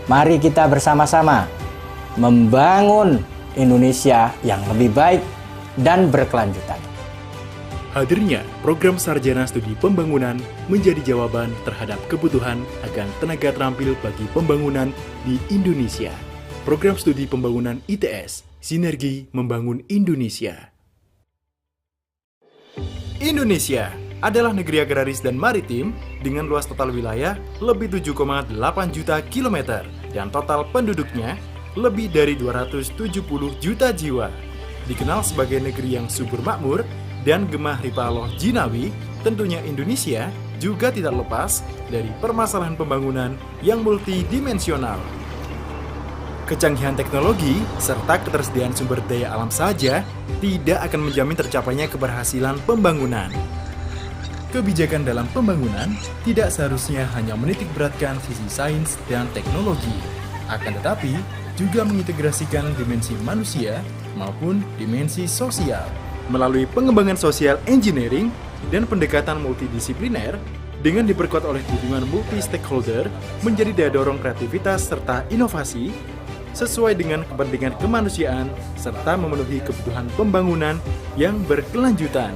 Mari kita bersama-sama membangun Indonesia yang lebih baik dan berkelanjutan. Hadirnya program Sarjana Studi Pembangunan menjadi jawaban terhadap kebutuhan akan tenaga terampil bagi pembangunan di Indonesia. Program Studi Pembangunan ITS, Sinergi Membangun Indonesia. Indonesia adalah negeri agraris dan maritim dengan luas total wilayah lebih 7,8 juta kilometer dan total penduduknya lebih dari 270 juta jiwa. Dikenal sebagai negeri yang subur makmur dan gemah ripaloh jinawi, tentunya Indonesia juga tidak lepas dari permasalahan pembangunan yang multidimensional. Kecanggihan teknologi serta ketersediaan sumber daya alam saja tidak akan menjamin tercapainya keberhasilan pembangunan. Kebijakan dalam pembangunan tidak seharusnya hanya menitik beratkan sisi sains dan teknologi, akan tetapi juga mengintegrasikan dimensi manusia maupun dimensi sosial. Melalui pengembangan social engineering dan pendekatan multidisipliner, dengan diperkuat oleh dukungan multi-stakeholder, menjadi daya dorong kreativitas serta inovasi, sesuai dengan kepentingan kemanusiaan, serta memenuhi kebutuhan pembangunan yang berkelanjutan.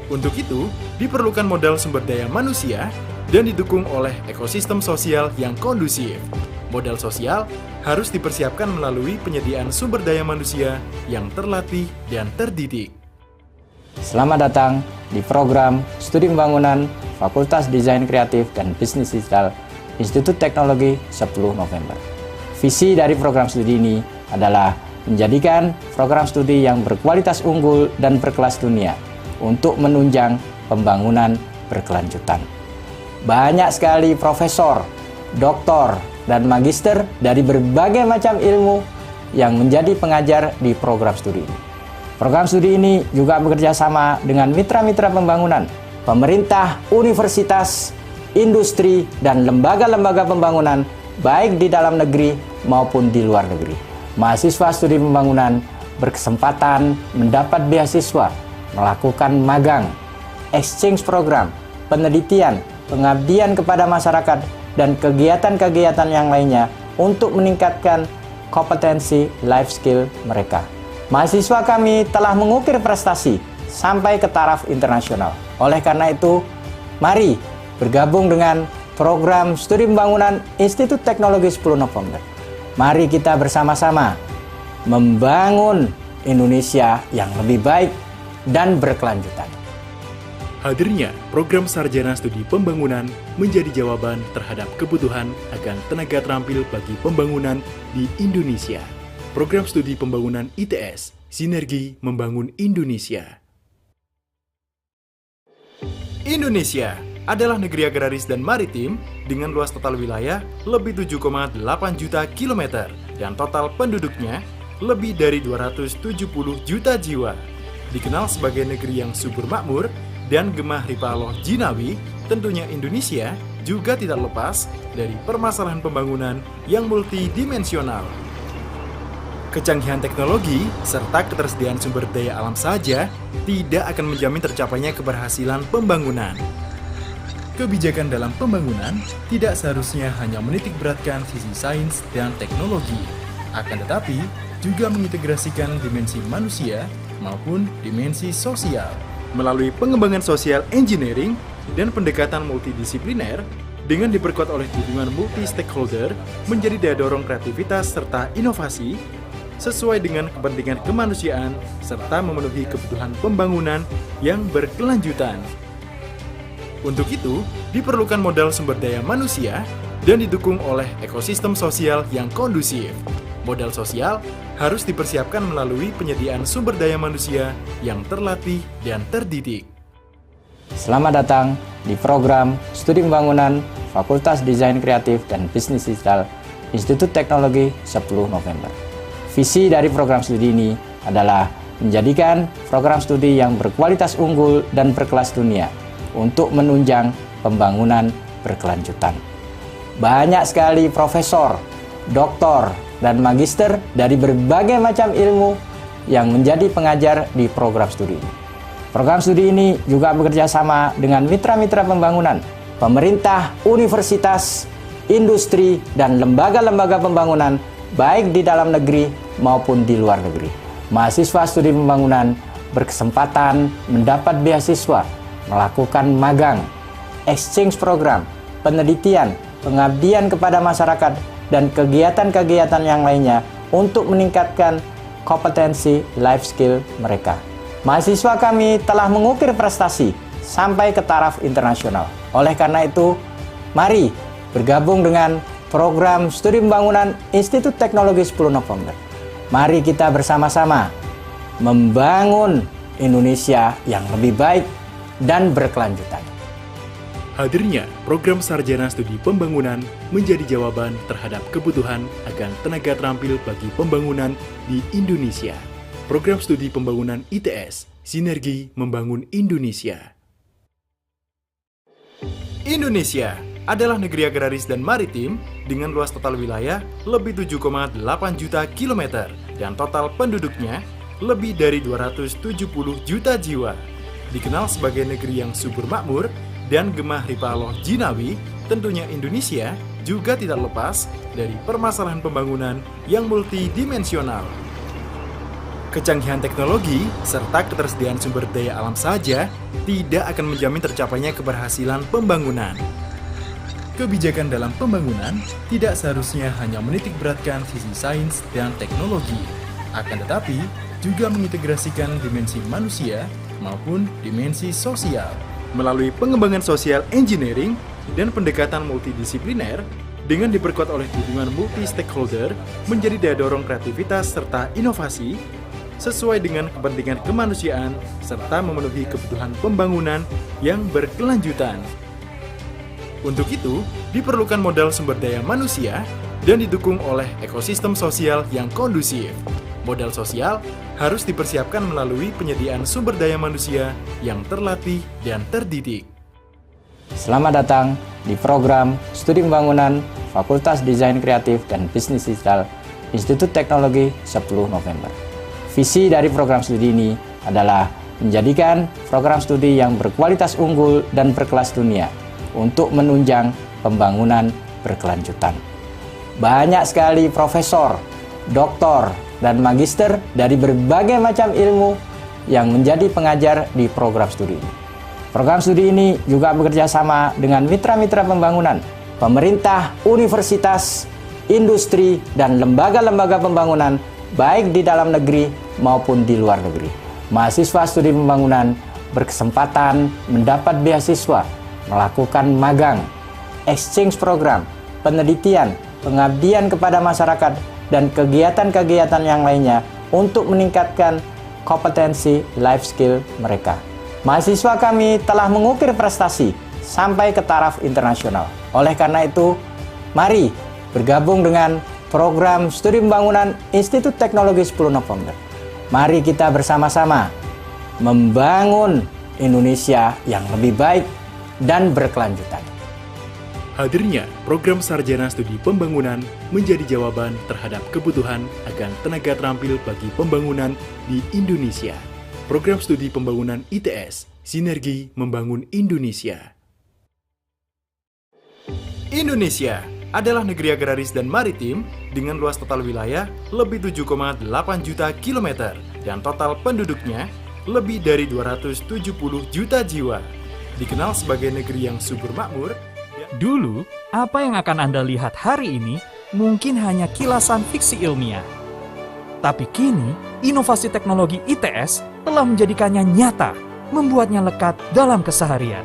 Untuk itu, diperlukan modal sumber daya manusia dan didukung oleh ekosistem sosial yang kondusif. Modal sosial harus dipersiapkan melalui penyediaan sumber daya manusia yang terlatih dan terdidik. Selamat datang di program Studi Pembangunan Fakultas Desain Kreatif dan Bisnis Digital Institut Teknologi Sepuluh Nopember. Visi dari program studi ini adalah menjadikan program studi yang berkualitas unggul dan berkelas dunia untuk menunjang pembangunan berkelanjutan. Banyak sekali profesor, doktor, dan magister dari berbagai macam ilmu yang menjadi pengajar di program studi ini. Program studi ini juga bekerja sama dengan mitra-mitra pembangunan, pemerintah, universitas, industri, dan lembaga-lembaga pembangunan baik di dalam negeri maupun di luar negeri. Mahasiswa studi pembangunan berkesempatan mendapat beasiswa, melakukan magang, exchange program, penelitian, pengabdian kepada masyarakat, dan kegiatan-kegiatan yang lainnya untuk meningkatkan kompetensi life skill mereka. Mahasiswa kami telah mengukir prestasi sampai ke taraf internasional. Oleh karena itu, mari bergabung dengan program Studi Pembangunan Institut Teknologi 10 Nopember. Mari kita bersama-sama membangun Indonesia yang lebih baik dan berkelanjutan. Hadirnya program Sarjana Studi Pembangunan menjadi jawaban terhadap kebutuhan akan tenaga terampil bagi pembangunan di Indonesia. Program Studi Pembangunan ITS, Sinergi Membangun Indonesia. Indonesia adalah negeri agraris dan maritim dengan luas total wilayah lebih 7,8 juta kilometer dan total penduduknya lebih dari 270 juta jiwa. Dikenal sebagai negeri yang subur makmur dan gemah ripaloh jinawi, tentunya Indonesia juga tidak lepas dari permasalahan pembangunan yang multidimensional. Kecanggihan teknologi serta ketersediaan sumber daya alam saja tidak akan menjamin tercapainya keberhasilan pembangunan. Kebijakan dalam pembangunan tidak seharusnya hanya menitik beratkan sisi sains dan teknologi, akan tetapi juga mengintegrasikan dimensi manusia maupun dimensi sosial. Melalui pengembangan social engineering dan pendekatan multidisipliner, dengan diperkuat oleh dukungan multi-stakeholder, menjadi daya dorong kreativitas serta inovasi, sesuai dengan kepentingan kemanusiaan, serta memenuhi kebutuhan pembangunan yang berkelanjutan. Untuk itu, diperlukan modal sumber daya manusia dan didukung oleh ekosistem sosial yang kondusif. Modal sosial harus dipersiapkan melalui penyediaan sumber daya manusia yang terlatih dan terdidik. Selamat datang di program Studi Pembangunan Fakultas Desain Kreatif dan Bisnis Digital Institut Teknologi 10 November. Visi dari program studi ini adalah menjadikan program studi yang berkualitas unggul dan berkelas dunia untuk menunjang pembangunan berkelanjutan. Banyak sekali profesor, doktor, dan magister dari berbagai macam ilmu yang menjadi pengajar di program studi ini. Program studi ini juga bekerja sama dengan mitra-mitra pembangunan, pemerintah, universitas, industri, dan lembaga-lembaga pembangunan baik di dalam negeri maupun di luar negeri. Mahasiswa studi pembangunan berkesempatan mendapat beasiswa, melakukan magang, exchange program, penelitian, pengabdian kepada masyarakat, dan kegiatan-kegiatan yang lainnya untuk meningkatkan kompetensi life skill mereka. Mahasiswa kami telah mengukir prestasi sampai ke taraf internasional. Oleh karena itu, mari bergabung dengan program studi pembangunan Institute Teknologi 10 November. Mari kita bersama-sama membangun Indonesia yang lebih baik dan berkelanjutan. Hadirnya program Sarjana Studi Pembangunan menjadi jawaban terhadap kebutuhan akan tenaga terampil bagi pembangunan di Indonesia. Program Studi Pembangunan ITS, Sinergi Membangun Indonesia. Indonesia adalah negeri agraris dan maritim dengan luas total wilayah lebih 7,8 juta kilometer dan total penduduknya lebih dari 270 juta jiwa. Dikenal sebagai negeri yang subur makmur dan gemah ripaloh jinawi, tentunya Indonesia juga tidak lepas dari permasalahan pembangunan yang multidimensional. Kecanggihan teknologi serta ketersediaan sumber daya alam saja tidak akan menjamin tercapainya keberhasilan pembangunan. Kebijakan dalam pembangunan tidak seharusnya hanya menitikberatkan sisi sains dan teknologi, akan tetapi juga mengintegrasikan dimensi manusia maupun dimensi sosial. Melalui pengembangan social engineering dan pendekatan multidisipliner dengan diperkuat oleh dukungan multi-stakeholder menjadi daya dorong kreativitas serta inovasi sesuai dengan kepentingan kemanusiaan serta memenuhi kebutuhan pembangunan yang berkelanjutan. Untuk itu, diperlukan modal sumber daya manusia dan didukung oleh ekosistem sosial yang kondusif. Modal sosial harus dipersiapkan melalui penyediaan sumber daya manusia yang terlatih dan terdidik. Selamat datang di program Studi Pembangunan Fakultas Desain Kreatif dan Bisnis Digital Institut Teknologi 10 November. Visi dari program studi ini adalah menjadikan program studi yang berkualitas unggul dan berkelas dunia untuk menunjang pembangunan berkelanjutan. Banyak sekali profesor, doktor, dan magister dari berbagai macam ilmu yang menjadi pengajar di program studi ini. Program studi ini juga bekerja sama dengan mitra-mitra pembangunan, pemerintah, universitas, industri, dan lembaga-lembaga pembangunan baik di dalam negeri maupun di luar negeri. Mahasiswa studi pembangunan berkesempatan mendapat beasiswa, melakukan magang, exchange program, penelitian, pengabdian kepada masyarakat, dan kegiatan-kegiatan yang lainnya untuk meningkatkan kompetensi life skill mereka. Mahasiswa kami telah mengukir prestasi sampai ke taraf internasional. Oleh karena itu, mari bergabung dengan program studi pembangunan Institut Teknologi 10 November. Mari kita bersama-sama membangun Indonesia yang lebih baik dan berkelanjutan. Hadirnya program Sarjana Studi Pembangunan menjadi jawaban terhadap kebutuhan akan tenaga terampil bagi pembangunan di Indonesia. Program Studi Pembangunan ITS, Sinergi Membangun Indonesia. Indonesia adalah negeri agraris dan maritim dengan luas total wilayah lebih 7,8 juta kilometer dan total penduduknya lebih dari 270 juta jiwa. Dikenal sebagai negeri yang subur makmur. Dulu, apa yang akan Anda lihat hari ini mungkin hanya kilasan fiksi ilmiah. Tapi kini, inovasi teknologi ITS telah menjadikannya nyata, membuatnya lekat dalam keseharian.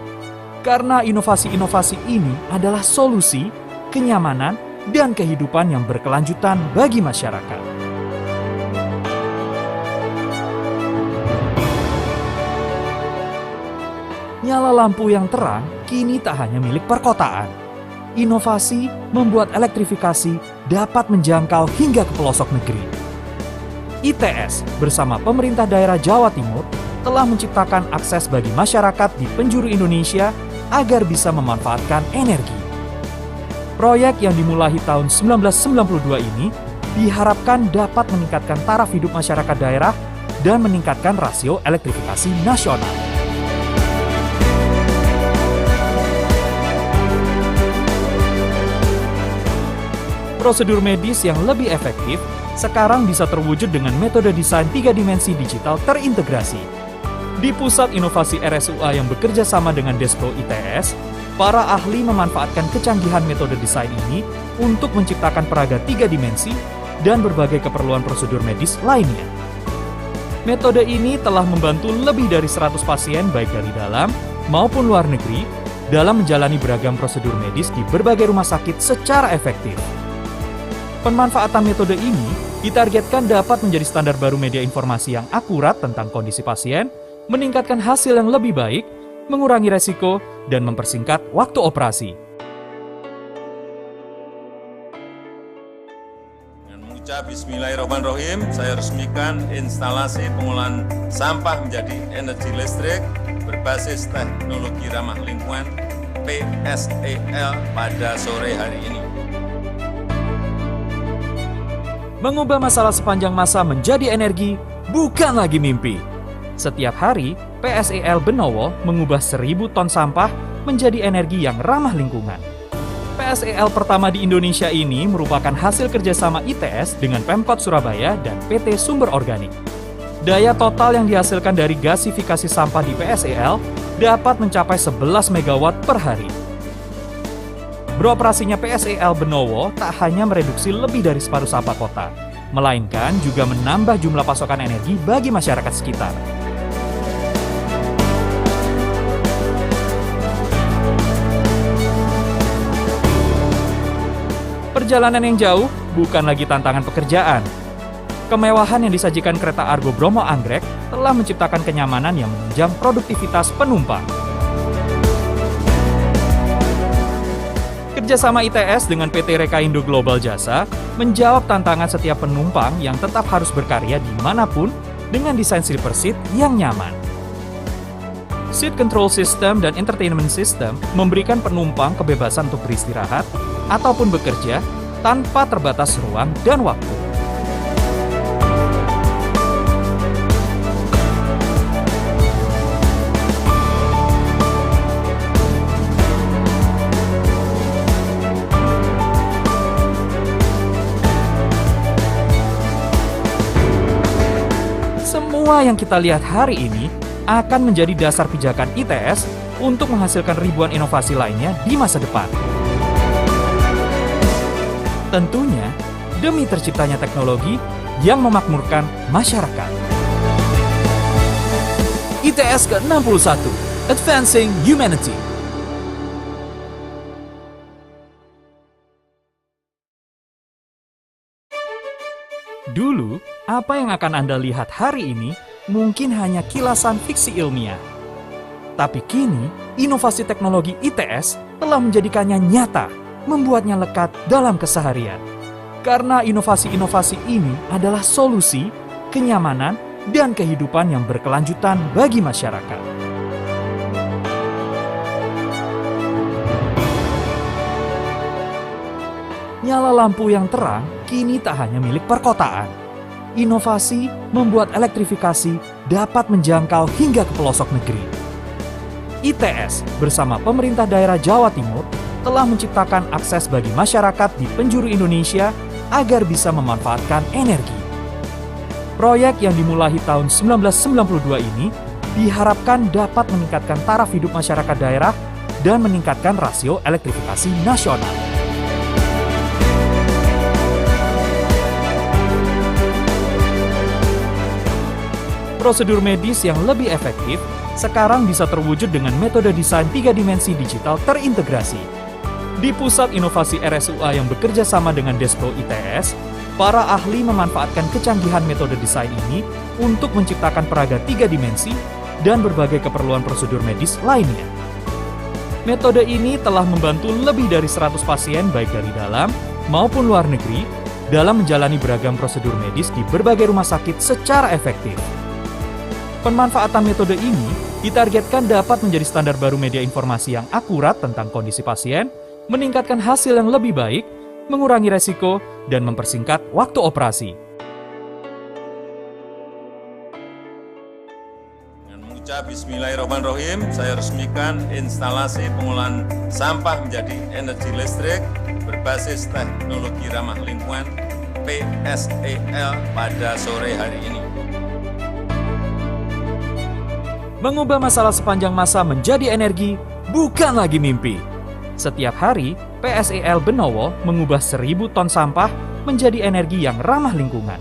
Karena inovasi-inovasi ini adalah solusi, kenyamanan, dan kehidupan yang berkelanjutan bagi masyarakat. Nyala lampu yang terang kini tak hanya milik perkotaan. Inovasi membuat elektrifikasi dapat menjangkau hingga ke pelosok negeri. ITS bersama pemerintah daerah Jawa Timur telah menciptakan akses bagi masyarakat di penjuru Indonesia agar bisa memanfaatkan energi. Proyek yang dimulai tahun 1992 ini diharapkan dapat meningkatkan taraf hidup masyarakat daerah dan meningkatkan rasio elektrifikasi nasional. Prosedur medis yang lebih efektif sekarang bisa terwujud dengan metode desain 3 dimensi digital terintegrasi. Di Pusat Inovasi RSUA yang bekerja sama dengan Despo ITS, para ahli memanfaatkan kecanggihan metode desain ini untuk menciptakan peraga 3 dimensi dan berbagai keperluan prosedur medis lainnya. Metode ini telah membantu lebih dari 100 pasien baik dari dalam maupun luar negeri dalam menjalani beragam prosedur medis di berbagai rumah sakit secara efektif. Pemanfaatan metode ini ditargetkan dapat menjadi standar baru media informasi yang akurat tentang kondisi pasien, meningkatkan hasil yang lebih baik, mengurangi resiko, dan mempersingkat waktu operasi. Dengan mengucap Bismillahirrahmanirrahim, saya resmikan instalasi pengolahan sampah menjadi energi listrik berbasis teknologi ramah lingkungan PSEL pada sore hari ini. Mengubah masalah sepanjang masa menjadi energi bukan lagi mimpi. Setiap hari, PSEL Benowo mengubah 1.000 ton sampah menjadi energi yang ramah lingkungan. PSEL pertama di Indonesia ini merupakan hasil kerjasama ITS dengan Pemkot Surabaya dan PT Sumber Organik. Daya total yang dihasilkan dari gasifikasi sampah di PSEL dapat mencapai 11 MW per hari. Beroperasinya PSEL Benowo tak hanya mereduksi lebih dari separuh sampah kota, melainkan juga menambah jumlah pasokan energi bagi masyarakat sekitar. Perjalanan yang jauh bukan lagi tantangan pekerjaan. Kemewahan yang disajikan kereta Argo Bromo Anggrek telah menciptakan kenyamanan yang menunjang produktivitas penumpang. Kerjasama ITS dengan PT Rekaindo Global Jasa menjawab tantangan setiap penumpang yang tetap harus berkarya dimanapun dengan desain sleeper seat yang nyaman. Seat Control System dan Entertainment System memberikan penumpang kebebasan untuk beristirahat ataupun bekerja tanpa terbatas ruang dan waktu. Semua yang kita lihat hari ini akan menjadi dasar pijakan ITS untuk menghasilkan ribuan inovasi lainnya di masa depan. Tentunya demi terciptanya teknologi yang memakmurkan masyarakat. ITS ke-61, Advancing Humanity. Dulu, apa yang akan Anda lihat hari ini mungkin hanya kilasan fiksi ilmiah. Tapi kini, inovasi teknologi ITS telah menjadikannya nyata, membuatnya lekat dalam keseharian. Karena inovasi-inovasi ini adalah solusi, kenyamanan, dan kehidupan yang berkelanjutan bagi masyarakat. Nyala lampu yang terang kini tak hanya milik perkotaan. Inovasi membuat elektrifikasi dapat menjangkau hingga ke pelosok negeri. ITS bersama pemerintah daerah Jawa Timur telah menciptakan akses bagi masyarakat di penjuru Indonesia agar bisa memanfaatkan energi. Proyek yang dimulai tahun 1992 ini diharapkan dapat meningkatkan taraf hidup masyarakat daerah dan meningkatkan rasio elektrifikasi nasional. Prosedur medis yang lebih efektif sekarang bisa terwujud dengan metode desain 3 dimensi digital terintegrasi. Di Pusat Inovasi RSUA yang bekerja sama dengan Despo ITS, para ahli memanfaatkan kecanggihan metode desain ini untuk menciptakan peraga 3 dimensi dan berbagai keperluan prosedur medis lainnya. Metode ini telah membantu lebih dari 100 pasien baik dari dalam maupun luar negeri dalam menjalani beragam prosedur medis di berbagai rumah sakit secara efektif. Pemanfaatan metode ini ditargetkan dapat menjadi standar baru media informasi yang akurat tentang kondisi pasien, meningkatkan hasil yang lebih baik, mengurangi resiko, dan mempersingkat waktu operasi. Dengan mengucap Bismillahirrahmanirrahim, saya resmikan instalasi pengolahan sampah menjadi energi listrik berbasis teknologi ramah lingkungan PSEL pada sore hari ini. Mengubah masalah sepanjang masa menjadi energi bukan lagi mimpi. Setiap hari, PSEL Benowo mengubah 1.000 ton sampah menjadi energi yang ramah lingkungan.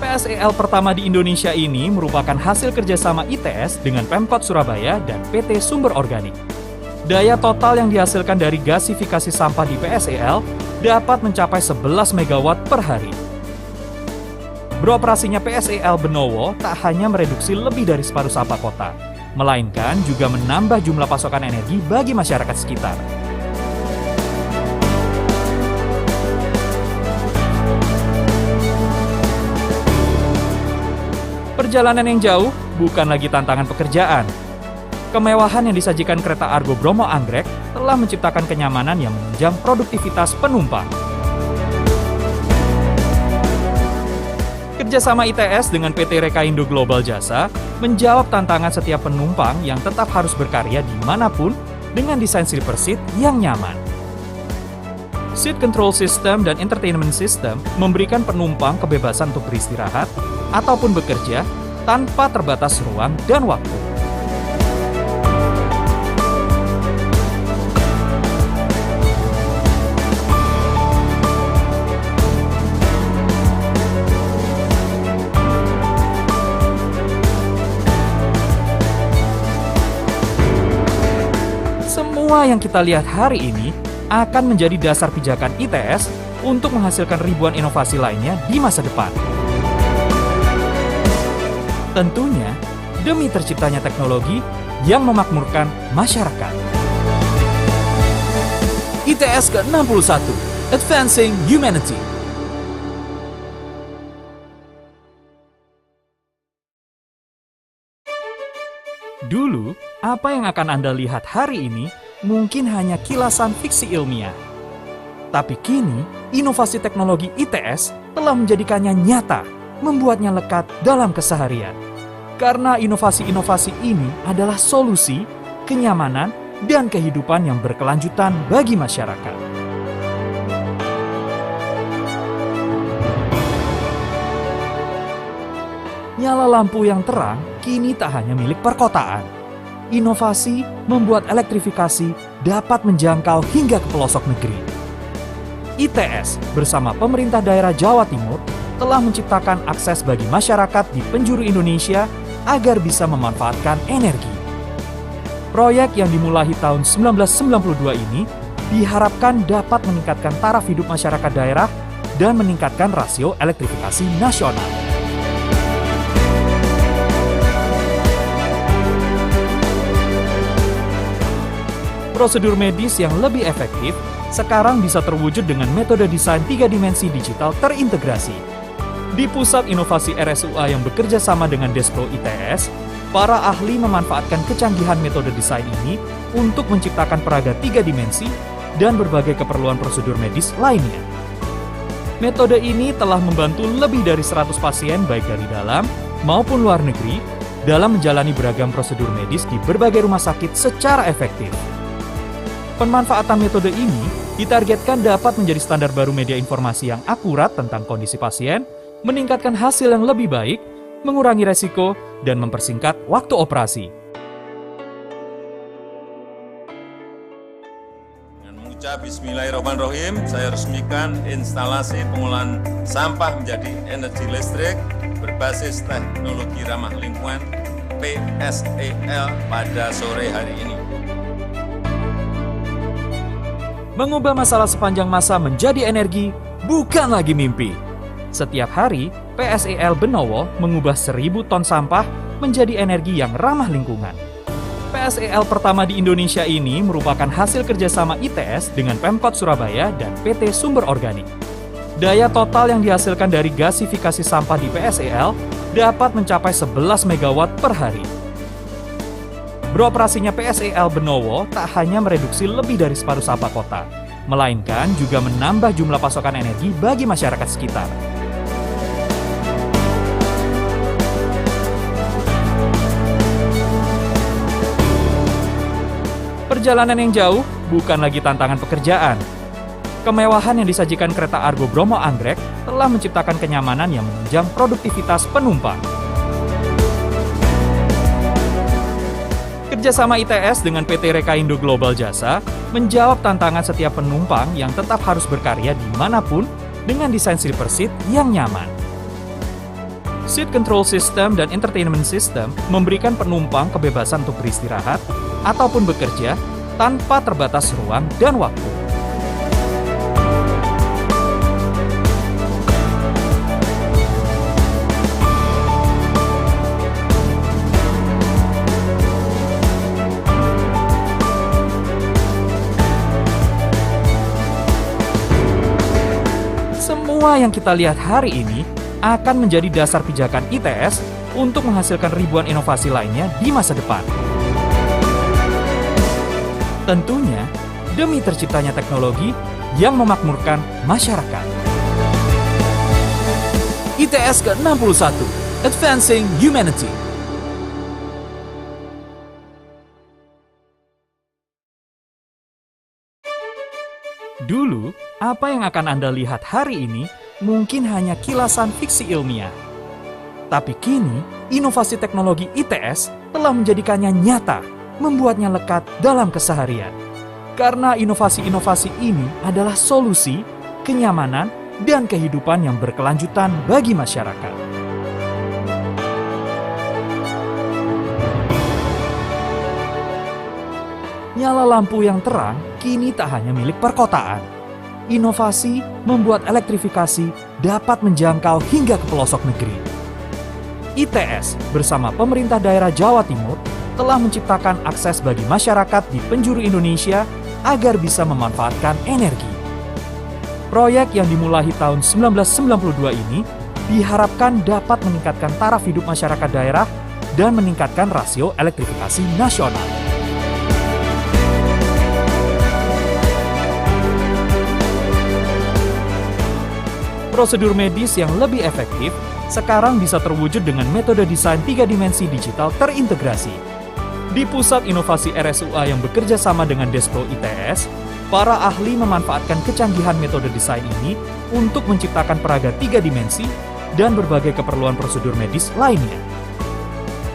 PSEL pertama di Indonesia ini merupakan hasil kerjasama ITS dengan Pemkot Surabaya dan PT Sumber Organik. Daya total yang dihasilkan dari gasifikasi sampah di PSEL dapat mencapai 11 MW per hari. Beroperasinya PSEL Benowo tak hanya mereduksi lebih dari separuh sampah kota, melainkan juga menambah jumlah pasokan energi bagi masyarakat sekitar. Perjalanan yang jauh bukan lagi tantangan pekerjaan. Kemewahan yang disajikan kereta Argo Bromo Anggrek telah menciptakan kenyamanan yang menunjang produktivitas penumpang. Kerjasama ITS dengan PT Rekaindo Global Jasa menjawab tantangan setiap penumpang yang tetap harus berkarya dimanapun dengan desain sleeper seat yang nyaman. Seat Control System dan Entertainment System memberikan penumpang kebebasan untuk beristirahat ataupun bekerja tanpa terbatas ruang dan waktu. Semua yang kita lihat hari ini akan menjadi dasar pijakan ITS untuk menghasilkan ribuan inovasi lainnya di masa depan. Tentunya demi terciptanya teknologi yang memakmurkan masyarakat. ITS ke-61, Advancing Humanity. Dulu, apa yang akan Anda lihat hari ini mungkin hanya kilasan fiksi ilmiah. Tapi kini, inovasi teknologi ITS telah menjadikannya nyata, membuatnya lekat dalam keseharian. Karena inovasi-inovasi ini adalah solusi, kenyamanan, dan kehidupan yang berkelanjutan bagi masyarakat. Nyala lampu yang terang kini tak hanya milik perkotaan. Inovasi membuat elektrifikasi dapat menjangkau hingga ke pelosok negeri. ITS bersama pemerintah daerah Jawa Timur telah menciptakan akses bagi masyarakat di penjuru Indonesia agar bisa memanfaatkan energi. Proyek yang dimulai tahun 1992 ini diharapkan dapat meningkatkan taraf hidup masyarakat daerah dan meningkatkan rasio elektrifikasi nasional. Prosedur medis yang lebih efektif sekarang bisa terwujud dengan metode desain 3 dimensi digital terintegrasi. Di Pusat Inovasi RSUA yang bekerja sama dengan Despro ITS, para ahli memanfaatkan kecanggihan metode desain ini untuk menciptakan peraga 3 dimensi dan berbagai keperluan prosedur medis lainnya. Metode ini telah membantu lebih dari 100 pasien baik dari dalam maupun luar negeri dalam menjalani beragam prosedur medis di berbagai rumah sakit secara efektif. Pemanfaatan metode ini ditargetkan dapat menjadi standar baru media informasi yang akurat tentang kondisi pasien, meningkatkan hasil yang lebih baik, mengurangi resiko, dan mempersingkat waktu operasi. Dengan mengucap Bismillahirrahmanirrahim, saya resmikan instalasi pengolahan sampah menjadi energi listrik berbasis teknologi ramah lingkungan PSEL pada sore hari ini. Mengubah masalah sepanjang masa menjadi energi bukan lagi mimpi. Setiap hari, PSEL Benowo mengubah 1.000 ton sampah menjadi energi yang ramah lingkungan. PSEL pertama di Indonesia ini merupakan hasil kerjasama ITS dengan Pemkot Surabaya dan PT Sumber Organik. Daya total yang dihasilkan dari gasifikasi sampah di PSEL dapat mencapai 11 MW per hari. Beroperasinya PSEL Benowo tak hanya mereduksi lebih dari separuh sampah kota, melainkan juga menambah jumlah pasokan energi bagi masyarakat sekitar. Perjalanan yang jauh bukan lagi tantangan pekerjaan. Kemewahan yang disajikan kereta Argo Bromo Anggrek telah menciptakan kenyamanan yang menunjang produktivitas penumpang. Kerjasama ITS dengan PT Rekaindo Global Jasa menjawab tantangan setiap penumpang yang tetap harus berkarya dimanapun dengan desain sleeper seat yang nyaman. Seat Control System dan Entertainment System memberikan penumpang kebebasan untuk beristirahat ataupun bekerja tanpa terbatas ruang dan waktu. Semua yang kita lihat hari ini akan menjadi dasar pijakan ITS untuk menghasilkan ribuan inovasi lainnya di masa depan. Tentunya demi terciptanya teknologi yang memakmurkan masyarakat. ITS ke-61, Advancing Humanity. Dulu, apa yang akan Anda lihat hari ini mungkin hanya kilasan fiksi ilmiah. Tapi kini, inovasi teknologi ITS telah menjadikannya nyata, membuatnya lekat dalam keseharian. Karena inovasi-inovasi ini adalah solusi, kenyamanan, dan kehidupan yang berkelanjutan bagi masyarakat. Nyala lampu yang terang kini tak hanya milik perkotaan. Inovasi membuat elektrifikasi dapat menjangkau hingga ke pelosok negeri. ITS bersama pemerintah daerah Jawa Timur telah menciptakan akses bagi masyarakat di penjuru Indonesia agar bisa memanfaatkan energi. Proyek yang dimulai tahun 1992 ini diharapkan dapat meningkatkan taraf hidup masyarakat daerah dan meningkatkan rasio elektrifikasi nasional. Prosedur medis yang lebih efektif sekarang bisa terwujud dengan metode desain 3 dimensi digital terintegrasi. Di Pusat Inovasi RSUA yang bekerja sama dengan Desko ITS, para ahli memanfaatkan kecanggihan metode desain ini untuk menciptakan peraga 3 dimensi dan berbagai keperluan prosedur medis lainnya.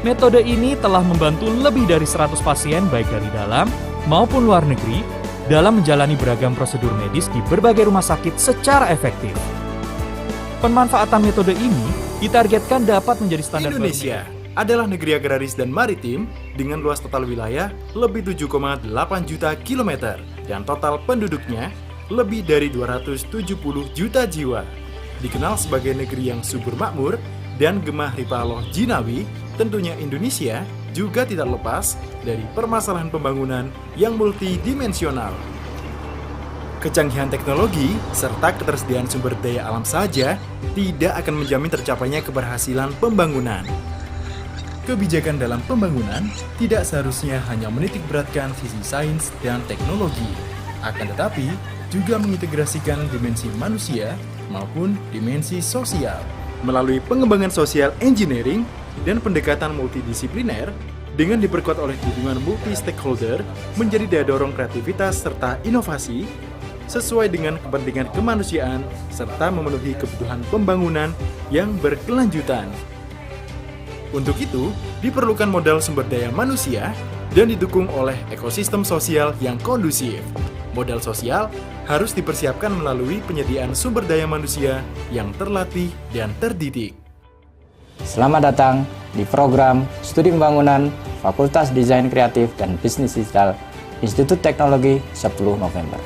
Metode ini telah membantu lebih dari 100 pasien baik dari dalam maupun luar negeri dalam menjalani beragam prosedur medis di berbagai rumah sakit secara efektif. Pemanfaatan metode ini ditargetkan dapat menjadi standar Indonesia adalah negeri agraris dan maritim dengan luas total wilayah lebih 7,8 juta kilometer dan total penduduknya lebih dari 270 juta jiwa. Dikenal sebagai negeri yang subur makmur dan gemah ripaloh jinawi, tentunya Indonesia juga tidak lepas dari permasalahan pembangunan yang multidimensional. Kecanggihan teknologi serta ketersediaan sumber daya alam saja tidak akan menjamin tercapainya keberhasilan pembangunan. Kebijakan dalam pembangunan tidak seharusnya hanya menitikberatkan sisi sains dan teknologi, akan tetapi juga mengintegrasikan dimensi manusia maupun dimensi sosial. Melalui pengembangan social engineering dan pendekatan multidisipliner, dengan diperkuat oleh dukungan multi-stakeholder menjadi daya dorong kreativitas serta inovasi, sesuai dengan kepentingan kemanusiaan serta memenuhi kebutuhan pembangunan yang berkelanjutan. Untuk itu, diperlukan modal sumber daya manusia dan didukung oleh ekosistem sosial yang kondusif. Modal sosial harus dipersiapkan melalui penyediaan sumber daya manusia yang terlatih dan terdidik. Selamat datang di program Studi Pembangunan Fakultas Desain Kreatif dan Bisnis Digital Institut Teknologi Sepuluh Nopember.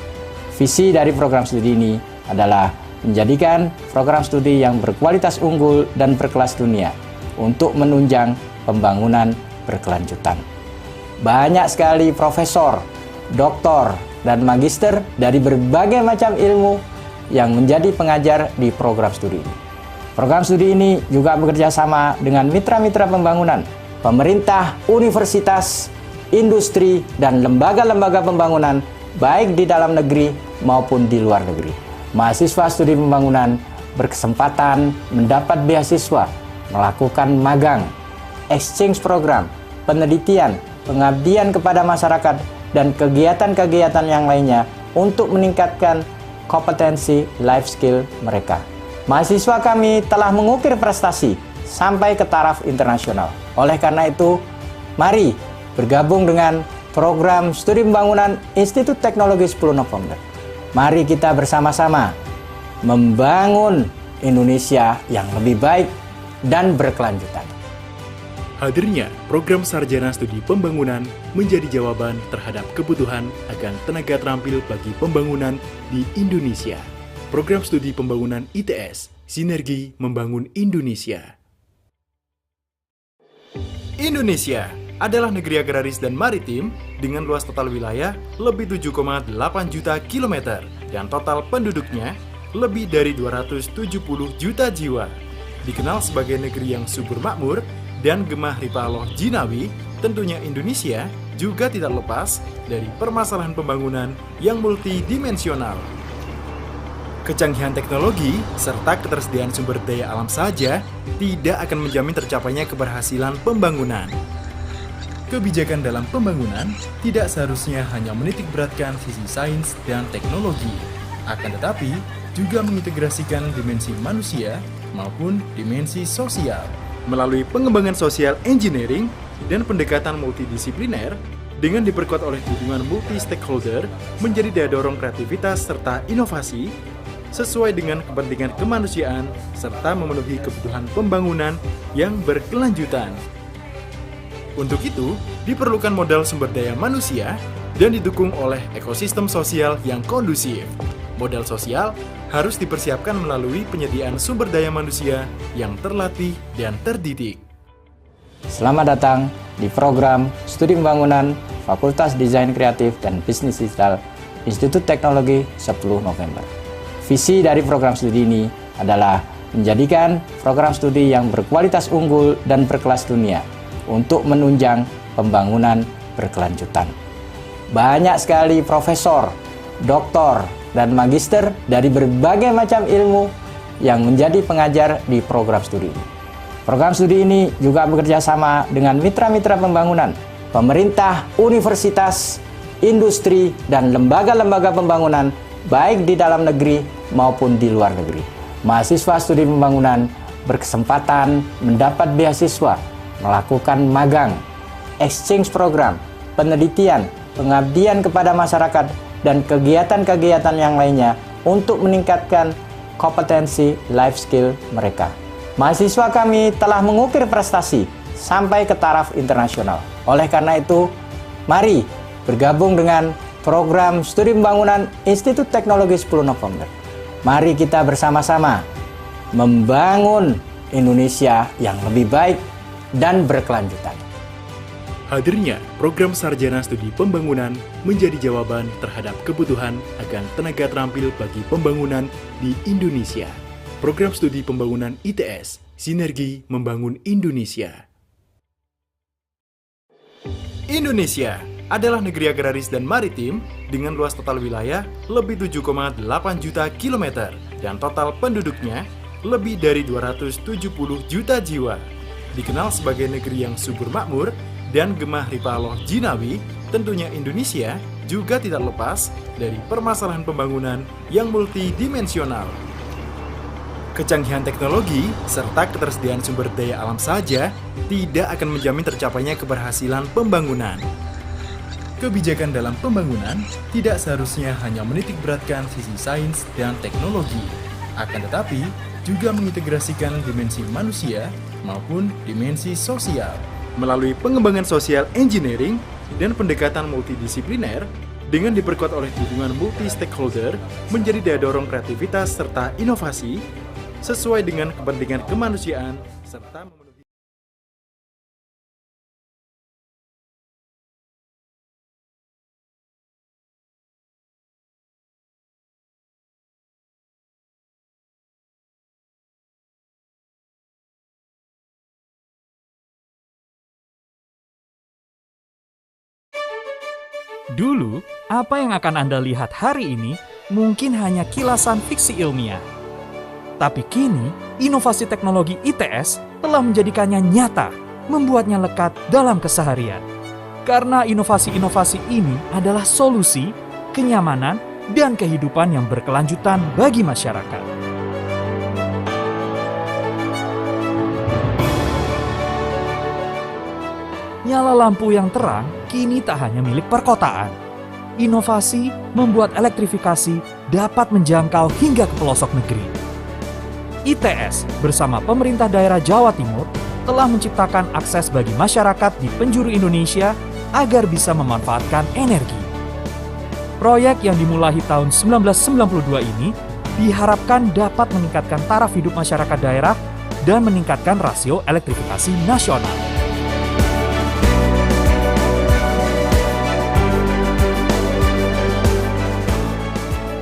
Visi dari program studi ini adalah menjadikan program studi yang berkualitas unggul dan berkelas dunia untuk menunjang pembangunan berkelanjutan. Banyak sekali profesor, doktor, dan magister dari berbagai macam ilmu yang menjadi pengajar di program studi ini. Program studi ini juga bekerja sama dengan mitra-mitra pembangunan, pemerintah, universitas, industri, dan lembaga-lembaga pembangunan baik di dalam negeri maupun di luar negeri. Mahasiswa studi pembangunan berkesempatan mendapat beasiswa, melakukan magang, exchange program, penelitian, pengabdian kepada masyarakat, dan kegiatan-kegiatan yang lainnya untuk meningkatkan kompetensi life skill mereka. Mahasiswa kami telah mengukir prestasi sampai ke taraf internasional. Oleh karena itu, mari bergabung dengan program studi pembangunan Institute Teknologi 10 November. Mari kita bersama-sama membangun Indonesia yang lebih baik dan berkelanjutan. Hadirnya program Sarjana Studi Pembangunan menjadi jawaban terhadap kebutuhan akan tenaga terampil bagi pembangunan di Indonesia. Program Studi Pembangunan ITS, Sinergi Membangun Indonesia. Indonesia adalah negeri agraris dan maritim dengan luas total wilayah lebih 7,8 juta kilometer dan total penduduknya lebih dari 270 juta jiwa. Dikenal sebagai negeri yang subur makmur dan gemah ripaloh jinawi, tentunya Indonesia juga tidak lepas dari permasalahan pembangunan yang multidimensional. Kecanggihan teknologi serta ketersediaan sumber daya alam saja tidak akan menjamin tercapainya keberhasilan pembangunan. Kebijakan dalam pembangunan tidak seharusnya hanya menitikberatkan sisi sains dan teknologi, akan tetapi juga mengintegrasikan dimensi manusia maupun dimensi sosial. Melalui pengembangan social engineering dan pendekatan multidisipliner dengan diperkuat oleh dukungan multi-stakeholder menjadi daya dorong kreativitas serta inovasi sesuai dengan kepentingan kemanusiaan serta memenuhi kebutuhan pembangunan yang berkelanjutan. Untuk itu, diperlukan modal sumber daya manusia dan didukung oleh ekosistem sosial yang kondusif. Modal sosial harus dipersiapkan melalui penyediaan sumber daya manusia yang terlatih dan terdidik. Selamat datang di program Studi Pembangunan Fakultas Desain Kreatif dan Bisnis Digital Institut Teknologi 10 November. Visi dari program studi ini adalah menjadikan program studi yang berkualitas unggul dan berkelas dunia untuk menunjang pembangunan berkelanjutan. Banyak sekali profesor, doktor, dan magister dari berbagai macam ilmu yang menjadi pengajar di program studi ini. Program studi ini juga bekerja sama dengan mitra-mitra pembangunan, pemerintah, universitas, industri, dan lembaga-lembaga pembangunan baik di dalam negeri maupun di luar negeri. Mahasiswa studi pembangunan berkesempatan mendapat beasiswa, melakukan magang, exchange program, penelitian, pengabdian kepada masyarakat, dan kegiatan-kegiatan yang lainnya untuk meningkatkan kompetensi life skill mereka. Mahasiswa kami telah mengukir prestasi sampai ke taraf internasional. Oleh karena itu, mari bergabung dengan program studi pembangunan Institut Teknologi 10 November. Mari kita bersama-sama membangun Indonesia yang lebih baik dan berkelanjutan. Hadirnya program Sarjana Studi Pembangunan menjadi jawaban terhadap kebutuhan akan tenaga terampil bagi pembangunan di Indonesia. Program Studi Pembangunan ITS, Sinergi Membangun Indonesia. Indonesia adalah negeri agraris dan maritim dengan luas total wilayah lebih 7,8 juta kilometer dan total penduduknya lebih dari 270 juta jiwa. Dikenal sebagai negeri yang subur makmur dan gemah ripaloh jinawi, tentunya Indonesia juga tidak lepas dari permasalahan pembangunan yang multidimensional. Kecanggihan teknologi serta ketersediaan sumber daya alam saja tidak akan menjamin tercapainya keberhasilan pembangunan. Kebijakan dalam pembangunan tidak seharusnya hanya menitikberatkan sisi sains dan teknologi, akan tetapi juga mengintegrasikan dimensi manusia maupun dimensi sosial. Melalui pengembangan social engineering dan pendekatan multidisipliner dengan diperkuat oleh dukungan multi-stakeholder menjadi daya dorong kreativitas serta inovasi sesuai dengan kepentingan kemanusiaan serta memenuhi. Dulu, apa yang akan Anda lihat hari ini mungkin hanya kilasan fiksi ilmiah. Tapi kini, inovasi teknologi ITS telah menjadikannya nyata, membuatnya lekat dalam keseharian. Karena inovasi-inovasi ini adalah solusi, kenyamanan, dan kehidupan yang berkelanjutan bagi masyarakat. Nyala lampu yang terang kini tak hanya milik perkotaan. Inovasi membuat elektrifikasi dapat menjangkau hingga ke pelosok negeri. ITS bersama pemerintah daerah Jawa Timur telah menciptakan akses bagi masyarakat di penjuru Indonesia agar bisa memanfaatkan energi. Proyek yang dimulai tahun 1992 ini diharapkan dapat meningkatkan taraf hidup masyarakat daerah dan meningkatkan rasio elektrifikasi nasional.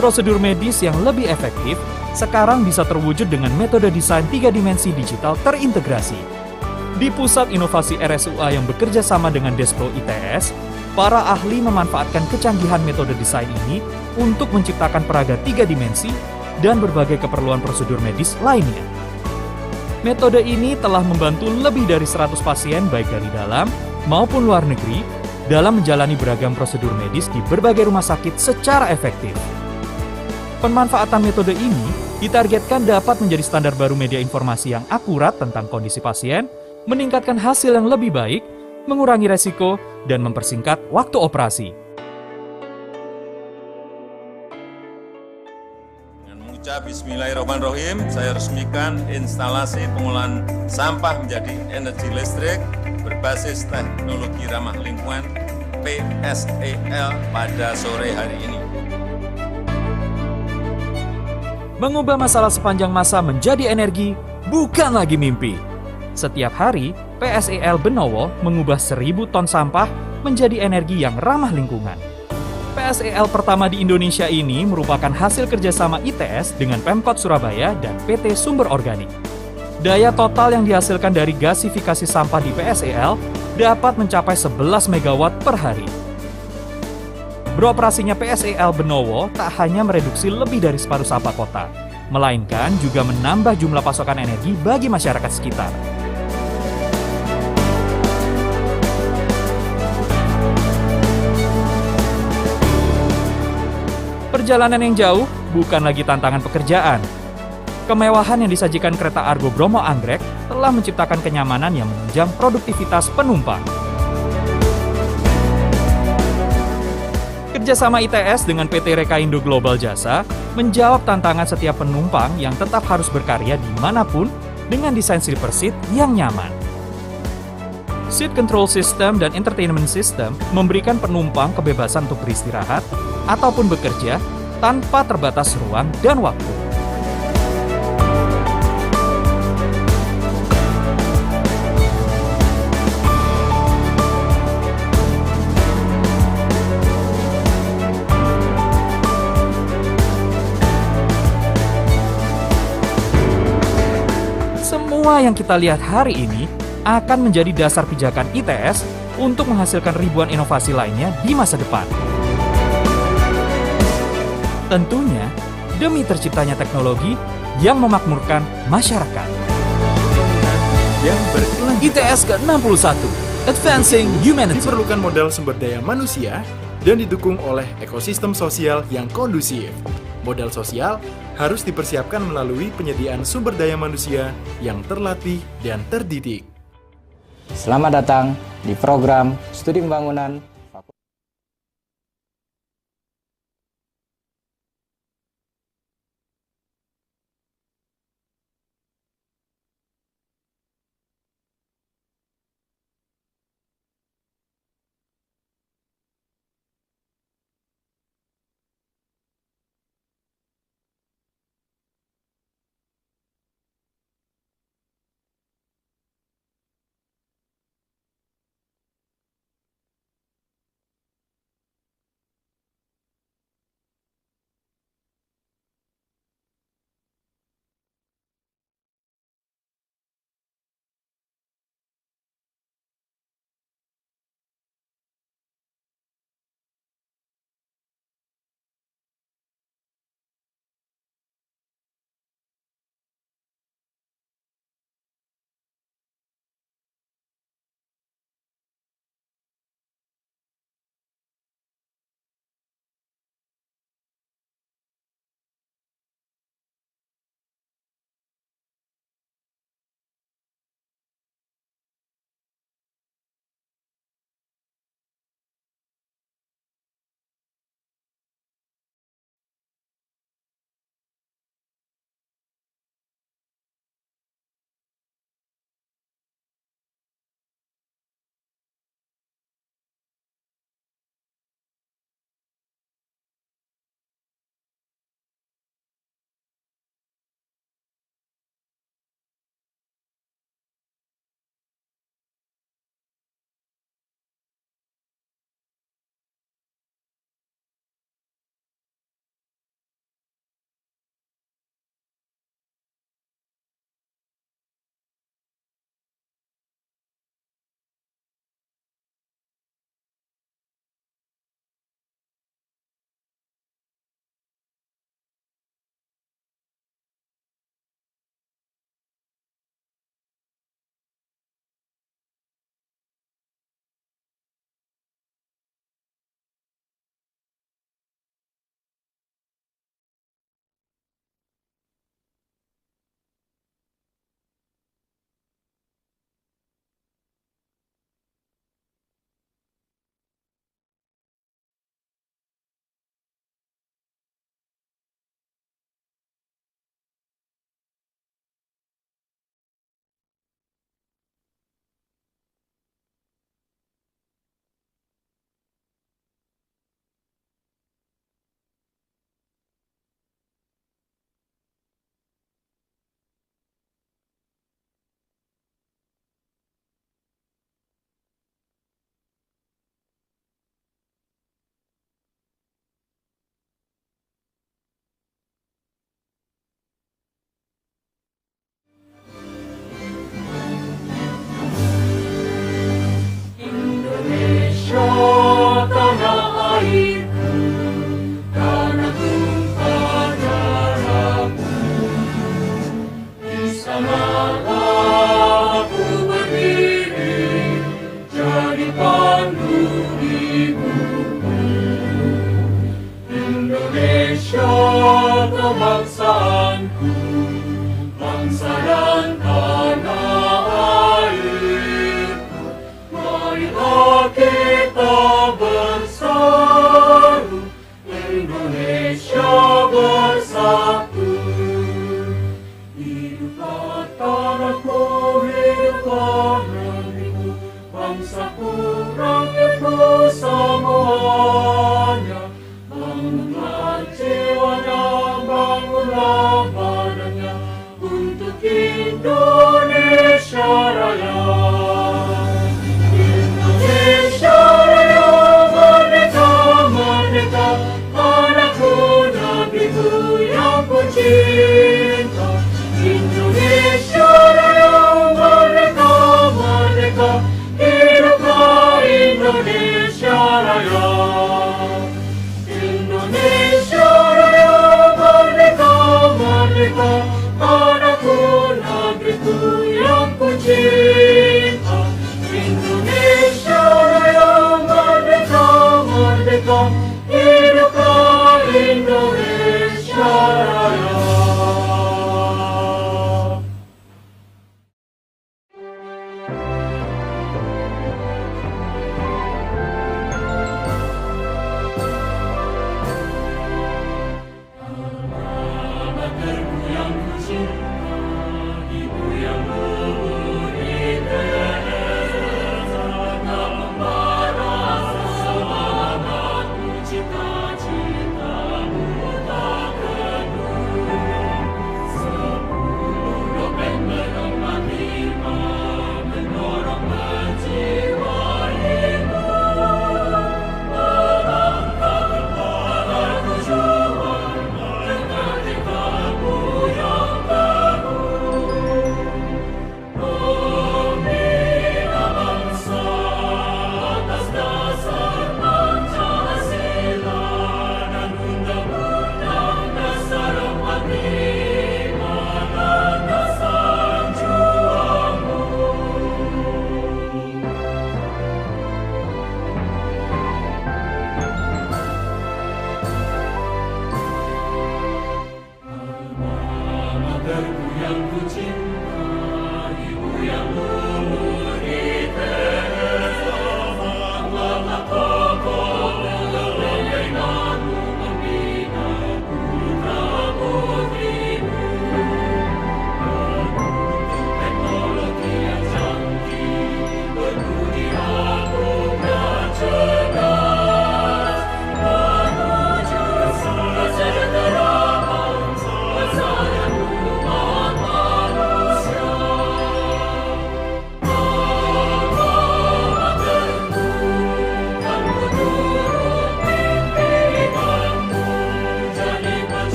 Prosedur medis yang lebih efektif sekarang bisa terwujud dengan metode desain 3 dimensi digital terintegrasi. Di Pusat Inovasi RSUA yang bekerja sama dengan Despro ITS, para ahli memanfaatkan kecanggihan metode desain ini untuk menciptakan peraga 3 dimensi dan berbagai keperluan prosedur medis lainnya. Metode ini telah membantu lebih dari 100 pasien baik dari dalam maupun luar negeri dalam menjalani beragam prosedur medis di berbagai rumah sakit secara efektif. Pemanfaatan metode ini ditargetkan dapat menjadi standar baru media informasi yang akurat tentang kondisi pasien, meningkatkan hasil yang lebih baik, mengurangi resiko, dan mempersingkat waktu operasi. Dengan mengucap Bismillahirrahmanirrahim, saya resmikan instalasi pengolahan sampah menjadi energi listrik berbasis teknologi ramah lingkungan PSEL pada sore hari ini. Mengubah masalah sepanjang masa menjadi energi bukan lagi mimpi. Setiap hari, PSEL Benowo mengubah 1.000 ton sampah menjadi energi yang ramah lingkungan. PSEL pertama di Indonesia ini merupakan hasil kerjasama ITS dengan Pemkot Surabaya dan PT Sumber Organik. Daya total yang dihasilkan dari gasifikasi sampah di PSEL dapat mencapai 11 MW per hari. Beroperasinya PSEL Benowo tak hanya mereduksi lebih dari separuh sampah kota, melainkan juga menambah jumlah pasokan energi bagi masyarakat sekitar. Perjalanan yang jauh bukan lagi tantangan pekerjaan. Kemewahan yang disajikan kereta Argo Bromo Anggrek telah menciptakan kenyamanan yang menunjang produktivitas penumpang. Kerjasama ITS dengan PT Rekaindo Global Jasa menjawab tantangan setiap penumpang yang tetap harus berkarya dimanapun dengan desain sleeper seat yang nyaman. Seat Control System dan Entertainment System memberikan penumpang kebebasan untuk beristirahat ataupun bekerja tanpa terbatas ruang dan waktu. Semua yang kita lihat hari ini akan menjadi dasar pijakan ITS untuk menghasilkan ribuan inovasi lainnya di masa depan. Tentunya demi terciptanya teknologi yang memakmurkan masyarakat. Yang berkelanjutan. ITS ke-61, Advancing Humanity. Diperlukan modal sumber daya manusia dan didukung oleh ekosistem sosial yang kondusif. Modal sosial harus dipersiapkan melalui penyediaan sumber daya manusia yang terlatih dan terdidik. Selamat datang di program Studi Pembangunan Indonesia Raya, Indonesia Raya, merdeka, merdeka, anakku negeriku yang ku cinta. Indonesia Raya, merdeka, merdeka, hiduplah Indonesia Raya. Indonesia Raya, merdeka, merdeka, anakku negeriku yang ku cinta. Indonesia Raya, merdeka, merdeka, hiduplah Indonesia Raya.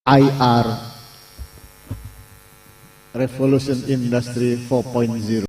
IR Revolution Industry 4.0.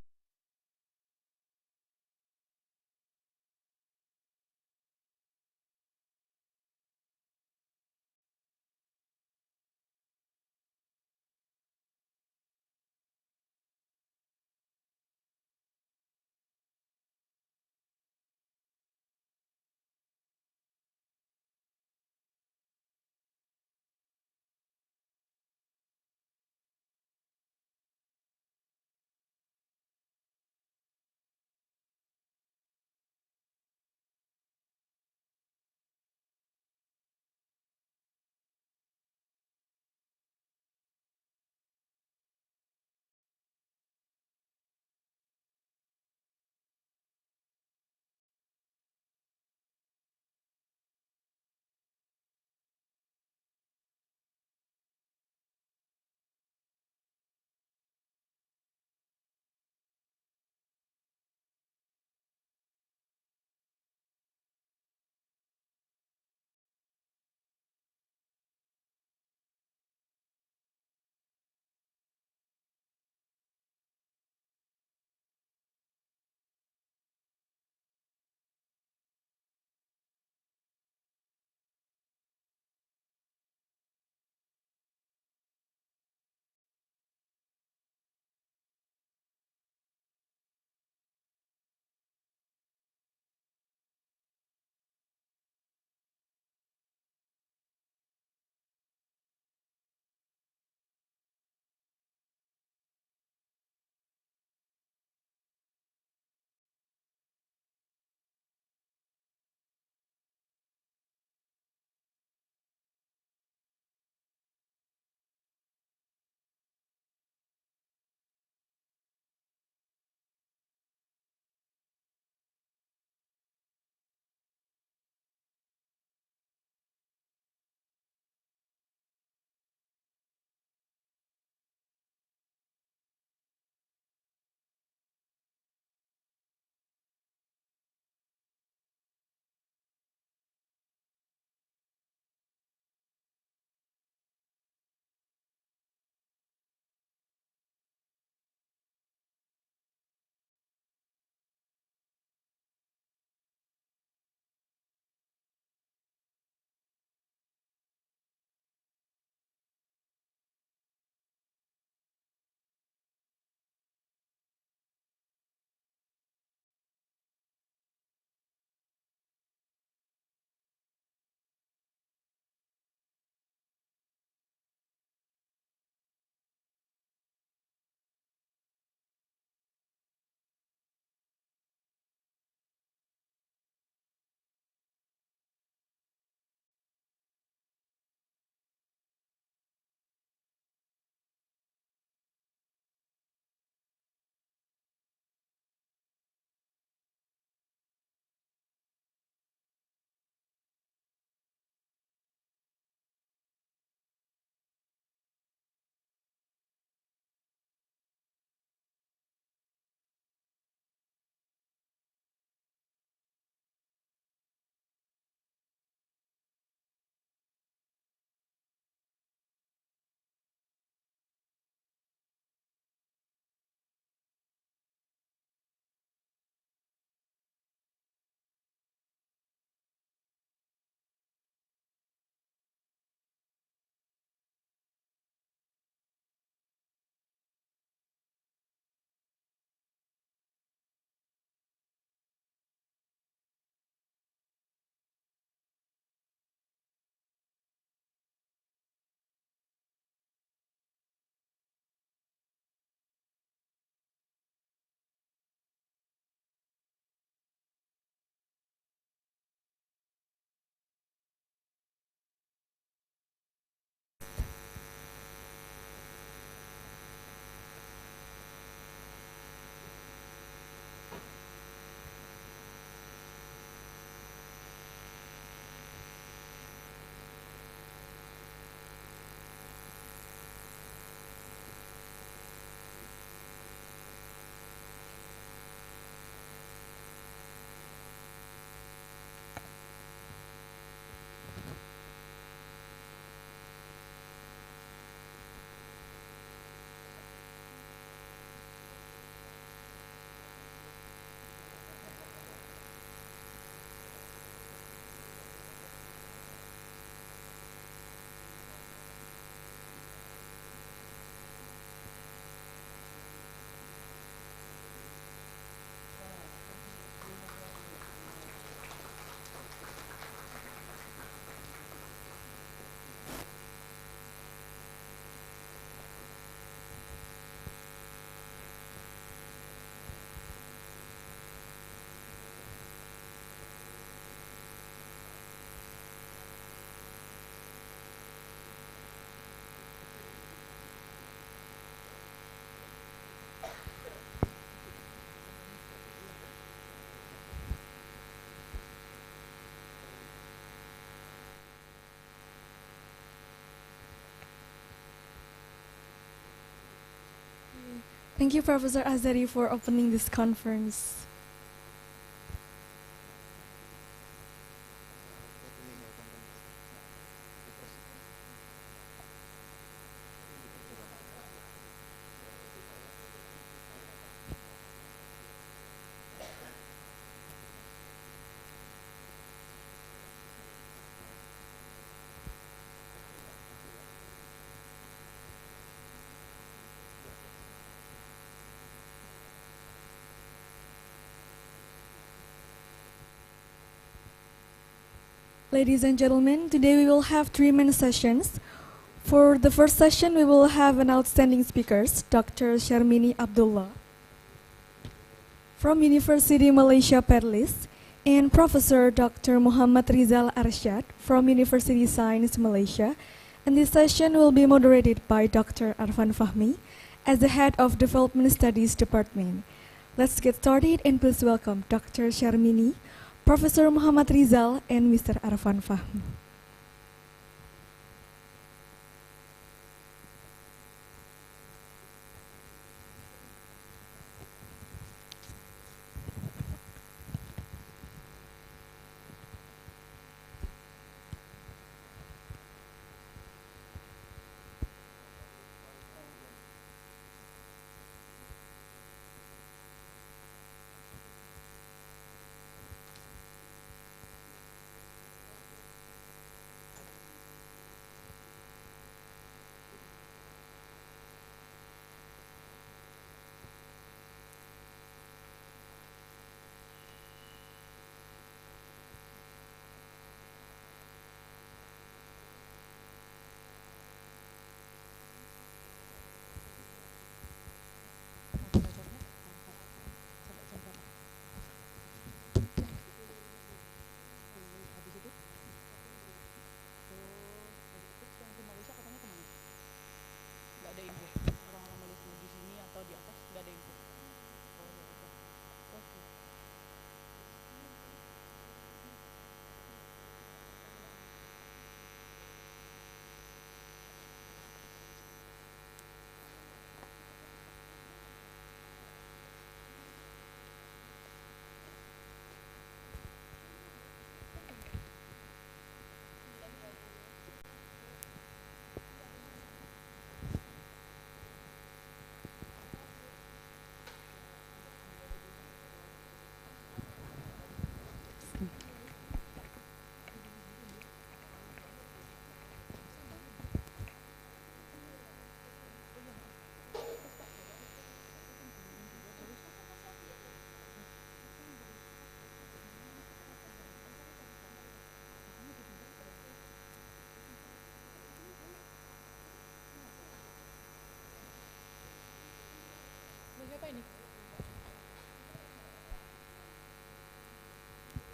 Thank you, Professor Azari, for opening this conference. Ladies and gentlemen, today we will have 3 main sessions. For the first session, we will have an outstanding speakers, Dr. Sharmini Abdullah from University Malaysia Perlis, and Professor Dr. Muhammad Rizal Arsyad from University Science Malaysia. And this session will be moderated by Dr. Arfan Fahmi as the head of Development Studies Department. Let's get started and please welcome Dr. Sharmini, Professor Muhammad Rizal, and Mr. Arfan Fahmi.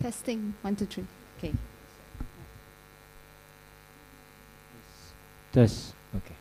Testing, 1, 2, 3. Okay. Tes, oke.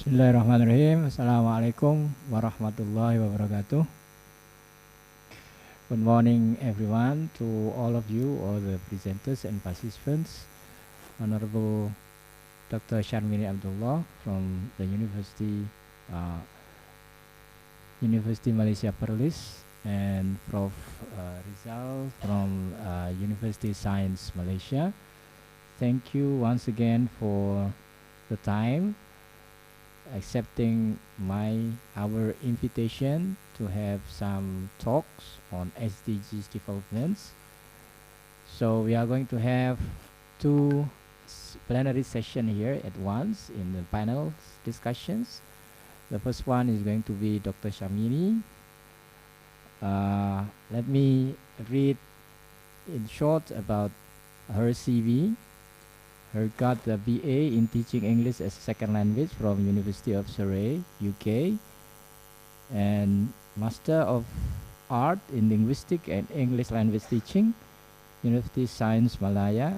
Bismillahirrahmanirrahim. Assalamualaikum warahmatullahi wabarakatuh. Good morning everyone, to all of you, all the presenters and participants. Honorable Dr. Sharmini Abdullah from the University Malaysia Perlis, and Prof. Rizal from University Science Malaysia. Thank you once again for the time, accepting our invitation to have some talks on SDGs developments. So we are going to have two plenary sessions here at once in the panel discussions. The first one is going to be Dr. Shamini. Let me read in short about her CV. Her got the BA in Teaching English as a Second Language from University of Surrey, UK, and Master of Art in Linguistic and English Language Teaching, University Science Malaysia,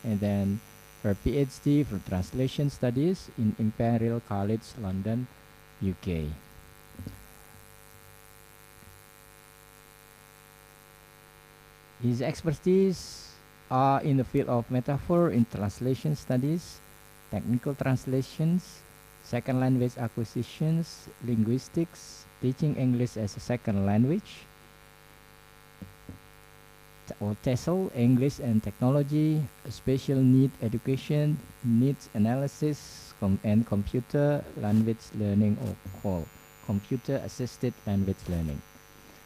and then her PhD for Translation Studies in Imperial College London, UK. His expertise are in the field of metaphor in translation studies, technical translations, second language acquisitions, linguistics, teaching English as a second language, or TESOL, English and technology, special need education, needs analysis, and computer language learning, or CALL, computer assisted language learning.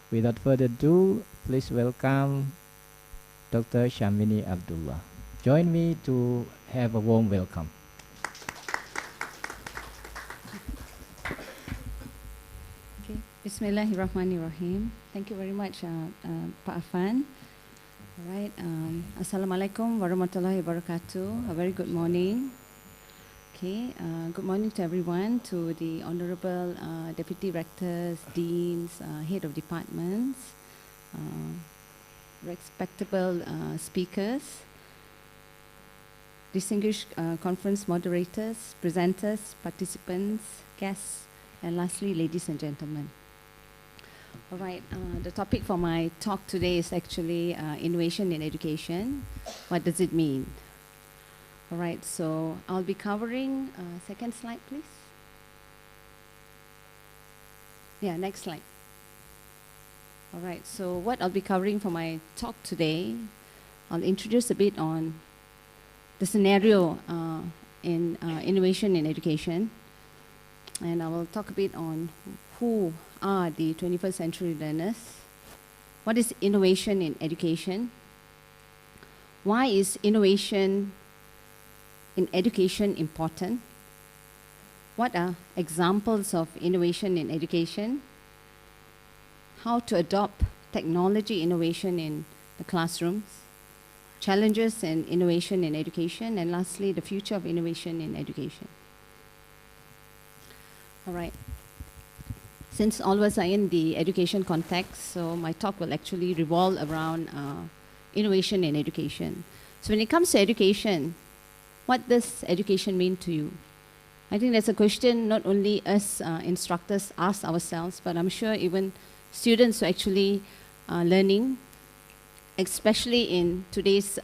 Without further ado, please welcome Dr. Shamini Abdullah. Join me to have a warm welcome. Okay. Bismillahirrahmanirrahim. Thank you very much, Pak Afan. All right. Assalamualaikum warahmatullahi wabarakatuh. A very good morning. Okay. Good morning to everyone, to the Honorable Deputy Rectors, Deans, Head of Departments, respectable speakers, distinguished conference moderators, presenters, participants, guests, and lastly, ladies and gentlemen. All right, the topic for my talk today is actually innovation in education. What does it mean? All right, so I'll be covering, second slide, please. Yeah, next slide. All right, so what I'll be covering for my talk today, I'll introduce a bit on the scenario in innovation in education, and I will talk a bit on who are the 21st century learners, what is innovation in education, why is innovation in education important, what are examples of innovation in education, how to adopt technology innovation in the classrooms, challenges and innovation in education, and lastly, the future of innovation in education. All right. Since all of us are in the education context, so my talk will actually revolve around innovation in education. So when it comes to education, what does education mean to you? I think that's a question not only us instructors ask ourselves, but I'm sure even students who are actually learning, especially in today's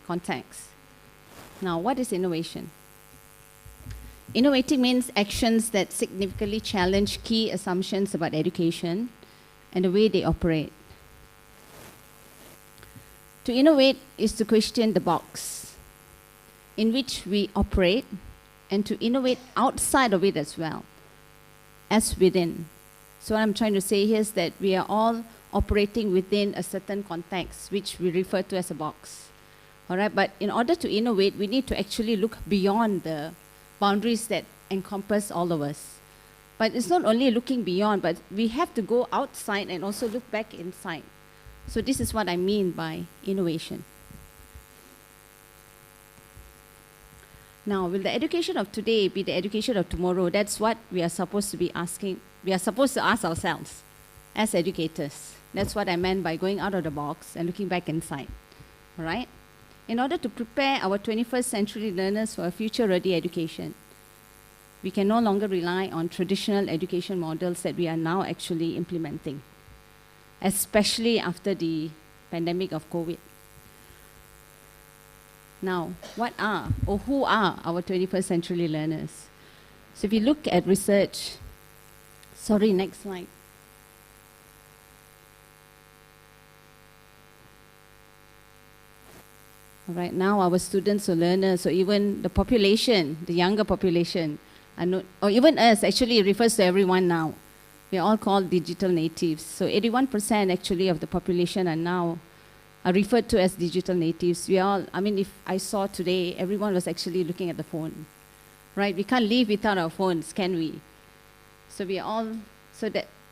context. Now, what is innovation? Innovating means actions that significantly challenge key assumptions about education and the way they operate. To innovate is to question the box in which we operate, and to innovate outside of it as well as within. So what I'm trying to say here is that we are all operating within a certain context, which we refer to as a box. All right, but in order to innovate, we need to actually look beyond the boundaries that encompass all of us. But it's not only looking beyond, but we have to go outside and also look back inside. So this is what I mean by innovation. Now, will the education of today be the education of tomorrow? That's what we are supposed to be asking. We are supposed to ask ourselves as educators. That's what I meant by going out of the box and looking back inside. All right? In order to prepare our 21st century learners for a future-ready education, We can no longer rely on traditional education models that we are now actually implementing, especially after the pandemic of COVID. Now, what are or who are our 21st century learners? So if you look at research, sorry, next slide. All right, now our students or learners, or even the population, the younger population, are not, or even us, actually it refers to everyone now. We are all called digital natives. So 81% actually of the population are referred to as digital natives. We all, I mean, if I saw today, everyone was actually looking at the phone, right? We can't live without our phones, can we? So we are all,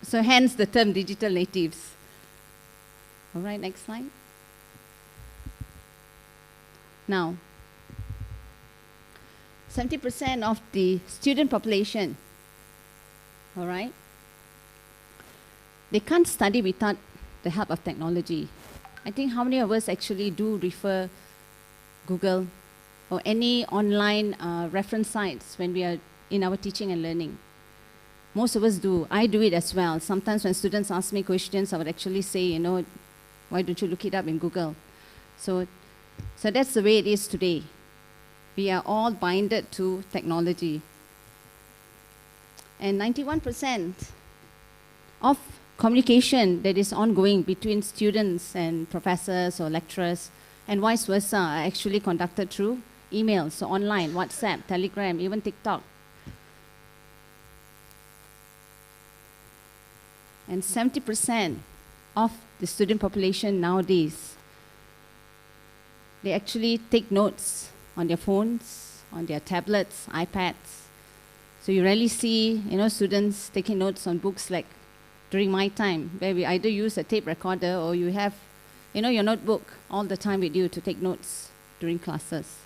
so hence the term digital natives. All right, next slide. Now, 70% of the student population, all right, they can't study without the help of technology. I think how many of us actually do refer Google or any online reference sites when we are in our teaching and learning? Most of us do. I do it as well. Sometimes when students ask me questions, I would actually say, you know, why don't you look it up in Google? So that's the way it is today. We are all binded to technology. And 91% of communication that is ongoing between students and professors or lecturers and vice versa are actually conducted through emails, so online, WhatsApp, Telegram, even TikTok. And 70% of the student population nowadays, they actually take notes on their phones, on their tablets, iPads. So you rarely see, you know, students taking notes on books like during my time, where we either use a tape recorder or you have, you know, your notebook all the time with you to take notes during classes.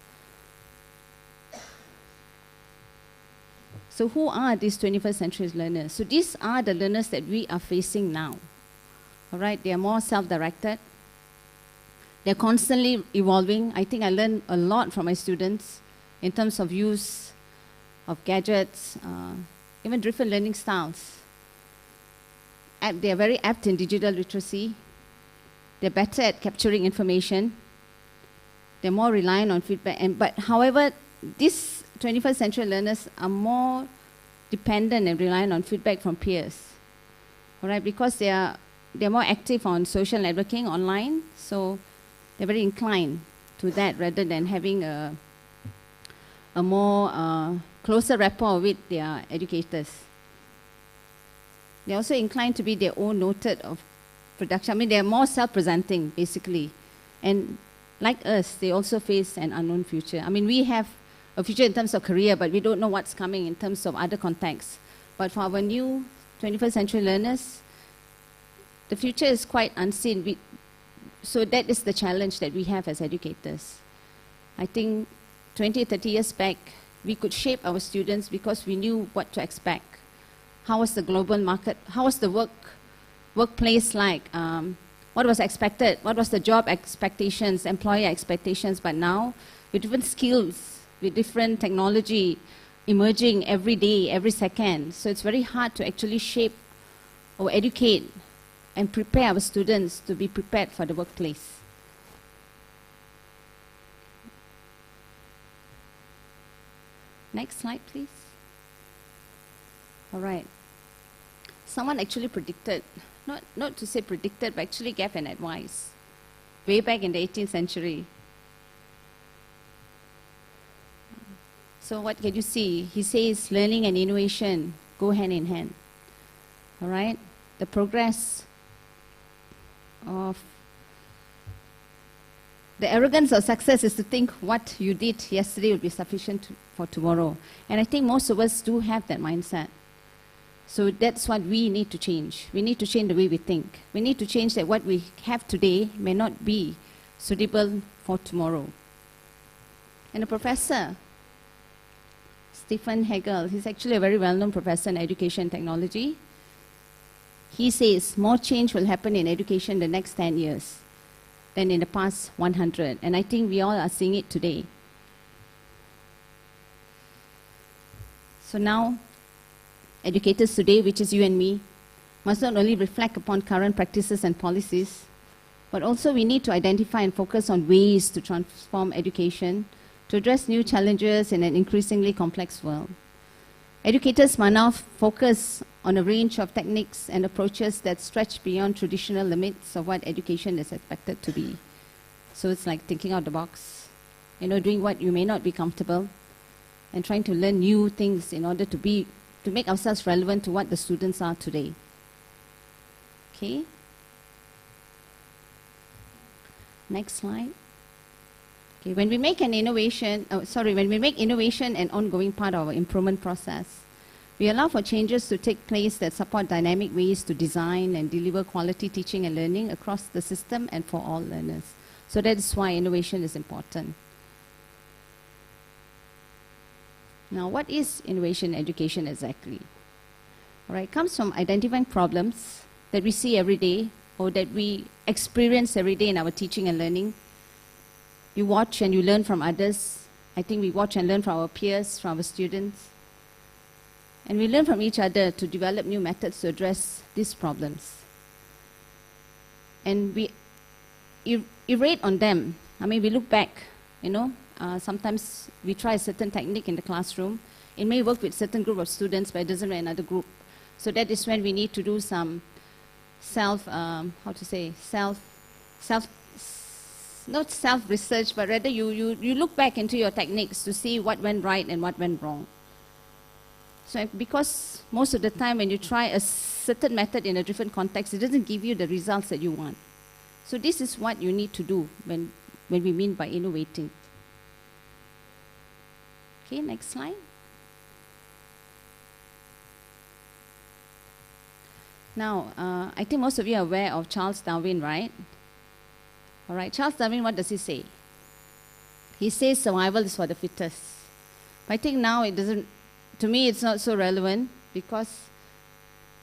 So who are these 21st century learners? So these are the learners that we are facing now. All right, they are more self-directed. They're constantly evolving. I think I learned a lot from my students in terms of use of gadgets, even different learning styles. They are very apt in digital literacy. They're better at capturing information. They're more reliant on feedback. But however, these 21st century learners are more dependent and reliant on feedback from peers. All right, because they're more active on social networking online, so they're very inclined to that rather than having a more closer rapport with their educators. They're also inclined to be their own noted of production. I mean, they're more self-presenting, basically. And like us, they also face an unknown future. I mean, we have a future in terms of career, but we don't know what's coming in terms of other contexts. But for our new 21st century learners, the future is quite unseen. So that is the challenge that we have as educators. I think 20, 30 years back, we could shape our students because we knew what to expect. How was the global market? How was the workplace like? What was expected? What was the job expectations, employer expectations? But now, with different skills, with different technology emerging every day, every second, so it's very hard to actually shape or educate and prepare our students to be prepared for the workplace. Next slide, please. All right. Someone actually predicted, not to say predicted, but actually gave an advice way back in the 18th century. So what can you see? He says learning and innovation go hand in hand. All right? The progress of the arrogance of success is to think what you did yesterday will be sufficient for tomorrow. And I think most of us do have that mindset. So that's what we need to change. We need to change the way we think. We need to change that what we have today may not be suitable for tomorrow. And a professor, Stephen Hegel, he's actually a very well-known professor in education technology. He says more change will happen in education the next 10 years than in the past 100. And I think we all are seeing it today. So now, educators today, which is you and me, must not only reflect upon current practices and policies, but also we need to identify and focus on ways to transform education to address new challenges in an increasingly complex world. Educators must now focus on a range of techniques and approaches that stretch beyond traditional limits of what education is expected to be. So it's like thinking out the box, doing what you may not be comfortable, and trying to learn new things in order to make ourselves relevant to what the students are today. Okay. Next slide. Okay, when we make innovation an ongoing part of our improvement process, we allow for changes to take place that support dynamic ways to design and deliver quality teaching and learning across the system and for all learners. So that is why innovation is important. Now, what is innovation education exactly? All right, it comes from identifying problems that we see every day or that we experience every day in our teaching and learning. You watch and you learn from others. I think we watch and learn from our peers, from our students. And we learn from each other to develop new methods to address these problems. And we iterate on them. I mean, we look back, sometimes we try a certain technique in the classroom. It may work with a certain group of students, but it doesn't with another group. So that is when we need to do some not self-research, but rather you look back into your techniques to see what went right and what went wrong. So because most of the time when you try a certain method in a different context, it doesn't give you the results that you want. So this is what you need to do when we mean by innovating. Okay, next slide. Now, I think most of you are aware of Charles Darwin, right? All right, Charles Darwin, what does he say? He says survival is for the fittest. But I think now to me it's not so relevant because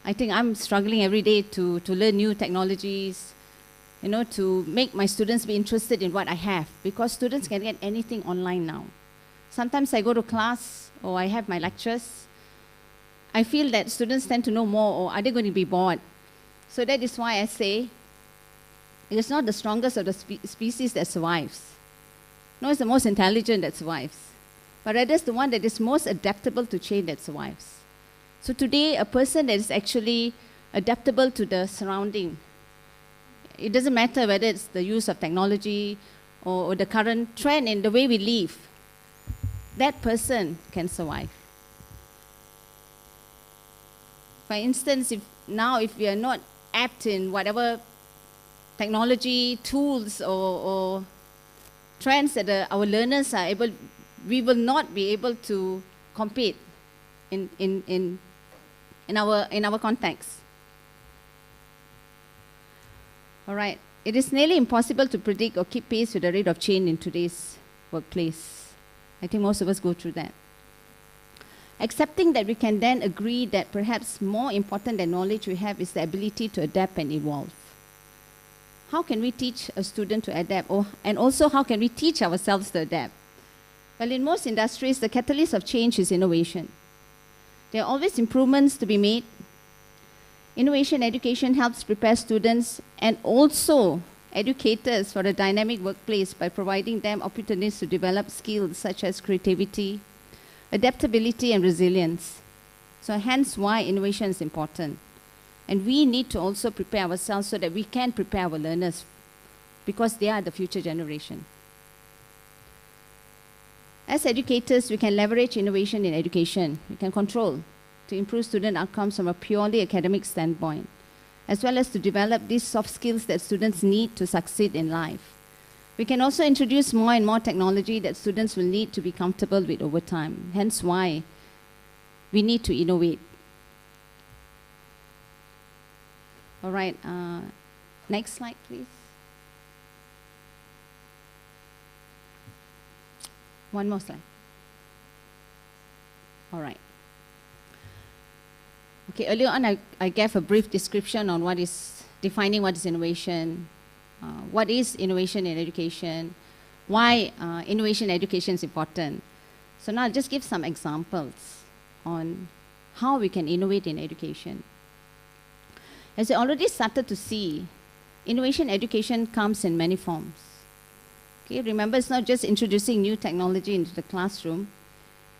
I think I'm struggling every day to learn new technologies, to make my students be interested in what I have, because students can get anything online now. Sometimes I go to class or I have my lectures, I feel that students tend to know more, or are they going to be bored? So that is why I say it is not the strongest of the species that survives. No, it's the most intelligent that survives. But rather it's the one that is most adaptable to change that survives. So today, a person that is actually adaptable to the surrounding, it doesn't matter whether it's the use of technology or the current trend in the way we live, that person can survive. For instance, if we are not apt in whatever technology, tools, or trends that our learners are able, we will not be able to compete in our context. All right. It is nearly impossible to predict or keep pace with the rate of change in today's workplace. I think most of us go through that. Accepting that we can then agree that perhaps more important than knowledge we have is the ability to adapt and evolve. How can we teach a student to adapt? And also, how can we teach ourselves to adapt? Well, in most industries, the catalyst of change is innovation. There are always improvements to be made. Innovation education helps prepare students and also educators for a dynamic workplace by providing them opportunities to develop skills such as creativity, adaptability, and resilience. So hence why innovation is important. And we need to also prepare ourselves so that we can prepare our learners, because they are the future generation. As educators, we can leverage innovation in education. We can control to improve student outcomes from a purely academic standpoint, as well as to develop these soft skills that students need to succeed in life. We can also introduce more and more technology that students will need to be comfortable with over time, hence why we need to innovate. All right, next slide, please. One more slide. All right. Okay, earlier on I gave a brief description on defining what is innovation, what is innovation in education, why innovation in education is important. So now I'll just give some examples on how we can innovate in education. As I already started to see, innovation education comes in many forms. Okay, remember, it's not just introducing new technology into the classroom.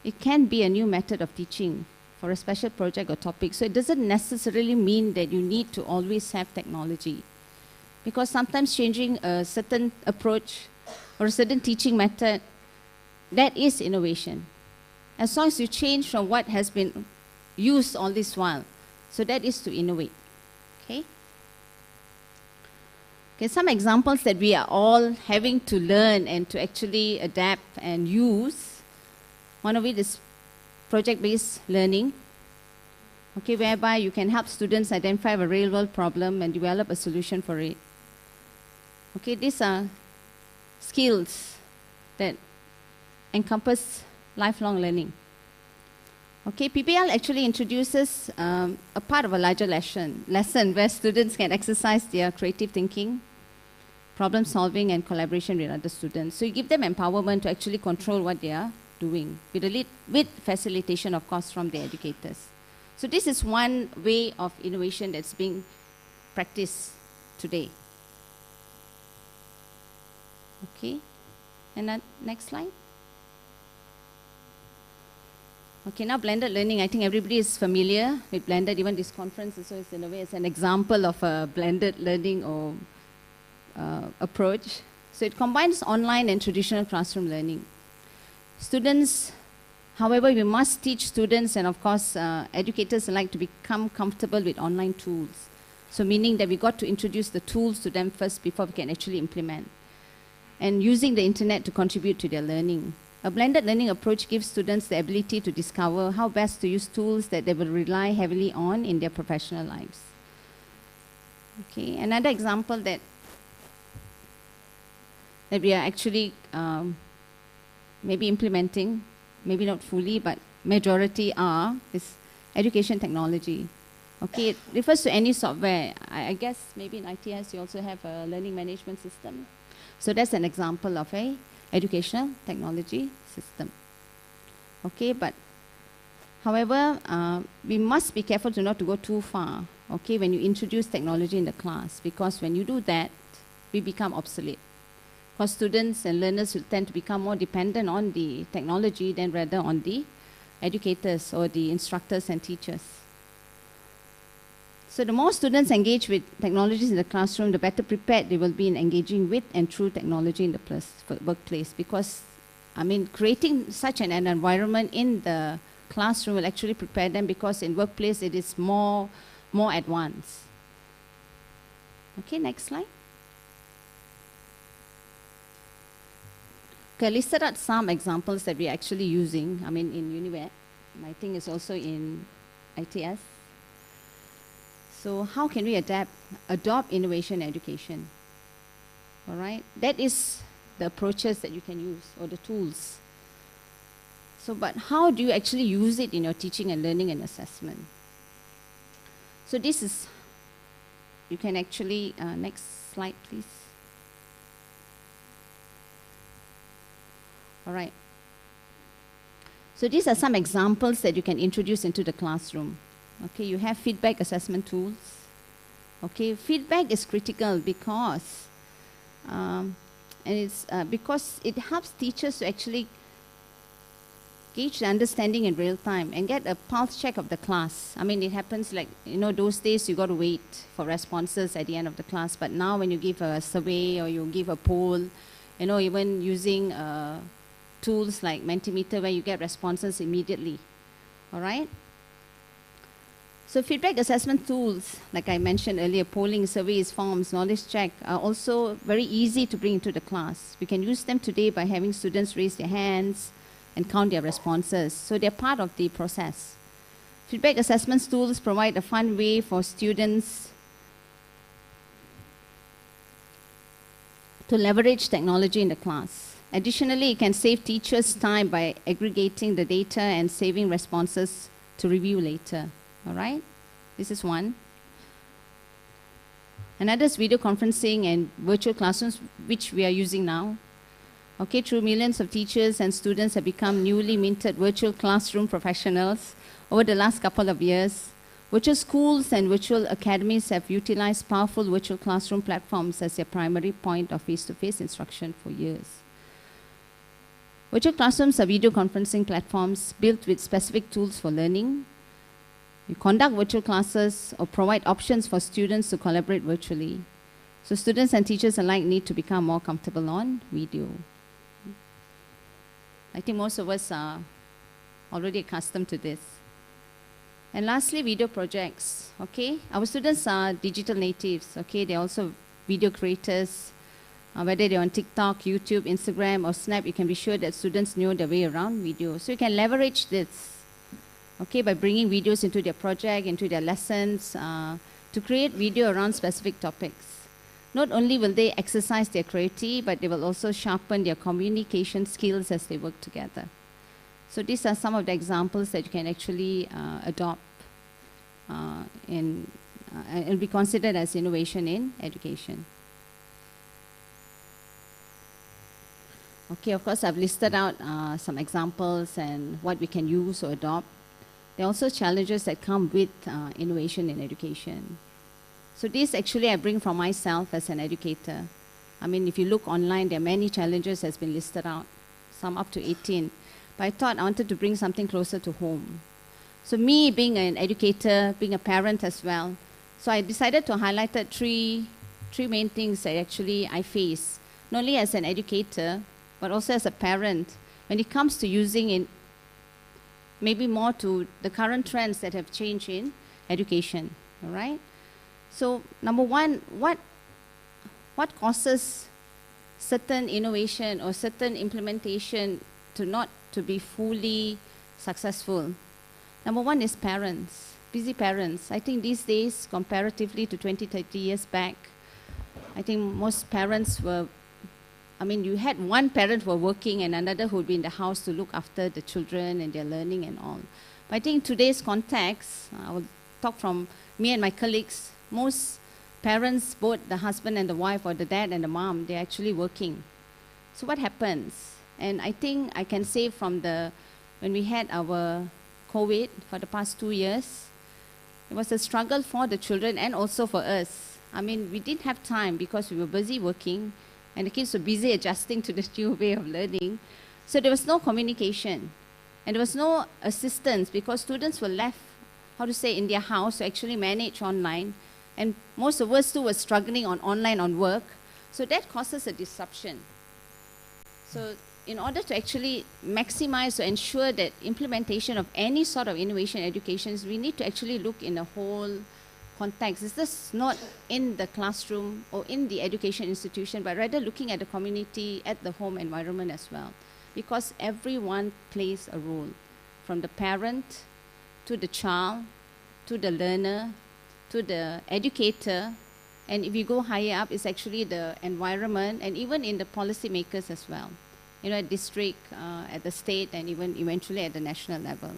It can be a new method of teaching for a special project or topic. So it doesn't necessarily mean that you need to always have technology. Because sometimes changing a certain approach or a certain teaching method, that is innovation. As long as you change from what has been used all this while. So that is to innovate. Okay? Okay, some examples that we are all having to learn and to actually adapt and use. One of it is project-based learning. Okay, whereby you can help students identify a real-world problem and develop a solution for it. Okay, these are skills that encompass lifelong learning. Okay, PBL actually introduces a part of a larger lesson where students can exercise their creative thinking, problem solving, and collaboration with other students. So you give them empowerment to actually control what they are doing, with facilitation, of course, from the educators. So this is one way of innovation that's being practiced today. Okay, and then next slide. Okay, now blended learning. I think everybody is familiar with blended. Even this conference is also in a way it's an example of a blended learning or approach. So it combines online and traditional classroom learning. Students, however, we must teach students and of course educators alike to become comfortable with online tools. So meaning that we got to introduce the tools to them first before we can actually implement. And using the internet to contribute to their learning. A blended learning approach gives students the ability to discover how best to use tools that they will rely heavily on in their professional lives. Okay, another example that we are actually maybe implementing, maybe not fully, but majority are, is education technology. Okay, it refers to any software. I guess maybe in ITS you also have a learning management system. So that's an example of a educational technology system. Okay, but however, we must be careful not to go too far, okay, when you introduce technology in the class, because when you do that, we become obsolete. Because students and learners will tend to become more dependent on the technology than rather on the educators or the instructors and teachers. So the more students engage with technologies in the classroom, the better prepared they will be in engaging with and through technology in the workplace. Because, I mean, creating such an environment in the classroom will actually prepare them, because in workplace it is more advanced. Okay, next slide. Okay, I listed out some examples that we're actually using, I mean, in Univet, and I think it's also in ITS. So how can we adopt innovation in education? All right, that is the approaches that you can use, or the tools. So, but how do you actually use it in your teaching and learning and assessment? So this is, you can actually, next slide please. All right. So these are some examples that you can introduce into the classroom. Okay, you have feedback assessment tools. Okay, feedback is critical because, because it helps teachers to actually gauge the understanding in real time and get a pulse check of the class. I mean, it happens like, those days you got to wait for responses at the end of the class, but now when you give a survey or you give a poll, even using tools like Mentimeter where you get responses immediately. All right? So feedback assessment tools, like I mentioned earlier, polling, surveys, forms, knowledge check, are also very easy to bring into the class. We can use them today by having students raise their hands and count their responses. So they're part of the process. Feedback assessment tools provide a fun way for students to leverage technology in the class. Additionally, it can save teachers time by aggregating the data and saving responses to review later. All right, this is one. Another is video conferencing and virtual classrooms, which we are using now. Okay, through millions of teachers and students have become newly minted virtual classroom professionals Over the last couple of years, virtual schools and virtual academies have utilized powerful virtual classroom platforms as their primary point of face-to-face instruction for years. Virtual classrooms are video conferencing platforms built with specific tools for learning. You conduct virtual classes or provide options for students to collaborate virtually. So students and teachers alike need to become more comfortable on video. I think most of us are already accustomed to this. And lastly, video projects, okay? Our students are digital natives, okay? They're also video creators. Whether they're on TikTok, YouTube, Instagram, or Snap, you can be sure that students know their way around video. So you can leverage this, okay, by bringing videos into their project, into their lessons, to create video around specific topics. Not only will they exercise their creativity, but they will also sharpen their communication skills as they work together. So these are some of the examples that you can actually adopt and be considered as innovation in education. Okay, of course, I've listed out some examples and what we can use or adopt. There are also challenges that come with innovation in education. So this actually I bring from myself as an educator. I mean, if you look online, there are many challenges that's been listed out, some up to 18. But I thought I wanted to bring something closer to home. So me being an educator, being a parent as well, so I decided to highlight three main things that actually I face, not only as an educator, but also as a parent, when it comes to using it, maybe more to the current trends that have changed in education, all right? So number one, what causes certain innovation or certain implementation to not to be fully successful? Number one is parents, busy parents. I think these days, comparatively to 20, 30 years back, I think most parents were, I mean, you had one parent who were working and another who would be in the house to look after the children and their learning and all. But I think in today's context, I will talk from me and my colleagues, most parents, both the husband and the wife or the dad and the mom, they're actually working. So what happens? And I think I can say from when we had our COVID for the past 2 years, it was a struggle for the children and also for us. I mean, we didn't have time because we were busy working and the kids were busy adjusting to this new way of learning. So there was no communication and there was no assistance because students were left, in their house to actually manage online. And most of us too were struggling online on work. So that causes a disruption. So in order to actually maximize or ensure that implementation of any sort of innovation education, we need to actually look in the whole context. It's just not in the classroom or in the education institution, but rather looking at the community, at the home environment as well. Because everyone plays a role, from the parent to the child, to the learner, to the educator, and if you go higher up, it's actually the environment and even in the policymakers as well. You know, at district, at the state, and even eventually at the national level.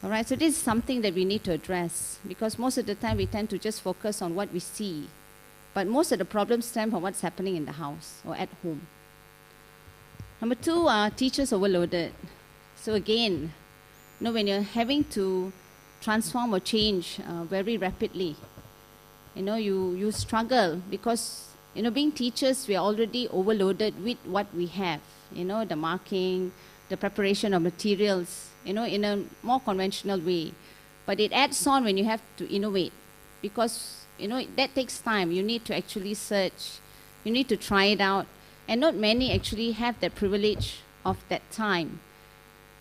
All right, so this is something that we need to address because most of the time we tend to just focus on what we see, but most of the problems stem from what's happening in the house or at home. Number two, teachers overloaded. So again, you know, when you're having to transform or change very rapidly, you know, you struggle because, you know, being teachers, we are already overloaded with what we have, you know, the marking, the preparation of materials, you know, in a more conventional way. But it adds on when you have to innovate because, you know, that takes time. You need to actually search, you need to try it out. And not many actually have that privilege of that time,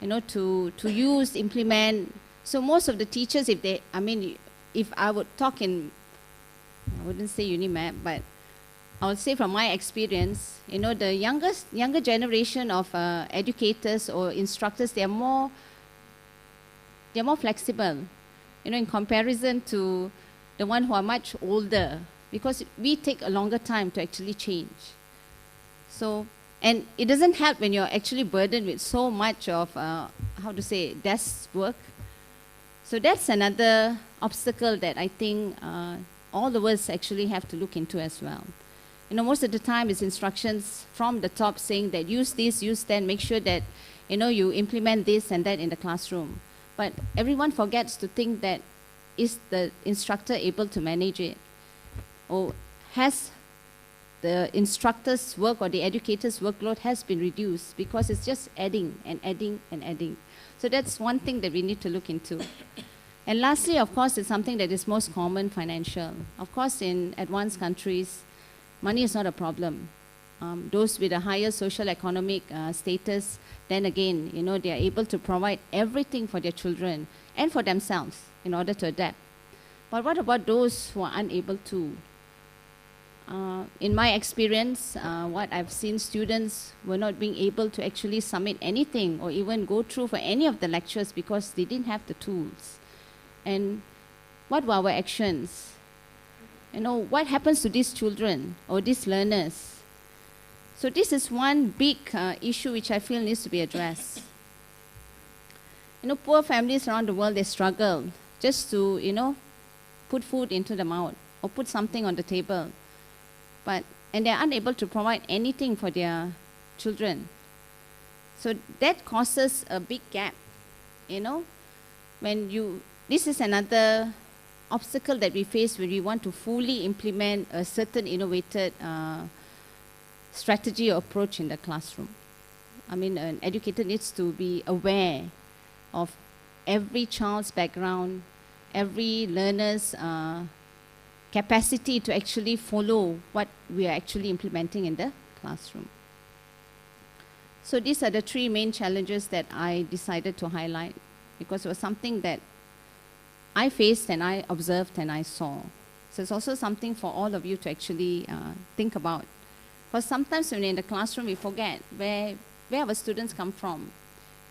you know, to use, implement. So most of the teachers, if I would talk in, I wouldn't say UNIMAP, but I would say from my experience, you know, the younger generation of educators or instructors, they're more flexible, you know, in comparison to the one who are much older, because we take a longer time to actually change. So, and it doesn't help when you're actually burdened with so much of, desk work. So that's another obstacle that I think all of us actually have to look into as well. You know, most of the time it's instructions from the top saying that use this, use that, make sure that, you know, you implement this and that in the classroom. But everyone forgets to think that, is the instructor able to manage it? Or has the instructor's work or the educator's workload has been reduced, because it's just adding and adding and adding. So that's one thing that we need to look into. And lastly, of course, it's something that is most common, financial. Of course, in advanced countries, money is not a problem. Those with a higher social economic status, then again, you know, they are able to provide everything for their children and for themselves in order to adapt. But what about those who are unable to? In my experience, what I've seen, students were not being able to actually submit anything or even go through for any of the lectures because they didn't have the tools. And what were our actions? You know, what happens to these children or these learners? So this is one big issue which I feel needs to be addressed. You know, poor families around the world, they struggle just to, you know, put food into the mouth or put something on the table. And they're unable to provide anything for their children. So that causes a big gap, you know. This is another obstacle that we face when we want to fully implement a certain innovated strategy or approach in the classroom. I mean, an educator needs to be aware of every child's background, every learner's capacity to actually follow what we are actually implementing in the classroom. So these are the three main challenges that I decided to highlight, because it was something that I faced and I observed and I saw. So it's also something for all of you to actually think about. Because sometimes when we're in the classroom, we forget where our students come from.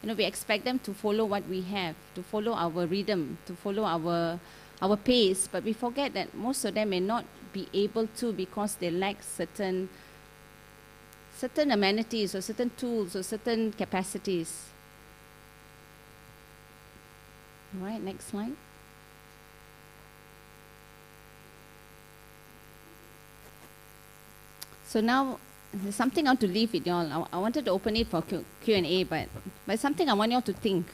You know, we expect them to follow what we have, to follow our rhythm, to follow our pace, but we forget that most of them may not be able to because they lack certain amenities or certain tools or certain capacities. All right, next slide. So now, there's something I want to leave with you all. I wanted to open it for Q&A, but something I want you all to think.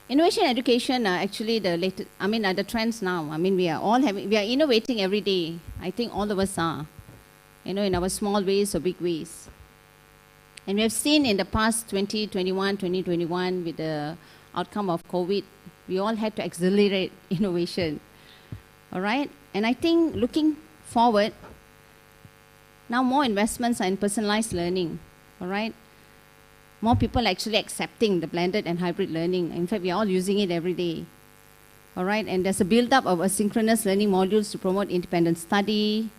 Innovation education are actually the trends now. I mean, we are innovating every day. I think all of us are, you know, in our small ways or big ways. And we have seen in the past 2021, with the outcome of COVID, we all had to accelerate innovation. All right? And I think looking forward, now more investments are in personalized learning. All right? More people are actually accepting the blended and hybrid learning. In fact, we are all using it every day. All right, and there's a build-up of asynchronous learning modules to promote independent study.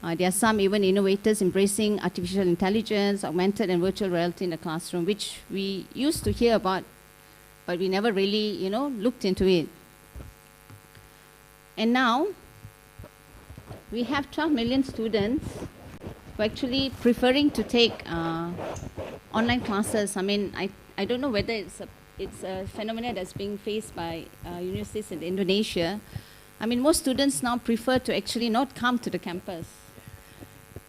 There are some even innovators embracing artificial intelligence, augmented and virtual reality in the classroom, which we used to hear about, but we never really, you know, looked into it. And now, we have 12 million students who are actually preferring to take online classes. I mean, I don't know whether it's a phenomenon that's being faced by universities in Indonesia. I mean, most students now prefer to actually not come to the campus.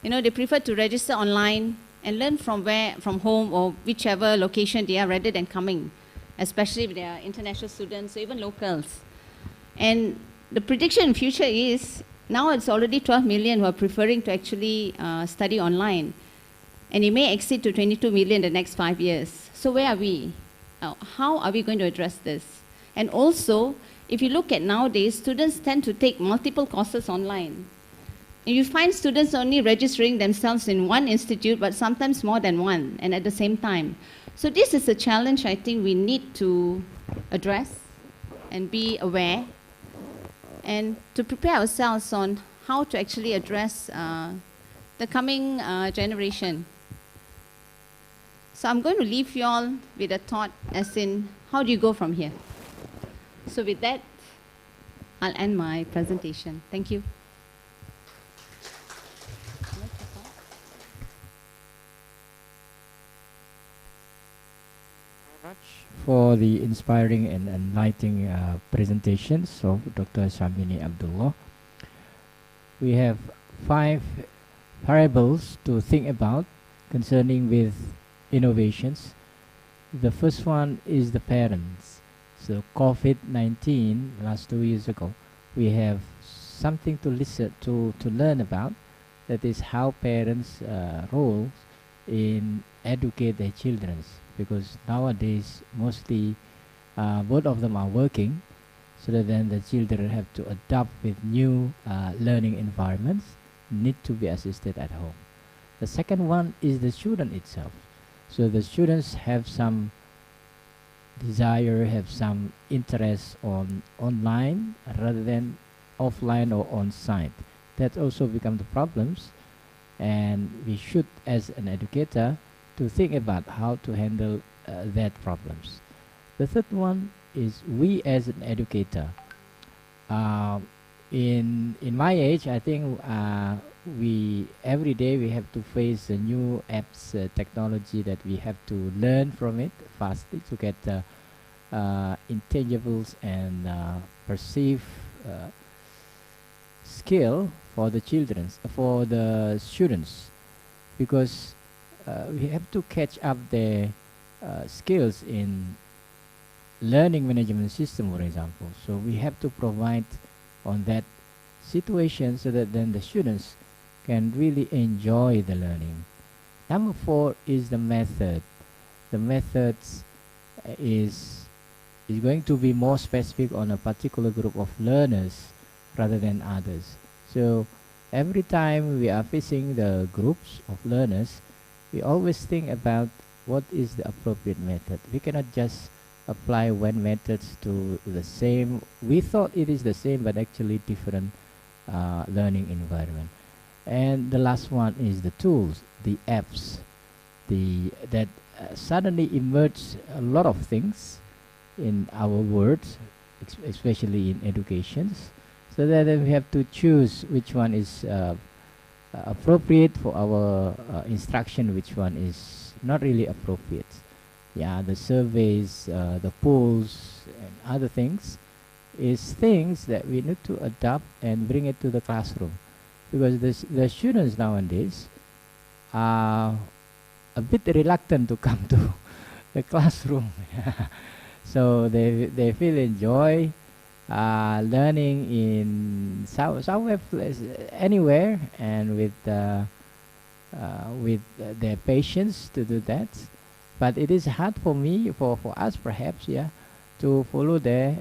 You know, they prefer to register online and learn from home or whichever location they are rather than coming, especially if they are international students or even locals. And the prediction in future is, now it's already 12 million who are preferring to actually study online. And it may exceed to 22 million in the next 5 years. So where are we? How are we going to address this? And also, if you look at nowadays, students tend to take multiple courses online. And you find students only registering themselves in one institute, but sometimes more than one, and at the same time. So this is a challenge I think we need to address and be aware, and to prepare ourselves on how to actually address the coming generation. So I'm going to leave you all with a thought, as in, how do you go from here? So with that, I'll end my presentation. Thank you. For the inspiring and enlightening presentations of Dr. Shamini Abdullah. We have 5 variables to think about concerning with innovations. The first one is the parents. So COVID-19, last 2 years ago, we have something to listen to learn about. That is how parents' role in educate their children, because nowadays mostly both of them are working, so that then the children have to adapt with new learning environments, need to be assisted at home. The second one is the student itself. So the students have some desire, have some interest on online rather than offline or on-site. That also become the problems, and we should, as an educator, to think about how to handle that problems. The third one is we as an educator. In my age, I think we every day we have to face a new apps technology that we have to learn from it fastly to get intangibles and perceive skill for the for the students, because we have to catch up their skills in learning management system, for example. So we have to provide on that situation so that then the students can really enjoy the learning. Number 4 is the method. The methods is going to be more specific on a particular group of learners rather than others. So every time we are facing the groups of learners, we always think about what is the appropriate method. We cannot just apply one method to the same. We thought it is the same, but actually different learning environment. And the last one is the tools, the apps, that suddenly emerge a lot of things in our world, especially in educations, so that we have to choose which one is appropriate for our instruction, which one is not really appropriate. Yeah, the surveys, the polls, and other things is things that we need to adapt and bring it to the classroom, because the students nowadays are a bit reluctant to come to the classroom. So they feel enjoy learning in somewhere anywhere, and with their patience to do that. But it is hard for me, for us perhaps, yeah, to follow their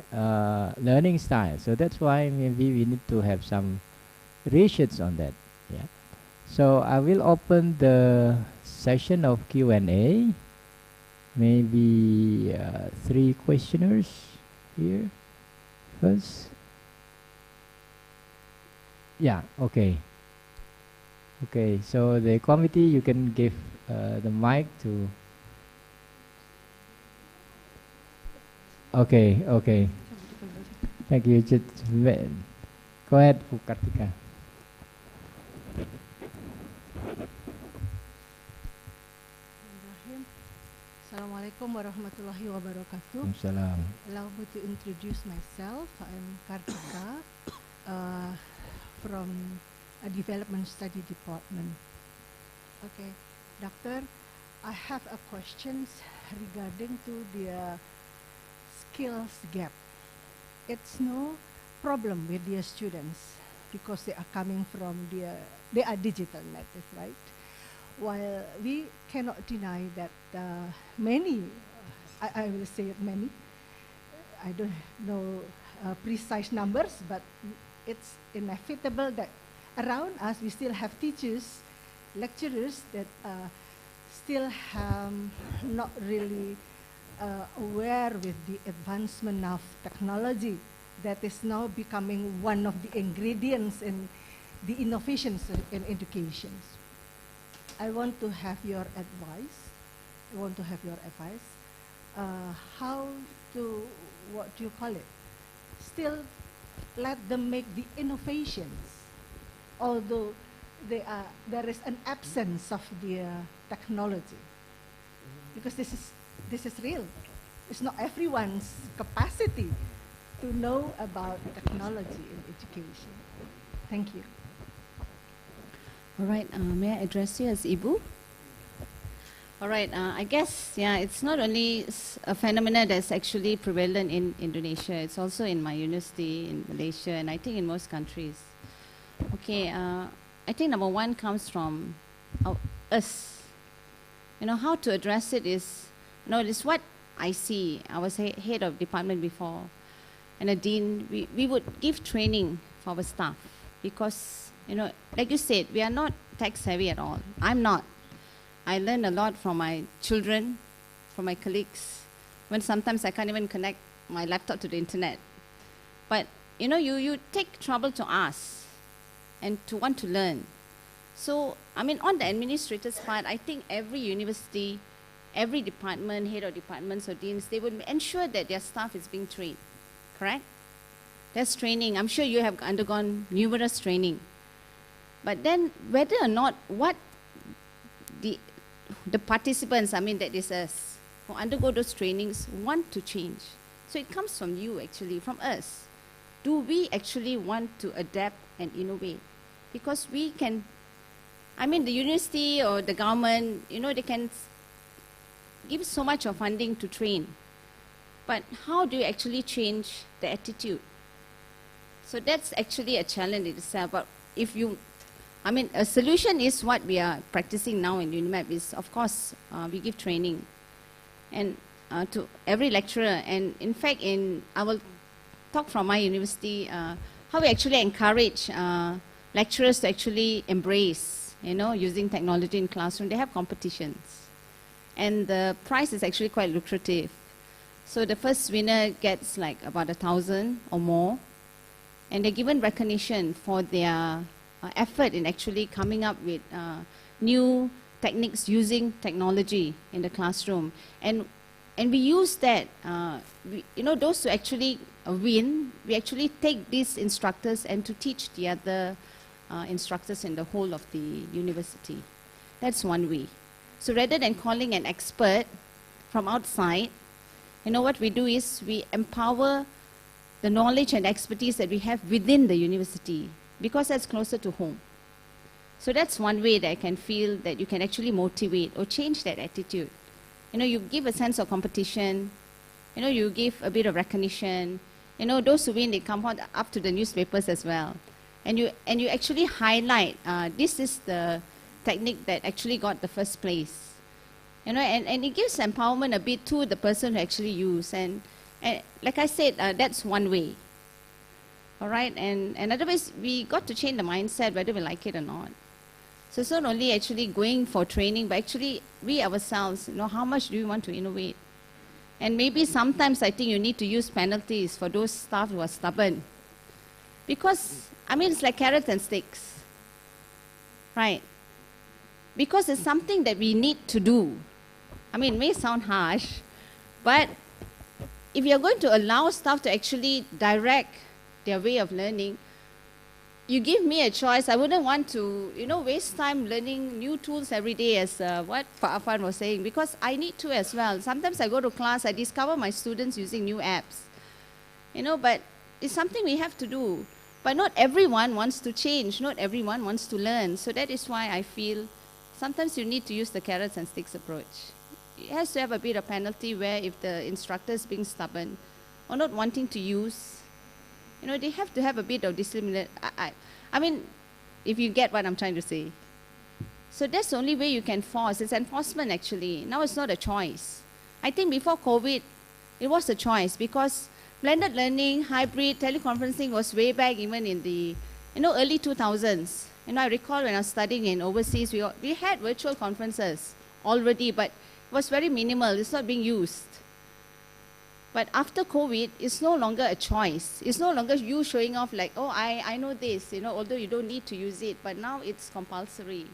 learning style. So that's why maybe we need to have some research on that. Yeah. So I will open the session of Q&A. Maybe 3 questioners here first. Yeah, okay. Okay, so the committee, you can give the mic to... Okay, okay. Thank you. Go ahead, Bu Kartika. Assalamualaikum warahmatullahi wabarakatuh. Assalam. Allow me to introduce myself. I'm Kartika from a Development Study Department. Okay, Doctor, I have a questions regarding to the skills gap. It's no problem with the students because they are coming from they are digital native, right? While we cannot deny that many, I will say it many, I don't know precise numbers, but it's inevitable that around us we still have teachers, lecturers that still not really aware with the advancement of technology that is now becoming one of the ingredients in the innovations in education. I want to have your advice. How to, what do you call it? Still let them make the innovations, although there is an absence of the technology. Because this is real. It's not everyone's capacity to know about technology in education. Thank you. All right, may I address you as Ibu? All right, I guess, yeah, it's not only a phenomenon that's actually prevalent in Indonesia, it's also in my university in Malaysia, and I think in most countries. Okay, I think number one comes from us. You know, how to address it is, you know, it's what I see. I was head of department before, and a dean, we would give training for our staff because, you know, like you said, we are not tech savvy at all. I'm not. I learn a lot from my children, from my colleagues, when sometimes I can't even connect my laptop to the internet. But, you know, you take trouble to ask and to want to learn. So, I mean, on the administrator's part, I think every university, every department, head of departments or deans, they would ensure that their staff is being trained, correct? That's training. I'm sure you have undergone numerous training. But then, whether or not what the participants, I mean, that is us, who undergo those trainings, want to change. So it comes from you, actually, from us. Do we actually want to adapt and innovate? Because we can, I mean, the university or the government, you know, they can give so much of funding to train. But how do you actually change the attitude? So that's actually a challenge in itself. But if you, I mean, a solution is what we are practicing now in UNIMAP is, of course, we give training and to every lecturer. And in fact, I will talk from my university, how we actually encourage lecturers to actually embrace, you know, using technology in classroom. They have competitions. And the prize is actually quite lucrative. So the first winner gets like about 1,000 or more. And they're given recognition for their effort in actually coming up with new techniques using technology in the classroom. And we use that, you know, those who actually win, we actually take these instructors and to teach the other instructors in the whole of the university. That's one way. So rather than calling an expert from outside, you know, what we do is we empower the knowledge and expertise that we have within the university, because that's closer to home. So that's one way that I can feel that you can actually motivate or change that attitude. You know, you give a sense of competition, you know, you give a bit of recognition. You know, those who win, they come out up to the newspapers as well. And you actually highlight, this is the technique that actually got the first place. You know, and it gives empowerment a bit to the person who actually use. And like I said, that's one way. All right, and otherwise, we got to change the mindset whether we like it or not. So it's not only actually going for training, but actually we ourselves, you know, how much do we want to innovate? And maybe sometimes I think you need to use penalties for those staff who are stubborn. Because, I mean, it's like carrots and sticks, right? Because it's something that we need to do. I mean, it may sound harsh, but if you're going to allow staff to actually direct their way of learning, you give me a choice. I wouldn't want to, you know, waste time learning new tools every day, as what Pak Afan was saying, because I need to as well. Sometimes I go to class, I discover my students using new apps, you know, but it's something we have to do. But not everyone wants to change, not everyone wants to learn. So that is why I feel sometimes you need to use the carrots and sticks approach. It has to have a bit of penalty where if the instructor is being stubborn or not wanting to use, you know, they have to have a bit of discipline. I mean, if you get what I'm trying to say. So that's the only way you can force. It's enforcement, actually. Now it's not a choice. I think before COVID, it was a choice because blended learning, hybrid, teleconferencing was way back even in the, you know, early 2000s. You know, I recall when I was studying in overseas, we had virtual conferences already, but it was very minimal. It's not being used. But after COVID, it's no longer a choice. It's no longer you showing off like, oh, I know this, you know, although you don't need to use it, but now it's compulsory.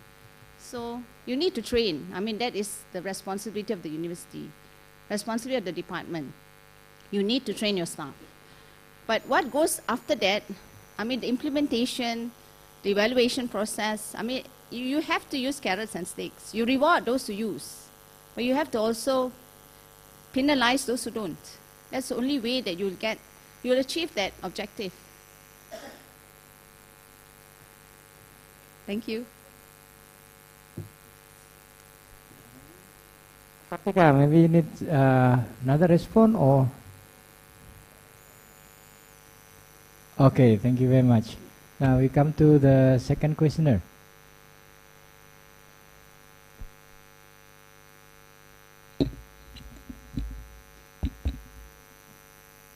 So you need to train. I mean, that is the responsibility of the university, responsibility of the department. You need to train your staff. But what goes after that, I mean, the implementation, the evaluation process, I mean, you have to use carrots and sticks. You reward those who use, but you have to also penalize those who don't. That's the only way that you'll achieve that objective. Thank you. Practical, maybe you need another response or... Okay, thank you very much. Now we come to the second questioner.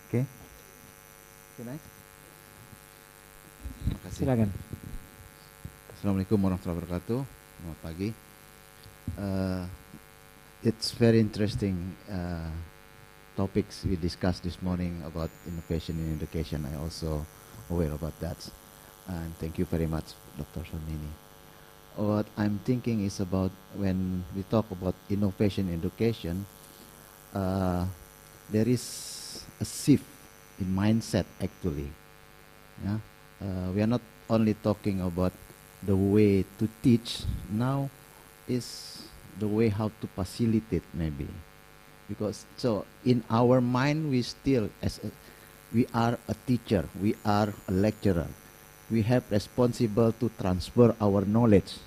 Okay. Can I? Terima kasih. Silakan. Assalamualaikum warahmatullahi wabarakatuh. Selamat pagi. It's very interesting topics we discussed this morning about innovation in education. I also aware about that. And thank you very much, Dr. Sonini. What I'm thinking is about when we talk about innovation in education, there is a shift in mindset actually. Yeah? We are not only talking about the way to teach, now is the way how to facilitate maybe. Because so in our mind we still, we are a teacher, we are a lecturer. We have responsible to transfer our knowledge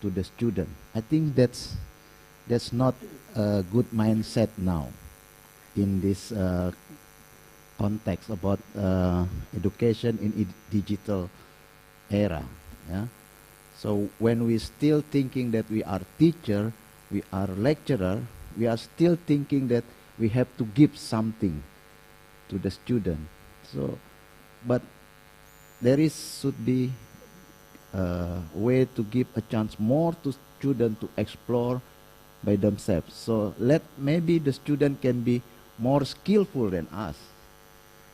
to the student. I think that's not a good mindset now in this context about education in digital era. Yeah? So when we still thinking that we are teacher, we are lecturer, we are still thinking that we have to give something to the student. So, but there should be a way to give a chance more to students to explore by themselves. So maybe the student can be more skillful than us,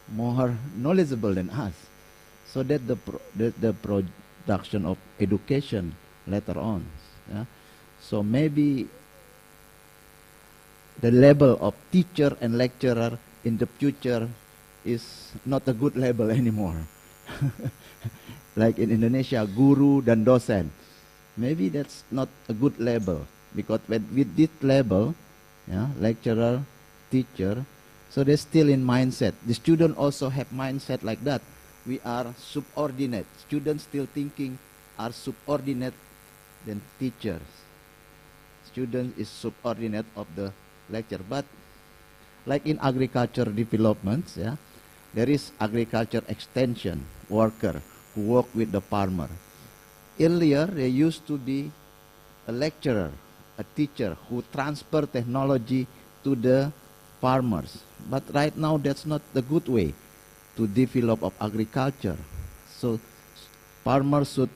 more knowledgeable than us, so that the production of education later on. Yeah? So maybe the level of teacher and lecturer in the future is not a good level anymore. Like in Indonesia, guru dan dosen. Maybe that's not a good level, because with this level, yeah, lecturer, teacher, so they're still in mindset. The student also have mindset like that. We are subordinate. Students still thinking are subordinate than teachers. Student is subordinate of the lecturer. But like in agriculture developments, yeah, there is agriculture extension worker who work with the farmer. Earlier, they used to be a lecturer, a teacher who transfer technology to the farmers. But right now, that's not the good way to develop of agriculture. So farmers should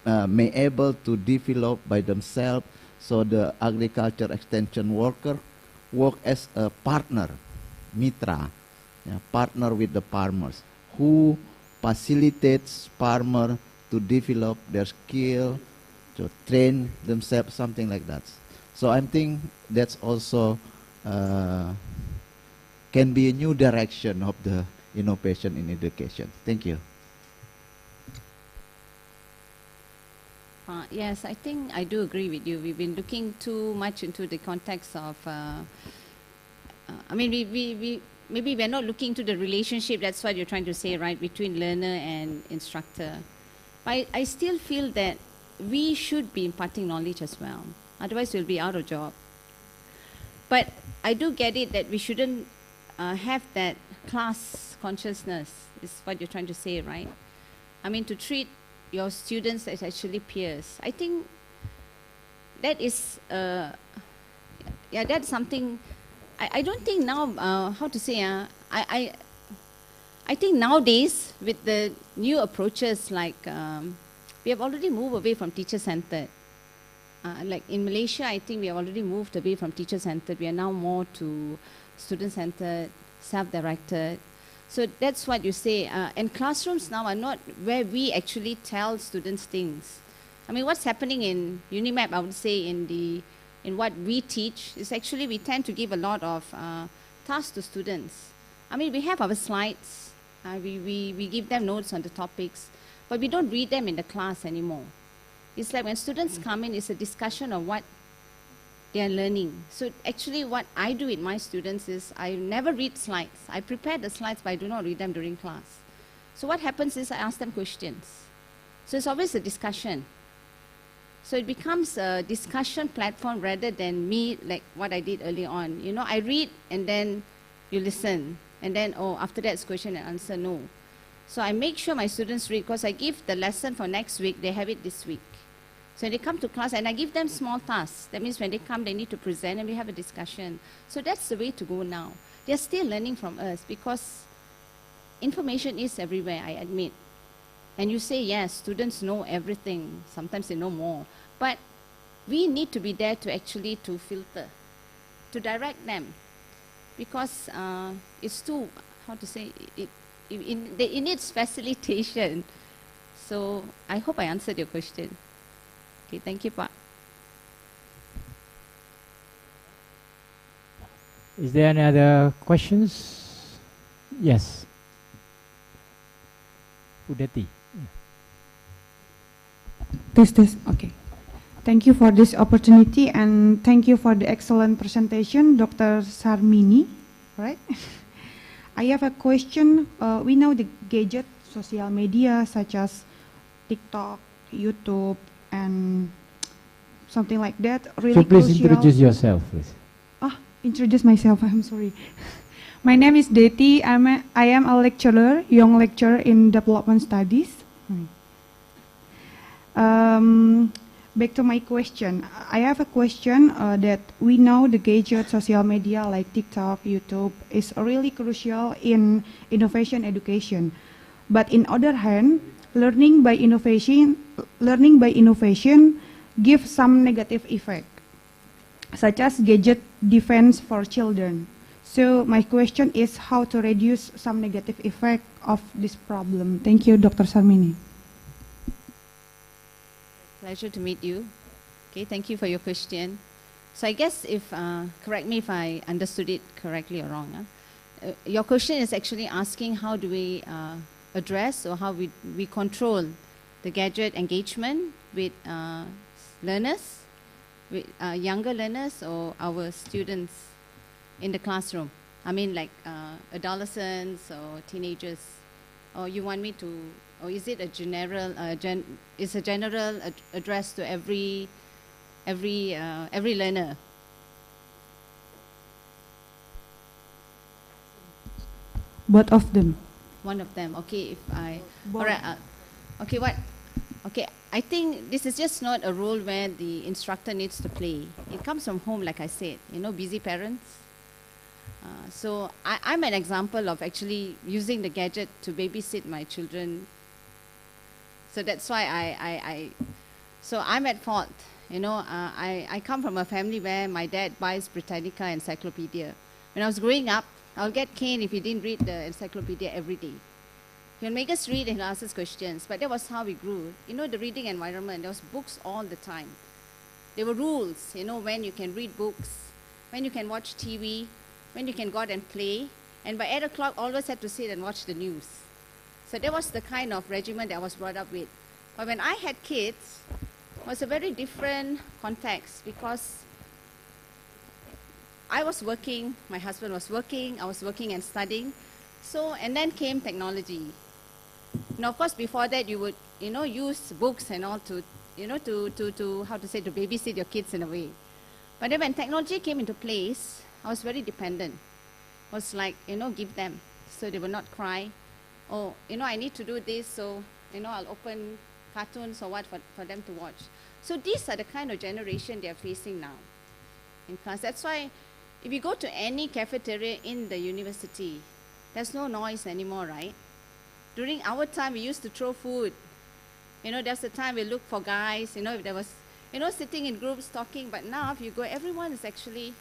may able to develop by themselves. So the agriculture extension worker work as a partner, mitra, yeah, partner with the farmers, who facilitates farmer to develop their skill, to train themselves, something like that. So I think that's also can be a new direction of the innovation in education. Thank you. Yes, I think I do agree with you. We've been looking too much into the context of, I mean, maybe we're not looking to the relationship, that's what you're trying to say, right, between learner and instructor. But I still feel that we should be imparting knowledge as well. Otherwise, we'll be out of job. But I do get it that we shouldn't have that class consciousness, is what you're trying to say, right? I mean, to treat your students as actually peers. I think that is, yeah, that's something, I don't think now, how to say, I think nowadays, with the new approaches, like, we have already moved away from teacher-centered. Like in Malaysia, I think we have already moved away from teacher-centered. We are now more to student-centered, self-directed. So that's what you say. And classrooms now are not where we actually tell students things. I mean, what's happening in UNIMAP, I would say, in what we teach, is actually we tend to give a lot of tasks to students. I mean, we have our slides. We give them notes on the topics, but we don't read them in the class anymore. It's like when students come in, it's a discussion of what they are learning. So actually what I do with my students is I never read slides. I prepare the slides, but I do not read them during class. So what happens is I ask them questions. So it's always a discussion. So it becomes a discussion platform rather than me, like what I did early on. You know, I read and then you listen. And then, oh, after that's question and answer, no. So I make sure my students read, because I give the lesson for next week, they have it this week. So they come to class and I give them small tasks. That means when they come, they need to present and we have a discussion. So that's the way to go now. They're still learning from us because information is everywhere, I admit. And you say, yes, students know everything. Sometimes they know more. But we need to be there to actually to filter, to direct them. Because it's too, how to say, it needs facilitation. So I hope I answered your question. Okay, thank you, Pak. Is there any other questions? Yes. Udeti. This. Okay. Thank you for this opportunity and thank you for the excellent presentation, Dr. Sarmini. Right? I have a question. We know the gadget, social media such as TikTok, YouTube, and something like that. Really so please crucial. introduce yourself, please. Introduce myself. I'm sorry. My name is Deti. I am a lecturer, young lecturer in development studies. Back to my question. I have a question that we know the gadget, social media like TikTok, YouTube is really crucial in innovation education. But in other hand, learning by innovation gives some negative effect, such as gadget defense for children. So my question is how to reduce some negative effect of this problem. Thank you, Dr. Sarmini. Pleasure to meet you. Okay, thank you for your question. So I guess if, correct me if I understood it correctly or wrong. Your question is actually asking how do we address or how we control the gadget engagement with learners, with younger learners or our students in the classroom. I mean like adolescents or teenagers. Or you want me to, or is it a general, is a general address to every learner? Both of them. One of them. Okay, if I. All right. Okay. What? Okay. I think this is just not a role where the instructor needs to play. It comes from home, like I said. You know, busy parents. So I'm an example of actually using the gadget to babysit my children. So that's why so I'm at fault. You know, I come from a family where my dad buys Britannica encyclopedia. When I was growing up, I'll get caned if he didn't read the encyclopedia every day. He'll make us read and he'll ask us questions, but that was how we grew. You know, the reading environment, there was books all the time. There were rules, you know, when you can read books, when you can watch TV, when you can go out and play, and by 8 o'clock, always had to sit and watch the news. So that was the kind of regimen that I was brought up with. But when I had kids, it was a very different context because I was working, my husband was working, I was working and studying. So, and then came technology. Now, of course, before that, you would, you know, use books and all to, you know, to how to say, to babysit your kids in a way. But then when technology came into place, I was very dependent. I was like, you know, give them so they will not cry. Oh, you know, I need to do this, so, you know, I'll open cartoons or what for them to watch. So these are the kind of generation they are facing now in class. That's why if you go to any cafeteria in the university, there's no noise anymore, right? During our time, we used to throw food. You know, there's the time we look for guys, you know, if there was, you know, sitting in groups talking, but now if you go, everyone is actually,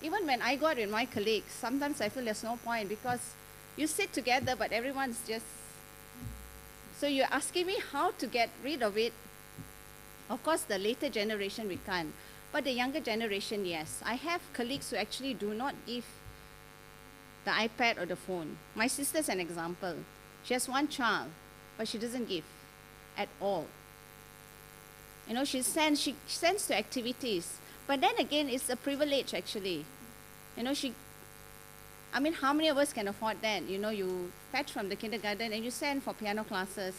even when I go out with my colleagues, sometimes I feel there's no point because you sit together, but everyone's just, so you're asking me how to get rid of it. Of course, the later generation we can't, but the younger generation, yes. I have colleagues who actually do not give the iPad or the phone. My sister's an example. She has one child, but she doesn't give at all. You know, she sends to activities. But then again, it's a privilege actually. You know, I mean, how many of us can afford that? You know, you fetch from the kindergarten and you send for piano classes,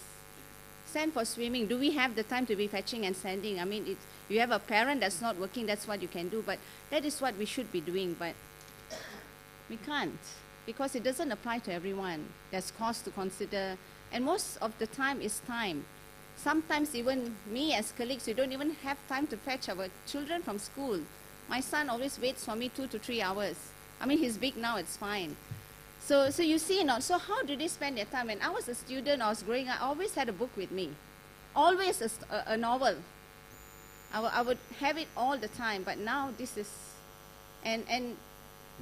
send for swimming, do we have the time to be fetching and sending? I mean, you have a parent that's not working, that's what you can do, but that is what we should be doing, but we can't, because it doesn't apply to everyone. There's cost to consider, and most of the time is time. Sometimes even me as colleagues, we don't even have time to fetch our children from school. My son always waits for me 2 to 3 hours. I mean, he's big now, it's fine. So you see, so how do they spend their time? When I was a student, I was growing up, I always had a book with me. Always a novel. I would have it all the time, but now this is, and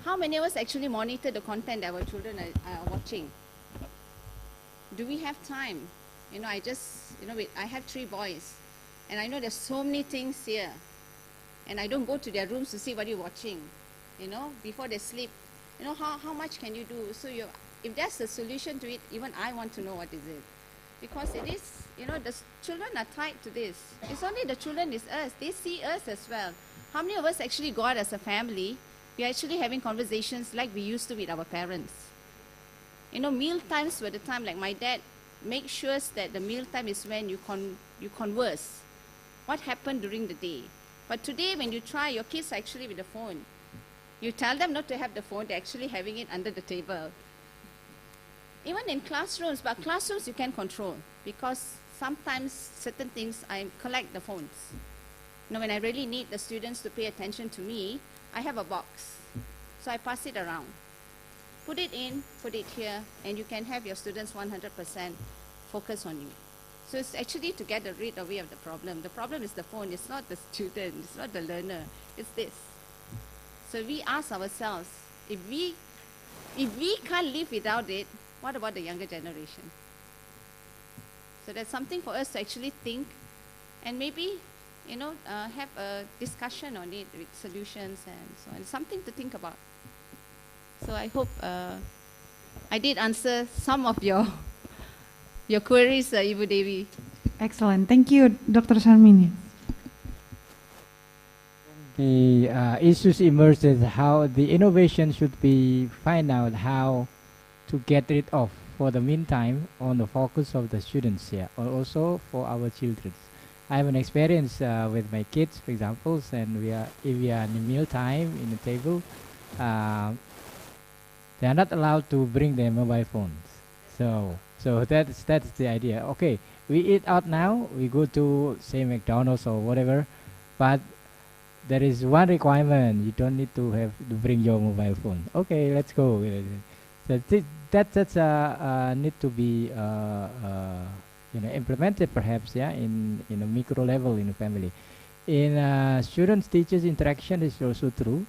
how many of us actually monitor the content that our children are watching? Do we have time? I have 3 boys, and I know there's so many things here, and I don't go to their rooms to see what you're watching, before they sleep. How much can you do? So if there's a solution to it, even I want to know what is it. Because it is, the children are tied to this. It's only the children, it's us. They see us as well. How many of us actually go out as a family? We're actually having conversations like we used to with our parents. Meal times were the time, like my dad makes sure that the meal time is when you converse. What happened during the day? But today when you try, your kids are actually with the phone. You tell them not to have the phone, they're actually having it under the table. Even in classrooms, but classrooms you can control, because sometimes certain things, I collect the phones. When I really need the students to pay attention to me, I have a box. So I pass it around. Put it in, put it here, and you can have your students 100% focus on you. So it's actually to get rid away of the problem. The problem is the phone, it's not the student, it's not the learner, it's this. So we ask ourselves, if we can't live without it, what about the younger generation? So that's something for us to actually think, and maybe, have a discussion on it with solutions and so on. Something to think about. So I hope I did answer some of your queries, Ibu Devi. Excellent. Thank you, Dr. Sarmini. The issues emerged is how the innovation should be find out how to get rid of, for the meantime, on the focus of the students here, or also for our children. I have an experience with my kids, for example, and if we are in meal time in the table, they are not allowed to bring their mobile phones. So that's the idea. Okay, we eat out now, we go to say McDonald's or whatever, but there is one requirement: you don't need to bring your mobile phone. Okay, let's go. So that's need to be implemented, perhaps, in a micro level in the family. In students teachers interaction is also true.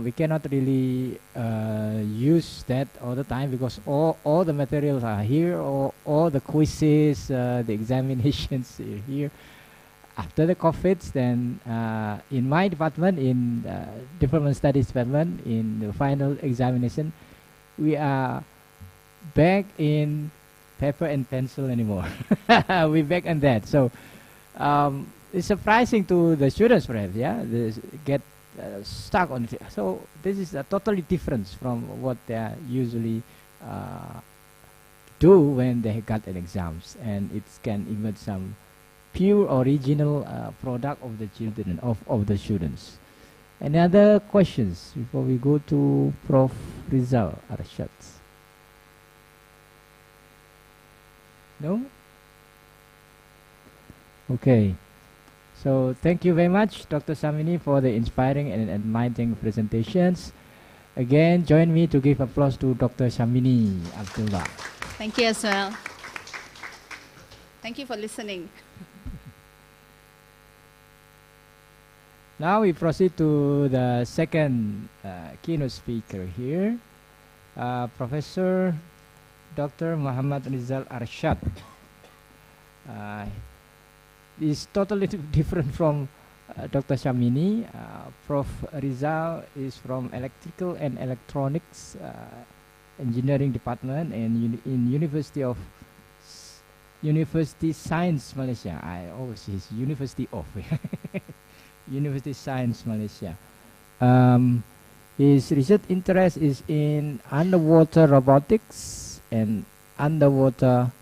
We cannot really use that all the time, because all the materials are here, all the quizzes, the examinations are here. After the COVID, then in my department, in Development Studies department, in the final examination, we are back in paper and pencil anymore. We back on that. So it's surprising to the students, perhaps, they get stuck on it. So this is a totally different from what they usually do when they got an exams, and it can emerge some pure original product of the children, of the students. Any other questions before we go to Prof. Rizal Arshad? No? Okay. So thank you very much, Dr. Samini, for the inspiring and enlightening presentations. Again, join me to give applause to Dr. Samini Abdullah. Thank you as well. Thank you for listening. Now we proceed to the second keynote speaker here, Professor Dr. Muhammad Rizal Arshad. Is totally different from Dr. Samini. Prof. Rizal is from Electrical and Electronics Engineering Department and in University Science Malaysia. I always say University of University Science Malaysia. His research interest is in underwater robotics and underwater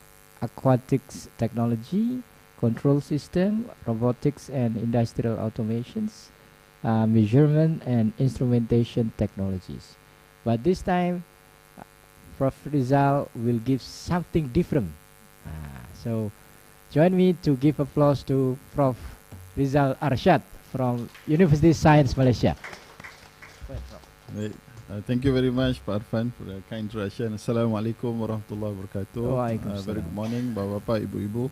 aquatics technology, control system, robotics and industrial automations, measurement and instrumentation technologies. But this time, Prof. Rizal will give something different. So join me to give applause to Prof. Rizal Arsyad from University Science Malaysia. Baik. Thank you very much, Pak Arfan, for the kind introduction. Assalamualaikum warahmatullahi wabarakatuh. Waalaikumsalam. Very good morning, Bapak-bapak, Ibu-ibu.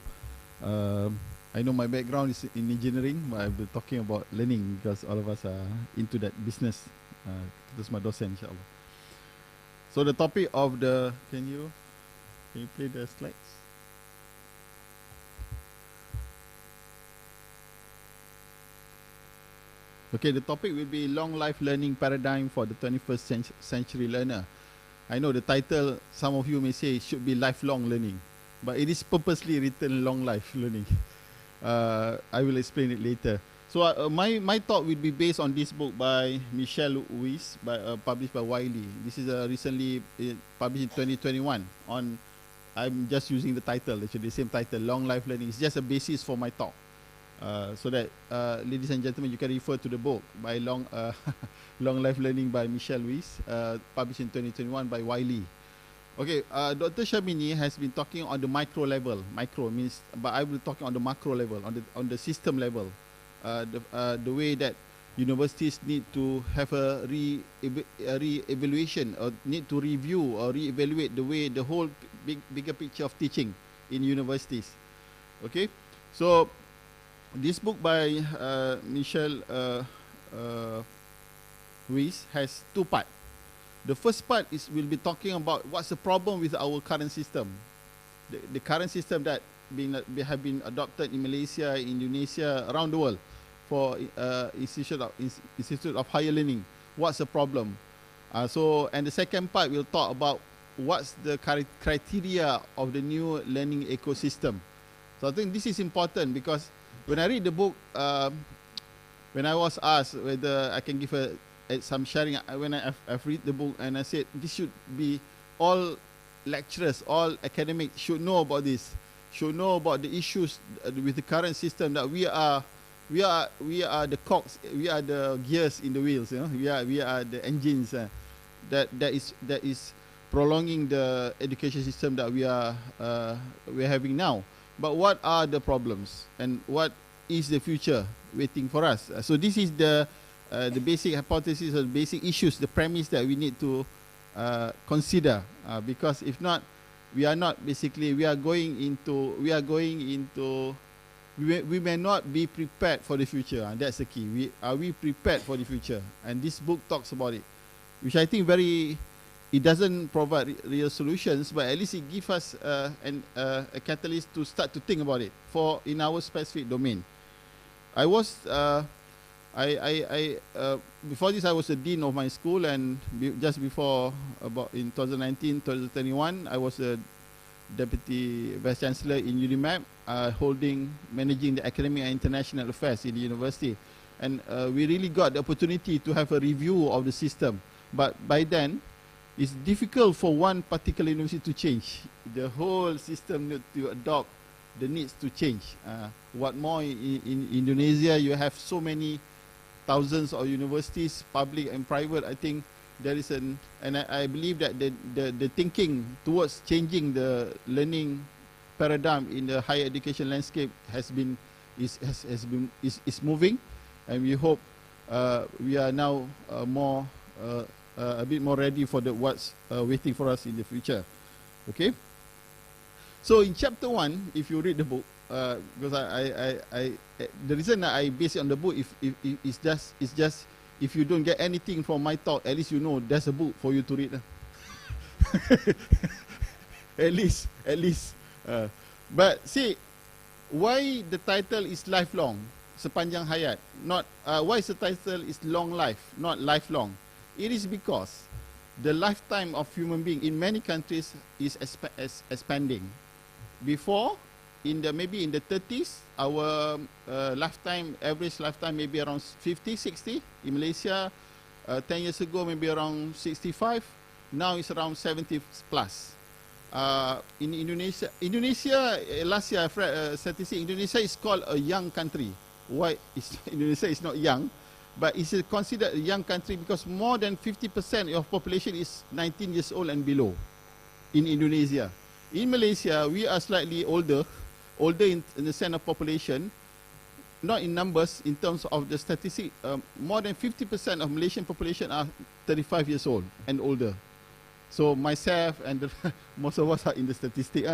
I know my background is in engineering, but I'll be talking about learning because all of us are into that business. That's my dosen, insyaAllah. So the topic of the, can you play the slides? Okay, the topic will be long life learning paradigm for the 21st century learner. I know the title, some of you may say it should be lifelong learning, but it is purposely written long life learning. I will explain it later. So my talk will be based on this book by Michel Weiss, published by Wiley. This is recently published in 2021. I'm just using the title, actually the same title, Long Life Learning. It's just a basis for my talk. So that, ladies and gentlemen, you can refer to the book by Long Life Learning by Michel Weiss, published in 2021 by Wiley. Okay, Dr. Shamini has been talking on the micro level. Micro means, but I will be talking on the macro level, on the system level. The way that universities need to have a re-evaluation, or need to review or re-evaluate the way the whole bigger picture of teaching in universities. Okay, so this book by Michel Weiss has two parts. The first part will be talking about what's the problem with our current system. The current system that have been adopted in Malaysia, Indonesia, around the world for Institute of Higher Learning. What's the problem? And the second part will talk about what's the criteria of the new learning ecosystem. So I think this is important because when I read the book, when I was asked whether I can give some sharing, when I've read the book and I said this should be all lecturers, all academics should know about this, should know about the issues with the current system, that we are the cogs, we are the gears in the wheels, you know, we are the engines that is prolonging the education system that we're having now. But what are the problems and what is the future waiting for us? So this is the basic hypothesis or the basic issues, the premise that we need to consider, because if not, we may not be prepared for the future. And that's the key. Are we prepared for the future? And this book talks about it, which I think it doesn't provide real solutions, but at least it gives us a catalyst to start to think about it in our specific domain. Before this, I was the dean of my school, and just before, in 2019, 2021, I was a deputy vice chancellor in UNIMAP, managing the academic and international affairs in the university. And we really got the opportunity to have a review of the system. But by then, it's difficult for one particular university to change. The whole system needs to adopt the needs to change. What more in Indonesia, you have so many thousands of universities, public and private. I think there is and I believe that the thinking towards changing the learning paradigm in the higher education landscape is moving, and we hope we are now a bit more ready for what's waiting for us in the future. Okay. So in chapter 1, if you read the book, because the reason that I base it on the book is just if you don't get anything from my talk, at least you know there's a book for you to read. at least. But see, why the title is lifelong, sepanjang hayat? Not why the title is long life, not lifelong? It is because the lifetime of human being in many countries is expanding. Before, maybe in the 30s, our average lifetime maybe around 50, 60. In Malaysia, 10 years ago maybe around 65. Now it's around 70 plus. in Indonesia, last year I read statistic, Indonesia is called a young country. Why is Indonesia is not young, but it's considered a young country because more than 50% of population is 19 years old and below in Indonesia. In Malaysia, we are slightly older in the sense of population, not in numbers, in terms of the statistic. More than 50% of Malaysian population are 35 years old and older. So myself and most of us are in the statistic.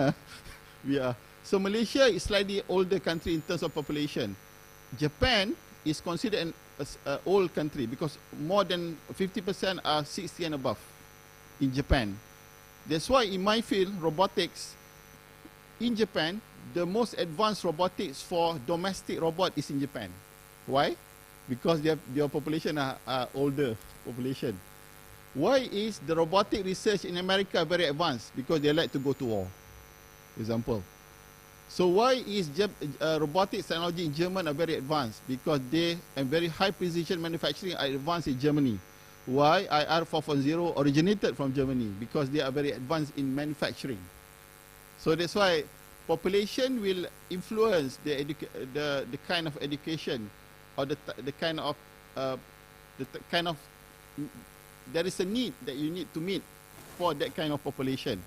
We are. So Malaysia is slightly older country in terms of population. Japan is considered an old country because more than 50% are 60 and above in Japan. That's why in my field, robotics, in Japan, the most advanced robotics for domestic robot is in Japan. Why? Because their population are older population. Why is the robotic research in America very advanced? Because they like to go to war, for example. So why is robotics technology in Germany are very advanced? Because they and very high precision manufacturing are advanced in Germany. Why? IR 4.0 originated from Germany because they are very advanced in manufacturing. So that's why population will influence the kind of education or the kind of there is a need that you need to meet for that kind of population.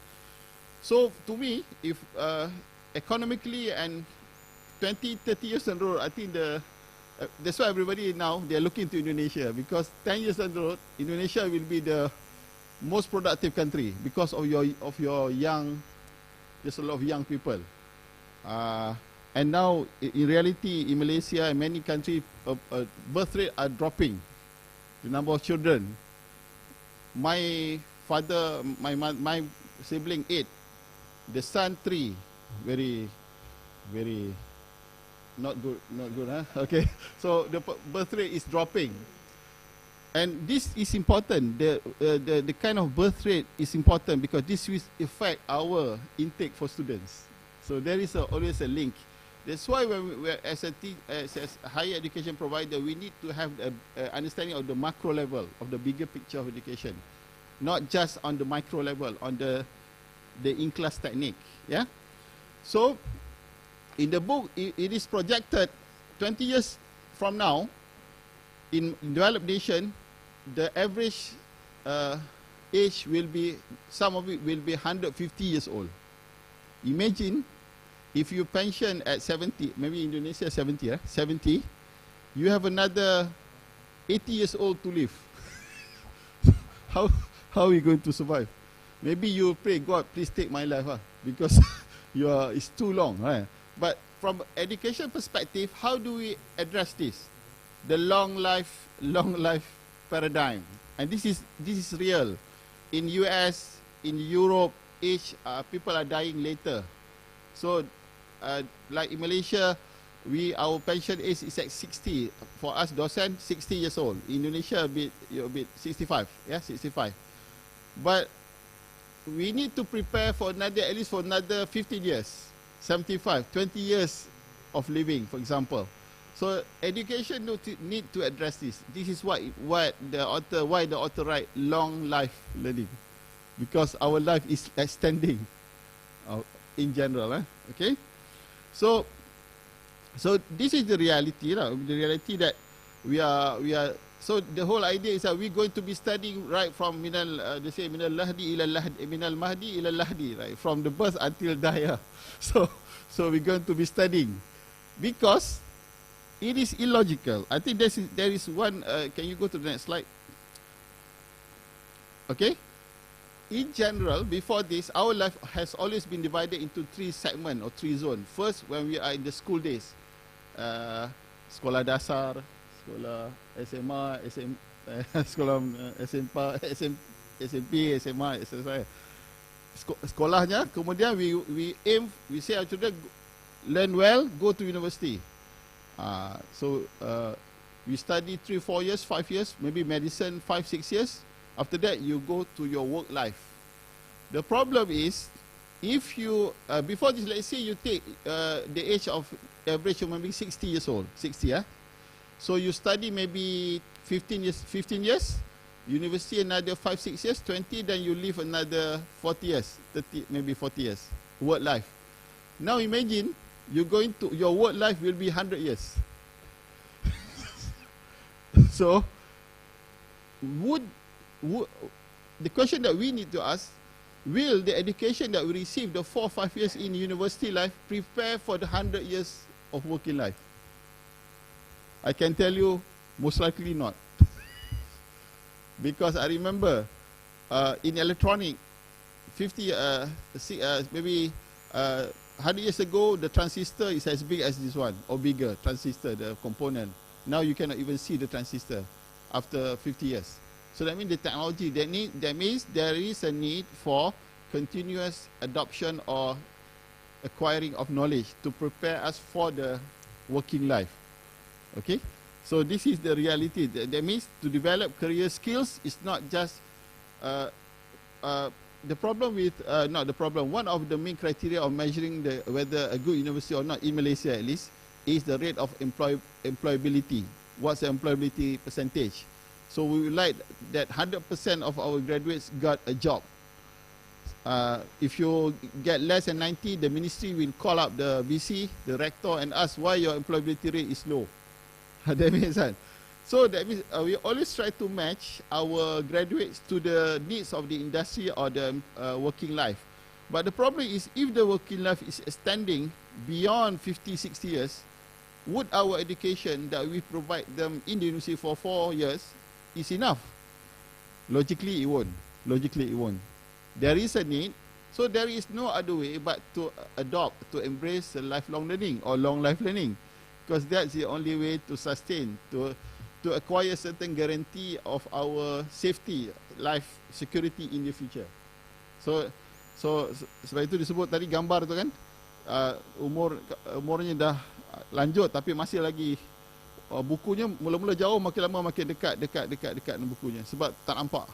So to me, if economically and 20, 30 years down the road, I think that's why everybody now they're looking to Indonesia because 10 years down the road, Indonesia will be the most productive country because of your young. There's a lot of young people, and now in reality in Malaysia and many countries, birth rate are dropping. The number of children. My father, my sibling 8, the son 3, very not good, huh? Okay, so the birth rate is dropping, and this is important. The kind of birth rate is important because this will affect our intake for students. So there is always a link. That's why when we as a higher education provider, we need to have an understanding of the macro level of the bigger picture of education, not just on the micro level, on the in-class technique. Yeah. So in the book, it is projected 20 years from now, in developed nation, the average age will be, some of it will be 150 years old. Imagine if you pension at 70, maybe Indonesia 70, 70, you have another 80 years old to live. How are you going to survive? Maybe you pray, God, please take my life, because it's too long. Right? But from education perspective, how do we address this? The long life paradigm, and this is real. In US, in Europe, people are dying later. So, like in Malaysia, our pension age is at 60. For us, docent, 60 years old. In Indonesia, a bit 65. Yeah, 65. But we need to prepare for at least for another 15 years, 75, 20 years of living, for example. So education need to address this. This is why the author write long life learning, because our life is extending in general. Okay, so this is the reality. The reality that we are. So the whole idea is that we're going to be studying right from minal lahdi ila lahdi, minal mahdi ila lahdi, right, from the birth until die. So we're going to be studying because it is illogical. I think there is one. Can you go to the next slide? Okay. In general, before this, our life has always been divided into 3 segments or 3 zones. First, when we are in the school days, sekolah dasar, sekolah SMA, sekolah SMP, SMA, etc. Sekolahnya, kemudian we say our children learn well, go to university. We study 3-4 years, 5 years, maybe medicine 5-6 years. After that, you go to your work life. The problem is, if you before this, let's say you take the age of average human being 60 years old, 60. So you study maybe 15 years, university another 5-6 years, 20, then you live another 40 years, 30, maybe 40 years, work life. Now imagine you're going to, your work life will be 100 years. So, would the question that we need to ask, will the education that we receive the 4 or 5 years in university life prepare for the 100 years of working life? I can tell you, most likely not. Because I remember in electronic, maybe 100 years ago, the transistor is as big as this one, or bigger, transistor, the component. Now you cannot even see the transistor after 50 years. So that means the technology, that means there is a need for continuous adoption or acquiring of knowledge to prepare us for the working life. Okay? So this is the reality. That means to develop career skills is not just the problem with, not the problem, one of the main criteria of measuring whether a good university or not, in Malaysia at least, is the rate of employability. What's the employability percentage? So we would like that 100% of our graduates got a job. If you get less than 90, the ministry will call up the VC, the rector, and ask why your employability rate is low. That makes sense. So that means we always try to match our graduates to the needs of the industry or the working life. But the problem is, if the working life is extending beyond 50, 60 years, would our education that we provide them in the university for 4 years is enough? Logically, it won't. Logically, it won't. There is a need, so there is no other way but to adopt, to embrace lifelong learning or long life learning, because that's the only way to sustain, to acquire certain guarantee of our safety, life security in the future. So sebab itu disebut tadi gambar tu kan, umurnya dah lanjut tapi masih lagi bukunya mula-mula jauh, makin lama makin dekat dengan bukunya sebab tak nampak,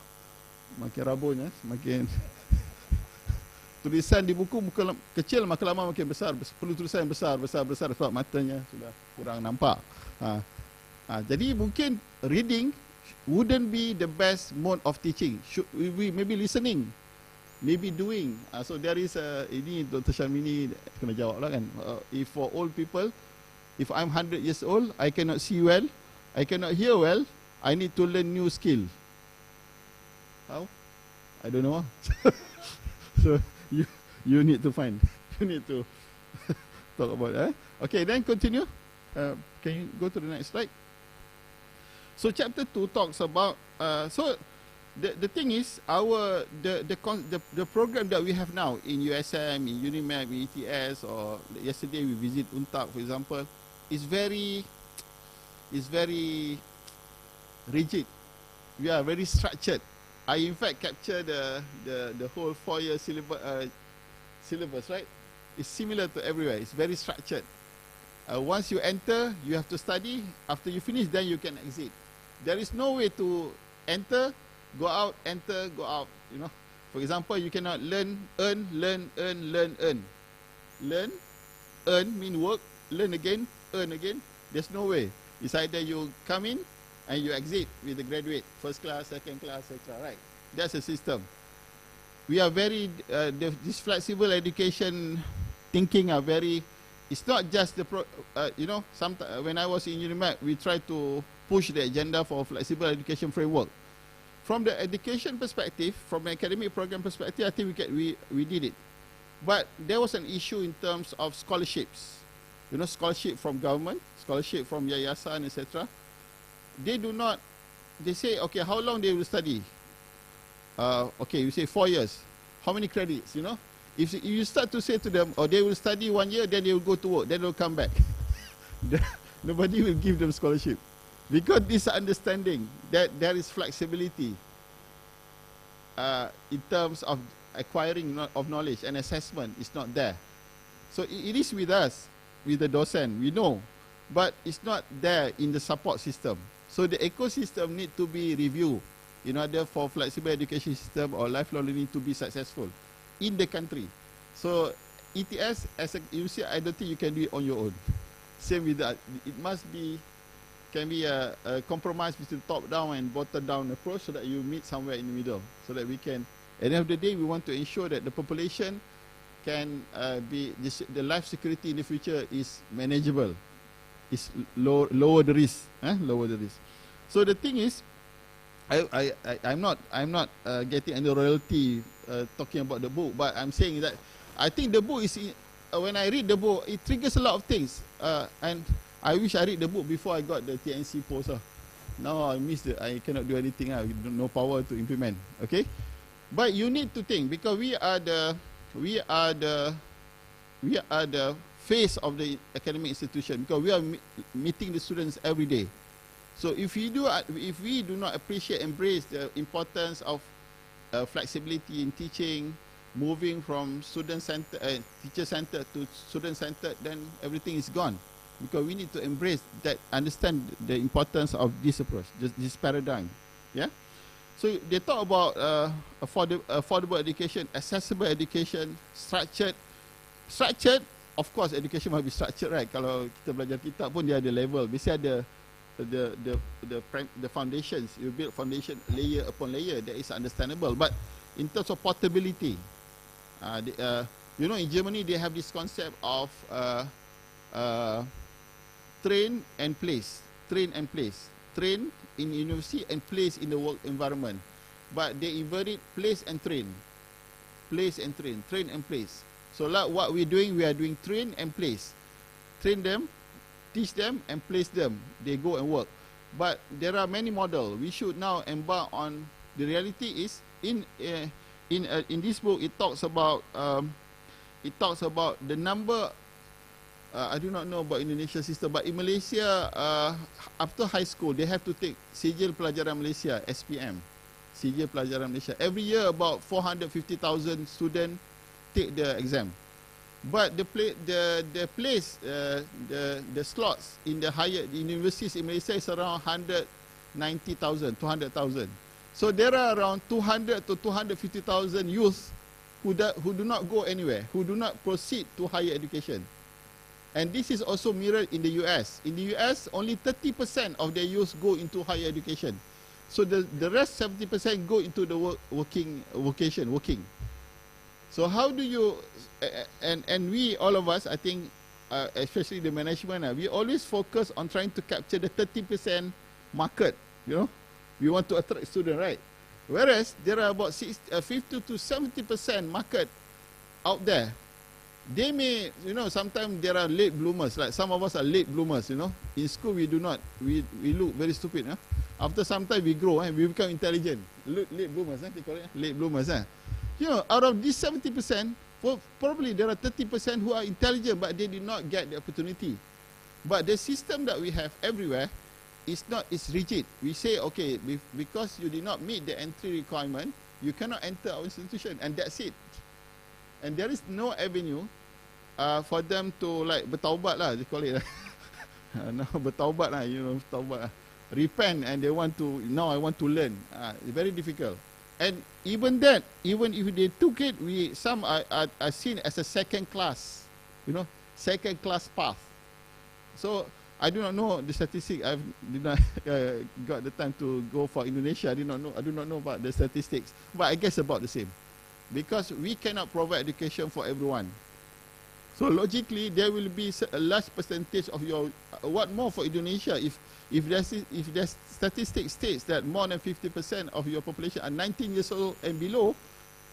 makin rabunnya, makin tulisan di buku kecil, makin lama makin besar, perlu tulisan yang besar sebab matanya sudah kurang nampak. Jadi mungkin reading wouldn't be the best mode of teaching. Should we maybe listening, maybe doing. So there is ini Dr. Syamini kena jawab lah kan. If for old people, if I'm 100 years old, I cannot see well, I cannot hear well, I need to learn new skill. How? I don't know. So you need to find, you need to talk about that. Okay, then continue. Can you go to the next slide? So chapter 2 talks about so the thing is the program that we have now in USM, in UNIMAP, in ETS, or yesterday we visit UNTAC, for example, is very rigid. We are very structured. I in fact capture the whole 4-year syllabus, right? It's similar to everywhere. It's very structured. Once you enter, you have to study. After you finish, then you can exit. There is no way to enter, go out, enter, go out. You know, for example, you cannot learn, earn. Learn, earn mean work, learn again, earn again. There's no way. It's either you come in and you exit with the graduate, first class, second class, etc. Right? That's the system. We are very this flexible education thinking are very. It's not just the you know. When I was in UNIMAP, we tried to push the agenda for flexible education framework. From the education perspective, from an academic program perspective, I think we did it. But there was an issue in terms of scholarships. You know, scholarship from government, scholarship from yayasan, etc. They do not. They say, okay, how long they will study? Okay, you say 4 years. How many credits? You know, if you start to say to them, oh, they will study 1 year, then they will go to work, then they will come back. Nobody will give them scholarship. Because this understanding that there is flexibility in terms of acquiring of knowledge and assessment is not there. So it is with us, with the docent, we know, but it's not there in the support system. So the ecosystem need to be reviewed in order for flexible education system or lifelong learning to be successful in the country. So ETS, as a university, I don't think you can do it on your own. Same with that. It must be a compromise between top-down and bottom-down approach, so that you meet somewhere in the middle, so that we can, at the end of the day, we want to ensure that the population can the life security in the future is manageable, is lower the risk, lower the risk. So the thing is, I'm not getting any royalty talking about the book, but I'm saying that I think the book is, when I read the book, it triggers a lot of things, and I wish I read the book before I got the TNC post. Now I missed it. I cannot do anything. No power to implement. Okay, but you need to think, because we are the face of the academic institution, because we are meeting the students every day. So if we do not appreciate, embrace the importance of flexibility in teaching, moving from student-centered, teacher-centered to student-centered, then everything is gone. Because we need to embrace that, understand the importance of this approach, this paradigm. Yeah. So they talk about affordable education, accessible education, structured. Structured, of course, education must be structured, right? Kalau kita belajar kitab pun dia ada level. Mesti ada the foundations. You build foundation layer upon layer. That is understandable. But in terms of portability, you know, in Germany they have this concept of train and place. Train and place. Train in university and place in the work environment. But they inverted place and train. Place and train. Train and place. So like what we're doing, we are doing train and place. Train them, teach them, and place them. They go and work. But there are many models. We should now embark on, the reality is, in this book, it talks about the number. I do not know about Indonesia system, but in Malaysia, after high school, they have to take Sijil Pelajaran Malaysia, SPM. Sijil Pelajaran Malaysia. Every year, about 450,000 students take the exam. But the slots in the higher universities in Malaysia is around 190,000, 200,000. So there are around 200 to 250,000 youth who do not go anywhere, who do not proceed to higher education. And this is also mirrored in the US. In the US, only 30% of their youth go into higher education. So the rest 70% go into the working. So how do you, and we, all of us, I think, especially the management, we always focus on trying to capture the 30% market, you know. We want to attract students, right? Whereas there are about 50 to 70% market out there. They may, you know, sometimes there are late bloomers, like some of us are late bloomers, you know. In school we do not, we look very stupid. After some time we grow, we become intelligent. Late bloomers, they call it, late bloomers. You know, out of these 70%, probably there are 30% who are intelligent, but they did not get the opportunity. But the system that we have everywhere is rigid. We say, okay, because you did not meet the entry requirement, you cannot enter our institution, and that's it. And there is no avenue for them to, like, bertaubat lah, they call it. No, bertaubat lah, you know, bertaubat. Repent, and they want to, now I want to learn. It's very difficult. And even that, even if they took it, some are seen as a second class, you know, second class path. So I do not know the statistics. I did not got the time to go for Indonesia. I do not know about the statistics, but I guess about the same, because we cannot provide education for everyone. So logically, there will be a large percentage of your, what more for Indonesia, if there's statistics states that more than 50% of your population are 19 years old and below,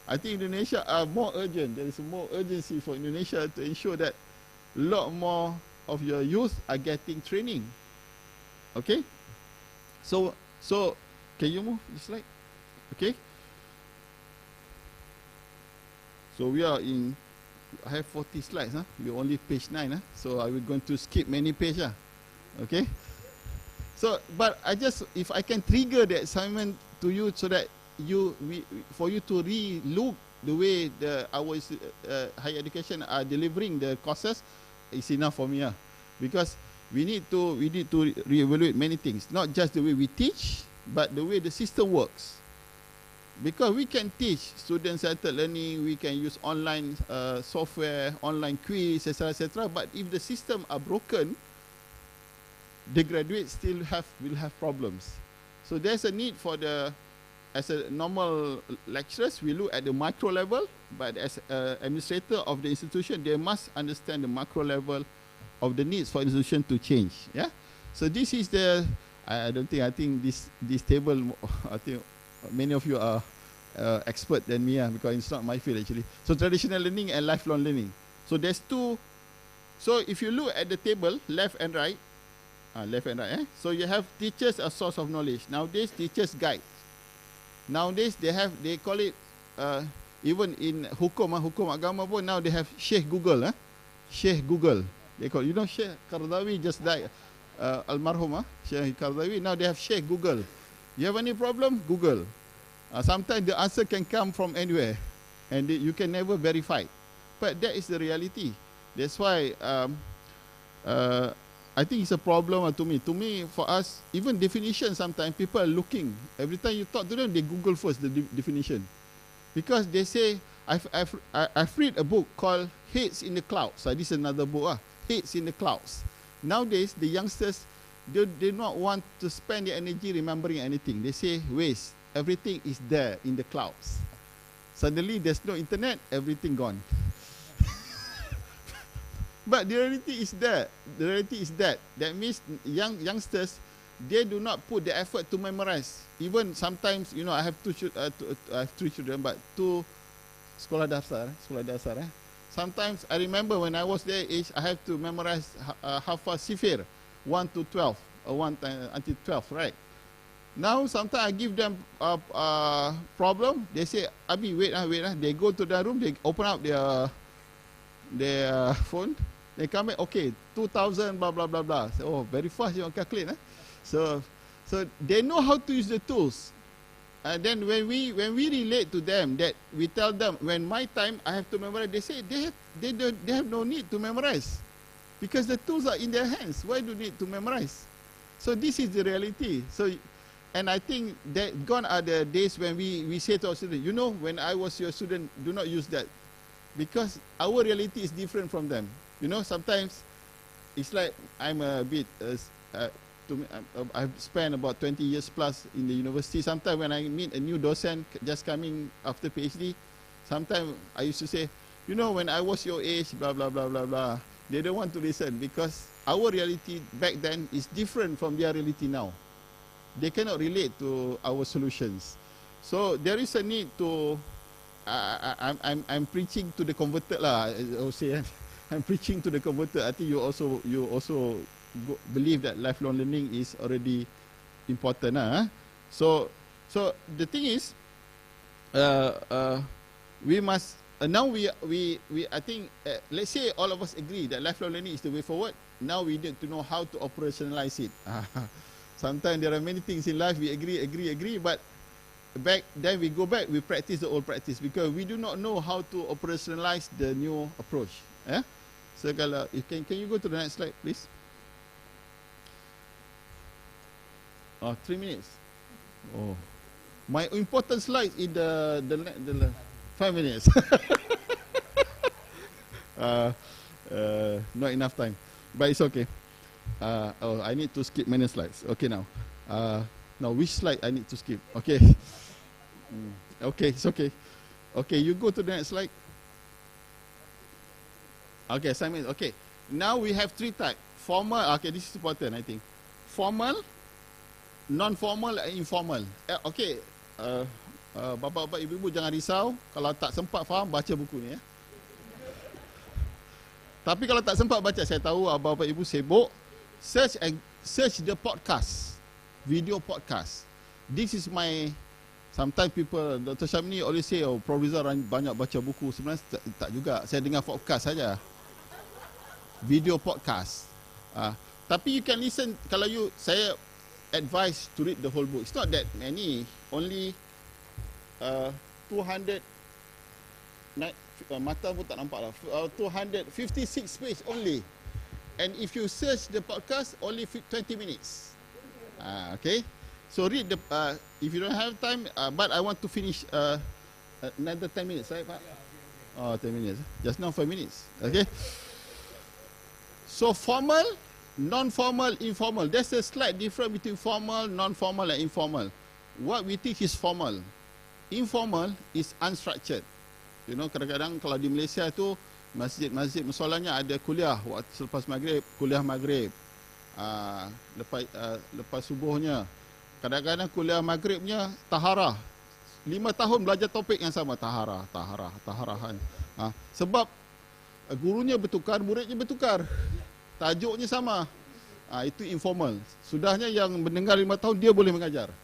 I think Indonesia are more urgent. There is more urgency for Indonesia to ensure that a lot more of your youth are getting training. Okay? So can you move the slide? Okay? So we are in, I have 40 slides, we're only page 9, so I will going to skip many pages. Okay? So, but if I can trigger the assignment to you, so that for you to re-look the way our higher education are delivering the courses, is enough for me, because we need to re-evaluate many things, not just the way we teach, but the way the system works. Because we can teach student-centered learning, we can use online software, online quiz, etc., etc. But if the system are broken, the graduates still will have problems. So there's a need for as a normal lecturers, we look at the micro level, but as administrator of the institution, they must understand the macro level of the needs for institution to change. Yeah. So this is I think this table, I think many of you are expert than me, because it's not my field actually. So traditional learning and lifelong learning. So there's two. So if you look at the table, left and right, so you have teachers a source of knowledge. Nowadays, teachers guide. Nowadays they call it even in hukum agama pun, now they have Sheikh Google. Sheikh Google. They call, Sheikh Qaradawi just died, almarhum, Sheikh Qaradawi. Now they have Sheikh Google. You have any problem? Google. Sometimes the answer can come from anywhere, and you can never verify. But that is the reality. That's why I think it's a problem to me. To me, for us, even definition, sometimes people are looking. Every time you talk to them, they Google first the definition. Because they say, I've read a book called Heads in the Clouds. This is another book, Heads in the Clouds. Nowadays, the youngsters, they do not want to spend their energy remembering anything. They say, waste. Everything is there in the clouds. Suddenly, there's no internet, everything gone. But the reality is that. The reality is that. That means youngsters, they do not put the effort to memorize. Even sometimes, I have I have 3 children, but 2 sekolah dasar. Sometimes I remember when I was their age, I have to memorize hafal sifir, 1 to 12, or 1 until 12, right? Now sometimes I give them a problem. They say, Abi, wait. They go to their room, they open up their phone. They come back, okay, 2,000, blah, blah, blah, blah. So, oh, very fast, you want to calculate. So they know how to use the tools. And then when we relate to them, that we tell them, when my time, I have to memorize, they say they have no need to memorize. Because the tools are in their hands. Why do you need to memorize? So this is the reality. And I think that gone are the days when we say to our students, when I was your student, do not use that. Because our reality is different from them. Sometimes it's like I'm a bit, I've spent about 20 years plus in the university. Sometimes when I meet a new docent just coming after PhD, sometimes I used to say, when I was your age, blah, blah, blah, blah, blah. They don't want to listen because our reality back then is different from their reality now. They cannot relate to our solutions. So there is a need to, I'm preaching to the converted lah. I would say, I'm preaching to the converted. I think you also believe that lifelong learning is already important. So the thing is, we must now we I think let's say all of us agree that lifelong learning is the way forward. Now we need to know how to operationalize it. Sometimes there are many things in life we agree, but back then we go back, we practice the old practice because we do not know how to operationalize the new approach. So kalau can you go to the next slide, please? 3 minutes. Oh, my important slide is the 5 minutes. Not enough time, but it's okay. I need to skip many slides. Okay, now which slide I need to skip? Okay. Okay, it's okay. Okay, you go to the next slide. Okay, assignment. Okay, now we have 3 types. Formal. Okay, this is important, I think. Formal, non-formal, and informal. Okay, bapak-bapak, ibu-ibu jangan risau. Kalau tak sempat faham, baca buku ni. Tapi kalau tak sempat baca, saya tahu bapak ibu sibuk. Search the podcast, video podcast. This is my. Sometimes people, Dr. Syamni always say, oh, Prof. Rizal banyak baca buku. Sebenarnya tak juga. Saya dengar podcast saja. Video podcast. Tapi you can listen. Kalau saya advise to read the whole book. It's not that many. Only 200. Mata pun tak nampak lah. 256 page only. And if you search the podcast, only 20 minutes. Okay. So read the. If you don't have time, but I want to finish another 10 minutes, right, Pak? Oh, 10 minutes. Just now 5 minutes. Okay. So formal, non-formal, informal. There's a slight difference between formal, non-formal and informal. What we teach is formal. Informal is unstructured. You know, kadang-kadang kalau di Malaysia tu masjid-masjid musolanya ada kuliah waktu selepas maghrib, kuliah maghrib. Lepas subuhnya. Kadang-kadang kuliah maghribnya taharah. 5 tahun belajar topik yang sama, taharah. Sebab gurunya bertukar, muridnya bertukar. Tajuknya sama. Itu informal. Sudahnya yang mendengar 5 tahun dia boleh mengajar.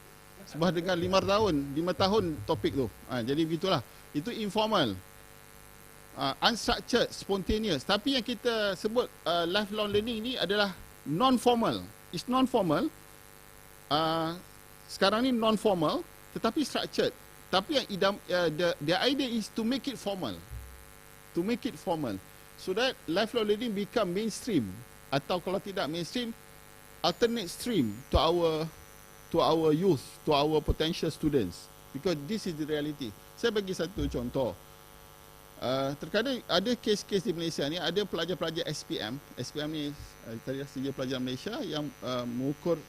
Sebab dengan 5 tahun topik tu. Jadi begitulah. Itu informal. Unstructured, spontaneous. Tapi yang kita sebut lifelong learning ni adalah non-formal. It's non-formal. Sekarang ni non-formal tetapi structured. Tapi yang the idea is to make it formal. To make it formal. So that lifelong learning become mainstream. Atau kalau tidak mainstream, alternate stream to our youth, to our potential students. Because this is the reality. Saya bagi satu contoh. Terkadang ada kes-kes di Malaysia ni, ada pelajar-pelajar SPM. SPM ni Sedia Pelajar Malaysia yang mengukur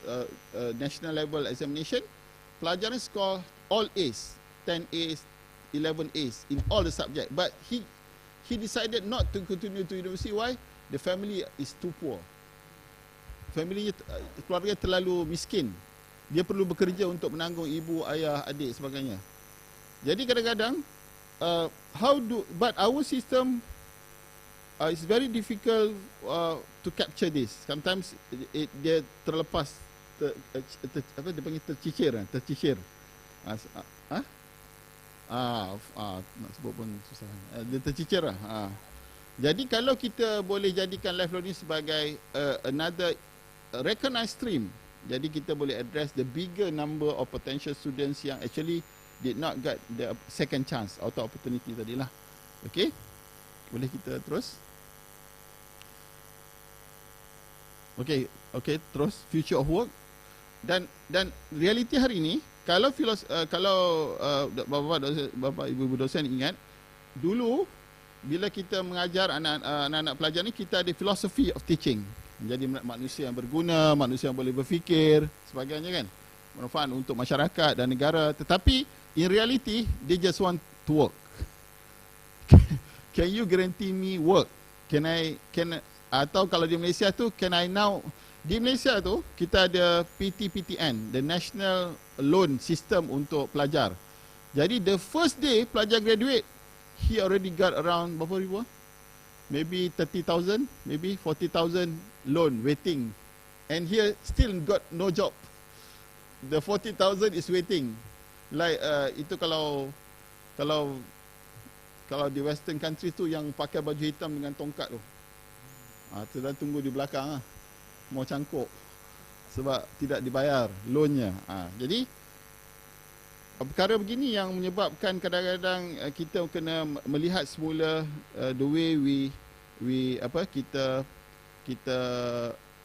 national level examination. Pelajar ni score all A's, 10 A's, 11 A's in all the subject. But he decided not to continue to university. Why? The family is too poor. Family keluarga terlalu miskin. Dia perlu bekerja untuk menanggung ibu, ayah, adik sebagainya. Jadi kadang-kadang but our system is very difficult to capture this. Sometimes dia terlepas apa dia panggil tercicir. Nak sebut pun susah. Dia tercicir lah. Jadi kalau kita boleh jadikan lifelong learning sebagai another recognized stream, jadi kita boleh address the bigger number of potential students yang actually did not get the second chance atau opportunity tadilah. Okay? Boleh kita terus? Okay, terus future of work. Dan realiti hari ini, kalau bapak ibu dosen ingat, dulu bila kita mengajar anak-anak pelajar ni, kita ada philosophy of teaching. Menjadi manusia yang berguna, manusia yang boleh berfikir, sebagainya kan. Bermanfaat untuk masyarakat dan negara. Tetapi in reality, they just want to work. Can you guarantee me work? Atau kalau di Malaysia tu, di Malaysia tu, kita ada PTPTN, the National Loan System untuk pelajar. Jadi the first day pelajar graduate, he already got around berapa ribu? Maybe 30,000, maybe 40,000 loan waiting. And here still got no job. The 40,000 is waiting. Like itu kalau di western country tu yang pakai baju hitam dengan tongkat tu. Sedang tunggu di belakang mau cangkuk sebab tidak dibayar loannya. Jadi perkara begini yang menyebabkan kadang-kadang kita kena melihat semula the way kita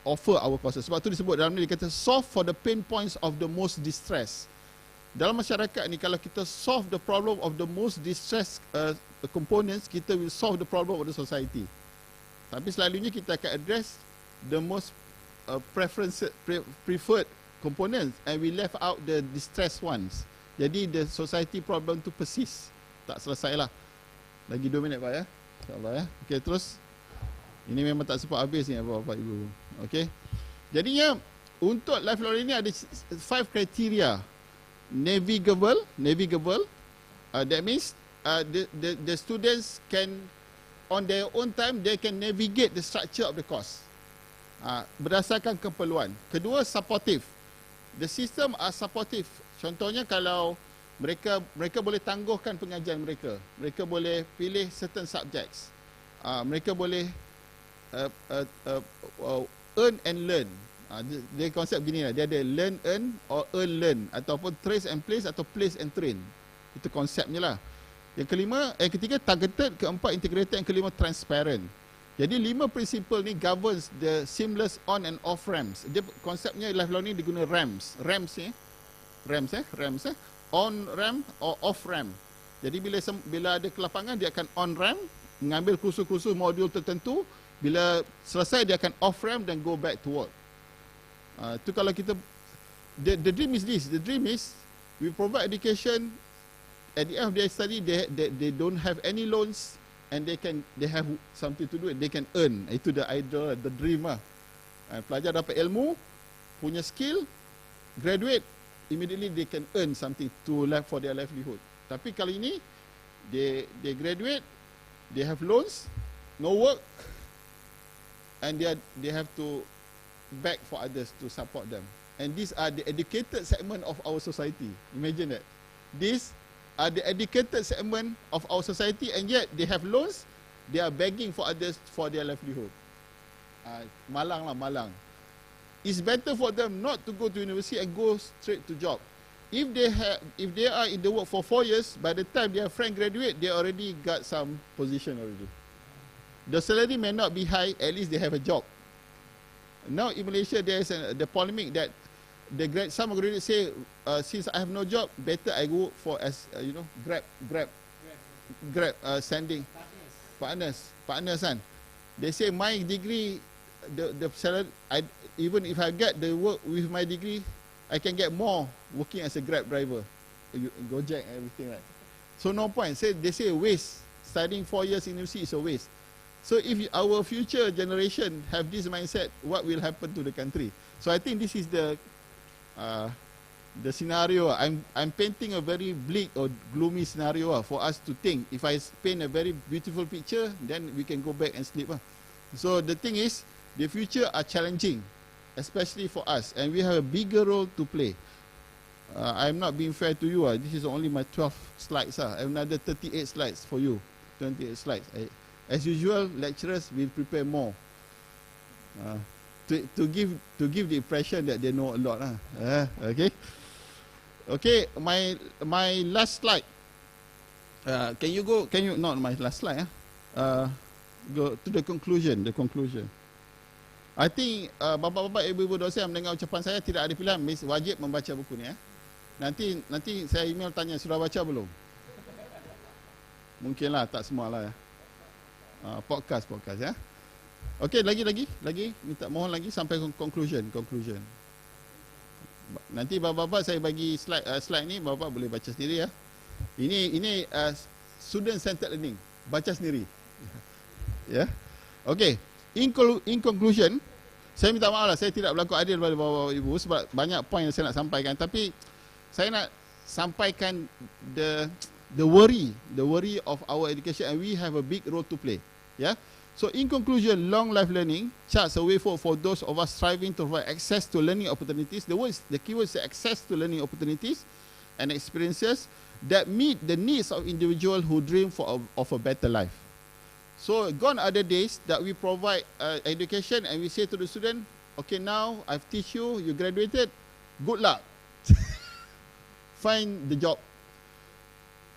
offer our courses. Sebab tu disebut dalam ni, dia kata solve for the pain points of the most distressed. Dalam masyarakat ni, kalau kita solve the problem of the most distressed components, kita will solve the problem of the society. Tapi selalunya kita akan address the most preferred components and we left out the distressed ones. Jadi the society problem tu persist. Tak selesai lah. Lagi 2 minit Pak ya. InsyaAllah ya. Okay, terus. Ini memang tak sempat habis ni Bapak Ibu. Okay. Jadinya untuk lifelong learning ada 5 kriteria. Navigable. That means the students can on their own time they can navigate the structure of the course. Berdasarkan keperluan. Kedua, supportive. The system are supportive. Contohnya kalau mereka boleh tangguhkan pengajian mereka. Mereka boleh pilih certain subjects. Mereka boleh earn and learn. Dia konsep gini lah. Dia ada learn, earn or earn, learn. Ataupun trace and place atau place and train. Itu konsepnya lah. Yang ketiga targeted, keempat integrated, yang kelima transparent. Jadi 5 prinsipal ni governs the seamless on and off ramps. Dia konsepnya lifelong ni diguna ramps. Ramps on ramp or off ramp. Jadi bila ada kelapangan dia akan on ramp, mengambil kursus-kursus modul tertentu Bila selesai dia akan off ramp dan go back to work. Itu kalau kita, the dream is this. The dream is we provide education. At the end of their study, they don't have any loans and they have something to do. They can earn. Itu the ideal, the dream lah. Pelajar dapat ilmu, punya skill, graduate, immediately they can earn something for their livelihood. Tapi kali ini they graduate, they have loans, no work, and they have to beg for others to support them. And these are the educated segment of our society. Imagine that. These are the educated segment of our society, and yet they have loans, they are begging for others for their livelihood. Malang lah, malang. It's better for them not to go to university and go straight to job. If they are in the work for 4 years, by the time their friend graduate, they already got some position already. The salary may not be high, at least they have a job. Now in Malaysia, there is the polemic that some graduates say, since I have no job, better I go for Grab sending partners kan. They say my degree, the salary, even if I get the work with my degree, I can get more working as a Grab driver, Gojek and everything, right? So no point. They say waste. Studying 4 years in university is a waste. So if our future generation have this mindset, what will happen to the country? So I think this is the scenario. I'm painting a very bleak or gloomy scenario for us to think. If I paint a very beautiful picture, then we can go back and sleep. So the thing is, the future are challenging, especially for us, and we have a bigger role to play. I'm not being fair to you. This is only my 12 slides. I have another 38 slides for you. 28 slides. As usual, lecturers will prepare more to give the impression that they know a lot. Okay. My last slide. Can you not my last slide? Go to the conclusion. I think bapa-bapa, ibu-ibu dosen yang mendengar ucapan saya tidak ada pilihan, wajib membaca buku ni. Nanti saya email tanya, sudah baca belum? Mungkinlah, tak semualah. Podcast ya. Okey, lagi minta mohon lagi sampai conclusion. Nanti bapa-bapa saya bagi slide ni, bapa boleh baca sendiri ya. Ini student centered learning, baca sendiri. Ya. Okey, in conclusion, saya minta maaf lah, saya tidak berlaku adil pada bapa ibu sebab banyak poin yang saya nak sampaikan, tapi saya nak sampaikan the worry of our education, and we have a big role to play. Yeah. So in conclusion, long life learning charts a way forward for those of us striving to provide access to learning opportunities. The keyword is access to learning opportunities and experiences that meet the needs of individuals who dream of a better life. So gone are the days that we provide education and we say to the student, okay, now I've teach you, you graduated, good luck. Find the job.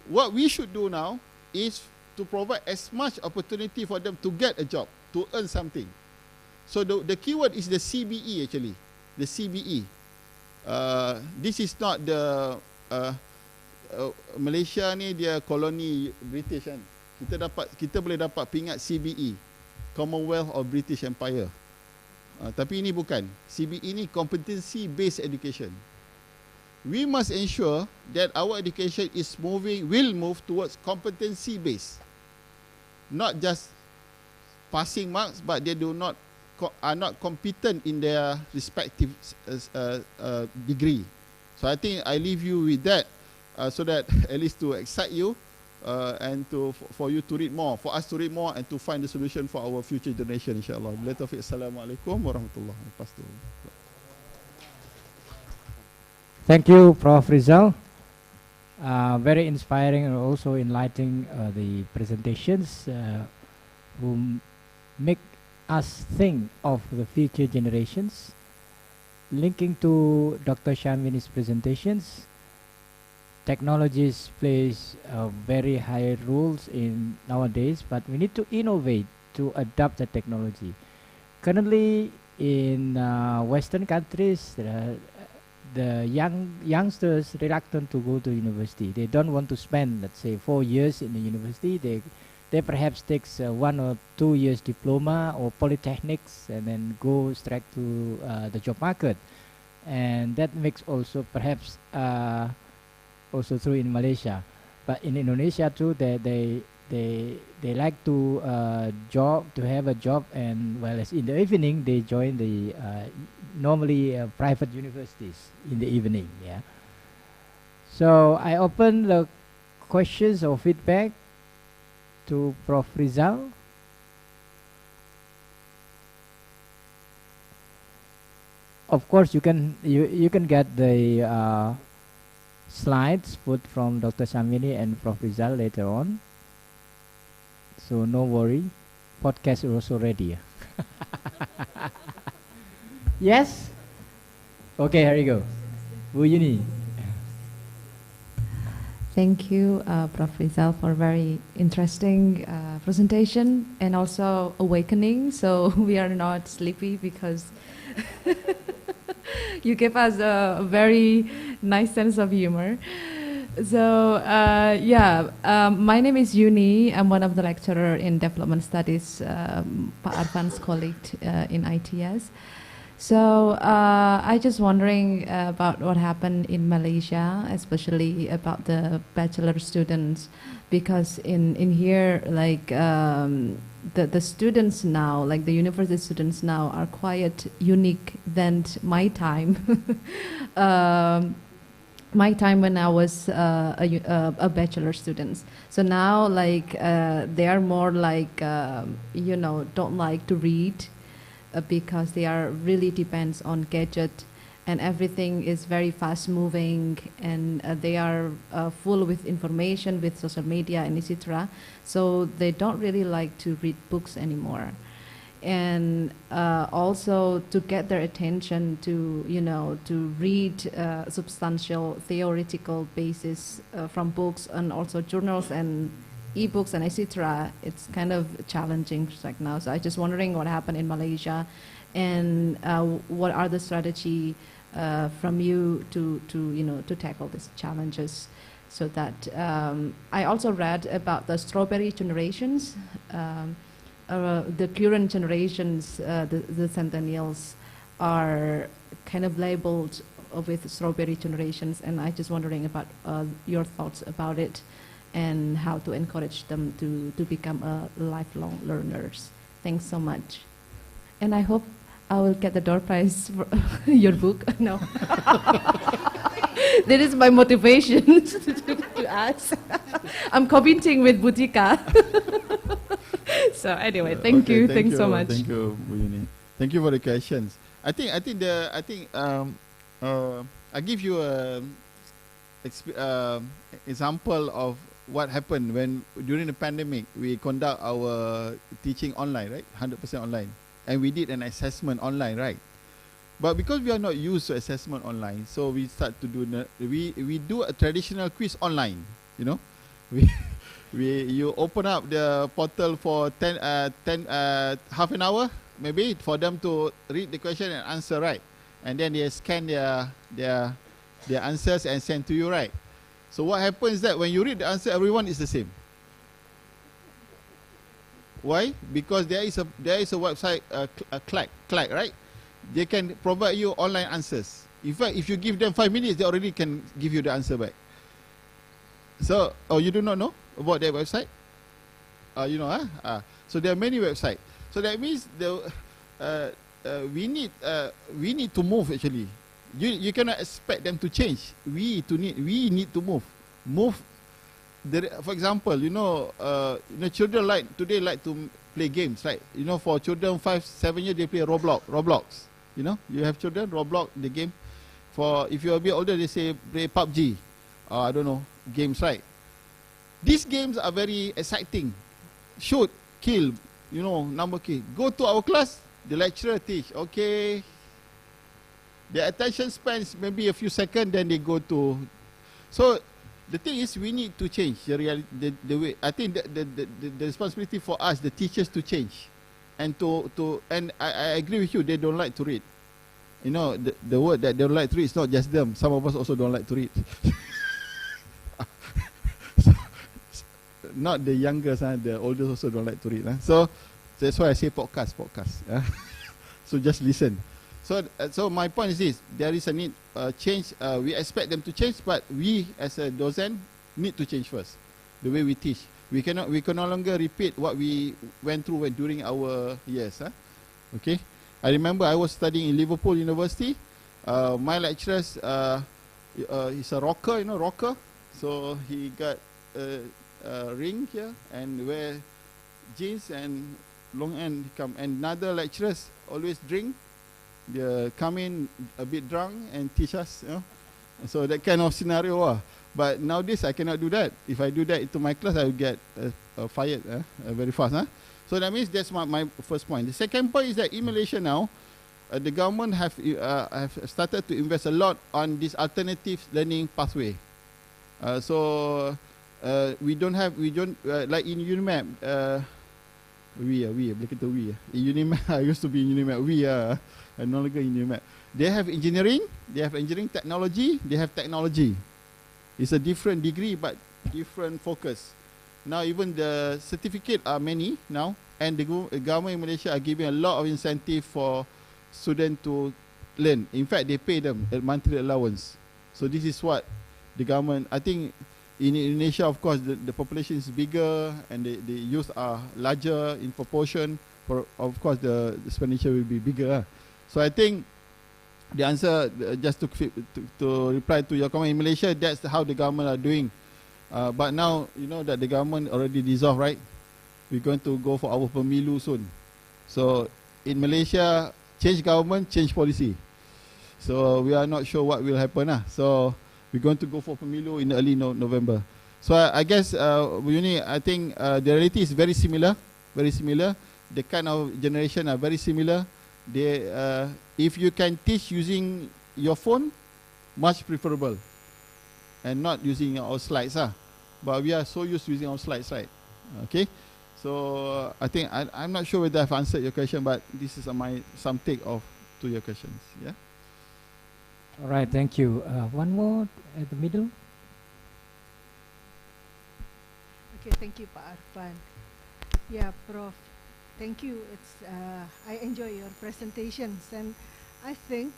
What we should do now is to provide as much opportunity for them to get a job, to earn something. So the keyword is the CBE actually, the CBE. This is not the Malaysia ni dia koloni British kan. Kita boleh dapat pingat CBE, Commonwealth of British Empire. Tapi ini bukan. CBE ini competency based education. We must ensure that our education will move towards competency based, not just passing marks, but they are not competent in their respective degree. So I think I leave you with that, so that at least to excite you and for you to read more, for us to read more and to find the solution for our future generation, insyaAllah. Bila taufiq, assalamualaikum warahmatullahi wabarakatuh. Thank you, Prof. Rizal. Very inspiring and also enlightening the presentations who make us think of the future generations. Linking to Dr. Sharmini's presentations, technologies plays very high roles in nowadays, but we need to innovate to adapt the technology. Currently in Western countries, the youngsters reluctant to go to university. They don't want to spend, let's say, 4 years in the university. They they perhaps takes 1 or 2 years diploma or polytechnics and then go straight to the job market, and that makes also perhaps also true in Malaysia, but in Indonesia too, they like to have a job, and whereas in the evening they join the normally private universities in the evening. Yeah. So I open the questions or feedback to Prof. Rizal. Of course, you can get the slides put from Dr. Samini and Prof. Rizal later on. So no worry, podcast is also ready. Yes? Okay, here you go. Bu Yuni. Thank you, Prof. Rizal, for a very interesting presentation and also awakening. So we are not sleepy because you gave us a very nice sense of humor. So my name is Yuni. I'm one of the lecturer in Development Studies, Pak Arfan's colleague in ITS. So I just wondering about what happened in Malaysia, especially about the bachelor students, because in here, like the students now, like the university students now, are quite unique than my time. My time when I was a bachelor student. So now, like they are more like don't like to read. Because they are really depends on gadget, and everything is very fast moving, and they are full with information with social media and etc. So they don't really like to read books anymore, and also to get their attention to to read substantial theoretical basis from books and also journals and e-books and etc. It's kind of challenging right now. So I just wondering what happened in Malaysia, and what are the strategy from you to tackle these challenges. So that I also read about the strawberry generations, the current generations, the centennials are kind of labeled with strawberry generations, and I just wondering about your thoughts about it, and how to encourage them to become lifelong learners. Thanks so much. And I hope I will get the door prize for your book. No. That is my motivation to ask. I'm competing with Butika. So anyway, thank you. Thanks so much. Thank you, Bu Yuni. Thank you for the questions. I give you a example of what happened when during the pandemic we conduct our teaching online, right? 100% online, and we did an assessment online, right? But because we are not used to assessment online, so we start to do we do a traditional quiz online. You open up the portal for half an hour maybe for them to read the question and answer, right? And then they scan their answers and send to you, right? So what happens is that when you read the answer, everyone is the same. Why? Because there is a website, Clack, right? They can provide you online answers. In fact, if you give them 5 minutes, they already can give you the answer back. So, you do not know about that website? So there are many websites. So that means we need to move actually. You cannot expect them to change. We need to move. For example, children today like to play games, right? For children 5-7 years they play Roblox. You have children Roblox, the game. For if you're a bit older, they say play PUBG. I don't know, games, right? These games are very exciting. Shoot, kill, number kill. Go to our class, the lecturer teach. Okay. Their attention spans maybe a few seconds, then they go to. So the thing is, we need to change the reality. The way I think the responsibility for us, the teachers, to change, and and I agree with you. They don't like to read. The word that they don't like to read is not just them. Some of us also don't like to read. not the youngest, the oldest also don't like to read. So that's why I say podcast. So just listen. So my point is this: there is a need change. We expect them to change, but we as a docent need to change first. The way we teach, we can no longer repeat what we went through during our years. Okay, I remember I was studying in Liverpool University. My lecturers, he's a rocker, rocker. So he got a ring here and wear jeans and long end come. And another lecturers always drink. They come in a bit drunk and teach us. So that kind of scenario. But nowadays I cannot do that. If I do that into my class, I will get fired very fast. So that means that's my first point. The second point is that in Malaysia now, the government have started to invest a lot on this alternative learning pathway. So we don't like in UNIMAP. In UNIMAP, I used to be in UNIMAP. I'm no longer in UNIMAP. They have engineering, technology, they have technology. It's a different degree but different focus. Now even the certificate are many now, and the government in Malaysia are giving a lot of incentive for students to learn. In fact, they pay them a monthly allowance. So this is what the government, I think in Indonesia, of course, the population is bigger and the youth are larger in proportion. Of course, the expenditure will be bigger. So I think the answer, just to reply to your comment, in Malaysia, that's how the government are doing. But now, you know that the government already dissolved, right? We're going to go for our pemilu soon. So in Malaysia, change government, change policy. So we are not sure what will happen. So we're going to go for pemilu in early November. So I guess, I think the reality is very similar. The kind of generation are very similar. If you can teach using your phone, much preferable, and not using our slides. But we are so used to using our slides, right? Okay. So I think I'm not sure whether I've answered your question, but this is some take off to your questions. Yeah. All right, thank you. One more at the middle. Okay, thank you, Pak Arfan. Yeah, Prof. Thank you. I enjoy your presentations, and I think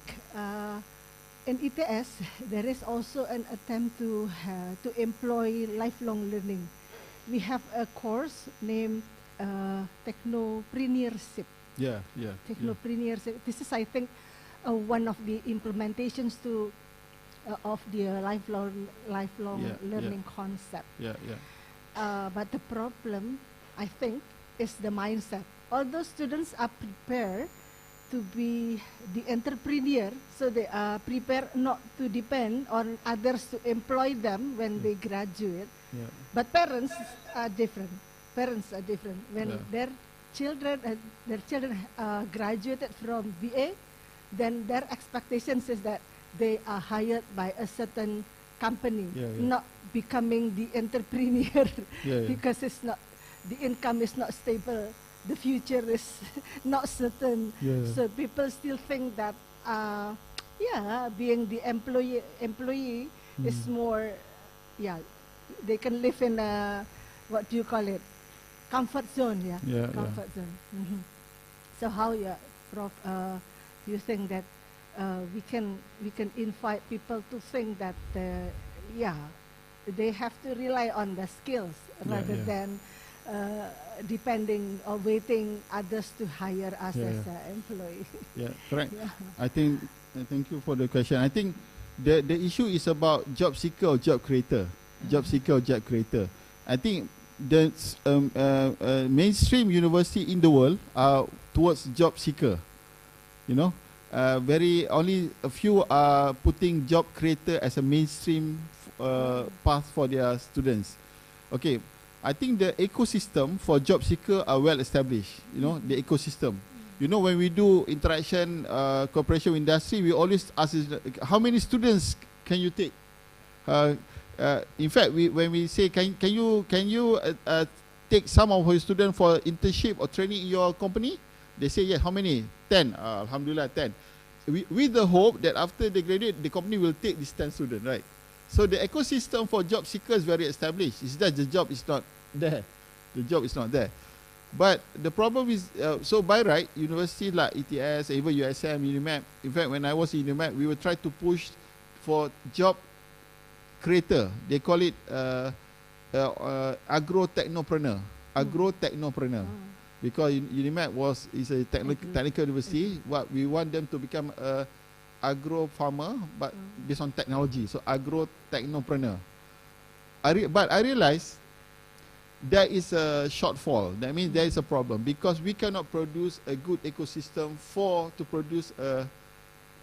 in ITS there is also an attempt to employ lifelong learning. We have a course named Technopreneurship. Technopreneurship. This is, I think, one of the implementations of the lifelong learning concept. But the problem, I think, is the mindset. Although students are prepared to be the entrepreneur, so they are prepared not to depend on others to employ them when they graduate. But parents are different. When their children graduated from BA, then their expectations is that they are hired by a certain company, not becoming the entrepreneur because it's not, the income is not stable, the future is not certain. So people still think that being the employee is more, they can live in a, what do you call it, comfort zone. Comfort zone. So how, Prof, you think that we can invite people to think that they have to rely on the skills rather than depending or waiting others to hire us as an employee. Correct. I think, thank you for the question. I think the issue is about job seeker or job creator. I think the mainstream university in the world are towards job seeker. Only a few are putting job creator as a mainstream path for their students. Okay, I think the ecosystem for job seeker are well established. The ecosystem. When we do interaction, cooperation with industry, we always ask, how many students can you take? In fact, when we say, can you take some of your students for internship or training in your company? They say, yes. How many? 10. Alhamdulillah, 10. With the hope that after they graduate, the company will take these 10 students, right? So the ecosystem for job seekers is very established. It's just the job is not there. The job is not there. But the problem is, so by right, university like ETS, even USM, UNIMAP, in fact, when I was in UNIMAP, we would try to push for job creator. They call it agro-technopreneur. Agro-technopreneur. Because UNIMAP is a technical university. What we want them to become a agro farmer, but based on technology. So agro-technopreneur. But I realized there is a shortfall. That means there is a problem because we cannot produce a good ecosystem to produce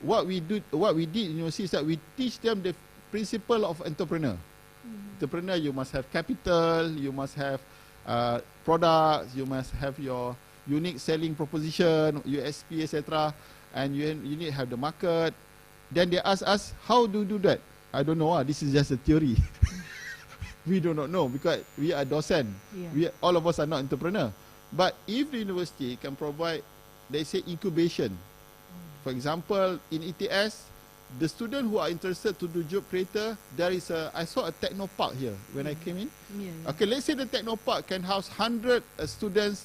what we did in university is that we teach them the principle of entrepreneur. Entrepreneur, you must have capital, you must have products, you must have your unique selling proposition, USP, etc. And you need to have the market. Then they ask us, how do you do that? I don't know. This is just a theory. We do not know because we are docent. All of us are not entrepreneur. But if the university can provide, they say incubation. For example, in ETS, the students who are interested to do job creator, I saw a techno park here when I came in. Okay, let's say the techno park can house 100 students,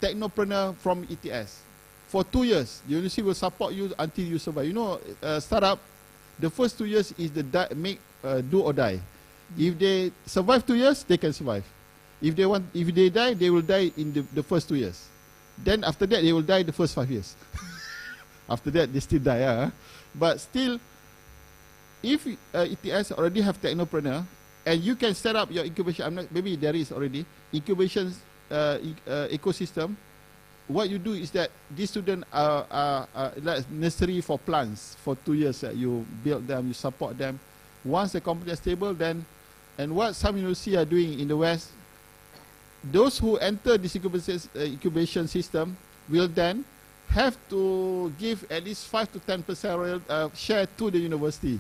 technopreneur from ETS. For 2 years, the university will support you until you survive. You know, startup, the first 2 years is the do or die. If they survive 2 years, they can survive. If they die, they will die in the first 2 years. Then after that, they will die the first 5 years. After that, they still die. But still, if ETS already have technopreneur, and you can set up your incubation, maybe there is already, incubation ecosystem, what you do is that these students are like nursery for plants for 2 years. You build them, you support them. Once the company is stable, then, and what some universities are doing in the West, those who enter this incubation system will then have to give at least 5 to 10% share to the university.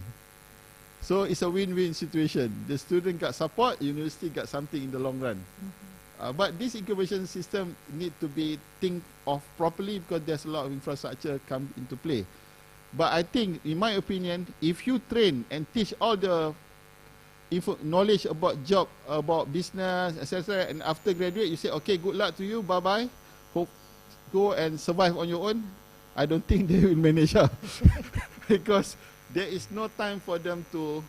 So it's a win-win situation. The student got support, university got something in the long run. But this incubation system need to be think of properly because there's a lot of infrastructure come into play. But I think, in my opinion, if you train and teach all the knowledge about job, about business, etc., and after graduate, you say, okay, good luck to you, bye-bye, go and survive on your own, I don't think they will manage because there is no time for them to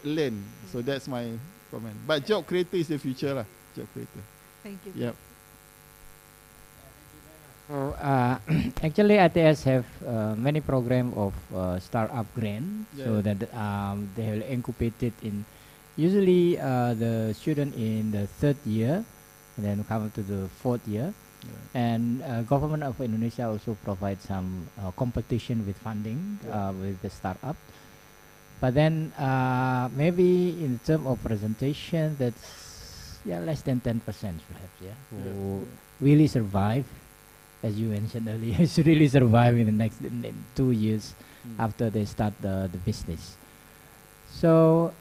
learn. So that's my comment. But job creator is the future. Job creator. Thank you. Yep. So actually, ITS have many program of startup grant, so that they will incubate it in. Usually, the student in the 3rd year, and then come to the 4th year, and government of Indonesia also provides some competition with funding with the startup. But then maybe in terms of presentation, that's less than 10% perhaps, who really survive. As you mentioned earlier, to really survive in the next 2 years after they start the business. So,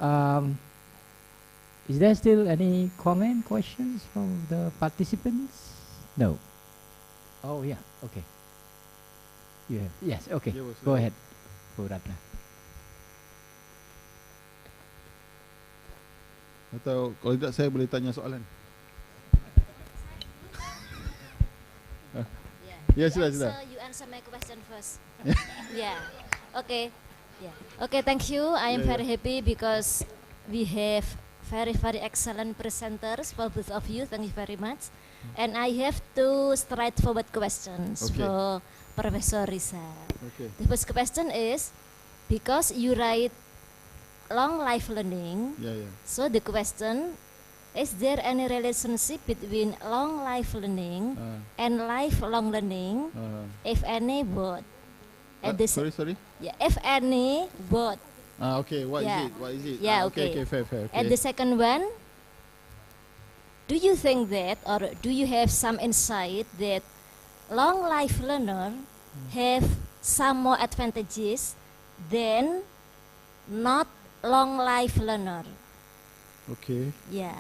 is there still any questions from the participants? No. Oh yeah, okay. You have, yes, okay. Go ahead, Bu Ratna. Atau kalau tidak saya boleh tanya soalan. Yes, So you answer my question first. Okay. Okay, thank you. I am very happy because we have very excellent presenters for both of you. Thank you very much. And I have 2 straightforward questions for Professor Rizal. The first question is, because you write long life learning, so the question, is there any relationship between long life learning and lifelong learning? If any, both. Sorry? Yeah, if any, both. Okay, what is it? Yeah, okay, fair. Okay. And the second one, do you think that, or do you have some insight that long life learner have some more advantages than not long life learner? Okay. Yeah.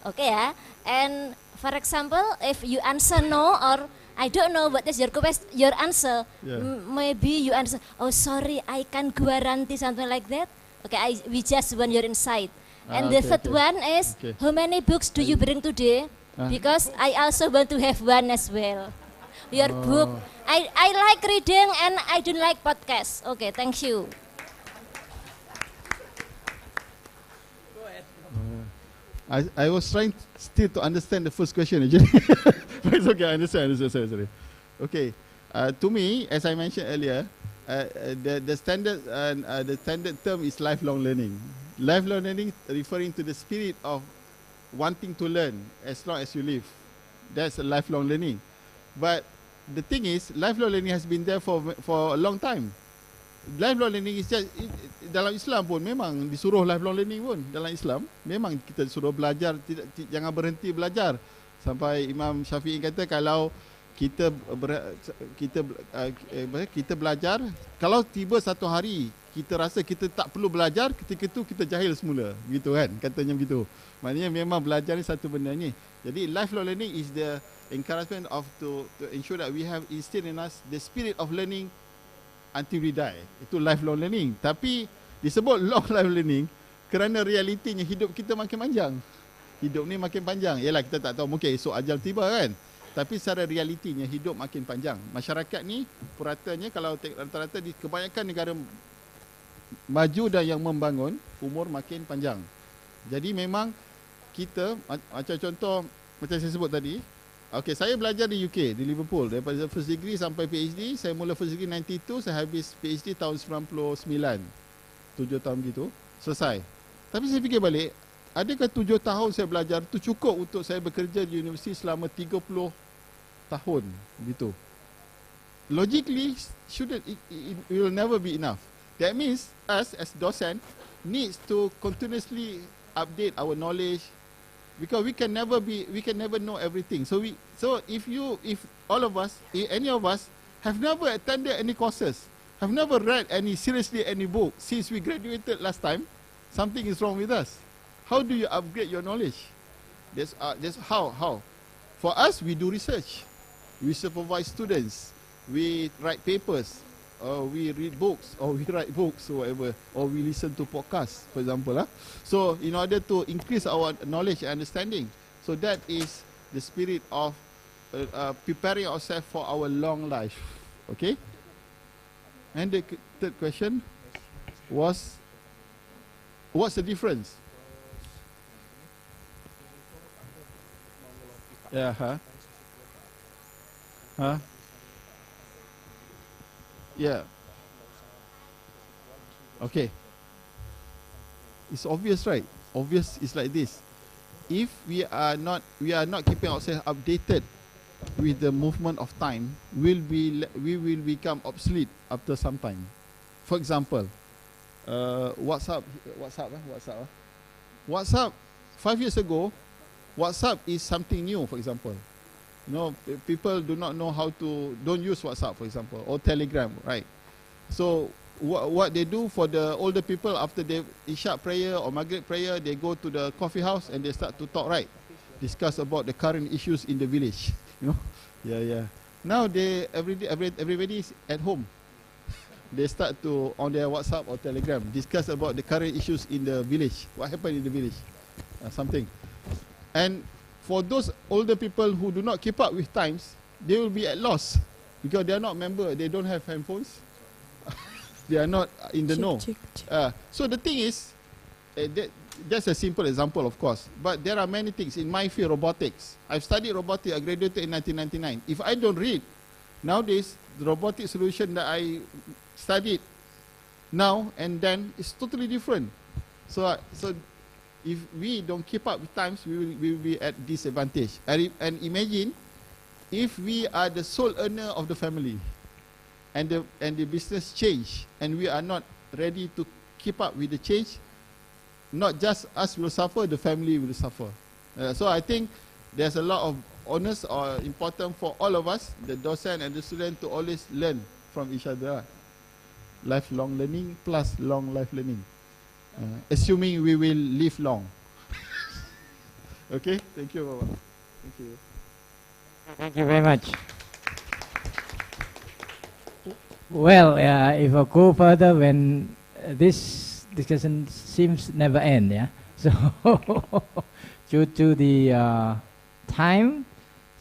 Okay, and for example, if you answer no, or I don't know what is your answer, maybe you answer, oh sorry, I can't guarantee something like that. Okay, we just want your insight. And the third one is, how many books do you bring today? Because I also want to have one as well. Your book. I like reading and I don't like podcasts. Okay, thank you. I was trying still to understand the first question actually. But it's okay, I understand. Sorry. Okay, to me, as I mentioned earlier, the standard term is lifelong learning. Lifelong learning referring to the spirit of wanting to learn as long as you live. That's a lifelong learning. But the thing is, lifelong learning has been there for a long time. Lifelong learning is just, dalam Islam pun memang disuruh lifelong learning pun. Dalam Islam memang kita disuruh belajar, jangan berhenti belajar. Sampai Imam Syafi'i kata kalau kita belajar, kalau tiba satu hari kita rasa kita tak perlu belajar, ketika itu kita jahil semula, gitu kan, katanya begitu. Maknanya memang belajar ni satu benda ni. Jadi lifelong learning is the encouragement of to ensure that we have instilled in us the spirit of learning until we die. Itu lifelong learning. Tapi disebut long life learning kerana realitinya hidup kita makin panjang. Hidup ni makin panjang. Yalah, kita tak tahu, mungkin esok ajal tiba kan. Tapi secara realitinya hidup makin panjang. Masyarakat ni puratanya kalau rata-rata di kebanyakan negara maju dan yang membangun, umur makin panjang. Jadi memang kita, macam contoh macam saya sebut tadi, okay, saya belajar di UK, di Liverpool, daripada first degree sampai PhD. Saya mula first degree 92, saya habis PhD tahun 99, 7 tahun gitu, selesai. Tapi saya fikir balik, adakah 7 tahun saya belajar itu cukup untuk saya bekerja di universiti selama 30 tahun gitu? Logically, it will never be enough. That means us as docent needs to continuously update our knowledge, because we can never know everything. So if all of us, if any of us have never attended any courses, have never read seriously any book since we graduated last time, something is wrong with us. How do you upgrade your knowledge? That's how. For us, we do research, we supervise students, we write papers, or we read books, or we write books, or whatever, or we listen to podcasts, for example. So in order to increase our knowledge and understanding, so that is the spirit of preparing ourselves for our long life. Okay. And the third question was, what's the difference? Yeah. Yeah. Okay. It's obvious, right? Obvious is like this. If we are not keeping ourselves updated with the movement of time, we will become obsolete after some time. For example, WhatsApp. 5 years ago, WhatsApp is something new, for example. People do not know don't use WhatsApp, for example, or Telegram, right? So what they do for the older people after the Isha prayer or Maghrib prayer, they go to the coffee house and they start to talk, right? Discuss about the current issues in the village, Yeah. Now everybody is at home. They start to, on their WhatsApp or Telegram, discuss about the current issues in the village. What happened in the village? Something. And for those older people who do not keep up with times, they will be at loss because they are not member. They don't have handphones. They are not in the know. So the thing is, that's a simple example, of course. But there are many things in my field, robotics. I've studied robotics. I graduated in 1999. If I don't read, nowadays the robotic solution that I studied now and then is totally different. So if we don't keep up with times, we will be at disadvantage. And imagine if we are the sole earner of the family, and the business change, and we are not ready to keep up with the change. Not just us will suffer, the family will suffer. So I think there's a lot of onus or important for all of us, the docent and the student, to always learn from each other. Lifelong learning plus long life learning. Assuming we will live long. Okay, thank you, Baba. Thank you. Thank you very much. Well, if I go further, when this discussion seems never end, So due to the time,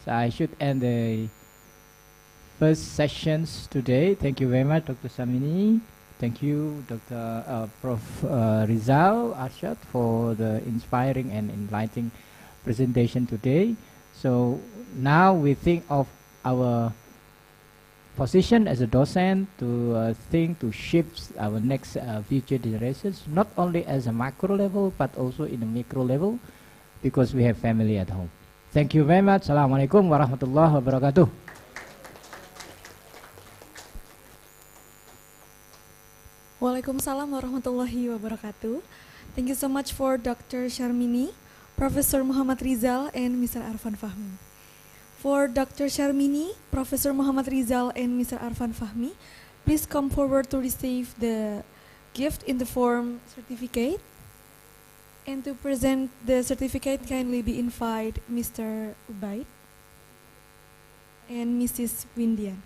so I should end the first sessions today. Thank you very much, Dr. Samini. Thank you, Prof. Rizal Arshad, for the inspiring and enlightening presentation today. So now we think of our position as a docent to think to shape our next future generations, not only as a macro level, but also in a micro level, because we have family at home. Thank you very much. Assalamualaikum warahmatullahi wabarakatuh. Waalaikumsalam warahmatullahi wabarakatuh. Thank you so much for Dr. Sharmini, Professor Muhammad Rizal, and Mr. Arfan Fahmi. For Dr. Sharmini, Professor Muhammad Rizal, and Mr. Arfan Fahmi, please come forward to receive the gift in the form certificate. And to present the certificate, kindly be invited Mr. Ubaid and Mrs. Windian.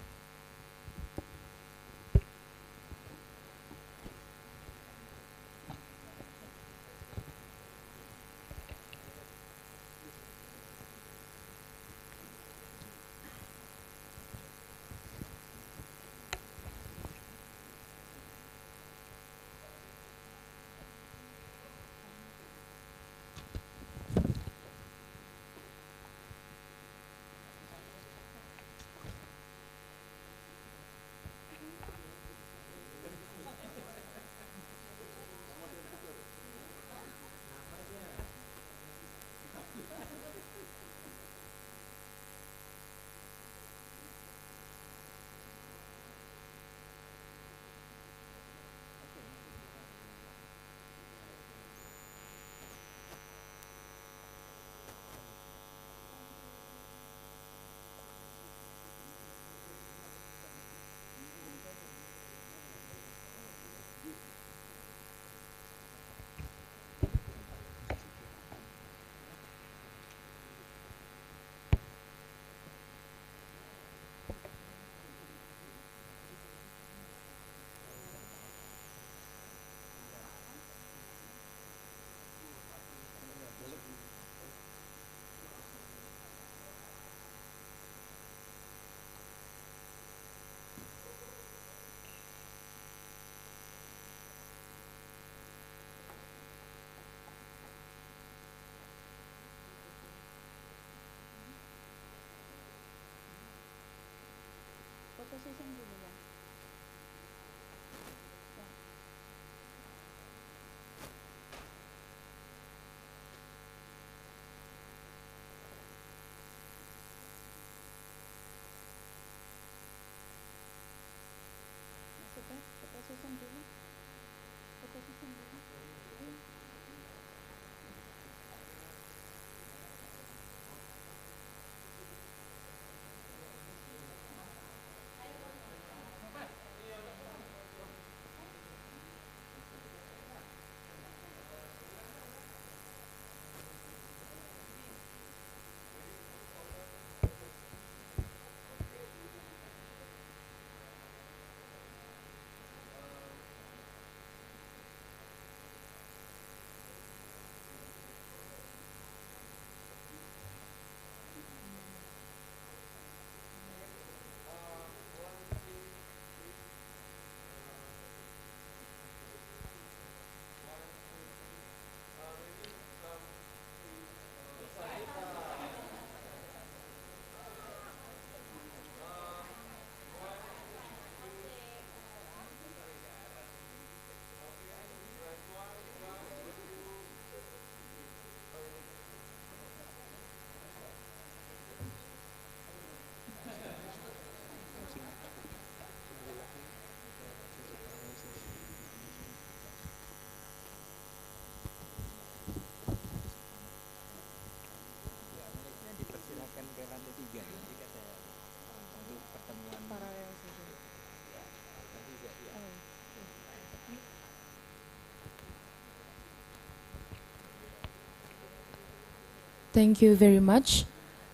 Thank you very much.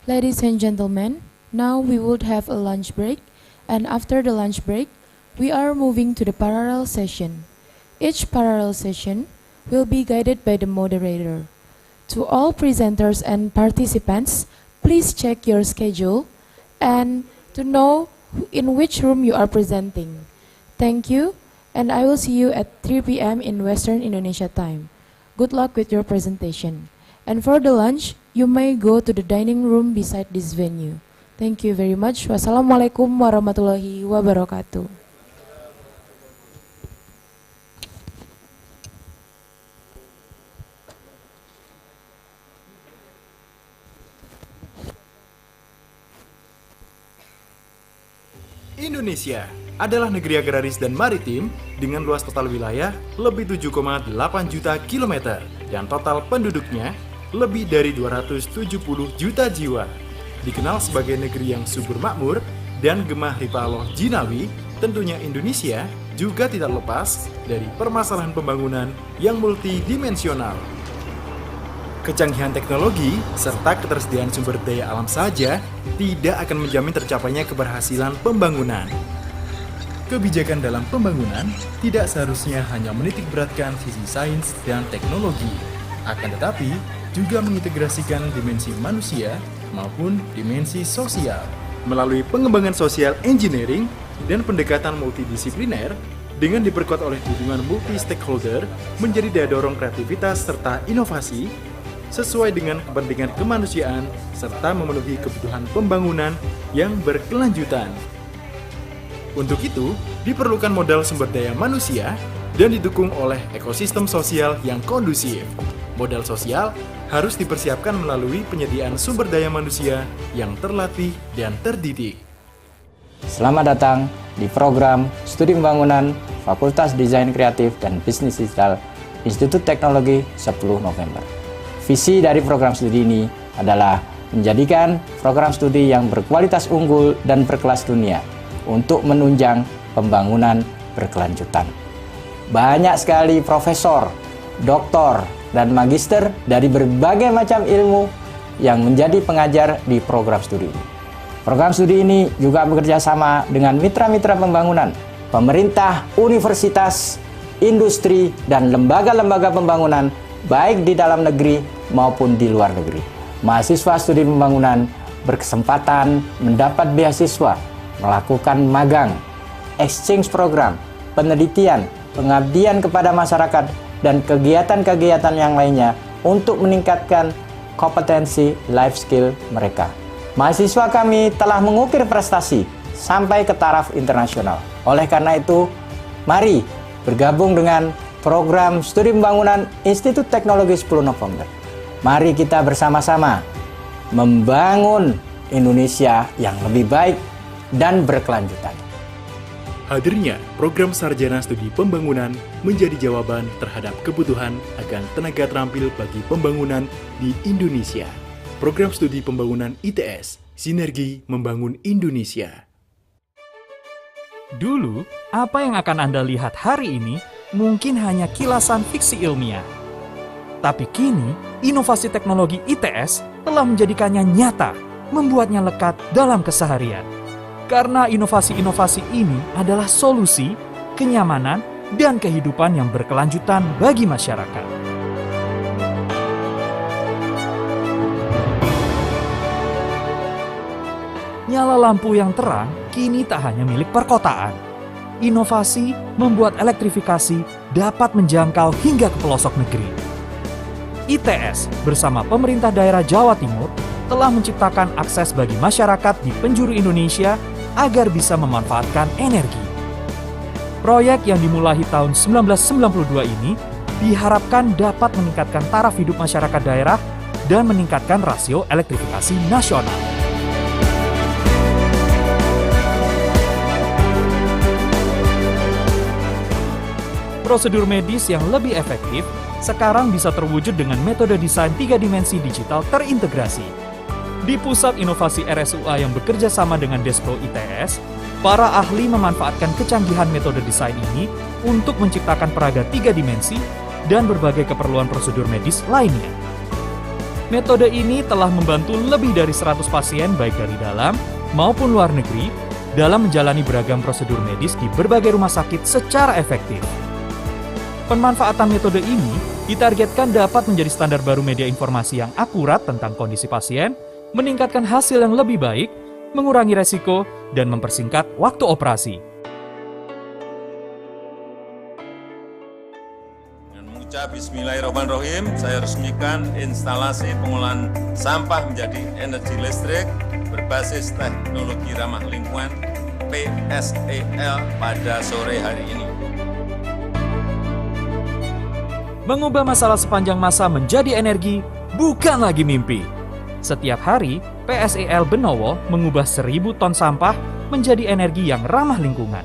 Ladies and gentlemen, now we would have a lunch break, and after the lunch break, we are moving to the parallel session. Each parallel session will be guided by the moderator. To all presenters and participants, please check your schedule and to know in which room you are presenting. Thank you, and I will see you at 3 p.m. in Western Indonesia time. Good luck with your presentation. And for the lunch, you may go to the dining room beside this venue. Thank you very much. Wassalamualaikum warahmatullahi wabarakatuh. Indonesia adalah negeri agraris dan maritim dengan luas total wilayah lebih 7,8 juta kilometer dan total penduduknya lebih dari 270 juta jiwa. Dikenal sebagai negeri yang subur makmur dan gemah ripa Allah jinawi, tentunya Indonesia juga tidak lepas dari permasalahan pembangunan yang multidimensional. Kecanggihan teknologi serta ketersediaan sumber daya alam saja tidak akan menjamin tercapainya keberhasilan pembangunan. Kebijakan dalam pembangunan tidak seharusnya hanya menitik beratkan sisi sains dan teknologi, akan tetapi juga mengintegrasikan dimensi manusia maupun dimensi sosial. Melalui pengembangan social engineering dan pendekatan multidisipliner dengan diperkuat oleh dukungan multi-stakeholder menjadi daya dorong kreativitas serta inovasi sesuai dengan kepentingan kemanusiaan serta memenuhi kebutuhan pembangunan yang berkelanjutan. Untuk itu, diperlukan modal sumber daya manusia dan didukung oleh ekosistem sosial yang kondusif. Modal sosial harus dipersiapkan melalui penyediaan sumber daya manusia yang terlatih dan terdidik. Selamat datang di program Studi Pembangunan Fakultas Desain Kreatif dan Bisnis Digital Institut Teknologi 10 November. Visi dari program studi ini adalah menjadikan program studi yang berkualitas unggul dan berkelas dunia untuk menunjang pembangunan berkelanjutan. Banyak sekali profesor, doktor, dan magister dari berbagai macam ilmu yang menjadi pengajar di program studi ini. Program studi ini juga bekerja sama dengan mitra-mitra pembangunan, pemerintah, universitas, industri, dan lembaga-lembaga pembangunan baik di dalam negeri maupun di luar negeri. Mahasiswa studi pembangunan berkesempatan mendapat beasiswa, melakukan magang, exchange program, penelitian, pengabdian kepada masyarakat, dan kegiatan-kegiatan yang lainnya untuk meningkatkan kompetensi life skill mereka. Mahasiswa kami telah mengukir prestasi sampai ke taraf internasional. Oleh karena itu, mari bergabung dengan program studi pembangunan Institut Teknologi 10 November. Mari kita bersama-sama membangun Indonesia yang lebih baik dan berkelanjutan. Hadirnya program Sarjana Studi Pembangunan menjadi jawaban terhadap kebutuhan akan tenaga terampil bagi pembangunan di Indonesia. Program Studi Pembangunan ITS, Sinergi Membangun Indonesia. Dulu, apa yang akan Anda lihat hari ini mungkin hanya kilasan fiksi ilmiah. Tapi kini, inovasi teknologi ITS telah menjadikannya nyata, membuatnya lekat dalam keseharian. Karena inovasi-inovasi ini adalah solusi, kenyamanan, dan kehidupan yang berkelanjutan bagi masyarakat. Nyala lampu yang terang kini tak hanya milik perkotaan. Inovasi membuat elektrifikasi dapat menjangkau hingga ke pelosok negeri. ITS bersama pemerintah daerah Jawa Timur telah menciptakan akses bagi masyarakat di penjuru Indonesia agar bisa memanfaatkan energi. Proyek yang dimulai tahun 1992 ini diharapkan dapat meningkatkan taraf hidup masyarakat daerah dan meningkatkan rasio elektrifikasi nasional. Prosedur medis yang lebih efektif sekarang bisa terwujud dengan metode desain 3 dimensi digital terintegrasi. Di Pusat Inovasi RSUA yang bekerja sama dengan Despro ITS, para ahli memanfaatkan kecanggihan metode desain ini untuk menciptakan peraga 3 dimensi dan berbagai keperluan prosedur medis lainnya. Metode ini telah membantu lebih dari 100 pasien baik dari dalam maupun luar negeri dalam menjalani beragam prosedur medis di berbagai rumah sakit secara efektif. Pemanfaatan metode ini ditargetkan dapat menjadi standar baru media informasi yang akurat tentang kondisi pasien, meningkatkan hasil yang lebih baik, mengurangi resiko, dan mempersingkat waktu operasi. Dengan mengucap Bismillahirrahmanirrahim, saya resmikan instalasi pengolahan sampah menjadi energi listrik berbasis teknologi ramah lingkungan PSEL pada sore hari ini. Mengubah masalah sepanjang masa menjadi energi bukan lagi mimpi. Setiap hari, PSEL Benowo mengubah 1.000 ton sampah menjadi energi yang ramah lingkungan.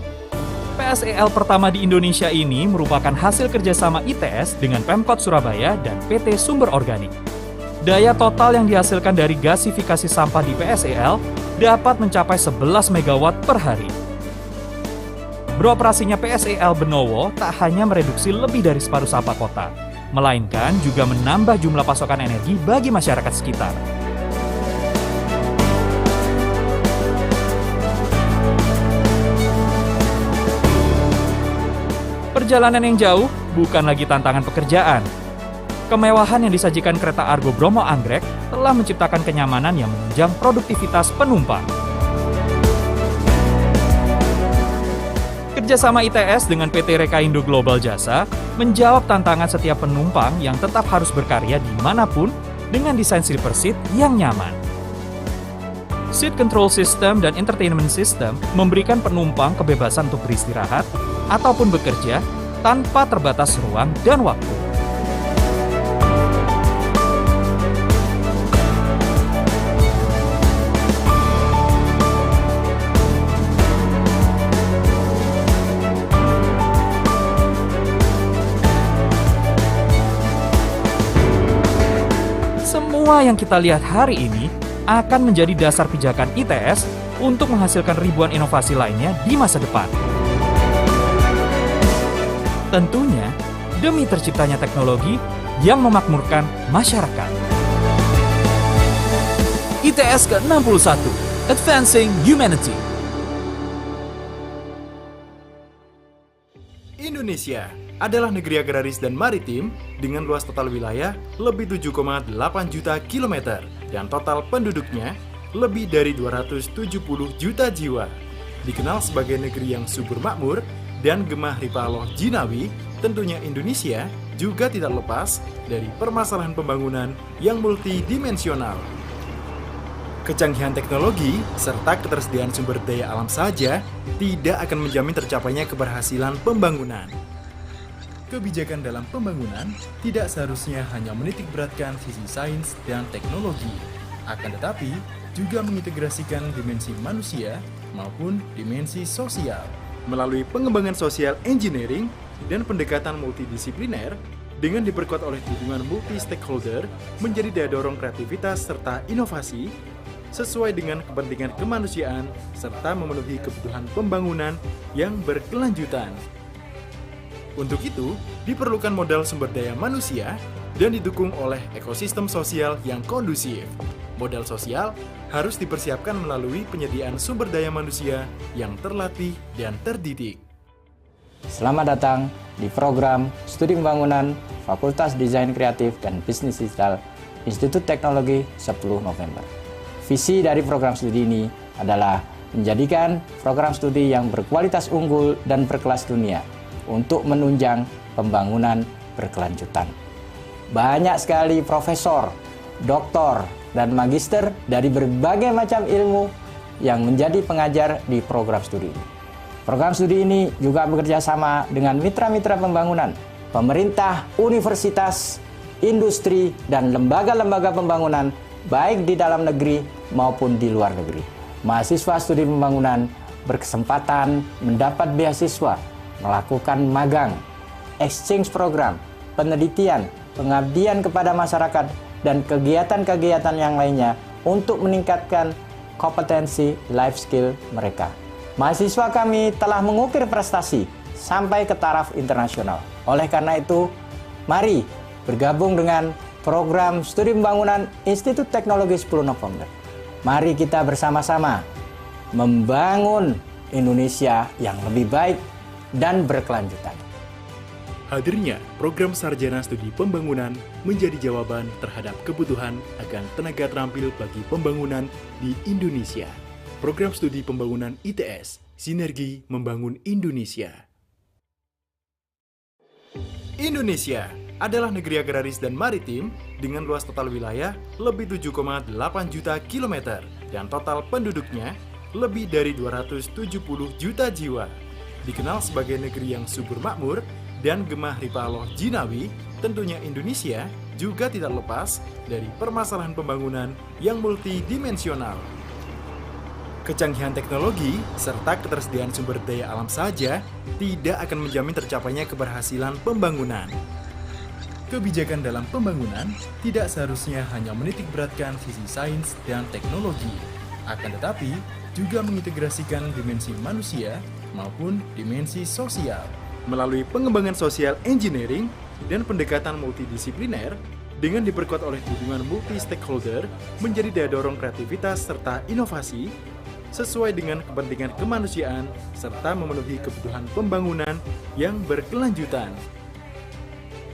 PSEL pertama di Indonesia ini merupakan hasil kerjasama ITS dengan Pemkot Surabaya dan PT Sumber Organik. Daya total yang dihasilkan dari gasifikasi sampah di PSEL dapat mencapai 11 MW per hari. Beroperasinya PSEL Benowo tak hanya mereduksi lebih dari separuh sampah kota, melainkan juga menambah jumlah pasokan energi bagi masyarakat sekitar. Perjalanan yang jauh bukan lagi tantangan pekerjaan. Kemewahan yang disajikan kereta Argo Bromo Anggrek telah menciptakan kenyamanan yang menunjang produktivitas penumpang. Kerjasama ITS dengan PT Rekaindo Global Jasa menjawab tantangan setiap penumpang yang tetap harus berkarya dimanapun dengan desain sleeper seat yang nyaman. Seat Control System dan Entertainment System memberikan penumpang kebebasan untuk beristirahat ataupun bekerja tanpa terbatas ruang dan waktu. Semua yang kita lihat hari ini akan menjadi dasar pijakan ITS untuk menghasilkan ribuan inovasi lainnya di masa depan. Tentunya demi terciptanya teknologi yang memakmurkan masyarakat. ITS ke-61, Advancing Humanity. Indonesia adalah negeri agraris dan maritim dengan luas total wilayah lebih 7,8 juta kilometer dan total penduduknya lebih dari 270 juta jiwa. Dikenal sebagai negeri yang subur makmur dan gemah ripaloh jinawi, tentunya Indonesia juga tidak lepas dari permasalahan pembangunan yang multidimensional. Kecanggihan teknologi serta ketersediaan sumber daya alam saja tidak akan menjamin tercapainya keberhasilan pembangunan. Kebijakan dalam pembangunan tidak seharusnya hanya menitikberatkan sisi sains dan teknologi, akan tetapi juga mengintegrasikan dimensi manusia maupun dimensi sosial. Melalui pengembangan social engineering dan pendekatan multidisipliner dengan diperkuat oleh dukungan multi-stakeholder menjadi daya dorong kreativitas serta inovasi sesuai dengan kepentingan kemanusiaan serta memenuhi kebutuhan pembangunan yang berkelanjutan. Untuk itu, diperlukan modal sumber daya manusia dan didukung oleh ekosistem sosial yang kondusif. Modal sosial harus dipersiapkan melalui penyediaan sumber daya manusia yang terlatih dan terdidik. Selamat datang di program Studi Pembangunan Fakultas Desain Kreatif dan Bisnis Digital Institut Teknologi Sepuluh Nopember. Visi dari program studi ini adalah menjadikan program studi yang berkualitas unggul dan berkelas dunia untuk menunjang pembangunan berkelanjutan. Banyak sekali profesor, doktor, dan magister dari berbagai macam ilmu yang menjadi pengajar di program studi ini. Program studi ini juga bekerja sama dengan mitra-mitra pembangunan, pemerintah, universitas, industri, dan lembaga-lembaga pembangunan baik di dalam negeri maupun di luar negeri. Mahasiswa studi pembangunan berkesempatan mendapat beasiswa, melakukan magang, exchange program, penelitian, pengabdian kepada masyarakat, dan kegiatan-kegiatan yang lainnya untuk meningkatkan kompetensi life skill mereka. Mahasiswa kami telah mengukir prestasi sampai ke taraf internasional. Oleh karena itu, mari bergabung dengan program Studi Pembangunan Institut Teknologi 10 November. Mari kita bersama-sama membangun Indonesia yang lebih baik dan berkelanjutan. Hadirnya program Sarjana Studi Pembangunan menjadi jawaban terhadap kebutuhan akan tenaga terampil bagi pembangunan di Indonesia. Program Studi Pembangunan ITS, Sinergi Membangun Indonesia. Indonesia adalah negeri agraris dan maritim dengan luas total wilayah lebih 7,8 juta kilometer dan total penduduknya lebih dari 270 juta jiwa. Dikenal sebagai negeri yang subur makmur dan gemah ripaloh jinawi, tentunya Indonesia juga tidak lepas dari permasalahan pembangunan yang multidimensional. Kecanggihan teknologi serta ketersediaan sumber daya alam saja tidak akan menjamin tercapainya keberhasilan pembangunan. Kebijakan dalam pembangunan tidak seharusnya hanya menitikberatkan sisi sains dan teknologi, akan tetapi juga mengintegrasikan dimensi manusia maupun dimensi sosial. Melalui pengembangan social engineering dan pendekatan multidisipliner dengan diperkuat oleh hubungan multi-stakeholder menjadi daya dorong kreativitas serta inovasi sesuai dengan kepentingan kemanusiaan serta memenuhi kebutuhan pembangunan yang berkelanjutan.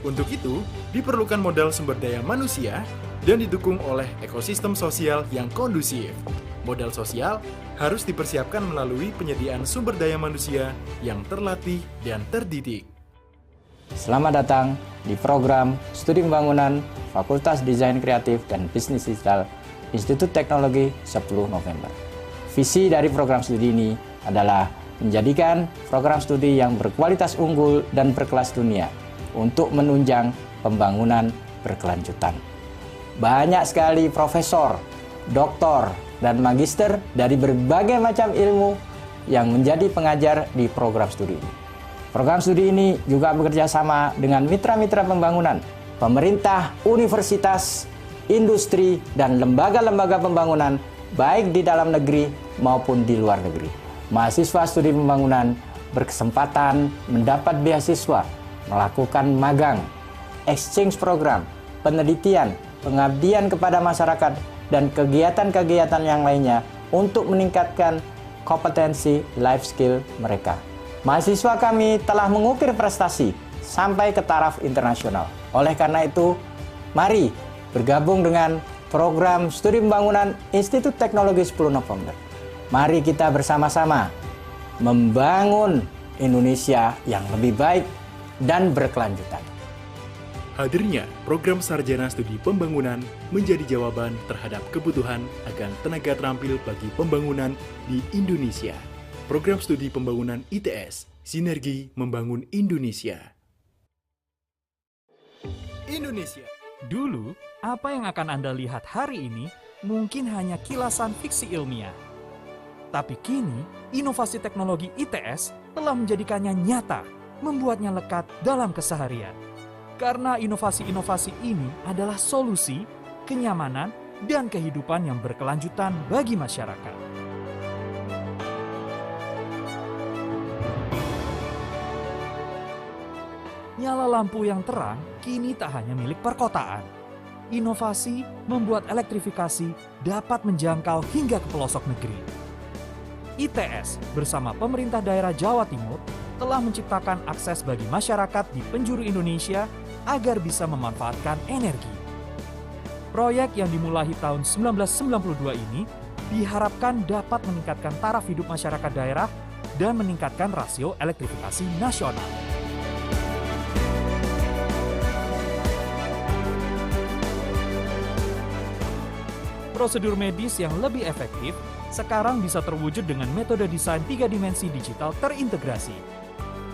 Untuk itu, diperlukan modal sumber daya manusia dan didukung oleh ekosistem sosial yang kondusif. Modal sosial harus dipersiapkan melalui penyediaan sumber daya manusia yang terlatih dan terdidik. Selamat datang di program Studi Pembangunan Fakultas Desain Kreatif dan Bisnis Digital Institut Teknologi Sepuluh Nopember. Visi dari program studi ini adalah menjadikan program studi yang berkualitas unggul dan berkelas dunia untuk menunjang pembangunan berkelanjutan. Banyak sekali profesor, doktor, dan magister dari berbagai macam ilmu yang menjadi pengajar di program studi ini. Program studi ini juga bekerja sama dengan mitra-mitra pembangunan, pemerintah, universitas, industri, dan lembaga-lembaga pembangunan baik di dalam negeri maupun di luar negeri. Mahasiswa studi pembangunan berkesempatan mendapat beasiswa, melakukan magang, exchange program, penelitian, pengabdian kepada masyarakat, dan kegiatan-kegiatan yang lainnya untuk meningkatkan kompetensi life skill mereka. Mahasiswa kami telah mengukir prestasi sampai ke taraf internasional. Oleh karena itu, mari bergabung dengan program Studi Pembangunan Institut Teknologi 10 November. Mari kita bersama-sama membangun Indonesia yang lebih baik dan berkelanjutan. Hadirnya program Sarjana Studi Pembangunan menjadi jawaban terhadap kebutuhan akan tenaga terampil bagi pembangunan di Indonesia. Program Studi Pembangunan ITS, Sinergi Membangun Indonesia. Indonesia. Dulu, apa yang akan Anda lihat hari ini mungkin hanya kilasan fiksi ilmiah. Tapi kini, inovasi teknologi ITS telah menjadikannya nyata, membuatnya lekat dalam keseharian. Karena inovasi-inovasi ini adalah solusi, kenyamanan, dan kehidupan yang berkelanjutan bagi masyarakat. Nyala lampu yang terang kini tak hanya milik perkotaan. Inovasi membuat elektrifikasi dapat menjangkau hingga ke pelosok negeri. ITS bersama pemerintah daerah Jawa Timur telah menciptakan akses bagi masyarakat di penjuru Indonesia agar bisa memanfaatkan energi. Proyek yang dimulai tahun 1992 ini diharapkan dapat meningkatkan taraf hidup masyarakat daerah dan meningkatkan rasio elektrifikasi nasional. Prosedur medis yang lebih efektif sekarang bisa terwujud dengan metode desain 3 dimensi digital terintegrasi.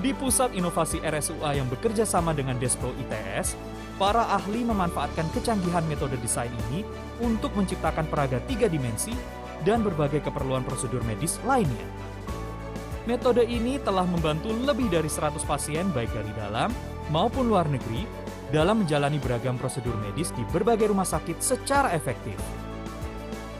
Di Pusat Inovasi RSUA yang bekerja sama dengan Despro ITS, para ahli memanfaatkan kecanggihan metode desain ini untuk menciptakan peraga 3 dimensi dan berbagai keperluan prosedur medis lainnya. Metode ini telah membantu lebih dari 100 pasien baik dari dalam maupun luar negeri dalam menjalani beragam prosedur medis di berbagai rumah sakit secara efektif.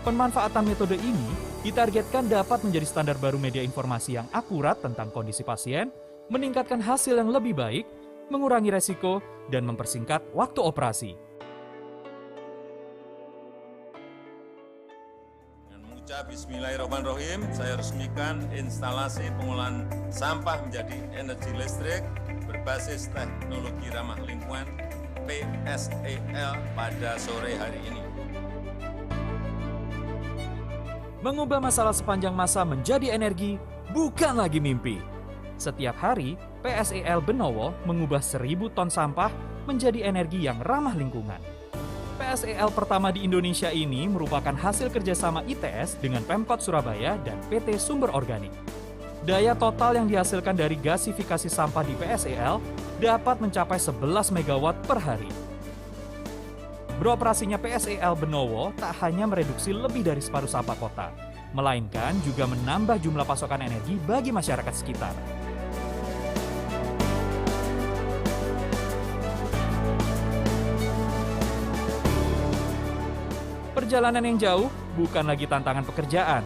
Pemanfaatan metode ini ditargetkan dapat menjadi standar baru media informasi yang akurat tentang kondisi pasien, meningkatkan hasil yang lebih baik, mengurangi resiko, dan mempersingkat waktu operasi. Dengan mengucap Bismillahirrahmanirrahim, saya resmikan instalasi pengolahan sampah menjadi energi listrik berbasis teknologi ramah lingkungan PSEL pada sore hari ini. Mengubah masalah sepanjang masa menjadi energi bukan lagi mimpi. Setiap hari, PSEL Benowo mengubah 1.000 ton sampah menjadi energi yang ramah lingkungan. PSEL pertama di Indonesia ini merupakan hasil kerjasama ITS dengan Pemkot Surabaya dan PT Sumber Organik. Daya total yang dihasilkan dari gasifikasi sampah di PSEL dapat mencapai 11 MW per hari. Beroperasinya PSEL Benowo tak hanya mereduksi lebih dari separuh sampah kota, melainkan juga menambah jumlah pasokan energi bagi masyarakat sekitar. Perjalanan yang jauh bukan lagi tantangan pekerjaan.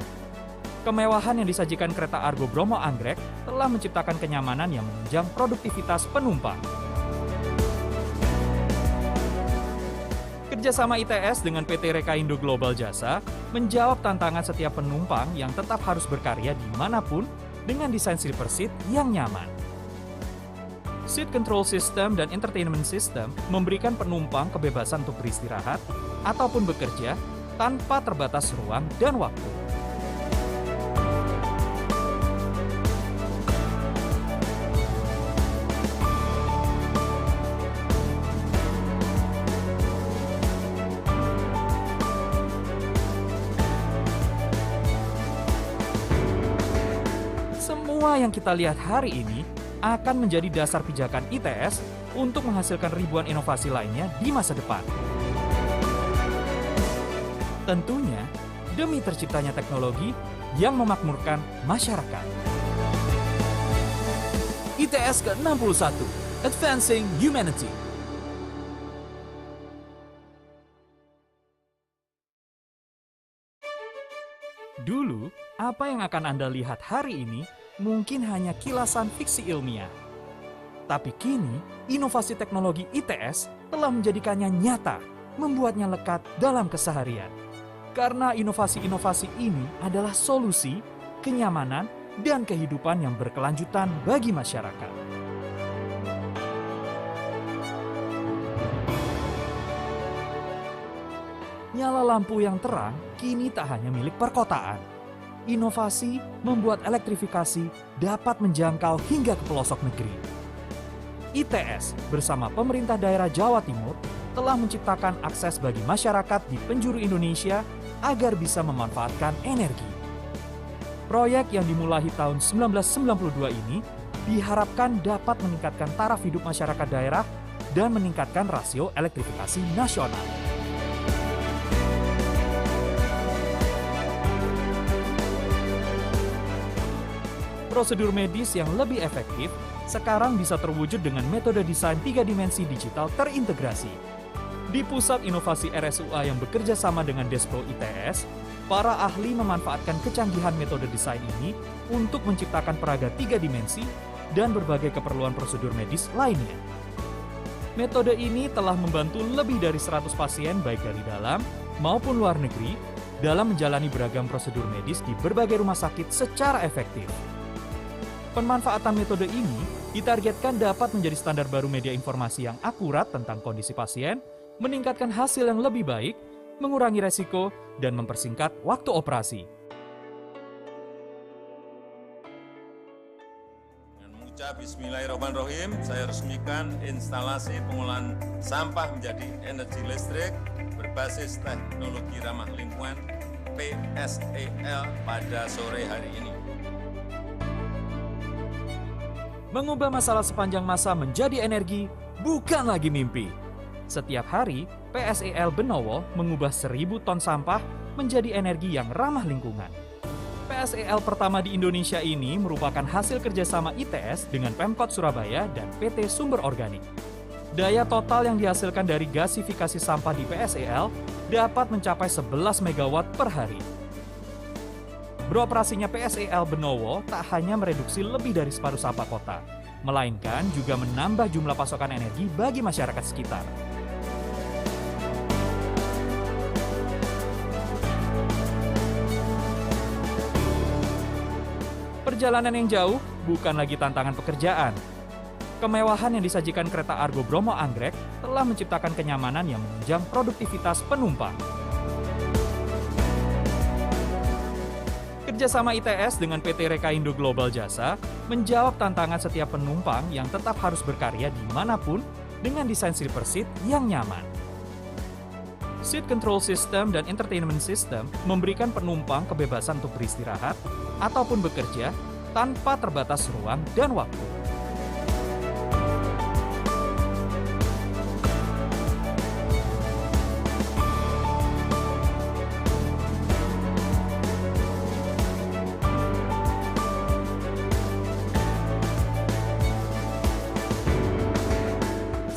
Kemewahan yang disajikan kereta Argo Bromo Anggrek telah menciptakan kenyamanan yang menunjang produktivitas penumpang. Kerjasama ITS dengan PT Rekaindo Global Jasa menjawab tantangan setiap penumpang yang tetap harus berkarya dimanapun dengan desain sleeper seat yang nyaman. Seat control system dan entertainment system memberikan penumpang kebebasan untuk beristirahat ataupun bekerja tanpa terbatas ruang dan waktu. Semua yang kita lihat hari ini akan menjadi dasar pijakan ITS untuk menghasilkan ribuan inovasi lainnya di masa depan. Tentunya demi terciptanya teknologi yang memakmurkan masyarakat. ITS ke-61, Advancing Humanity. Dulu, apa yang akan Anda lihat hari ini mungkin hanya kilasan fiksi ilmiah. Tapi kini, inovasi teknologi ITS telah menjadikannya nyata, membuatnya lekat dalam keseharian. Karena inovasi-inovasi ini adalah solusi, kenyamanan, dan kehidupan yang berkelanjutan bagi masyarakat. Nyala lampu yang terang kini tak hanya milik perkotaan. Inovasi membuat elektrifikasi dapat menjangkau hingga ke pelosok negeri. ITS bersama pemerintah daerah Jawa Timur telah menciptakan akses bagi masyarakat di penjuru Indonesia agar bisa memanfaatkan energi. Proyek yang dimulai tahun 1992 ini diharapkan dapat meningkatkan taraf hidup masyarakat daerah dan meningkatkan rasio elektrifikasi nasional. Prosedur medis yang lebih efektif sekarang bisa terwujud dengan metode desain 3 dimensi digital terintegrasi. Di Pusat Inovasi RSUA yang bekerja sama dengan Despro ITS, para ahli memanfaatkan kecanggihan metode desain ini untuk menciptakan peraga 3 dimensi dan berbagai keperluan prosedur medis lainnya. Metode ini telah membantu lebih dari 100 pasien baik dari dalam maupun luar negeri dalam menjalani beragam prosedur medis di berbagai rumah sakit secara efektif. Pemanfaatan metode ini ditargetkan dapat menjadi standar baru media informasi yang akurat tentang kondisi pasien, meningkatkan hasil yang lebih baik, mengurangi resiko, dan mempersingkat waktu operasi. Dengan mengucap Bismillahirrahmanirrahim, saya resmikan instalasi pengolahan sampah menjadi energi listrik berbasis teknologi ramah lingkungan PSEL pada sore hari ini. Mengubah masalah sepanjang masa menjadi energi bukan lagi mimpi. Setiap hari, PSEL Benowo mengubah 1.000 ton sampah menjadi energi yang ramah lingkungan. PSEL pertama di Indonesia ini merupakan hasil kerjasama ITS dengan Pemkot Surabaya dan PT Sumber Organik. Daya total yang dihasilkan dari gasifikasi sampah di PSEL dapat mencapai 11 MW per hari. Beroperasinya PSEL Benowo tak hanya mereduksi lebih dari separuh sampah kota, melainkan juga menambah jumlah pasokan energi bagi masyarakat sekitar. Perjalanan yang jauh bukan lagi tantangan pekerjaan. Kemewahan yang disajikan kereta Argo Bromo Anggrek telah menciptakan kenyamanan yang menunjang produktivitas penumpang. Kerjasama ITS dengan PT Rekaindo Global Jasa menjawab tantangan setiap penumpang yang tetap harus berkarya dimanapun dengan desain sleeper seat yang nyaman. Seat control system dan entertainment system memberikan penumpang kebebasan untuk beristirahat ataupun bekerja tanpa terbatas ruang dan waktu.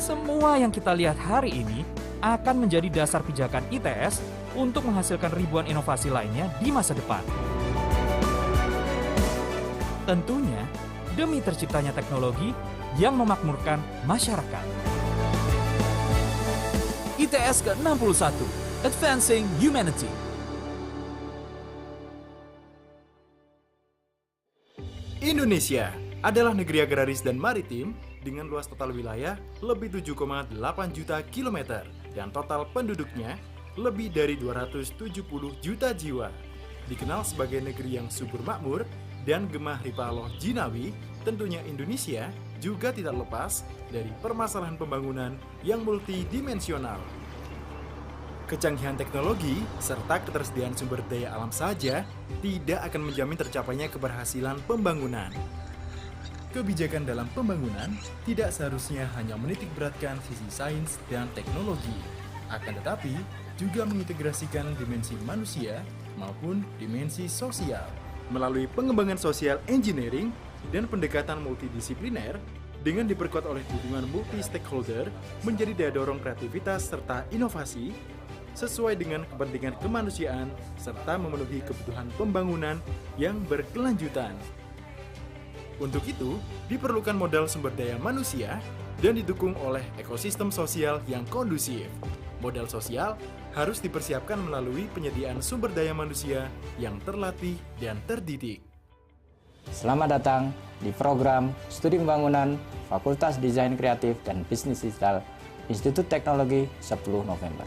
Semua yang kita lihat hari ini akan menjadi dasar pijakan ITS untuk menghasilkan ribuan inovasi lainnya di masa depan. Tentunya demi terciptanya teknologi yang memakmurkan masyarakat. ITS ke-61, Advancing Humanity. Indonesia adalah negeri agraris dan maritim dengan luas total wilayah lebih 7,8 juta kilometer dan total penduduknya lebih dari 270 juta jiwa. Dikenal sebagai negeri yang subur makmur dan gemah ripaloh jinawi, tentunya Indonesia juga tidak lepas dari permasalahan pembangunan yang multidimensional. Kecanggihan teknologi serta ketersediaan sumber daya alam saja tidak akan menjamin tercapainya keberhasilan pembangunan. Kebijakan dalam pembangunan tidak seharusnya hanya menitik beratkan sisi sains dan teknologi, akan tetapi juga mengintegrasikan dimensi manusia maupun dimensi sosial. Melalui pengembangan social engineering dan pendekatan multidisipliner dengan diperkuat oleh dukungan multi-stakeholder menjadi daya dorong kreativitas serta inovasi sesuai dengan kepentingan kemanusiaan serta memenuhi kebutuhan pembangunan yang berkelanjutan. Untuk itu, diperlukan modal sumber daya manusia dan didukung oleh ekosistem sosial yang kondusif. Modal sosial harus dipersiapkan melalui penyediaan sumber daya manusia yang terlatih dan terdidik. Selamat datang di program Studi Pembangunan Fakultas Desain Kreatif dan Bisnis Digital Institut Teknologi Sepuluh Nopember.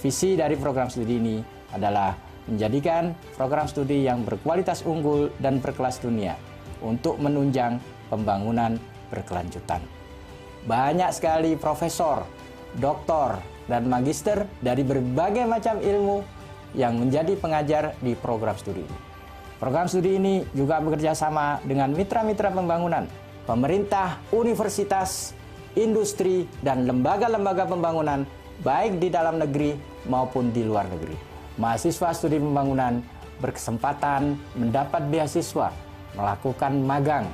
Visi dari program studi ini adalah menjadikan program studi yang berkualitas unggul dan berkelas dunia untuk menunjang pembangunan berkelanjutan. Banyak sekali profesor, doktor, dan magister dari berbagai macam ilmu yang menjadi pengajar di program studi ini. Program studi ini juga bekerja sama dengan mitra-mitra pembangunan, pemerintah, universitas, industri, dan lembaga-lembaga pembangunan baik di dalam negeri maupun di luar negeri. Mahasiswa studi pembangunan berkesempatan mendapat beasiswa, melakukan magang,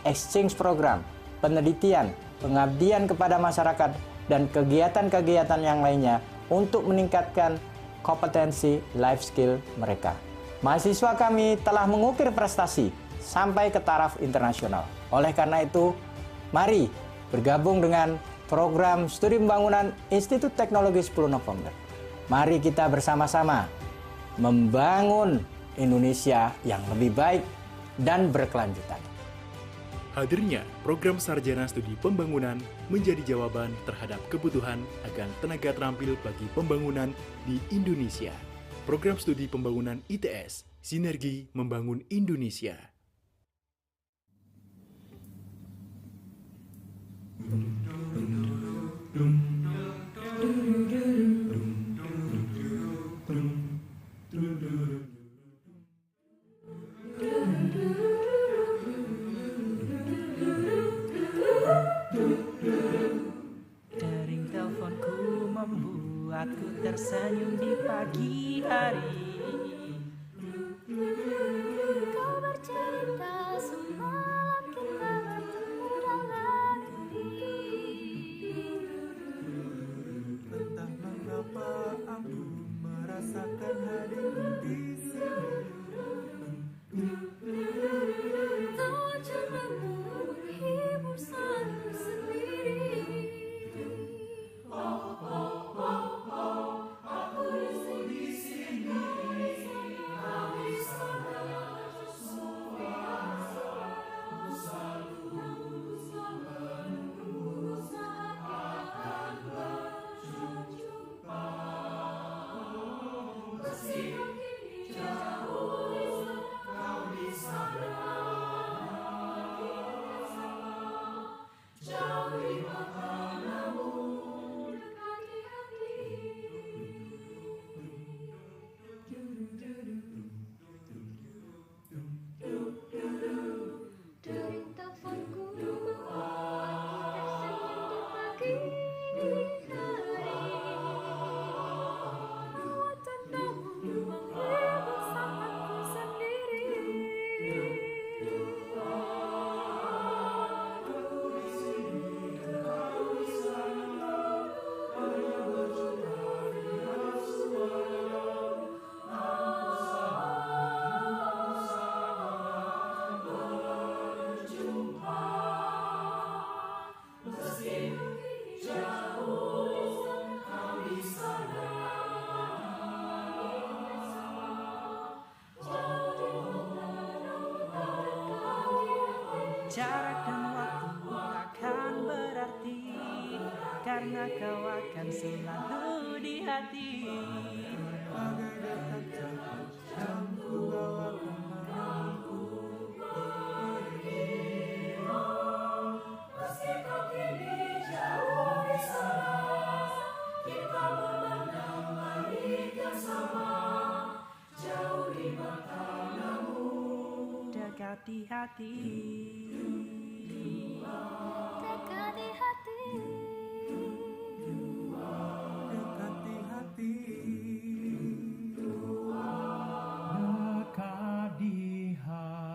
exchange program, penelitian, pengabdian kepada masyarakat, dan kegiatan-kegiatan yang lainnya untuk meningkatkan kompetensi life skill mereka. Mahasiswa kami telah mengukir prestasi sampai ke taraf internasional. Oleh karena itu, mari bergabung dengan program studi pembangunan Institut Teknologi 10 November. Mari kita bersama-sama membangun Indonesia yang lebih baik dan berkelanjutan. Hadirnya program Sarjana Studi Pembangunan menjadi jawaban terhadap kebutuhan akan tenaga terampil bagi pembangunan di Indonesia. Program Studi Pembangunan ITS, Sinergi Membangun Indonesia. Dering teleponku membuatku tersenyum di pagi hari. Kau bercerita semalam kita bertemu dalam mimpi. Entah mengapa aku merasakan hadirmu di sini. Kau cuma menghibur aku sendiri. Aku di sini. jarak dan waktu akan berarti, karena kau akan selalu di hati. Bagai detak jatuh yang ku bawa kemanapun pergi. Meski kau kini jauh di sana, kita memandang langit yang sama, jauh di mata namun dekat di hati. Dekat di hati. Dekat di hati. Dekat di hati.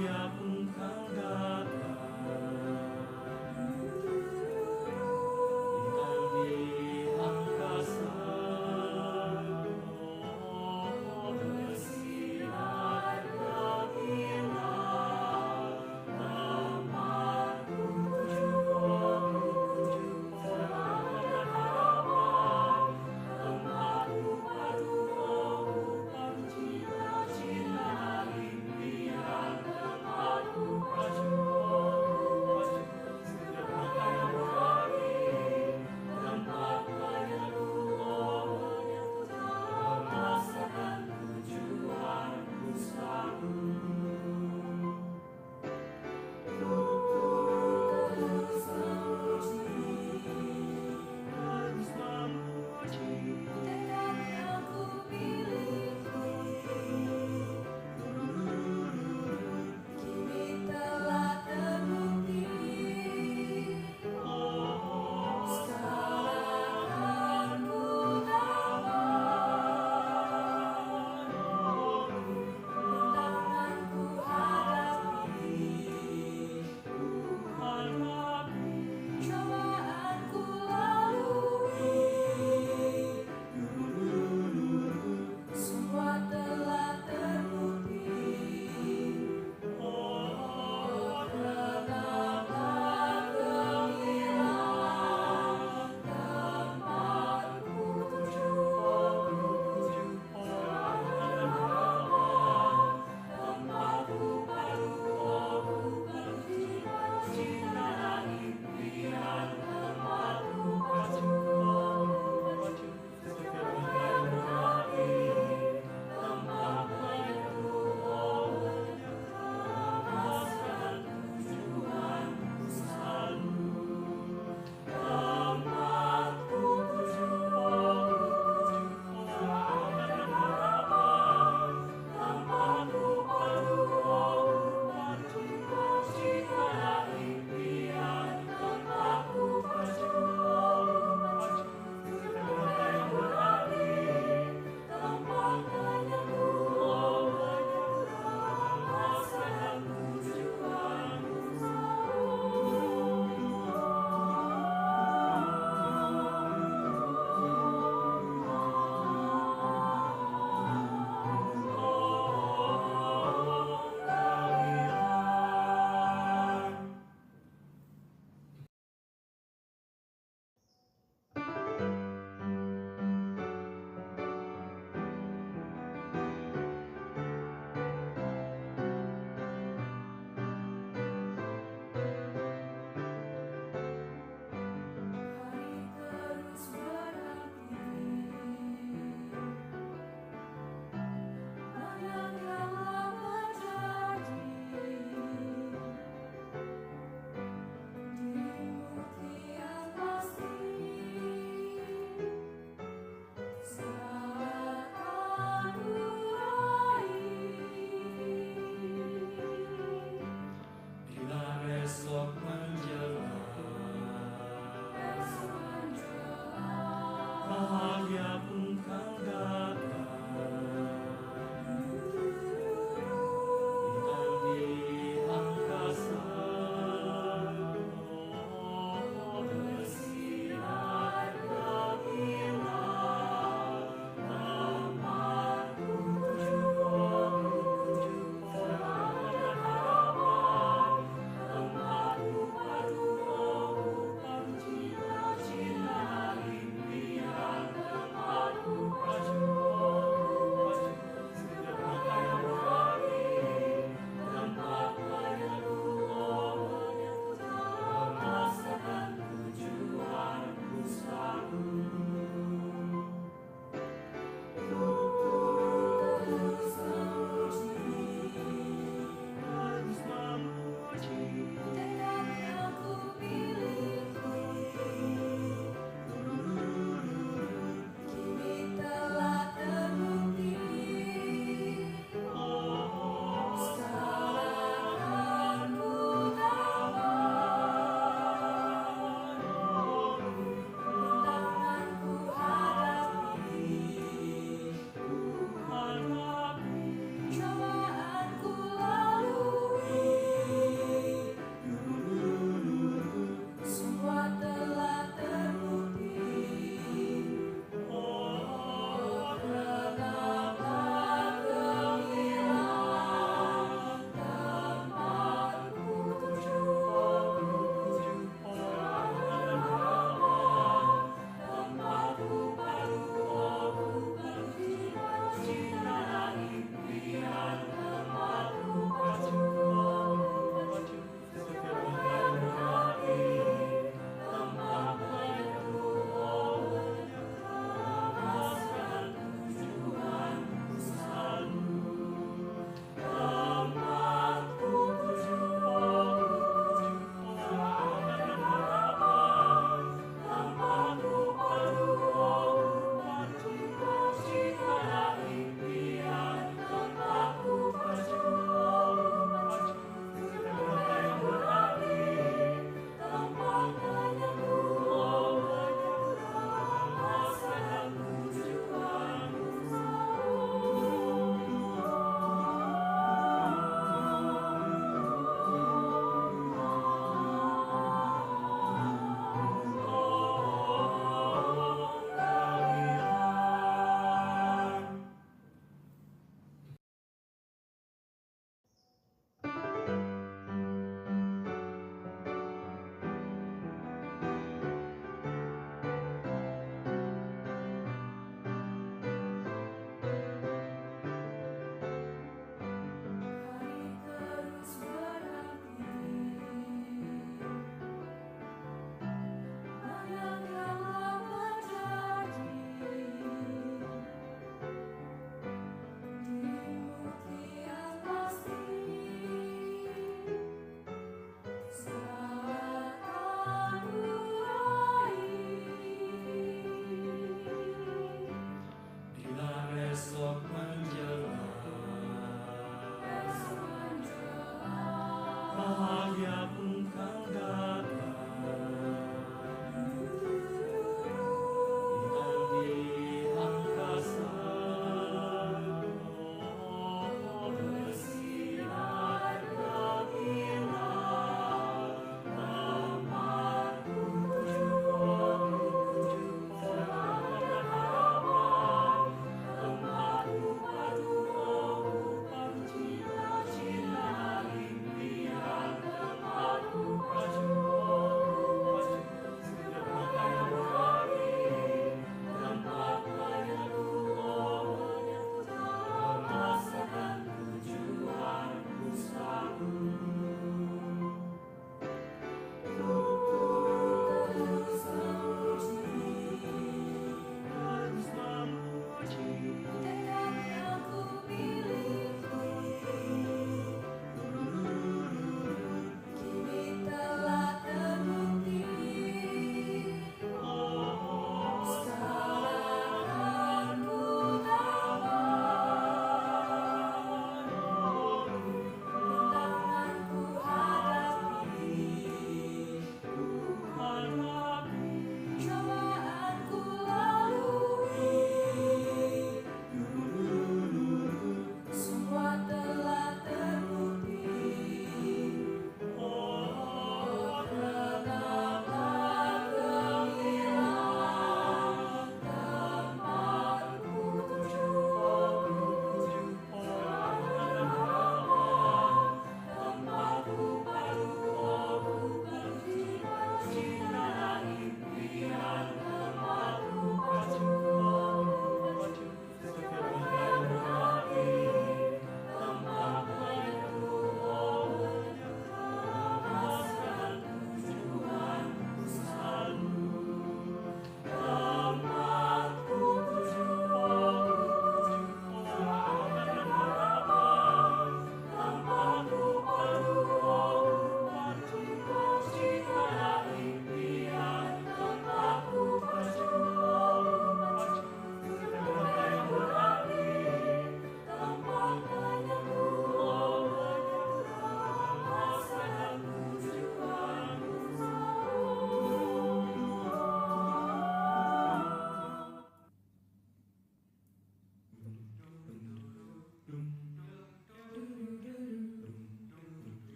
setiap engkau datang. Bintang di angkasa, oh, bersinar gemilang. Tempat tuju semangat dan harapan. Tempat padu cita-cita impian. Tempat prajurit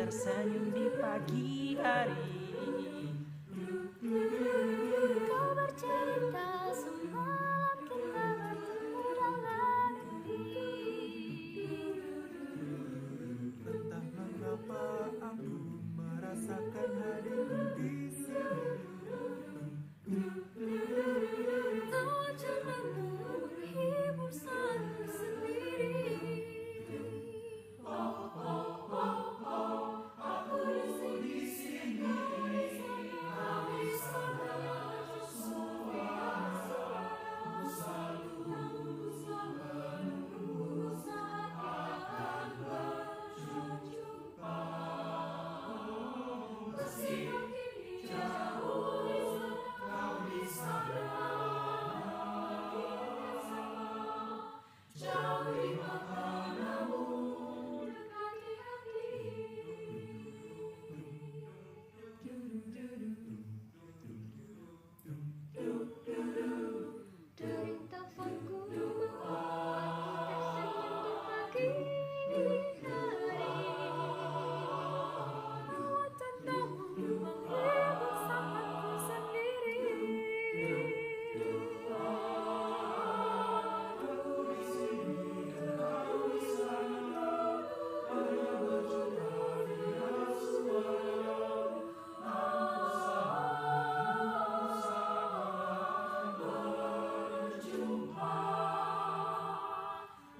tersenyum di pagi hari. Kau bercerita semalam kita bertemu dalam mimpi. Entah mengapa aku merasakan hadirmu di sini. Tawa ceritamu menghibur saatku sendiri. Aku di sini. Kau di sana. Aku selalu menunggu saat kita akan berjumpa. Meskipun kini jauh, kau di sana. Jauh di mata namun dekat di hati. Dering teleponku membuatku tersenyum di pagi hari. Nawa tandamu menghibur saatku sendiri. Aku di sini, kau di sana. Hanya berjumpa dengan suara. Berjumpa.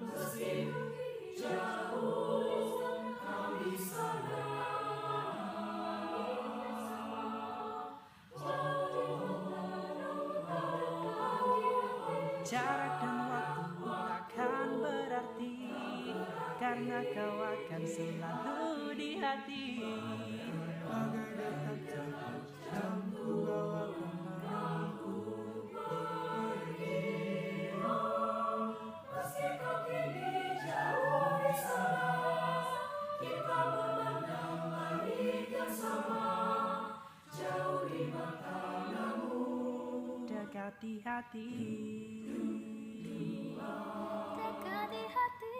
Meskipun kini jauh, kau di sana. Jarak dan waktu takkan berarti, karena kau akan selalu di hati. Bagai detak jantung yang ku bawa kemanapun ku pergi. Meskipun kini jauh di sana, kita memandang langit yang sama. Jauh di mata namun Dekat di hati. dekat di hati.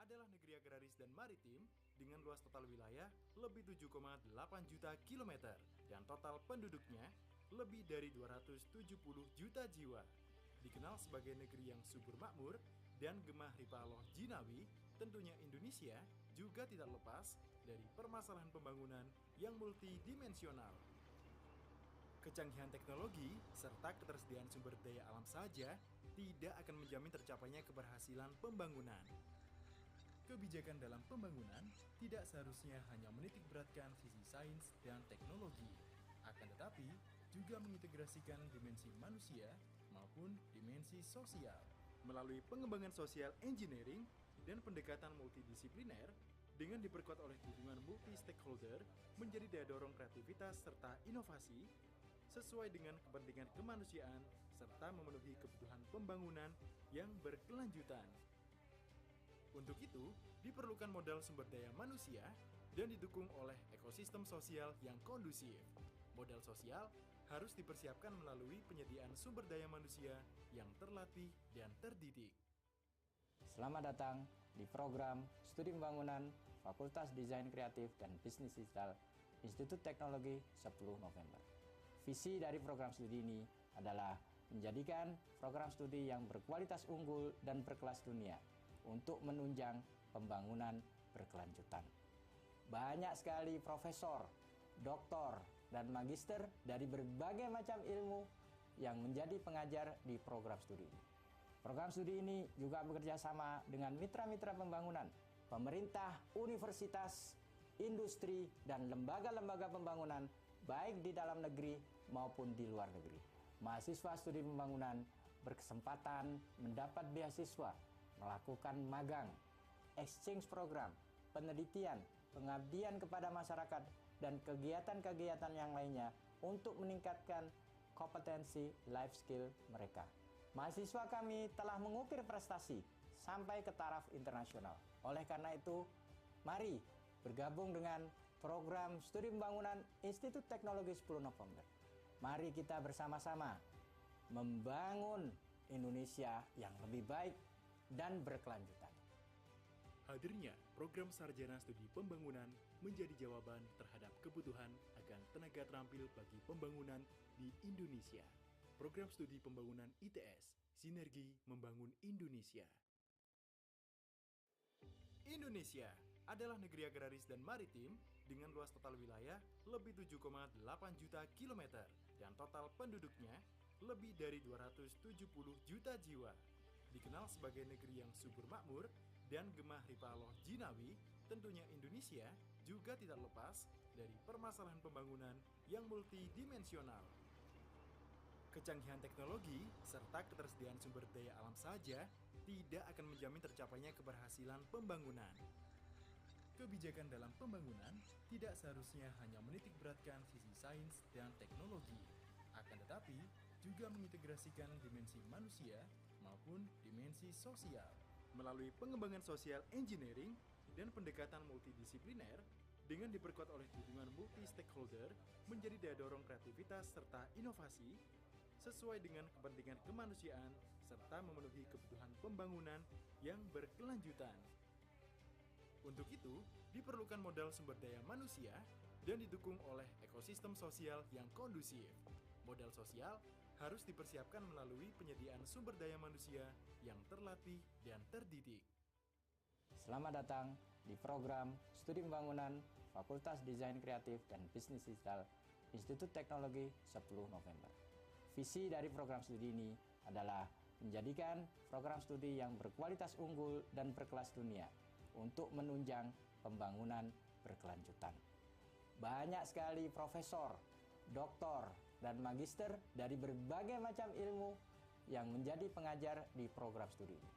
adalah negeri agraris dan maritim dengan luas total wilayah lebih 7,8 juta kilometer dan total penduduknya lebih dari 270 juta jiwa. Dikenal sebagai negeri yang subur makmur dan gemah ripaloh jinawi, tentunya Indonesia juga tidak lepas dari permasalahan pembangunan yang multidimensional. Kecanggihan teknologi serta ketersediaan sumber daya alam saja tidak akan menjamin tercapainya keberhasilan pembangunan. Kebijakan dalam pembangunan tidak seharusnya hanya menitik beratkan sisi sains dan teknologi, akan tetapi juga mengintegrasikan dimensi manusia maupun dimensi sosial. Melalui pengembangan social engineering dan pendekatan multidisipliner dengan diperkuat oleh dukungan multi-stakeholder menjadi daya dorong kreativitas serta inovasi sesuai dengan kepentingan kemanusiaan serta memenuhi kebutuhan pembangunan yang berkelanjutan. Untuk itu, diperlukan modal sumber daya manusia dan didukung oleh ekosistem sosial yang kondusif. Modal sosial harus dipersiapkan melalui penyediaan sumber daya manusia yang terlatih dan terdidik. Selamat datang di program Studi Pembangunan Fakultas Desain Kreatif dan Bisnis Digital Institut Teknologi 10 November. Visi dari program studi ini adalah menjadikan program studi yang berkualitas unggul dan berkelas dunia untuk menunjang pembangunan berkelanjutan. Banyak sekali profesor, doktor, dan magister dari berbagai macam ilmu yang menjadi pengajar di program studi ini. Program studi ini juga bekerja sama dengan mitra-mitra pembangunan, pemerintah, universitas, industri, dan lembaga-lembaga pembangunan baik di dalam negeri maupun di luar negeri. Mahasiswa studi pembangunan berkesempatan mendapat beasiswa, melakukan magang, exchange program, penelitian, pengabdian kepada masyarakat, dan kegiatan-kegiatan yang lainnya untuk meningkatkan kompetensi life skill mereka. Mahasiswa kami telah mengukir prestasi sampai ke taraf internasional. Oleh karena itu, mari bergabung dengan program Studi Pembangunan Institut Teknologi 10 November. Mari kita bersama-sama membangun Indonesia yang lebih baik dan berkelanjutan. Hadirnya program Sarjana Studi Pembangunan menjadi jawaban terhadap kebutuhan akan tenaga terampil bagi pembangunan di Indonesia. Program Studi Pembangunan ITS, Sinergi Membangun Indonesia. Indonesia adalah negeri agraris dan maritim dengan luas total wilayah lebih 7,8 juta kilometer dan total penduduknya lebih dari 270 juta jiwa. Dikenal sebagai negeri yang subur makmur dan gemah ripaloh jinawi, tentunya Indonesia juga tidak lepas dari permasalahan pembangunan yang multidimensional. Kecanggihan teknologi serta ketersediaan sumber daya alam saja tidak akan menjamin tercapainya keberhasilan pembangunan. Kebijakan dalam pembangunan tidak seharusnya hanya menitik beratkan sisi sains dan teknologi, akan tetapi juga mengintegrasikan dimensi manusia maupun dimensi sosial. Melalui pengembangan social engineering dan pendekatan multidisipliner dengan diperkuat oleh dukungan multi-stakeholder menjadi daya dorong kreativitas serta inovasi sesuai dengan kepentingan kemanusiaan serta memenuhi kebutuhan pembangunan yang berkelanjutan. Untuk itu, diperlukan modal sumber daya manusia dan didukung oleh ekosistem sosial yang kondusif. Modal sosial harus dipersiapkan melalui penyediaan sumber daya manusia yang terlatih dan terdidik. Selamat datang di program Studi Pembangunan Fakultas Desain Kreatif dan Bisnis Digital Institut Teknologi 10 November. Visi dari program studi ini adalah menjadikan program studi yang berkualitas unggul dan berkelas dunia untuk menunjang pembangunan berkelanjutan. Banyak sekali profesor, doktor, dan magister dari berbagai macam ilmu yang menjadi pengajar di program studi ini.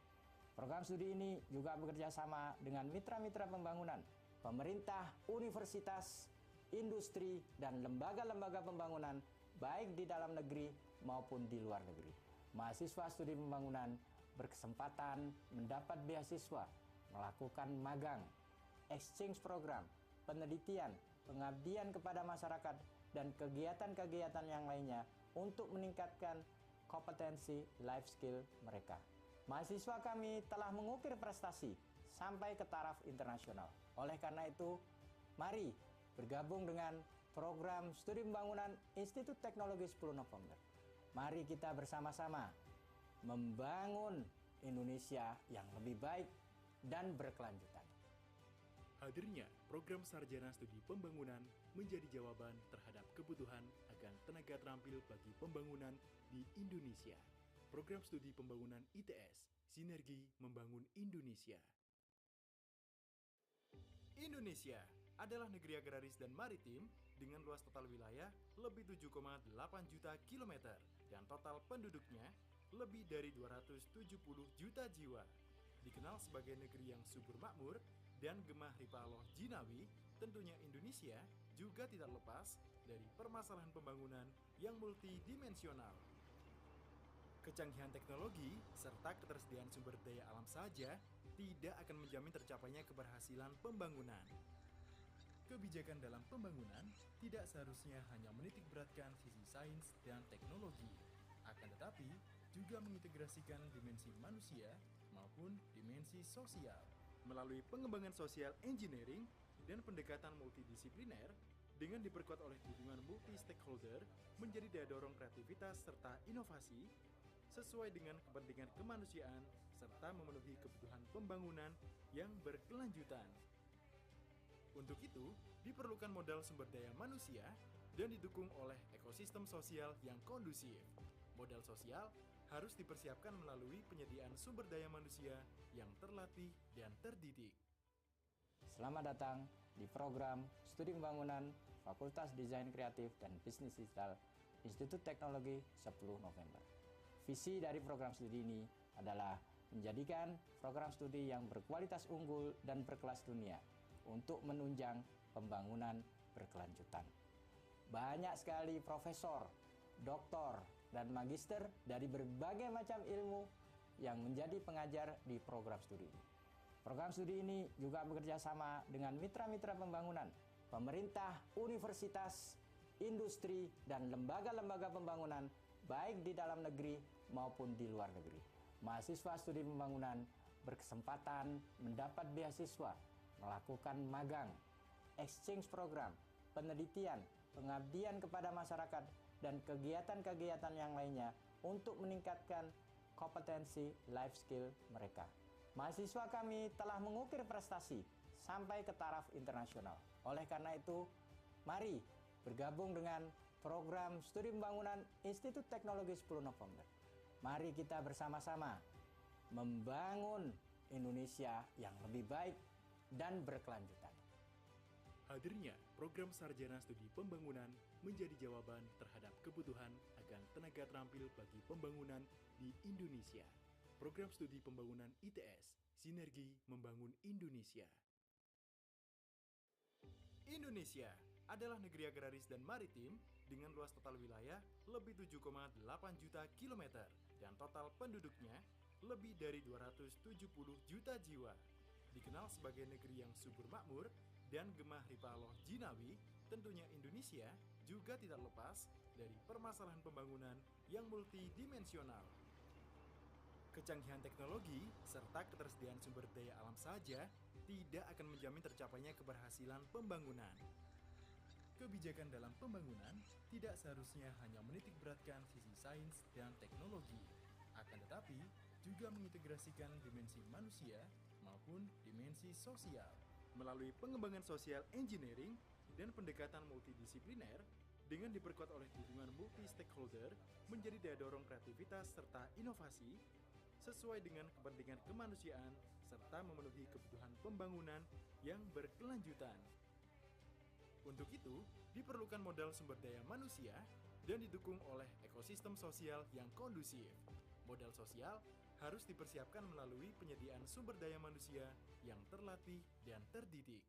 Program studi ini juga bekerja sama dengan mitra-mitra pembangunan, pemerintah, universitas, industri, dan lembaga-lembaga pembangunan baik di dalam negeri maupun di luar negeri. Mahasiswa studi pembangunan berkesempatan mendapat beasiswa, melakukan magang, exchange program, penelitian, pengabdian kepada masyarakat, dan kegiatan-kegiatan yang lainnya untuk meningkatkan kompetensi life skill mereka. Mahasiswa kami telah mengukir prestasi sampai ke taraf internasional. Oleh karena itu, mari bergabung dengan program studi pembangunan Institut Teknologi 10 November. Mari kita bersama-sama membangun Indonesia yang lebih baik dan berkelanjutan. Hadirnya program Sarjana Studi Pembangunan menjadi jawaban terhadap kebutuhan akan tenaga terampil bagi pembangunan di Indonesia. Program Studi Pembangunan ITS, Sinergi Membangun Indonesia. Indonesia adalah negeri agraris dan maritim dengan luas total wilayah lebih 7,8 juta kilometer dan total penduduknya lebih dari 270 juta jiwa. Dikenal sebagai negeri yang subur makmur dan gemah ripaloh jinawi, tentunya Indonesia juga tidak lepas dari permasalahan pembangunan yang multidimensional. Kecanggihan teknologi serta ketersediaan sumber daya alam saja tidak akan menjamin tercapainya keberhasilan pembangunan. Kebijakan dalam pembangunan tidak seharusnya hanya menitikberatkan sisi sains dan teknologi, akan tetapi juga mengintegrasikan dimensi manusia maupun dimensi sosial. Melalui pengembangan social engineering dan pendekatan multidisipliner dengan diperkuat oleh dukungan multi-stakeholder menjadi daya dorong kreativitas serta inovasi sesuai dengan kepentingan kemanusiaan serta memenuhi kebutuhan pembangunan yang berkelanjutan. Untuk itu, diperlukan modal sumber daya manusia dan didukung oleh ekosistem sosial yang kondusif. Modal sosial harus dipersiapkan melalui penyediaan sumber daya manusia yang terlatih dan terdidik. Selamat datang di program Studi Pembangunan Fakultas Desain Kreatif dan Bisnis Digital Institut Teknologi 10 November. Visi dari program studi ini adalah menjadikan program studi yang berkualitas unggul dan berkelas dunia untuk menunjang pembangunan berkelanjutan. Banyak sekali profesor, doktor, dan magister dari berbagai macam ilmu yang menjadi pengajar di program studi ini. Program studi ini juga bekerja sama dengan mitra-mitra pembangunan, pemerintah, universitas, industri, dan lembaga-lembaga pembangunan baik di dalam negeri maupun di luar negeri. Mahasiswa studi pembangunan berkesempatan mendapat beasiswa, melakukan magang, exchange program, penelitian, pengabdian kepada masyarakat, dan kegiatan-kegiatan yang lainnya untuk meningkatkan kompetensi life skill mereka. Mahasiswa kami telah mengukir prestasi sampai ke taraf internasional. Oleh karena itu, mari bergabung dengan program studi pembangunan Institut Teknologi 10 November. Mari kita bersama-sama membangun Indonesia yang lebih baik dan berkelanjutan. Hadirnya program Sarjana Studi Pembangunan menjadi jawaban terhadap kebutuhan akan tenaga terampil bagi pembangunan di Indonesia. Program Studi Pembangunan ITS, Sinergi Membangun Indonesia. Indonesia adalah negeri agraris dan maritim dengan luas total wilayah lebih 7,8 juta kilometer dan total penduduknya lebih dari 270 juta jiwa. Dikenal sebagai negeri yang subur makmur dan gemah ripaloh jinawi, tentunya Indonesia juga tidak lepas dari permasalahan pembangunan yang multidimensional. Kecanggihan teknologi serta ketersediaan sumber daya alam saja tidak akan menjamin tercapainya keberhasilan pembangunan. Kebijakan dalam pembangunan tidak seharusnya hanya menitikberatkan sisi sains dan teknologi, akan tetapi juga mengintegrasikan dimensi manusia maupun dimensi sosial. Melalui pengembangan social engineering dan pendekatan multidisipliner dengan diperkuat oleh dukungan multi-stakeholder menjadi daya dorong kreativitas serta inovasi sesuai dengan kepentingan kemanusiaan serta memenuhi kebutuhan pembangunan yang berkelanjutan. Untuk itu, diperlukan modal sumber daya manusia dan didukung oleh ekosistem sosial yang kondusif. Modal sosial harus dipersiapkan melalui penyediaan sumber daya manusia yang terlatih dan terdidik.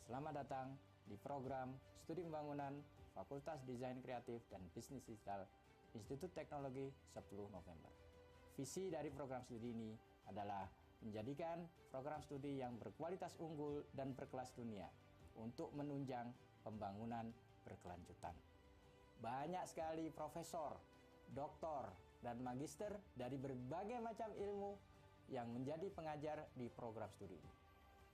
Selamat datang di program Studi Pembangunan Fakultas Desain Kreatif dan Bisnis Digital Institut Teknologi 10 November. Visi dari program studi ini adalah menjadikan program studi yang berkualitas unggul dan berkelas dunia untuk menunjang pembangunan berkelanjutan. Banyak sekali profesor, doktor, dan magister dari berbagai macam ilmu yang menjadi pengajar di program studi ini.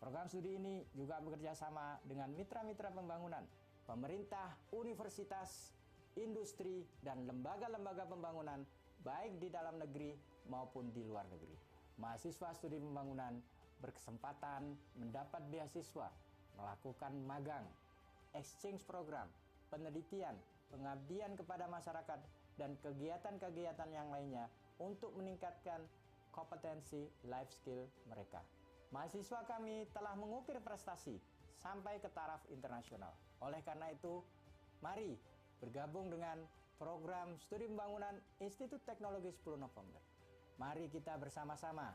Program studi ini juga bekerja sama dengan mitra-mitra pembangunan, pemerintah, universitas, industri, dan lembaga-lembaga pembangunan baik di dalam negeri maupun di luar negeri. Mahasiswa studi pembangunan berkesempatan mendapat beasiswa, melakukan magang, exchange program, penelitian, pengabdian kepada masyarakat, dan kegiatan-kegiatan yang lainnya untuk meningkatkan kompetensi life skill mereka. Mahasiswa kami telah mengukir prestasi sampai ke taraf internasional. Oleh karena itu, mari bergabung dengan program studi pembangunan Institut Teknologi 10 November. Mari kita bersama-sama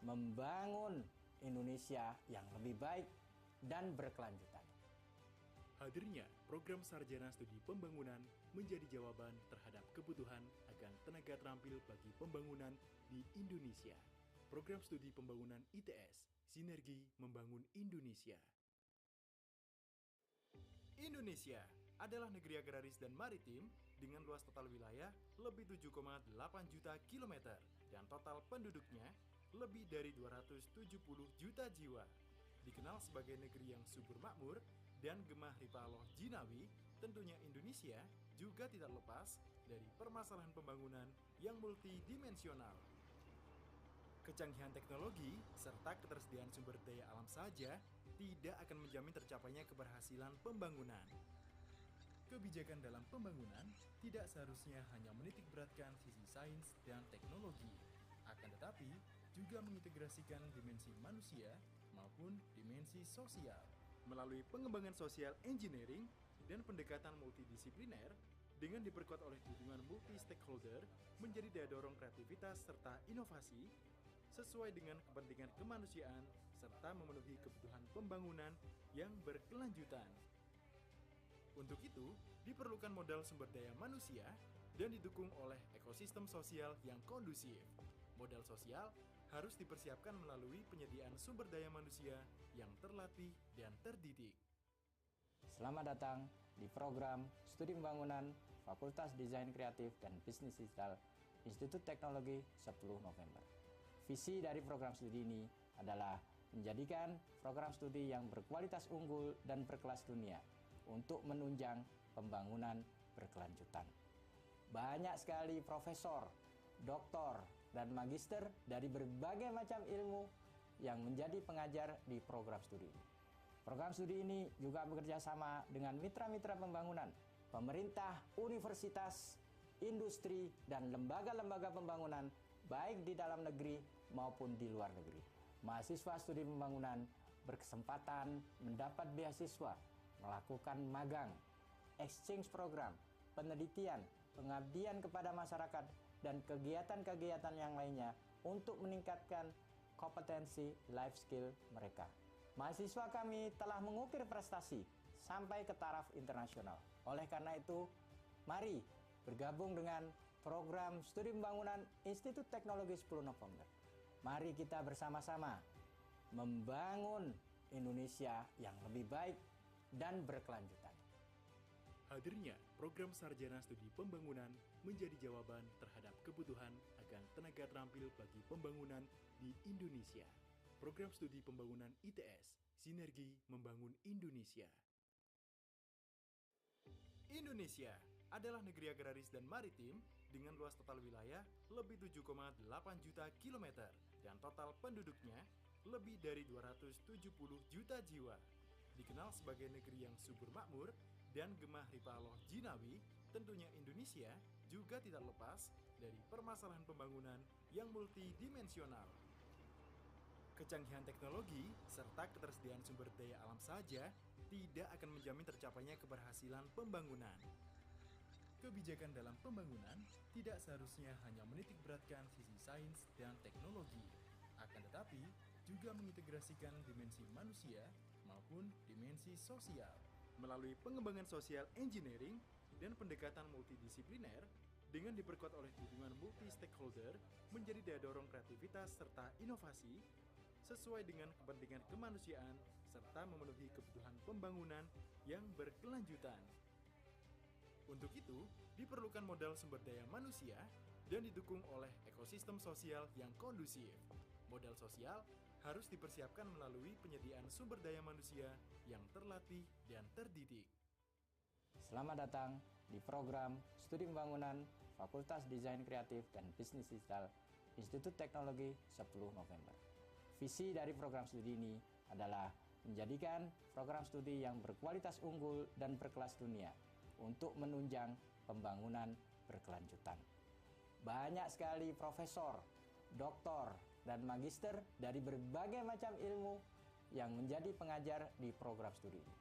membangun Indonesia yang lebih baik dan berkelanjutan. Hadirnya program Sarjana Studi Pembangunan menjadi jawaban terhadap kebutuhan akan tenaga terampil bagi pembangunan di Indonesia. Program Studi Pembangunan ITS, Sinergi Membangun Indonesia. Indonesia adalah negeri agraris dan maritim dengan luas total wilayah lebih 7,8 juta kilometer dan total penduduknya lebih dari 270 juta jiwa. Dikenal sebagai negeri yang subur makmur dan gemah ripaloh jinawi, tentunya Indonesia juga tidak lepas dari permasalahan pembangunan yang multidimensional. Kecanggihan teknologi serta ketersediaan sumber daya alam saja tidak akan menjamin tercapainya keberhasilan pembangunan. Kebijakan dalam pembangunan tidak seharusnya hanya menitik beratkan sisi sains dan teknologi, akan tetapi juga mengintegrasikan dimensi manusia maupun dimensi sosial. Melalui pengembangan social engineering dan pendekatan multidisipliner dengan diperkuat oleh dukungan multi-stakeholder menjadi daya dorong kreativitas serta inovasi sesuai dengan kepentingan kemanusiaan serta memenuhi kebutuhan pembangunan yang berkelanjutan. Untuk itu, diperlukan modal sumber daya manusia dan didukung oleh ekosistem sosial yang kondusif. Modal sosial harus dipersiapkan melalui penyediaan sumber daya manusia yang terlatih dan terdidik. Selamat datang di program Studi Pembangunan Fakultas Desain Kreatif dan Bisnis Digital Institut Teknologi 10 November. Visi dari program studi ini adalah menjadikan program studi yang berkualitas unggul dan berkelas dunia untuk menunjang pembangunan berkelanjutan. Banyak sekali profesor, doktor, dan magister dari berbagai macam ilmu yang menjadi pengajar di program studi ini. Program studi ini juga bekerja sama dengan mitra-mitra pembangunan, pemerintah, universitas, industri, dan lembaga-lembaga pembangunan baik di dalam negeri maupun di luar negeri. Mahasiswa studi pembangunan berkesempatan mendapat beasiswa, melakukan magang, exchange program, penelitian, pengabdian kepada masyarakat, dan kegiatan-kegiatan yang lainnya untuk meningkatkan kompetensi life skill mereka. Mahasiswa kami telah mengukir prestasi sampai ke taraf internasional. Oleh karena itu, mari bergabung dengan program studi pembangunan Institut Teknologi 10 November. Mari kita bersama-sama membangun Indonesia yang lebih baik dan berkelanjutan. Hadirnya program Sarjana Studi Pembangunan menjadi jawaban terhadap kebutuhan akan tenaga terampil bagi pembangunan di Indonesia. Program Studi Pembangunan ITS, Sinergi Membangun Indonesia. Indonesia adalah negeri agraris dan maritim dengan luas total wilayah lebih 7,8 juta kilometer dan total penduduknya lebih dari 270 juta jiwa. Dikenal sebagai negeri yang subur makmur dan gemah ripaloh jinawi, tentunya Indonesia juga tidak lepas dari permasalahan pembangunan yang multidimensional. Kecanggihan teknologi serta ketersediaan sumber daya alam saja tidak akan menjamin tercapainya keberhasilan pembangunan. Kebijakan dalam pembangunan tidak seharusnya hanya menitik beratkan sisi sains dan teknologi, akan tetapi juga mengintegrasikan dimensi manusia maupun dimensi sosial. Melalui pengembangan social engineering dan pendekatan multidisipliner dengan diperkuat oleh dukungan multi-stakeholder menjadi daya dorong kreativitas serta inovasi sesuai dengan kepentingan kemanusiaan serta memenuhi kebutuhan pembangunan yang berkelanjutan. Untuk itu, diperlukan modal sumber daya manusia dan didukung oleh ekosistem sosial yang kondusif. Modal sosial harus dipersiapkan melalui penyediaan sumber daya manusia yang terlatih dan terdidik. Selamat datang di program Studi Pembangunan Fakultas Desain Kreatif dan Bisnis Digital Institut Teknologi 10 November. Visi dari program studi ini adalah menjadikan program studi yang berkualitas unggul dan berkelas dunia untuk menunjang pembangunan berkelanjutan. Banyak sekali profesor, doktor, dan magister dari berbagai macam ilmu yang menjadi pengajar di program studi ini.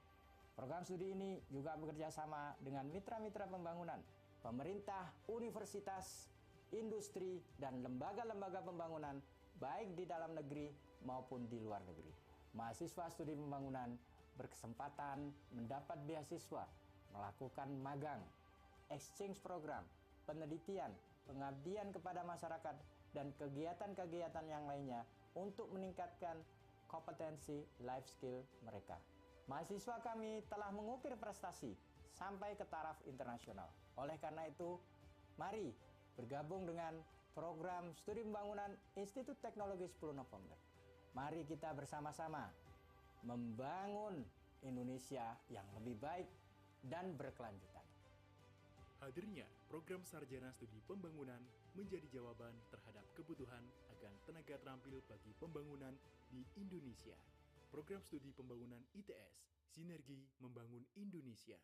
Program studi ini juga bekerja sama dengan mitra-mitra pembangunan, pemerintah, universitas, industri, dan lembaga-lembaga pembangunan baik di dalam negeri maupun di luar negeri. Mahasiswa studi pembangunan berkesempatan mendapat beasiswa, melakukan magang, exchange program, penelitian, pengabdian kepada masyarakat, dan kegiatan-kegiatan yang lainnya untuk meningkatkan kompetensi life skill mereka. Mahasiswa kami telah mengukir prestasi sampai ke taraf internasional. Oleh karena itu, mari bergabung dengan program studi pembangunan Institut Teknologi 10 November. Mari kita bersama-sama membangun Indonesia yang lebih baik dan berkelanjutan. Hadirnya program Sarjana Studi Pembangunan menjadi jawaban terhadap kebutuhan akan tenaga terampil bagi pembangunan di Indonesia. Program Studi Pembangunan ITS, Sinergi Membangun Indonesia.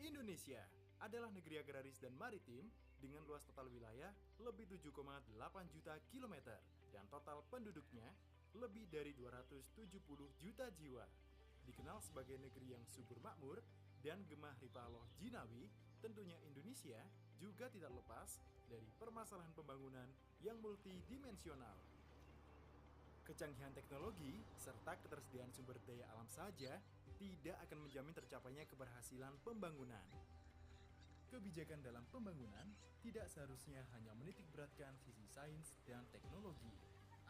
Indonesia adalah negeri agraris dan maritim dengan luas total wilayah lebih 7,8 juta kilometer dan total penduduknya lebih dari 270 juta jiwa. Dikenal sebagai negeri yang subur makmur dan gemah ripaloh jinawi, tentunya Indonesia juga tidak lepas dari permasalahan pembangunan yang multidimensional. Kecanggihan teknologi serta ketersediaan sumber daya alam saja tidak akan menjamin tercapainya keberhasilan pembangunan. Kebijakan dalam pembangunan tidak seharusnya hanya menitikberatkan sisi sains dan teknologi,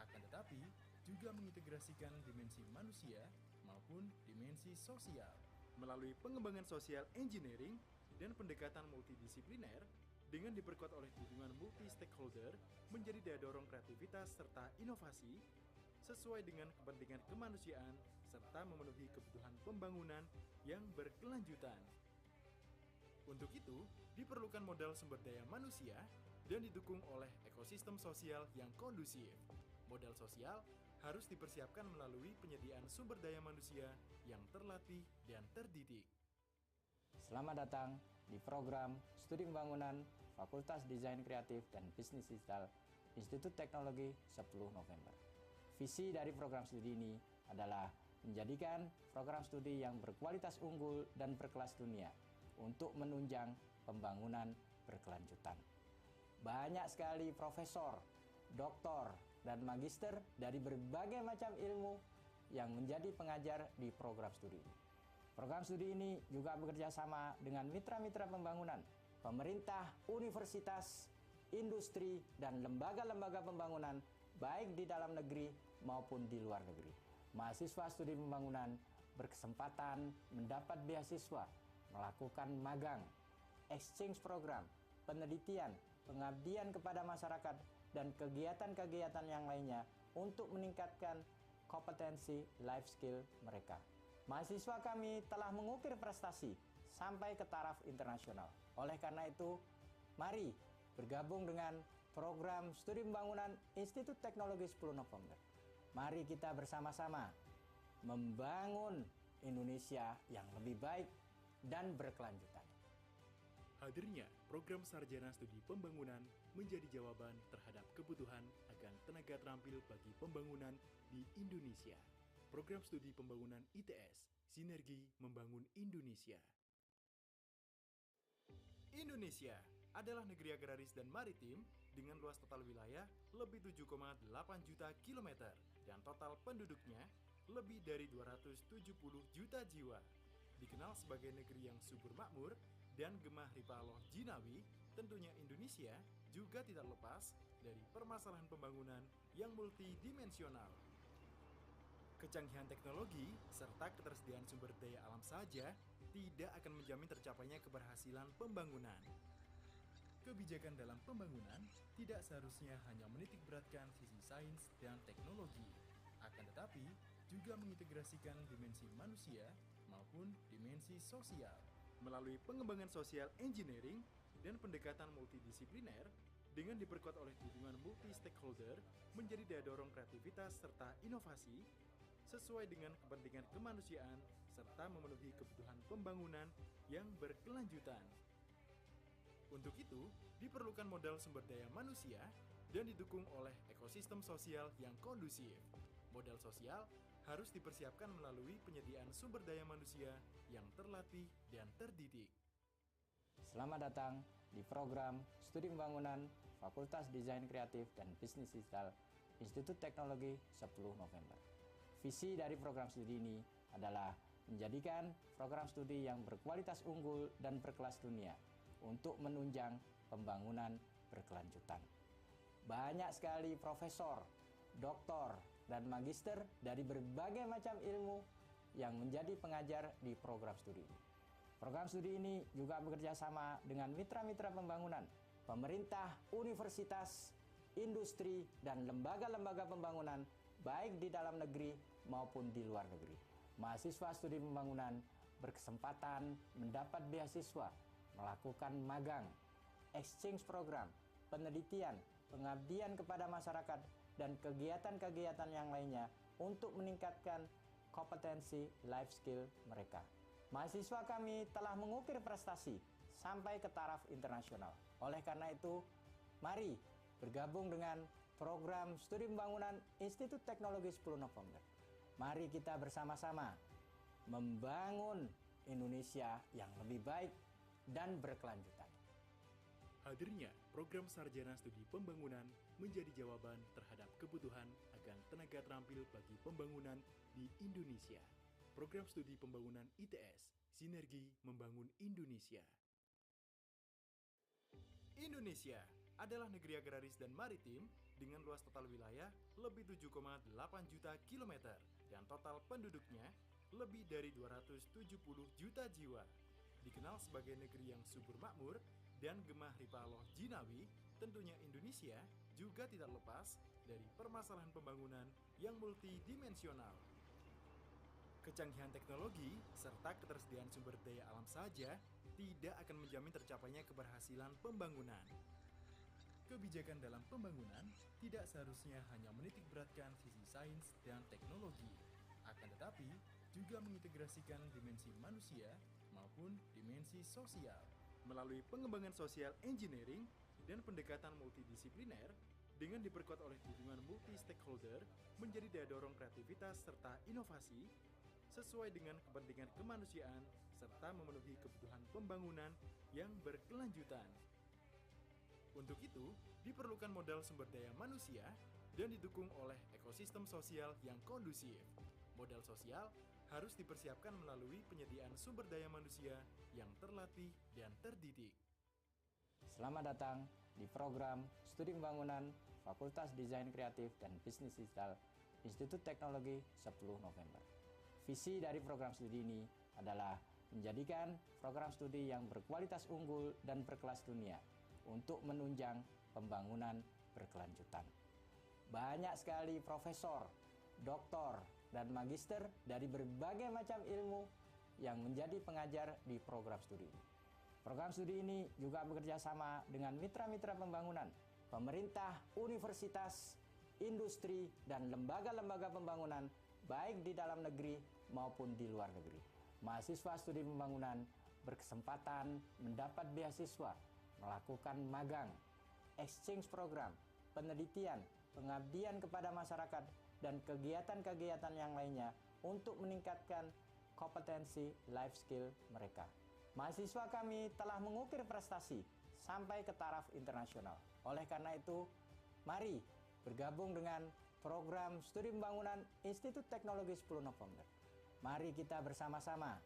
akan tetapi juga mengintegrasikan dimensi manusia maupun dimensi sosial. Melalui pengembangan social engineering dan pendekatan multidisipliner dengan diperkuat oleh dukungan multi-stakeholder menjadi daya dorong kreativitas serta inovasi sesuai dengan kepentingan kemanusiaan serta memenuhi kebutuhan pembangunan yang berkelanjutan. Untuk itu, diperlukan modal sumber daya manusia dan didukung oleh ekosistem sosial yang kondusif. Modal sosial harus dipersiapkan melalui penyediaan sumber daya manusia yang terlatih dan terdidik. Selamat datang di program Studi Pembangunan Fakultas Desain Kreatif dan Bisnis Digital Institut Teknologi 10 November. Visi dari program studi ini adalah menjadikan program studi yang berkualitas unggul dan berkelas dunia untuk menunjang pembangunan berkelanjutan. Banyak sekali profesor, doktor, dan magister dari berbagai macam ilmu yang menjadi pengajar di program studi ini. Program studi ini juga bekerja sama dengan mitra-mitra pembangunan, pemerintah, universitas, industri, dan lembaga-lembaga pembangunan baik di dalam negeri maupun di luar negeri. Mahasiswa studi pembangunan berkesempatan mendapat beasiswa, melakukan magang, exchange program, penelitian, pengabdian kepada masyarakat, dan kegiatan-kegiatan yang lainnya untuk meningkatkan kompetensi life skill mereka. Mahasiswa kami telah mengukir prestasi sampai ke taraf internasional. Oleh karena itu, mari bergabung dengan program studi pembangunan Institut Teknologi 10 November. Mari kita bersama-sama membangun Indonesia yang lebih baik dan berkelanjutan. Hadirnya program Sarjana Studi Pembangunan menjadi jawaban terhadap kebutuhan akan tenaga terampil bagi pembangunan di Indonesia. Program Studi Pembangunan ITS, Sinergi Membangun Indonesia. Indonesia adalah negeri agraris dan maritim dengan luas total wilayah lebih 7,8 juta kilometer dan total penduduknya lebih dari 270 juta jiwa. Dikenal sebagai negeri yang subur makmur dan gemah ripaloh jinawi, tentunya Indonesia juga tidak lepas dari permasalahan pembangunan yang multidimensional. Kecanggihan teknologi serta ketersediaan sumber daya alam saja tidak akan menjamin tercapainya keberhasilan pembangunan. Kebijakan dalam pembangunan tidak seharusnya hanya menitik beratkan sisi sains dan teknologi, akan tetapi juga mengintegrasikan dimensi manusia maupun dimensi sosial. Melalui pengembangan social engineering dan pendekatan multidisipliner, dengan diperkuat oleh dukungan multi-stakeholder menjadi daya dorong kreativitas serta inovasi, sesuai dengan kepentingan kemanusiaan serta memenuhi kebutuhan pembangunan yang berkelanjutan. Untuk itu, diperlukan modal sumber daya manusia dan didukung oleh ekosistem sosial yang kondusif. Modal sosial harus dipersiapkan melalui penyediaan sumber daya manusia yang terlatih dan terdidik. Selamat datang di program Studi Pembangunan Fakultas Desain Kreatif dan Bisnis Digital Institut Teknologi 10 November. Visi dari program studi ini adalah menjadikan program studi yang berkualitas unggul dan berkelas dunia untuk menunjang pembangunan berkelanjutan. Banyak sekali profesor, doktor, dan magister dari berbagai macam ilmu yang menjadi pengajar di program studi ini. Program studi ini juga bekerja sama dengan mitra-mitra pembangunan, pemerintah, universitas, industri, dan lembaga-lembaga pembangunan baik di dalam negeri maupun di luar negeri. Mahasiswa studi pembangunan berkesempatan mendapat beasiswa, melakukan magang, exchange program, penelitian, pengabdian kepada masyarakat, dan kegiatan-kegiatan yang lainnya untuk meningkatkan kompetensi life skill mereka. Mahasiswa kami telah mengukir prestasi sampai ke taraf internasional. Oleh karena itu, mari bergabung dengan program studi pembangunan Institut Teknologi 10 November. Mari kita bersama-sama membangun Indonesia yang lebih baik dan berkelanjutan. Hadirnya program sarjana studi pembangunan menjadi jawaban terhadap kebutuhan akan tenaga terampil bagi pembangunan di Indonesia. Program studi pembangunan ITS, Sinergi Membangun Indonesia. Indonesia adalah negeri agraris dan maritim dengan luas total wilayah lebih 7,8 juta kilometer dan total penduduknya lebih dari 270 juta jiwa. Dikenal sebagai negeri yang subur makmur dan gemah ripaloh jinawi, tentunya Indonesia juga tidak lepas dari permasalahan pembangunan yang multidimensional. Kecanggihan teknologi serta ketersediaan sumber daya alam saja tidak akan menjamin tercapainya keberhasilan pembangunan. Kebijakan dalam pembangunan tidak seharusnya hanya menitik beratkan sisi sains dan teknologi, akan tetapi juga mengintegrasikan dimensi manusia maupun dimensi sosial. Melalui pengembangan social engineering dan pendekatan multidisipliner, dengan diperkuat oleh dukungan multi-stakeholder menjadi daya dorong kreativitas serta inovasi, sesuai dengan kepentingan kemanusiaan serta memenuhi kebutuhan pembangunan yang berkelanjutan. Untuk itu, diperlukan modal sumber daya manusia dan didukung oleh ekosistem sosial yang kondusif. Modal sosial harus dipersiapkan melalui penyediaan sumber daya manusia yang terlatih dan terdidik. Selamat datang di program Studi Pembangunan Fakultas Desain Kreatif dan Bisnis Digital Institut Teknologi 10 November. Visi dari program studi ini adalah menjadikan program studi yang berkualitas unggul dan berkelas dunia untuk menunjang pembangunan berkelanjutan. Banyak sekali profesor, doktor, dan magister dari berbagai macam ilmu yang menjadi pengajar di program studi ini. Program studi ini juga bekerja sama dengan mitra-mitra pembangunan, pemerintah, universitas, industri, dan lembaga-lembaga pembangunan baik di dalam negeri maupun di luar negeri. Mahasiswa studi pembangunan berkesempatan mendapat beasiswa, melakukan magang, exchange program, penelitian, pengabdian kepada masyarakat, dan kegiatan-kegiatan yang lainnya untuk meningkatkan kompetensi life skill mereka. Mahasiswa kami telah mengukir prestasi sampai ke taraf internasional. Oleh karena itu, mari bergabung dengan program studi pembangunan Institut Teknologi 10 November. Mari kita bersama-sama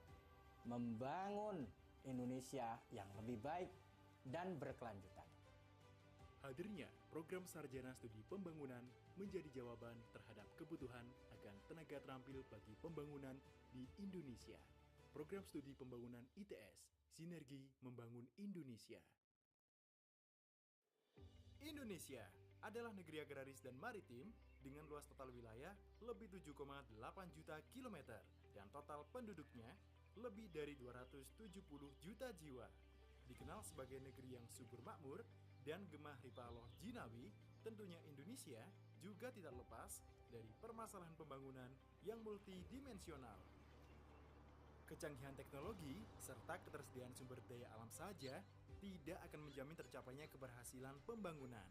membangun Indonesia yang lebih baik dan berkelanjutan. Hadirnya program sarjana studi pembangunan menjadi jawaban terhadap kebutuhan akan tenaga terampil bagi pembangunan di Indonesia. Program studi pembangunan ITS, Sinergi Membangun Indonesia. Indonesia adalah negeri agraris dan maritim dengan luas total wilayah lebih 7,8 juta kilometer dan total penduduknya lebih dari 270 juta jiwa. Dikenal sebagai negeri yang subur makmur dan gemah ripaloh jinawi, tentunya Indonesia juga tidak lepas dari permasalahan pembangunan yang multidimensional. Kecanggihan teknologi serta ketersediaan sumber daya alam saja tidak akan menjamin tercapainya keberhasilan pembangunan.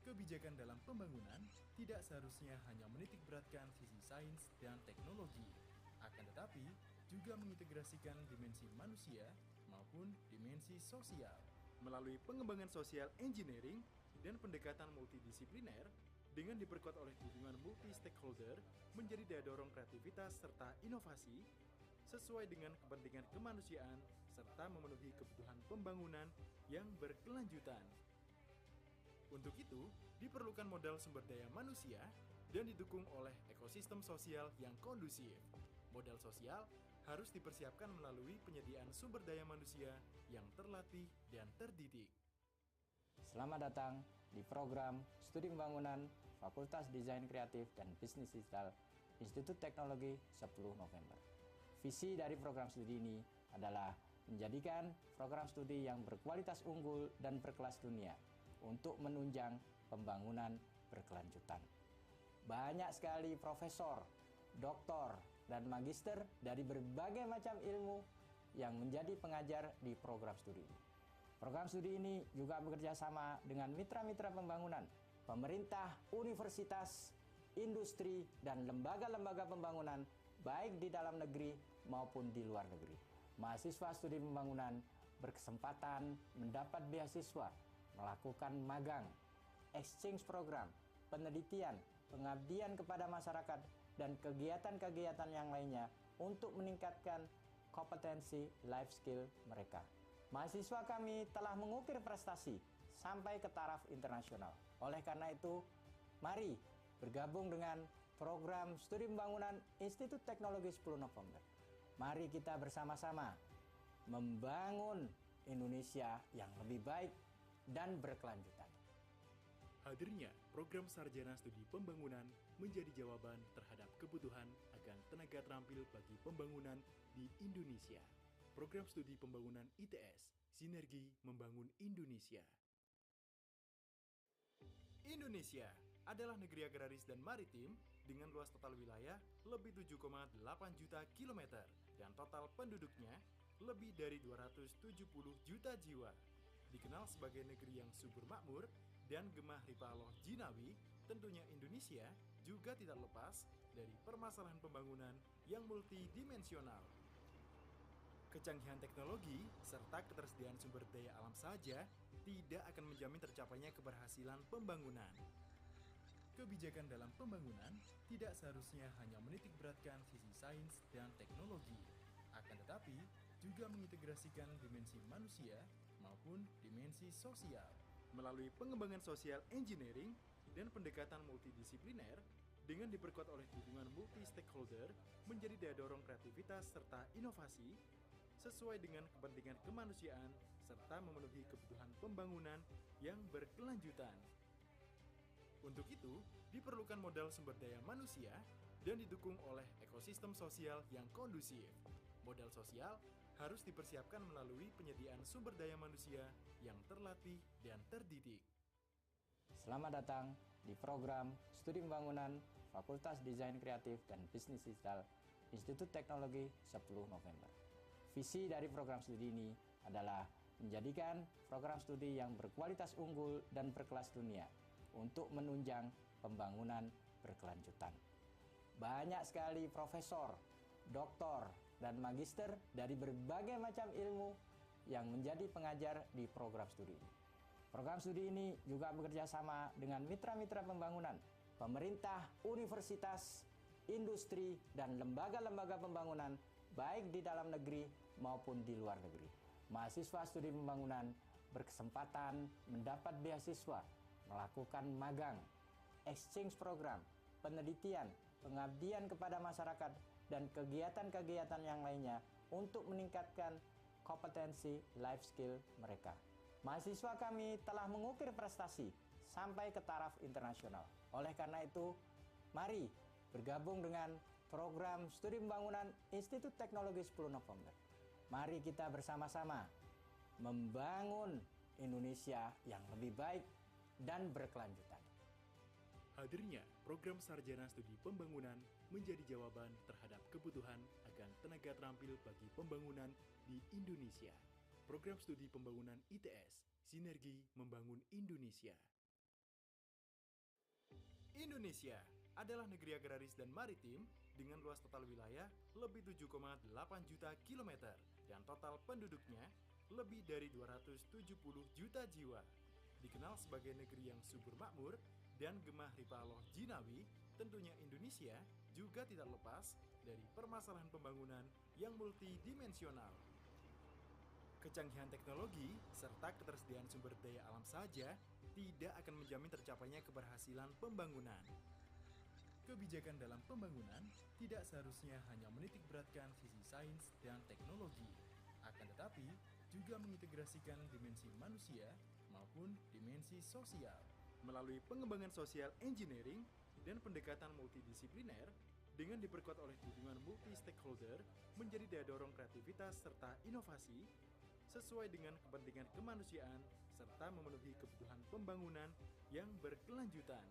Kebijakan dalam pembangunan tidak seharusnya hanya menitikberatkan sisi sains dan teknologi, akan tetapi juga mengintegrasikan dimensi manusia maupun dimensi sosial. Melalui pengembangan social engineering dan pendekatan multidisipliner dengan diperkuat oleh dukungan multi-stakeholder menjadi daya dorong kreativitas serta inovasi sesuai dengan kepentingan kemanusiaan serta memenuhi kebutuhan pembangunan yang berkelanjutan. Untuk itu, diperlukan modal sumber daya manusia dan didukung oleh ekosistem sosial yang kondusif. Modal sosial harus dipersiapkan melalui penyediaan sumber daya manusia yang terlatih dan terdidik. Selamat datang di program Studi Pembangunan Fakultas Desain Kreatif dan Bisnis Digital Institut Teknologi Sepuluh November. Visi dari program studi ini adalah menjadikan program studi yang berkualitas unggul dan berkelas dunia untuk menunjang pembangunan berkelanjutan. Banyak sekali profesor, doktor, dan magister dari berbagai macam ilmu yang menjadi pengajar di program studi ini. Program studi ini juga bekerja sama dengan mitra-mitra pembangunan, pemerintah, universitas, industri, dan lembaga-lembaga pembangunan baik di dalam negeri maupun di luar negeri. Mahasiswa studi pembangunan berkesempatan mendapat beasiswa, melakukan magang, exchange program, penelitian, pengabdian kepada masyarakat, dan kegiatan-kegiatan yang lainnya untuk meningkatkan kompetensi life skill mereka. Mahasiswa kami telah mengukir prestasi sampai ke taraf internasional. Oleh karena itu, mari bergabung dengan program Studi Pembangunan Institut Teknologi 10 November. Mari kita bersama-sama membangun Indonesia yang lebih baik dan berkelanjutan. Hadirnya program Sarjana Studi Pembangunan menjadi jawaban terhadap kebutuhan akan tenaga terampil bagi pembangunan di Indonesia. Program Studi Pembangunan ITS, Sinergi Membangun Indonesia. Indonesia adalah negeri agraris dan maritim dengan luas total wilayah lebih 7,8 juta kilometer dan total penduduknya lebih dari 270 juta jiwa. Dikenal sebagai negeri yang subur makmur dan gemah ripaloh jinawi, tentunya Indonesia juga tidak lepas dari permasalahan pembangunan yang multidimensional. Kecanggihan teknologi serta ketersediaan sumber daya alam saja tidak akan menjamin tercapainya keberhasilan pembangunan. Kebijakan dalam pembangunan tidak seharusnya hanya menitikberatkan sisi sains dan teknologi, akan tetapi juga mengintegrasikan dimensi manusia maupun dimensi sosial. Melalui pengembangan social engineering dan pendekatan multidisipliner dengan diperkuat oleh dukungan multi-stakeholder menjadi daya dorong kreativitas serta inovasi sesuai dengan kepentingan kemanusiaan serta memenuhi kebutuhan pembangunan yang berkelanjutan. Untuk itu, diperlukan modal sumber daya manusia dan didukung oleh ekosistem sosial yang kondusif. Modal sosial harus dipersiapkan melalui penyediaan sumber daya manusia yang terlatih dan terdidik. Selamat datang di program Studi Pembangunan Fakultas Desain Kreatif dan Bisnis Digital Institut Teknologi 10 November. Visi dari program studi ini adalah menjadikan program studi yang berkualitas unggul dan berkelas dunia untuk menunjang pembangunan berkelanjutan. Banyak sekali profesor, doktor, dan magister dari berbagai macam ilmu yang menjadi pengajar di program studi ini. Program studi ini juga bekerja sama dengan mitra-mitra pembangunan, pemerintah, universitas, industri, dan lembaga-lembaga pembangunan baik di dalam negeri maupun di luar negeri. Mahasiswa studi pembangunan berkesempatan mendapat beasiswa, melakukan magang, exchange program, penelitian, pengabdian kepada masyarakat, dan kegiatan-kegiatan yang lainnya untuk meningkatkan kompetensi life skill mereka. Mahasiswa kami telah mengukir prestasi sampai ke taraf internasional. Oleh karena itu, mari bergabung dengan program studi pembangunan Institut Teknologi 10 November. Mari kita bersama-sama membangun Indonesia yang lebih baik dan berkelanjutan. Hadirnya program Sarjana Studi Pembangunan menjadi jawaban terhadap kebutuhan akan tenaga terampil bagi pembangunan di Indonesia. Program Studi Pembangunan ITS, Sinergi Membangun Indonesia. Indonesia adalah negeri agraris dan maritim dengan luas total wilayah lebih 7,8 juta kilometer dan total penduduknya lebih dari 270 juta jiwa. Dikenal sebagai negeri yang subur makmur dan gemah ripaloh jinawi, tentunya Indonesia juga tidak lepas dari permasalahan pembangunan yang multidimensional. Kecanggihan teknologi serta ketersediaan sumber daya alam saja tidak akan menjamin tercapainya keberhasilan pembangunan. Kebijakan dalam pembangunan tidak seharusnya hanya menitikberatkan sisi sains dan teknologi, akan tetapi juga mengintegrasikan dimensi manusia maupun dimensi sosial. Melalui pengembangan social engineering dan pendekatan multidisipliner dengan diperkuat oleh dukungan multi-stakeholder menjadi daya dorong kreativitas serta inovasi sesuai dengan kepentingan kemanusiaan serta memenuhi kebutuhan pembangunan yang berkelanjutan.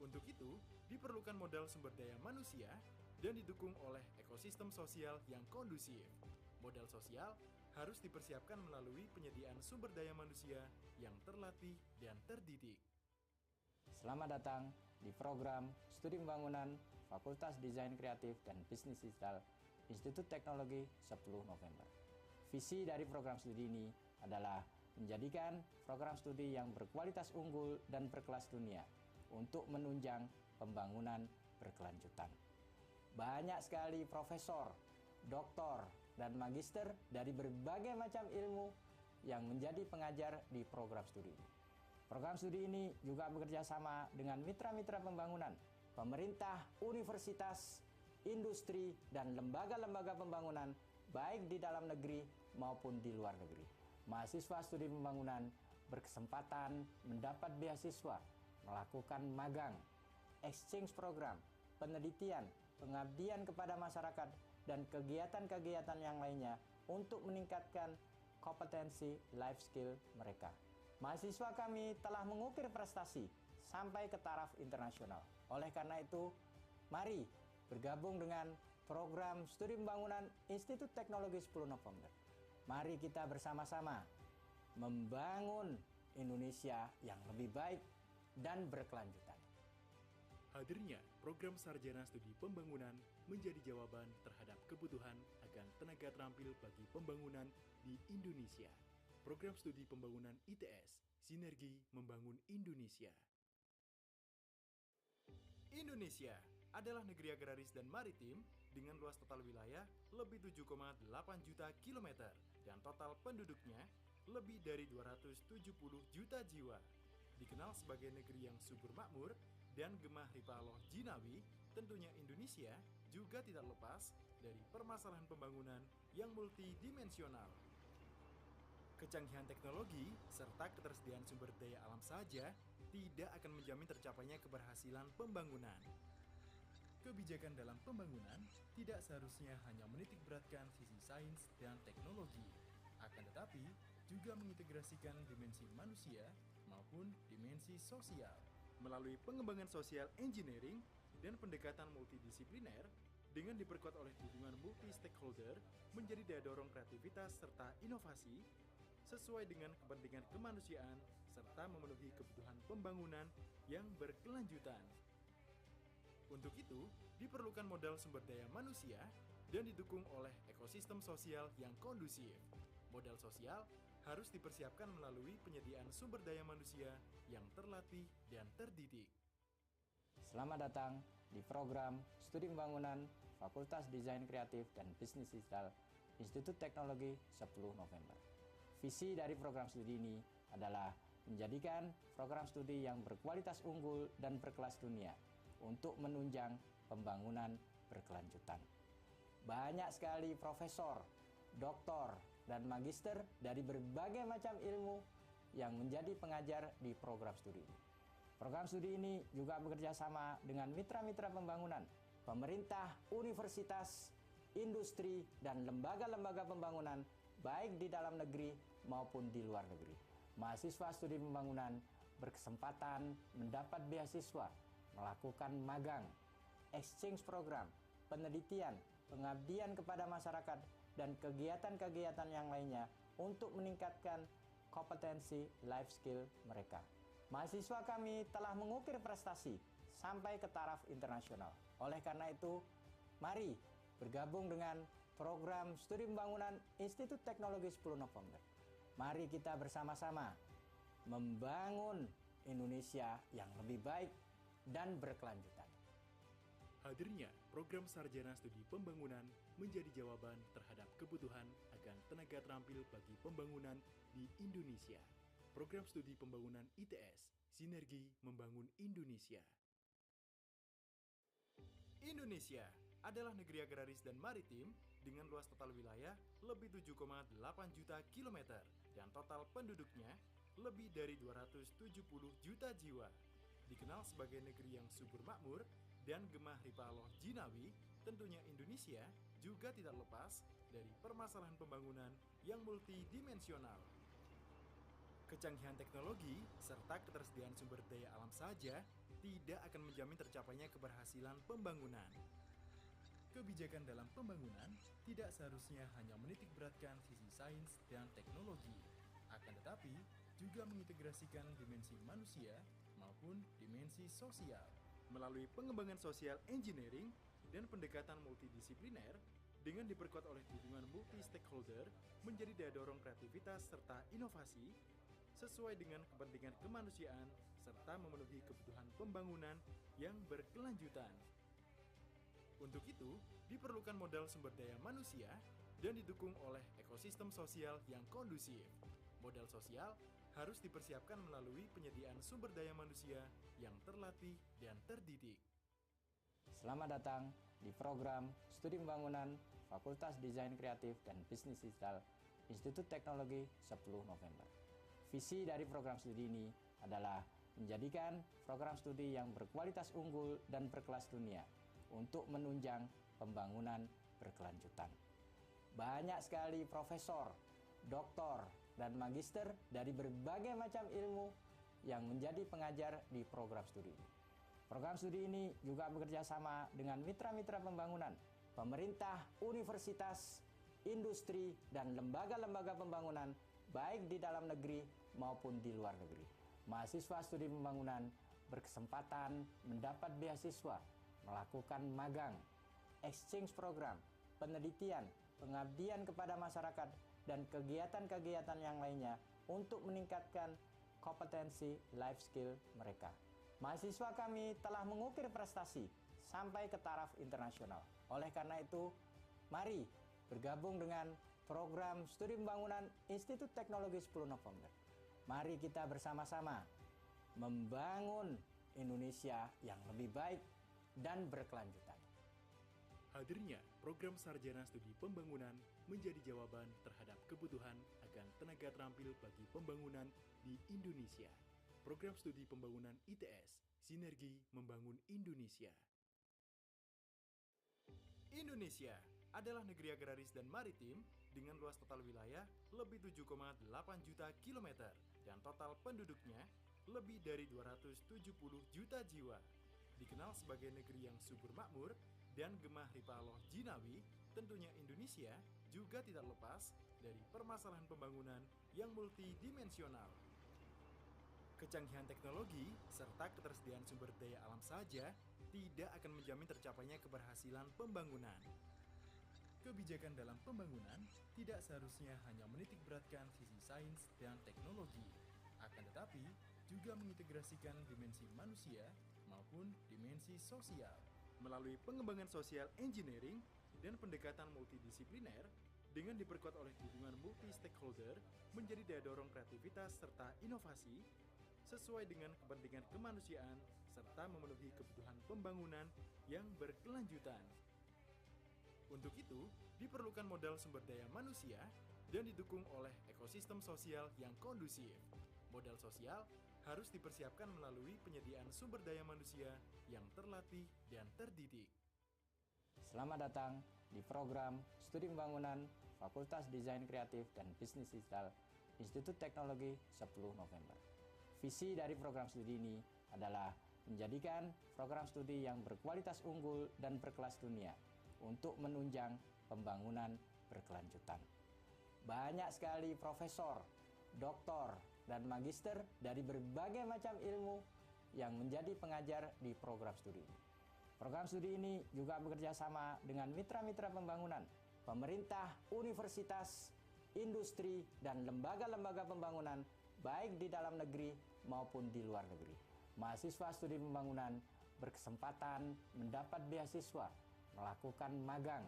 Untuk itu, diperlukan modal sumber daya manusia dan didukung oleh ekosistem sosial yang kondusif. Modal sosial harus dipersiapkan melalui penyediaan sumber daya manusia yang terlatih dan terdidik. Selamat datang di program Studi Pembangunan Fakultas Desain Kreatif dan Bisnis Digital Institut Teknologi 10 November. Visi dari program studi ini adalah menjadikan program studi yang berkualitas unggul dan berkelas dunia untuk menunjang pembangunan berkelanjutan. Banyak sekali profesor, doktor, dan magister dari berbagai macam ilmu yang menjadi pengajar di program studi ini. Program studi ini juga bekerja sama dengan mitra-mitra pembangunan, pemerintah, universitas, industri, dan lembaga-lembaga pembangunan baik di dalam negeri maupun di luar negeri. Mahasiswa studi pembangunan berkesempatan mendapat beasiswa, melakukan magang, exchange program, penelitian, pengabdian kepada masyarakat, dan kegiatan-kegiatan yang lainnya untuk meningkatkan kompetensi life skill mereka. Mahasiswa kami telah mengukir prestasi sampai ke taraf internasional. Oleh karena itu, mari bergabung dengan program studi pembangunan Institut Teknologi 10 November. Mari kita bersama-sama membangun Indonesia yang lebih baik dan berkelanjutan. Hadirnya program Sarjana Studi Pembangunan menjadi jawaban terhadap kebutuhan akan tenaga terampil bagi pembangunan di Indonesia. Program Studi Pembangunan ITS, Sinergi Membangun Indonesia. Indonesia adalah negeri agraris dan maritim dengan luas total wilayah lebih 7,8 juta kilometer dan total penduduknya lebih dari 270 juta jiwa. Dikenal sebagai negeri yang subur makmur dan gemah ripaloh jinawi, tentunya Indonesia juga tidak lepas dari permasalahan pembangunan yang multidimensional. Kecanggihan teknologi serta ketersediaan sumber daya alam saja tidak akan menjamin tercapainya keberhasilan pembangunan. Kebijakan dalam pembangunan tidak seharusnya hanya menitikberatkan sisi sains dan teknologi, akan tetapi juga mengintegrasikan dimensi manusia maupun dimensi sosial. Melalui pengembangan social engineering dan pendekatan multidisipliner dengan diperkuat oleh dukungan multi-stakeholder menjadi daya dorong kreativitas serta inovasi sesuai dengan kepentingan kemanusiaan serta memenuhi kebutuhan pembangunan yang berkelanjutan. Untuk itu, diperlukan modal sumber daya manusia dan didukung oleh ekosistem sosial yang kondusif. Modal sosial harus dipersiapkan melalui penyediaan sumber daya manusia yang terlatih dan terdidik. Selamat datang di program Studi Pembangunan Fakultas Desain Kreatif dan Bisnis Digital Institut Teknologi 10 November. Visi dari program studi ini adalah menjadikan program studi yang berkualitas unggul dan berkelas dunia untuk menunjang pembangunan berkelanjutan. Banyak sekali profesor, doktor, dan magister dari berbagai macam ilmu yang menjadi pengajar di program studi ini. Program studi ini juga bekerja sama dengan mitra-mitra pembangunan, pemerintah, universitas, industri, dan lembaga-lembaga pembangunan baik di dalam negeri maupun di luar negeri. Mahasiswa studi pembangunan berkesempatan mendapat beasiswa, melakukan magang, exchange program, penelitian, pengabdian kepada masyarakat, dan kegiatan-kegiatan yang lainnya untuk meningkatkan kompetensi life skill mereka. Mahasiswa kami telah mengukir prestasi sampai ke taraf internasional. Oleh karena itu, mari bergabung dengan program studi pembangunan Institut Teknologi 10 November. Mari kita bersama-sama membangun Indonesia yang lebih baik dan berkelanjutan. Hadirnya program Sarjana Studi Pembangunan menjadi jawaban terhadap kebutuhan akan tenaga terampil bagi pembangunan di Indonesia. Program Studi Pembangunan ITS, Sinergi Membangun Indonesia. Indonesia adalah negeri agraris dan maritim dengan luas total wilayah lebih 7,8 juta kilometer dan total penduduknya lebih dari 270 juta jiwa. Dikenal sebagai negeri yang subur makmur dan gemah ripaloh jinawi, tentunya Indonesia juga tidak lepas dari permasalahan pembangunan yang multidimensional. Kecanggihan teknologi serta ketersediaan sumber daya alam saja tidak akan menjamin tercapainya keberhasilan pembangunan. Kebijakan dalam pembangunan tidak seharusnya hanya menitikberatkan sisi sains dan teknologi, akan tetapi juga mengintegrasikan dimensi manusia maupun dimensi sosial. Melalui pengembangan social engineering dan pendekatan multidisipliner dengan diperkuat oleh dukungan multi-stakeholder menjadi daya dorong kreativitas serta inovasi sesuai dengan kepentingan kemanusiaan serta memenuhi kebutuhan pembangunan yang berkelanjutan. Untuk itu, diperlukan modal sumber daya manusia dan didukung oleh ekosistem sosial yang kondusif. Modal sosial harus dipersiapkan melalui penyediaan sumber daya manusia yang terlatih dan terdidik. Selamat datang di program Studi Pembangunan Fakultas Desain Kreatif dan Bisnis Digital Institut Teknologi 10 November. Visi dari program studi ini adalah menjadikan program studi yang berkualitas unggul dan berkelas dunia untuk menunjang pembangunan berkelanjutan. Banyak sekali profesor, doktor, dan magister dari berbagai macam ilmu yang menjadi pengajar di program studi ini. Program studi ini juga bekerja sama dengan mitra-mitra pembangunan, pemerintah, universitas, industri, dan lembaga-lembaga pembangunan baik di dalam negeri maupun di luar negeri. Mahasiswa studi pembangunan berkesempatan mendapat beasiswa, melakukan magang, exchange program, penelitian, pengabdian kepada masyarakat, dan kegiatan-kegiatan yang lainnya untuk meningkatkan kompetensi life skill mereka. Mahasiswa kami telah mengukir prestasi sampai ke taraf internasional. Oleh karena itu, mari bergabung dengan program studi pembangunan Institut Teknologi 10 November. Mari kita bersama-sama membangun Indonesia yang lebih baik dan berkelanjutan. Hadirnya program Sarjana Studi Pembangunan menjadi jawaban terhadap kebutuhan akan tenaga terampil bagi pembangunan di Indonesia. Program Studi Pembangunan ITS, Sinergi Membangun Indonesia. Indonesia adalah negeri agraris dan maritim dengan luas total wilayah lebih 7,8 juta kilometer dan total penduduknya lebih dari 270 juta jiwa. Dikenal sebagai negeri yang subur makmur dan gemah ripaloh jinawi, tentunya Indonesia juga tidak lepas dari permasalahan pembangunan yang multidimensional. Kecanggihan teknologi serta ketersediaan sumber daya alam saja tidak akan menjamin tercapainya keberhasilan pembangunan. Kebijakan dalam pembangunan tidak seharusnya hanya menitikberatkan sisi sains dan teknologi, akan tetapi juga mengintegrasikan dimensi manusia maupun dimensi sosial. Melalui pengembangan social engineering dan pendekatan multidisipliner dengan diperkuat oleh dukungan multi-stakeholder menjadi daya dorong kreativitas serta inovasi sesuai dengan kepentingan kemanusiaan serta memenuhi kebutuhan pembangunan yang berkelanjutan. Untuk itu, diperlukan modal sumber daya manusia dan didukung oleh ekosistem sosial yang kondusif. Modal sosial harus dipersiapkan melalui penyediaan sumber daya manusia yang terlatih dan terdidik. Selamat datang di program Studi Pembangunan Fakultas Desain Kreatif dan Bisnis Digital Institut Teknologi 10 November. Visi dari program studi ini adalah menjadikan program studi yang berkualitas unggul dan berkelas dunia untuk menunjang pembangunan berkelanjutan. Banyak sekali profesor, doktor, dan magister dari berbagai macam ilmu yang menjadi pengajar di program studi ini. Program studi ini juga bekerja sama dengan mitra-mitra pembangunan, pemerintah, universitas, industri, dan lembaga-lembaga pembangunan baik di dalam negeri maupun di luar negeri. Mahasiswa studi pembangunan berkesempatan mendapat beasiswa, melakukan magang,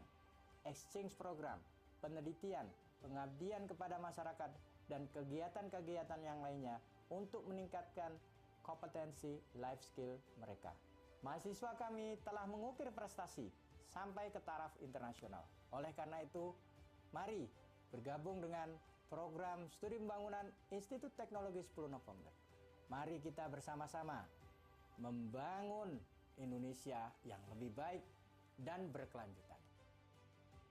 exchange program, penelitian, pengabdian kepada masyarakat, dan kegiatan-kegiatan yang lainnya untuk meningkatkan kompetensi life skill mereka. Mahasiswa kami telah mengukir prestasi sampai ke taraf internasional. Oleh karena itu, mari bergabung dengan program Studi Pembangunan Institut Teknologi 10 November. Mari kita bersama-sama membangun Indonesia yang lebih baik dan berkelanjutan.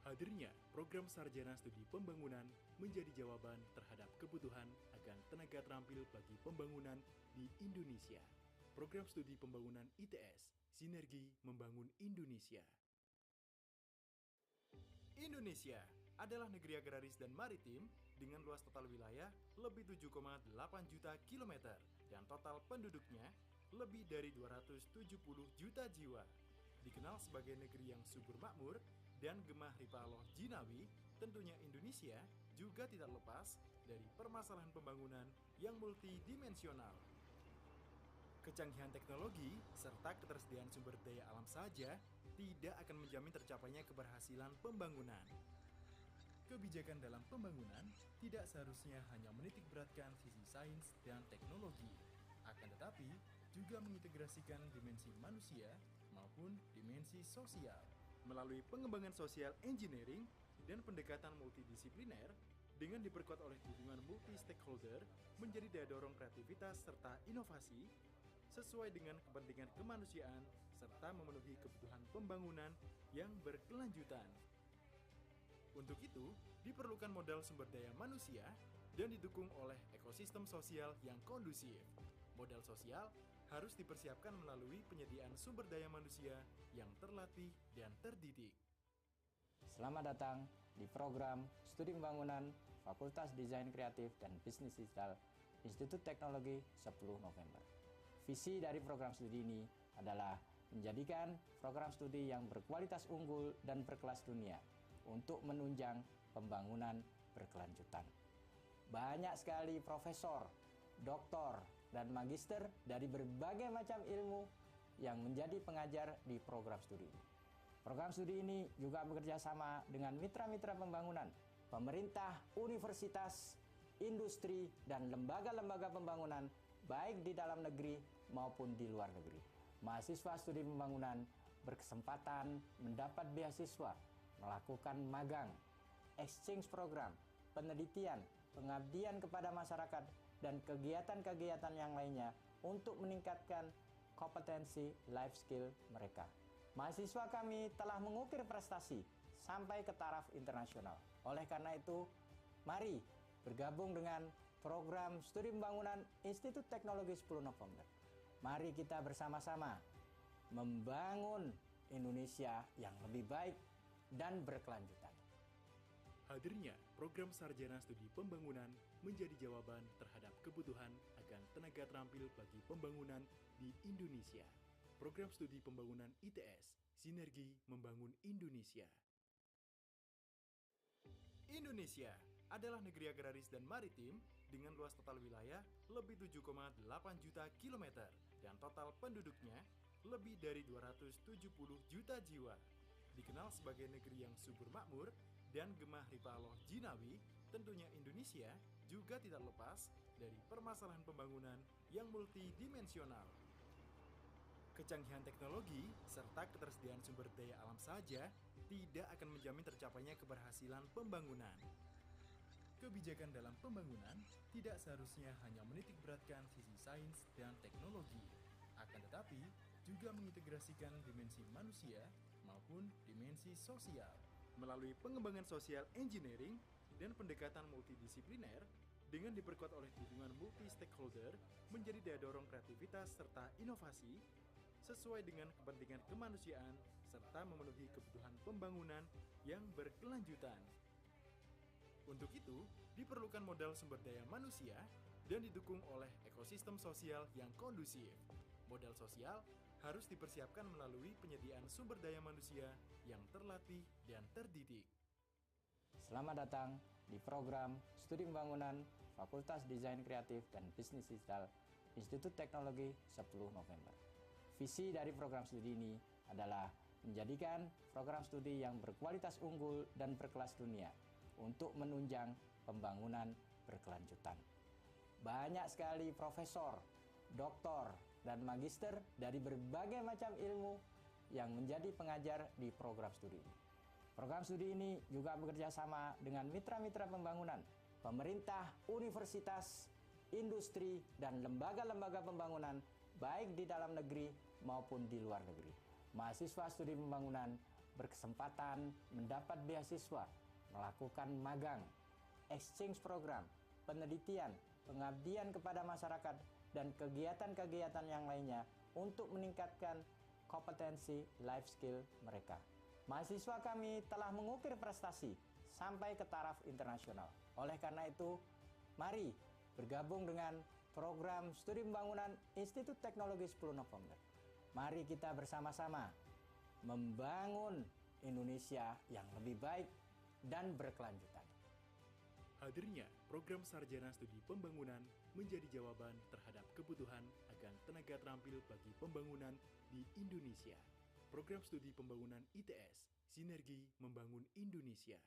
Hadirnya program Sarjana Studi Pembangunan menjadi jawaban terhadap kebutuhan akan tenaga terampil bagi pembangunan di Indonesia. Program Studi Pembangunan ITS, Sinergi Membangun Indonesia. Indonesia adalah negeri agraris dan maritim dengan luas total wilayah lebih 7,8 juta kilometer dan total penduduknya lebih dari 270 juta jiwa. Dikenal sebagai negeri yang subur makmur dan gemah ripaloh jinawi, tentunya Indonesia juga tidak lepas dari permasalahan pembangunan yang multidimensional. Kecanggihan teknologi serta ketersediaan sumber daya alam saja tidak akan menjamin tercapainya keberhasilan pembangunan. Kebijakan dalam pembangunan tidak seharusnya hanya menitik beratkan sisi sains dan teknologi, akan tetapi juga mengintegrasikan dimensi manusia maupun dimensi sosial. Melalui pengembangan social engineering dan pendekatan multidisipliner dengan diperkuat oleh dukungan multi-stakeholder menjadi daya dorong kreativitas serta inovasi sesuai dengan kepentingan kemanusiaan serta memenuhi kebutuhan pembangunan yang berkelanjutan. Untuk itu, diperlukan modal sumber daya manusia dan didukung oleh ekosistem sosial yang kondusif. Modal sosial harus dipersiapkan melalui penyediaan sumber daya manusia yang terlatih dan terdidik. Selamat datang di program Studi Pembangunan Fakultas Desain Kreatif dan Bisnis Digital Institut Teknologi 10 November. Visi dari program studi ini adalah menjadikan program studi yang berkualitas unggul dan berkelas dunia untuk menunjang pembangunan berkelanjutan. Banyak sekali profesor, doktor, dan magister dari berbagai macam ilmu yang menjadi pengajar di program studi ini. Program studi ini juga bekerja sama dengan mitra-mitra pembangunan, pemerintah, universitas, industri, dan lembaga-lembaga pembangunan baik di dalam negeri maupun di luar negeri. Mahasiswa studi pembangunan berkesempatan mendapat beasiswa, melakukan magang, exchange program, penelitian, pengabdian kepada masyarakat, dan kegiatan-kegiatan yang lainnya untuk meningkatkan kompetensi life skill mereka. Mahasiswa kami telah mengukir prestasi sampai ke taraf internasional. Oleh karena itu, mari bergabung dengan program Studi Pembangunan Institut Teknologi 10 November. Mari kita bersama-sama membangun Indonesia yang lebih baik dan berkelanjutan. Hadirnya program Sarjana Studi Pembangunan menjadi jawaban terhadap kebutuhan akan tenaga terampil bagi pembangunan di Indonesia. Program Studi Pembangunan ITS, Sinergi Membangun Indonesia. Indonesia adalah negeri agraris dan maritim dengan luas total wilayah lebih 7,8 juta kilometer dan total penduduknya lebih dari 270 juta jiwa. Dikenal sebagai negeri yang subur makmur dan gemah ripaloh jinawi, tentunya Indonesia juga tidak lepas dari permasalahan pembangunan yang multidimensional. Kecanggihan teknologi serta ketersediaan sumber daya alam saja tidak akan menjamin tercapainya keberhasilan pembangunan. Kebijakan dalam pembangunan tidak seharusnya hanya menitik beratkan sisi sains dan teknologi, akan tetapi juga mengintegrasikan dimensi manusia maupun dimensi sosial. Melalui pengembangan social engineering dan pendekatan multidisipliner, dengan diperkuat oleh dukungan multi-stakeholder, menjadi daya dorong kreativitas serta inovasi, sesuai dengan kepentingan kemanusiaan, serta memenuhi kebutuhan pembangunan yang berkelanjutan. Untuk itu, diperlukan modal sumber daya manusia dan didukung oleh ekosistem sosial yang kondusif. Modal sosial harus dipersiapkan melalui penyediaan sumber daya manusia yang terlatih dan terdidik. Selamat datang di program Studi Pembangunan Fakultas Desain Kreatif dan Bisnis Digital Institut Teknologi 10 November. Visi dari program studi ini adalah menjadikan program studi yang berkualitas unggul dan berkelas dunia untuk menunjang pembangunan berkelanjutan. Banyak sekali profesor, doktor, dan magister dari berbagai macam ilmu yang menjadi pengajar di program studi ini. Program studi ini juga bekerja sama dengan mitra-mitra pembangunan, pemerintah, universitas, industri, dan lembaga-lembaga pembangunan baik di dalam negeri maupun di luar negeri. Mahasiswa studi pembangunan berkesempatan mendapat beasiswa, melakukan magang, exchange program, penelitian, pengabdian kepada masyarakat, dan kegiatan-kegiatan yang lainnya untuk meningkatkan kompetensi life skill mereka. Mahasiswa kami telah mengukir prestasi sampai ke taraf internasional. Oleh karena itu, mari bergabung dengan program Studi Pembangunan Institut Teknologi 10 November. Mari kita bersama-sama membangun Indonesia yang lebih baik dan berkelanjutan. Hadirnya program Sarjana Studi Pembangunan menjadi jawaban terhadap kebutuhan akan tenaga terampil bagi pembangunan di Indonesia. Program Studi Pembangunan ITS, Sinergi Membangun Indonesia.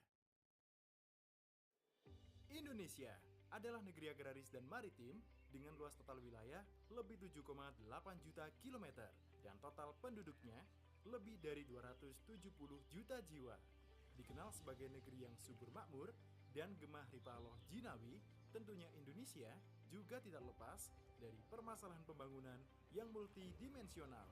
Indonesia adalah negeri agraris dan maritim dengan luas total wilayah lebih 7,8 juta kilometer dan total penduduknya lebih dari 270 juta jiwa. Dikenal sebagai negeri yang subur makmur dan gemah ripaloh jinawi, tentunya Indonesia juga tidak lepas dari permasalahan pembangunan yang multidimensional.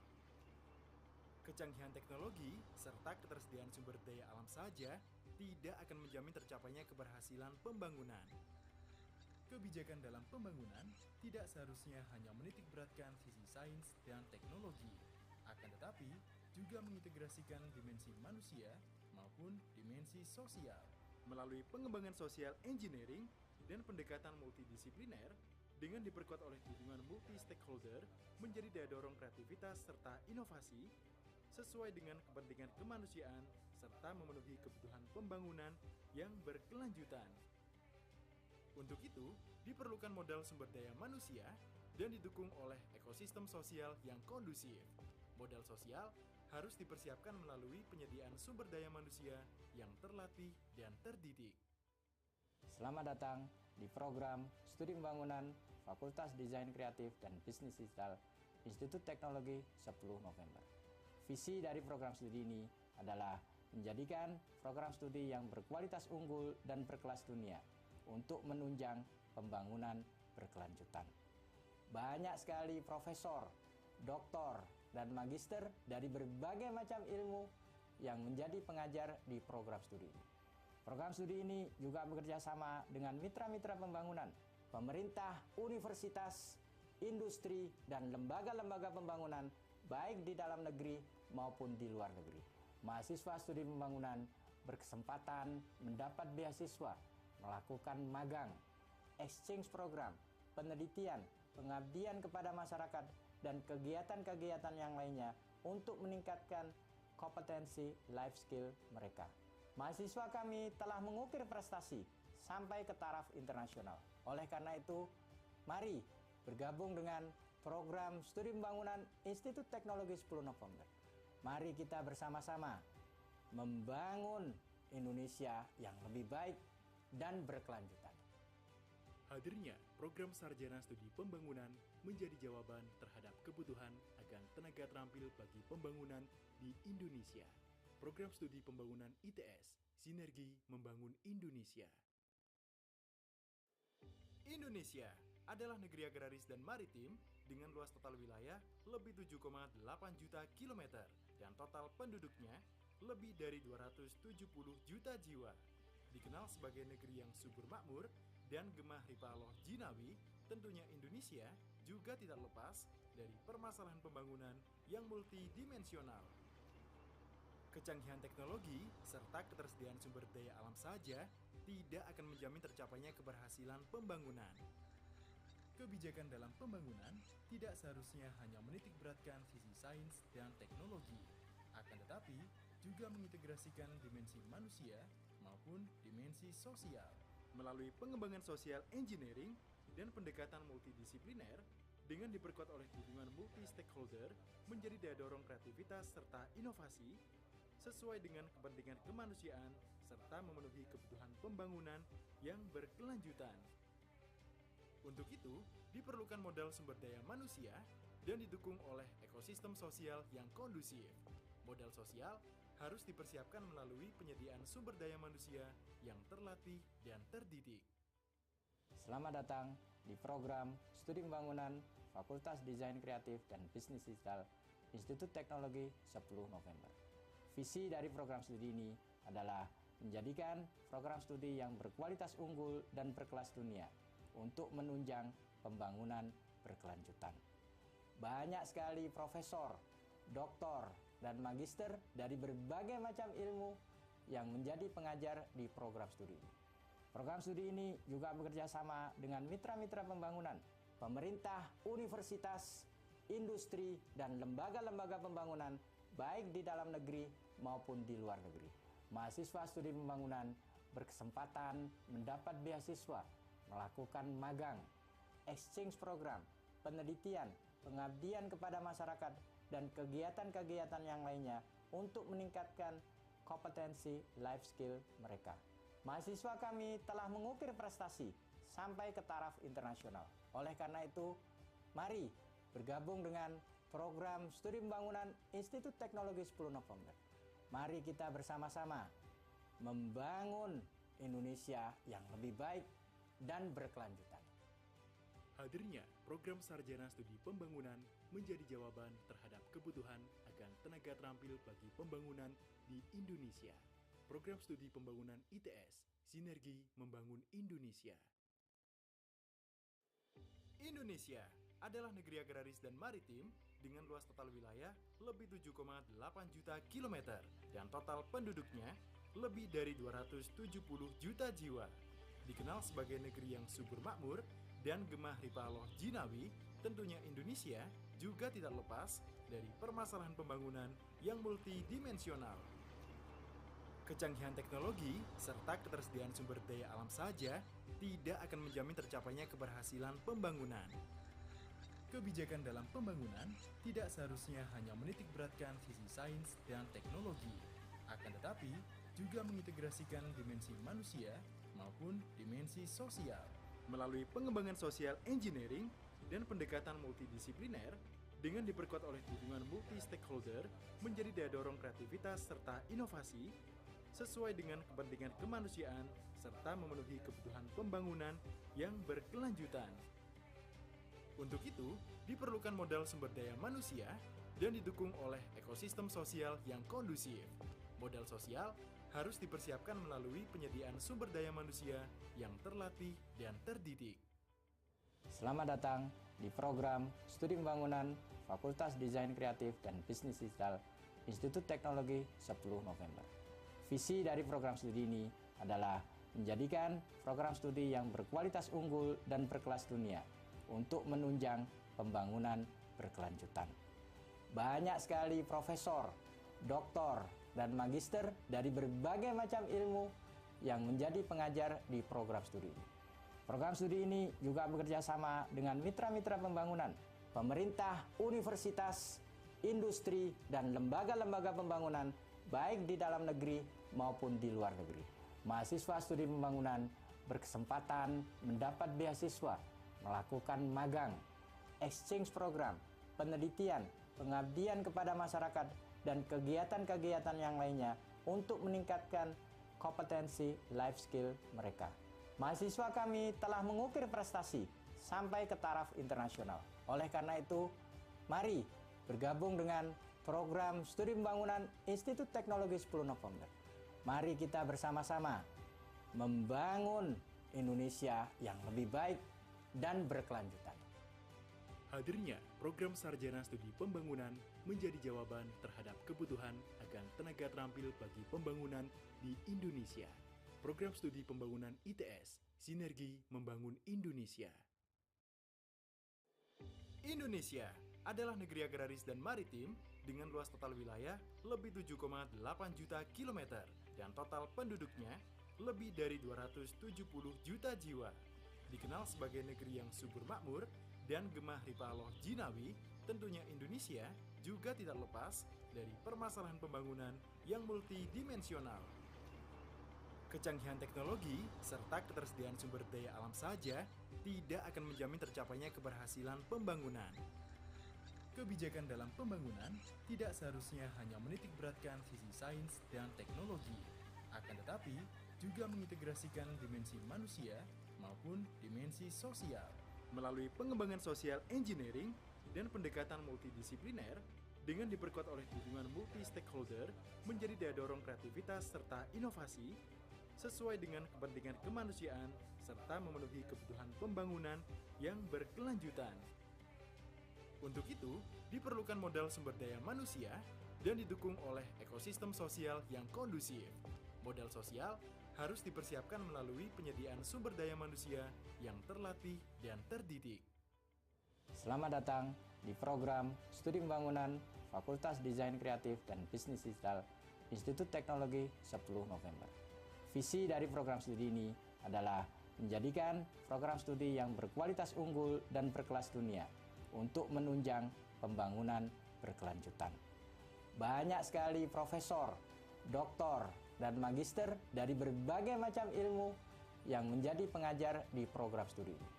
Kecanggihan teknologi serta ketersediaan sumber daya alam saja tidak akan menjamin tercapainya keberhasilan pembangunan. Kebijakan dalam pembangunan tidak seharusnya hanya menitik beratkan sisi sains dan teknologi, akan tetapi juga mengintegrasikan dimensi manusia maupun dimensi sosial. Melalui pengembangan social engineering dan pendekatan multidisipliner, dengan diperkuat oleh dukungan multi-stakeholder, menjadi daya dorong kreativitas serta inovasi, sesuai dengan kepentingan kemanusiaan, serta memenuhi kebutuhan pembangunan yang berkelanjutan. Untuk itu, diperlukan modal sumber daya manusia dan didukung oleh ekosistem sosial yang kondusif. Modal sosial harus dipersiapkan melalui penyediaan sumber daya manusia yang terlatih dan terdidik. Selamat datang di program Studi Pembangunan Fakultas Desain Kreatif dan Bisnis Digital Institut Teknologi 10 November. Visi dari program studi ini adalah menjadikan program studi yang berkualitas unggul dan berkelas dunia untuk menunjang pembangunan berkelanjutan. Banyak sekali profesor, doktor, dan magister dari berbagai macam ilmu yang menjadi pengajar di program studi ini. Program studi ini juga bekerja sama dengan mitra-mitra pembangunan, pemerintah, universitas, industri, dan lembaga-lembaga pembangunan baik di dalam negeri maupun di luar negeri. Mahasiswa studi pembangunan berkesempatan mendapat beasiswa, melakukan magang, exchange program, penelitian, pengabdian kepada masyarakat, dan kegiatan-kegiatan yang lainnya untuk meningkatkan kompetensi life skill mereka. Mahasiswa kami telah mengukir prestasi sampai ke taraf internasional. Oleh karena itu, mari bergabung dengan program Studi Pembangunan Institut Teknologi 10 November. Mari kita bersama-sama membangun Indonesia yang lebih baik dan berkelanjutan. Hadirnya program Sarjana Studi Pembangunan menjadi jawaban terhadap kebutuhan akan tenaga terampil bagi pembangunan di Indonesia. Program Studi Pembangunan ITS, Sinergi Membangun Indonesia. Indonesia adalah negeri agraris dan maritim dengan luas total wilayah lebih 7,8 juta kilometer dan total penduduknya lebih dari 270 juta jiwa. Dikenal sebagai negeri yang subur makmur dan gemah ripaloh jinawi, tentunya Indonesia juga tidak lepas dari permasalahan pembangunan yang multidimensional. Kecanggihan teknologi serta ketersediaan sumber daya alam saja tidak akan menjamin tercapainya keberhasilan pembangunan. Kebijakan dalam pembangunan tidak seharusnya hanya menitik beratkan sisi sains dan teknologi, akan tetapi juga mengintegrasikan dimensi manusia maupun dimensi sosial. Melalui pengembangan social engineering dan pendekatan multidisipliner dengan diperkuat oleh dukungan multi-stakeholder menjadi daya dorong kreativitas serta inovasi sesuai dengan kepentingan kemanusiaan serta memenuhi kebutuhan pembangunan yang berkelanjutan. Untuk itu, diperlukan modal sumber daya manusia dan didukung oleh ekosistem sosial yang kondusif. Modal sosial harus dipersiapkan melalui penyediaan sumber daya manusia yang terlatih dan terdidik. Selamat datang di program Studi Pembangunan Fakultas Desain Kreatif dan Bisnis Digital Institut Teknologi 10 November. Visi dari program studi ini adalah menjadikan program studi yang berkualitas unggul dan berkelas dunia untuk menunjang pembangunan berkelanjutan. Banyak sekali profesor, doktor, dan magister dari berbagai macam ilmu yang menjadi pengajar di program studi ini. Program studi ini juga bekerja sama dengan mitra-mitra pembangunan, pemerintah, universitas, industri, dan lembaga-lembaga pembangunan baik di dalam negeri maupun di luar negeri. Mahasiswa studi pembangunan berkesempatan mendapat beasiswa, melakukan magang, exchange program, penelitian, pengabdian kepada masyarakat, dan kegiatan-kegiatan yang lainnya untuk meningkatkan kompetensi life skill mereka. Mahasiswa kami telah mengukir prestasi sampai ke taraf internasional. Oleh karena itu, mari bergabung dengan program Studi Pembangunan Institut Teknologi 10 November. Mari kita bersama-sama membangun Indonesia yang lebih baik dan berkelanjutan. Hadirnya program Sarjana Studi Pembangunan menjadi jawaban terhadap kebutuhan akan tenaga terampil bagi pembangunan di Indonesia. Program Studi Pembangunan ITS, Sinergi Membangun Indonesia. Indonesia adalah negeri agraris dan maritim dengan luas total wilayah lebih 7,8 juta kilometer dan total penduduknya lebih dari 270 juta jiwa. Dikenal sebagai negeri yang subur makmur dan gemah ripaloh jinawi, tentunya Indonesia juga tidak lepas dari permasalahan pembangunan yang multidimensional. Kecanggihan teknologi serta ketersediaan sumber daya alam saja tidak akan menjamin tercapainya keberhasilan pembangunan. Kebijakan dalam pembangunan tidak seharusnya hanya menitik beratkan sisi sains dan teknologi, akan tetapi juga mengintegrasikan dimensi manusia maupun dimensi sosial. Melalui pengembangan social engineering dan pendekatan multidisipliner dengan diperkuat oleh dukungan multi-stakeholder menjadi daya dorong kreativitas serta inovasi sesuai dengan kepentingan kemanusiaan serta memenuhi kebutuhan pembangunan yang berkelanjutan. Untuk itu, diperlukan modal sumber daya manusia dan didukung oleh ekosistem sosial yang kondusif. Modal sosial harus dipersiapkan melalui penyediaan sumber daya manusia yang terlatih dan terdidik. Selamat datang di program Studi Pembangunan Fakultas Desain Kreatif dan Bisnis Digital Institut Teknologi 10 November. Visi dari program studi ini adalah menjadikan program studi yang berkualitas unggul dan berkelas dunia untuk menunjang pembangunan berkelanjutan. Banyak sekali profesor, doktor, dan magister dari berbagai macam ilmu yang menjadi pengajar di program studi ini. Program studi ini juga bekerja sama dengan mitra-mitra pembangunan, pemerintah, universitas, industri, dan lembaga-lembaga pembangunan baik di dalam negeri maupun di luar negeri. Mahasiswa studi pembangunan berkesempatan mendapat beasiswa, melakukan magang, exchange program, penelitian, pengabdian kepada masyarakat, dan kegiatan-kegiatan yang lainnya untuk meningkatkan kompetensi life skill mereka. Mahasiswa kami telah mengukir prestasi sampai ke taraf internasional. Oleh karena itu, mari bergabung dengan program studi pembangunan Institut Teknologi 10 November. Mari kita bersama-sama membangun Indonesia yang lebih baik dan berkelanjutan. Hadirnya program Sarjana Studi Pembangunan menjadi jawaban terhadap kebutuhan akan tenaga terampil bagi pembangunan di Indonesia. Program Studi Pembangunan ITS, Sinergi Membangun Indonesia. Indonesia adalah negeri agraris dan maritim dengan luas total wilayah lebih 7,8 juta kilometer dan total penduduknya lebih dari 270 juta jiwa. Dikenal sebagai negeri yang subur makmur dan gemah ripaloh jinawi, tentunya Indonesia juga tidak lepas dari permasalahan pembangunan yang multidimensional. Kecanggihan teknologi serta ketersediaan sumber daya alam saja tidak akan menjamin tercapainya keberhasilan pembangunan. Kebijakan dalam pembangunan tidak seharusnya hanya menitik beratkan sisi sains dan teknologi, akan tetapi juga mengintegrasikan dimensi manusia maupun dimensi sosial. Melalui pengembangan social engineering dan pendekatan multidisipliner dengan diperkuat oleh dukungan multi-stakeholder menjadi daya dorong kreativitas serta inovasi sesuai dengan kepentingan kemanusiaan serta memenuhi kebutuhan pembangunan yang berkelanjutan. Untuk itu, diperlukan modal sumber daya manusia dan didukung oleh ekosistem sosial yang kondusif. Modal sosial harus dipersiapkan melalui penyediaan sumber daya manusia yang terlatih dan terdidik. Selamat datang di program Studi Pembangunan Fakultas Desain Kreatif dan Bisnis Digital Institut Teknologi 10 November. Visi dari program studi ini adalah menjadikan program studi yang berkualitas unggul dan berkelas dunia untuk menunjang pembangunan berkelanjutan. Banyak sekali profesor, doktor, dan magister dari berbagai macam ilmu yang menjadi pengajar di program studi ini.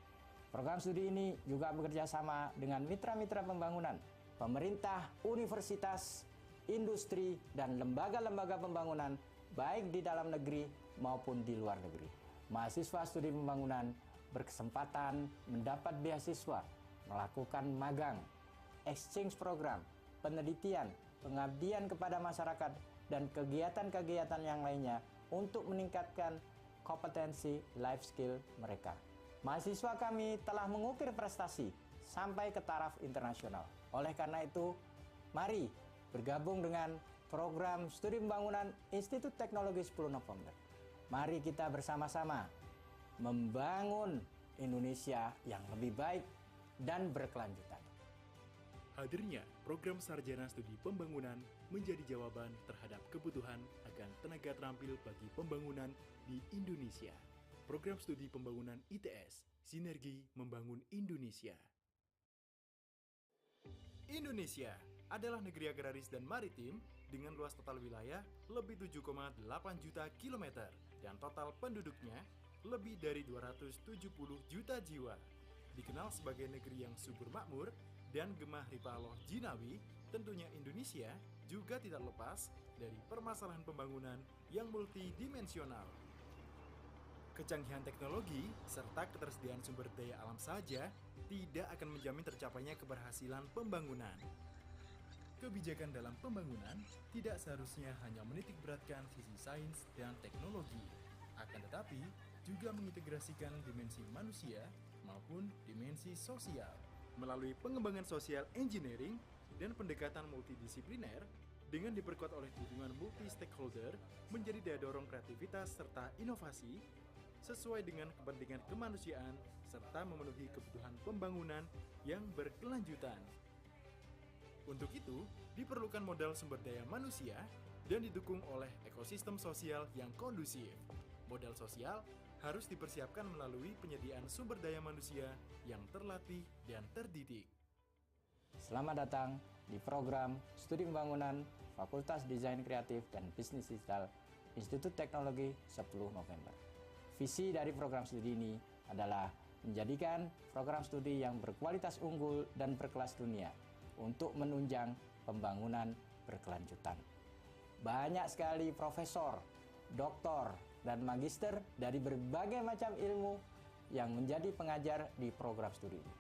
Program studi ini juga bekerja sama dengan mitra-mitra pembangunan, pemerintah, universitas, industri, dan lembaga-lembaga pembangunan baik di dalam negeri maupun di luar negeri. Mahasiswa studi pembangunan berkesempatan mendapat beasiswa, melakukan magang, exchange program, penelitian, pengabdian kepada masyarakat, dan kegiatan-kegiatan yang lainnya untuk meningkatkan kompetensi life skill mereka. Mahasiswa kami telah mengukir prestasi sampai ke taraf internasional. Oleh karena itu, mari bergabung dengan program studi pembangunan Institut Teknologi 10 November. Mari kita bersama-sama membangun Indonesia yang lebih baik dan berkelanjutan. Hadirnya program Sarjana Studi Pembangunan menjadi jawaban terhadap kebutuhan akan tenaga terampil bagi pembangunan di Indonesia. Program Studi Pembangunan ITS, Sinergi Membangun Indonesia. Indonesia adalah negeri agraris dan maritim dengan luas total wilayah lebih 7,8 juta kilometer dan total penduduknya lebih dari 270 juta jiwa. Dikenal sebagai negeri yang subur makmur dan gemah ripaloh jinawi, tentunya Indonesia juga tidak lepas dari permasalahan pembangunan yang multidimensional. Kecanggihan teknologi serta ketersediaan sumber daya alam saja tidak akan menjamin tercapainya keberhasilan pembangunan. Kebijakan dalam pembangunan tidak seharusnya hanya menitik beratkan sisi sains dan teknologi, akan tetapi juga mengintegrasikan dimensi manusia maupun dimensi sosial. Melalui pengembangan social engineering dan pendekatan multidisipliner dengan diperkuat oleh dukungan multi-stakeholder menjadi daya dorong kreativitas serta inovasi sesuai dengan kepentingan kemanusiaan serta memenuhi kebutuhan pembangunan yang berkelanjutan. Untuk itu, diperlukan modal sumber daya manusia dan didukung oleh ekosistem sosial yang kondusif. Modal sosial harus dipersiapkan melalui penyediaan sumber daya manusia yang terlatih dan terdidik. Selamat datang di program Studi Pembangunan Fakultas Desain Kreatif dan Bisnis Digital Institut Teknologi 10 November. Visi dari program studi ini adalah menjadikan program studi yang berkualitas unggul dan berkelas dunia untuk menunjang pembangunan berkelanjutan. Banyak sekali profesor, doktor, dan magister dari berbagai macam ilmu yang menjadi pengajar di program studi ini.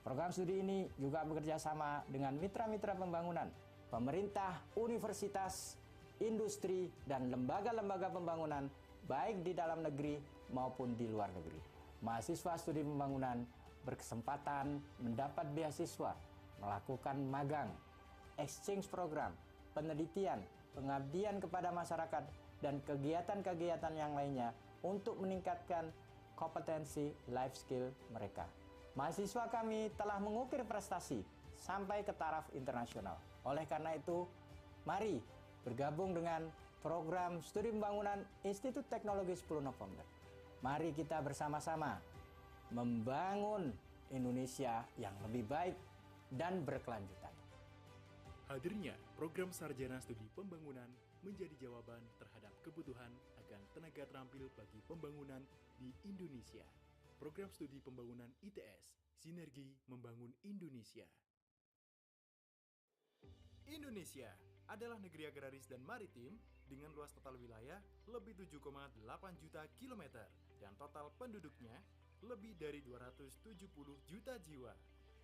Program studi ini juga bekerja sama dengan mitra-mitra pembangunan, pemerintah, universitas, industri, dan lembaga-lembaga pembangunan baik di dalam negeri maupun di luar negeri. Mahasiswa studi pembangunan berkesempatan mendapat beasiswa, melakukan magang, exchange program, penelitian, pengabdian kepada masyarakat, dan kegiatan-kegiatan yang lainnya untuk meningkatkan kompetensi life skill mereka. Mahasiswa kami telah mengukir prestasi sampai ke taraf internasional. Oleh karena itu, mari bergabung dengan program studi pembangunan Institute Teknologi 10 Nopember. Mari kita bersama-sama membangun Indonesia yang lebih baik dan berkelanjutan. Hadirnya program sarjana studi pembangunan menjadi jawaban terhadap kebutuhan akan tenaga terampil bagi pembangunan di Indonesia. Program studi pembangunan ITS, Sinergi Membangun Indonesia. Indonesia adalah negeri agraris dan maritim dengan luas total wilayah lebih 7,8 juta kilometer dan total penduduknya lebih dari 270 juta jiwa.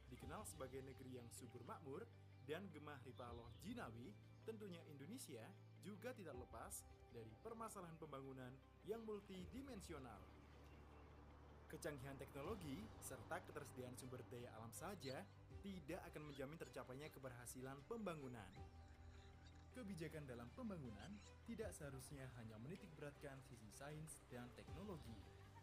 Dikenal sebagai negeri yang subur makmur dan gemah ripaloh jinawi, tentunya Indonesia juga tidak lepas dari permasalahan pembangunan yang multidimensional. Kecanggihan teknologi serta ketersediaan sumber daya alam saja tidak akan menjamin tercapainya keberhasilan pembangunan. Kebijakan dalam pembangunan tidak seharusnya hanya menitik beratkan sisi sains dan teknologi,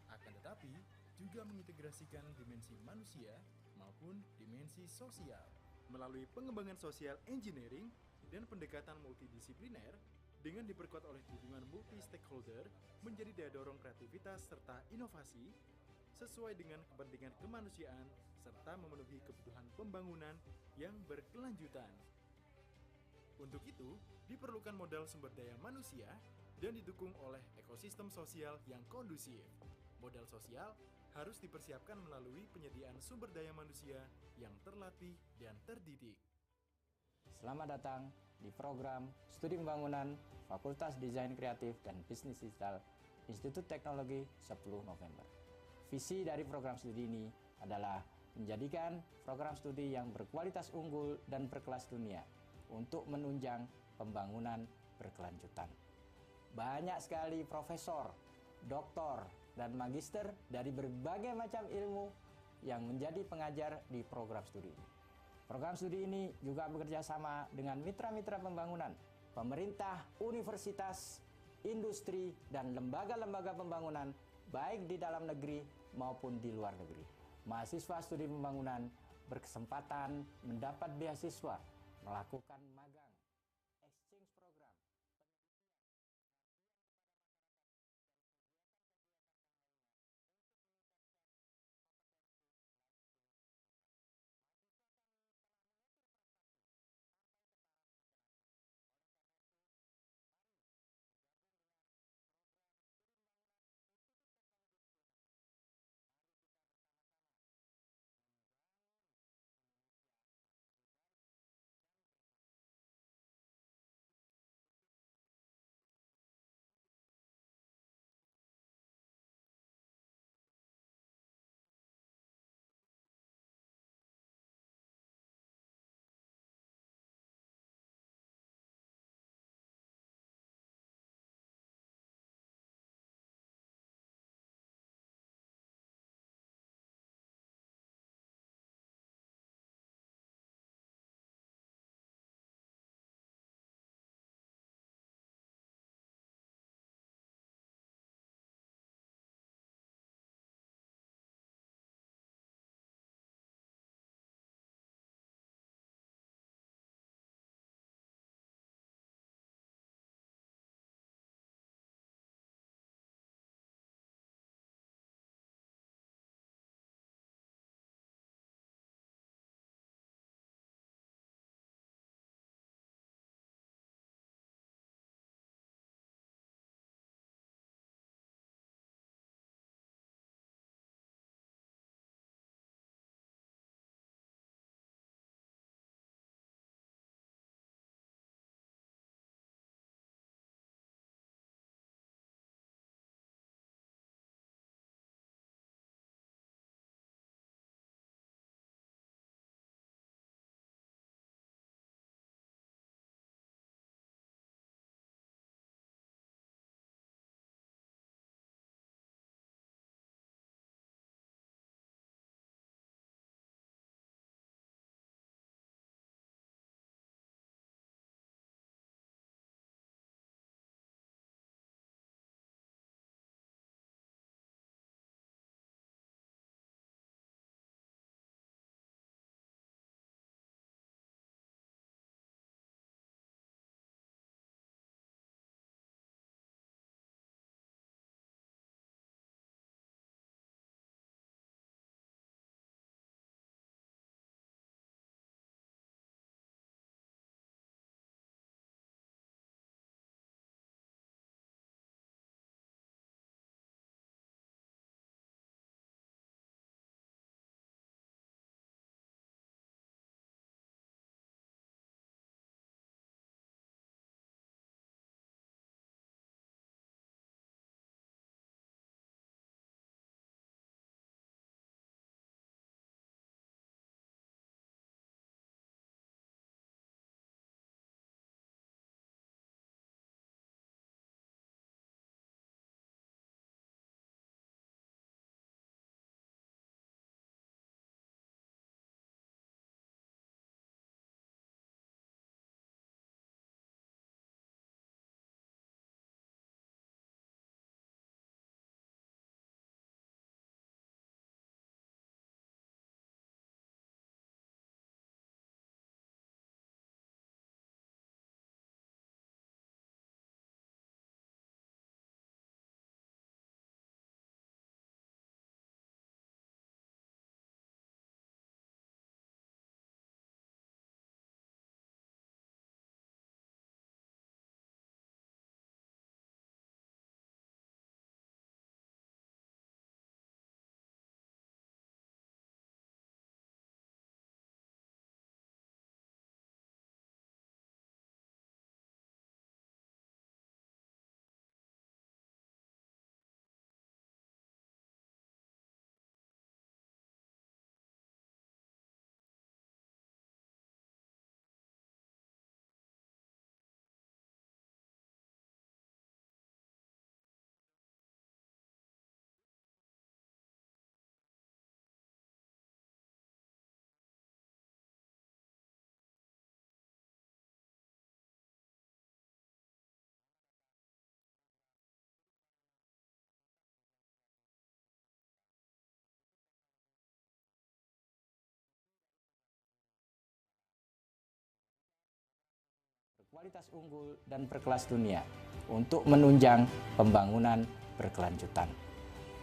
akan tetapi juga mengintegrasikan dimensi manusia maupun dimensi sosial. Melalui pengembangan social engineering dan pendekatan multidisipliner dengan diperkuat oleh dukungan multi-stakeholder menjadi daya dorong kreativitas serta inovasi sesuai dengan kepentingan kemanusiaan serta memenuhi kebutuhan pembangunan yang berkelanjutan. Untuk itu, diperlukan modal sumber daya manusia dan didukung oleh ekosistem sosial yang kondusif. Modal sosial harus dipersiapkan melalui penyediaan sumber daya manusia yang terlatih dan terdidik. Selamat datang di program Studi Pembangunan Fakultas Desain Kreatif dan Bisnis Digital Institut Teknologi 10 November. Visi dari program studi ini adalah menjadikan program studi yang berkualitas unggul dan berkelas dunia untuk menunjang pembangunan berkelanjutan. Banyak sekali profesor, doktor, dan magister dari berbagai macam ilmu yang menjadi pengajar di program studi ini. Program studi ini juga bekerja sama dengan mitra-mitra pembangunan, pemerintah, universitas, industri, dan lembaga-lembaga pembangunan baik di dalam negeri maupun di luar negeri. Mahasiswa studi pembangunan berkesempatan mendapat beasiswa, melakukan magang, exchange program, penelitian, pengabdian kepada masyarakat, dan kegiatan-kegiatan yang lainnya untuk meningkatkan kompetensi life skill mereka. Mahasiswa kami telah mengukir prestasi sampai ke taraf internasional. Oleh karena itu, mari bergabung dengan program studi pembangunan Institut Teknologi 10 November. Mari kita bersama-sama membangun Indonesia yang lebih baik dan berkelanjutan. berkualitas unggul dan berkelas dunia untuk menunjang pembangunan berkelanjutan.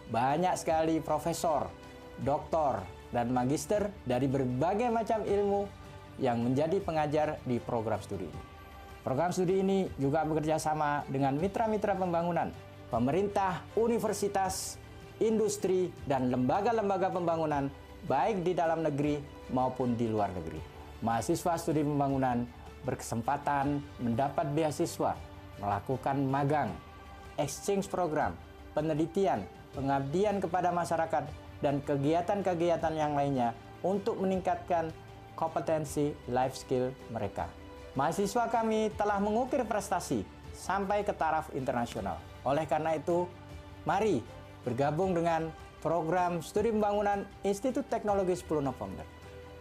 Banyak sekali profesor, doktor, dan magister dari berbagai macam ilmu yang menjadi pengajar di program studi ini. Program studi ini juga bekerja sama dengan mitra-mitra pembangunan, pemerintah, universitas, industri, dan lembaga-lembaga pembangunan baik di dalam negeri maupun di luar negeri. Mahasiswa studi pembangunan berkesempatan mendapat beasiswa, melakukan magang, exchange program, penelitian, pengabdian kepada masyarakat, dan kegiatan-kegiatan yang lainnya untuk meningkatkan kompetensi life skill mereka. Mahasiswa kami telah mengukir prestasi sampai ke taraf internasional. Oleh karena itu, mari bergabung dengan program studi pembangunan Institute Teknologi 10 Nopember.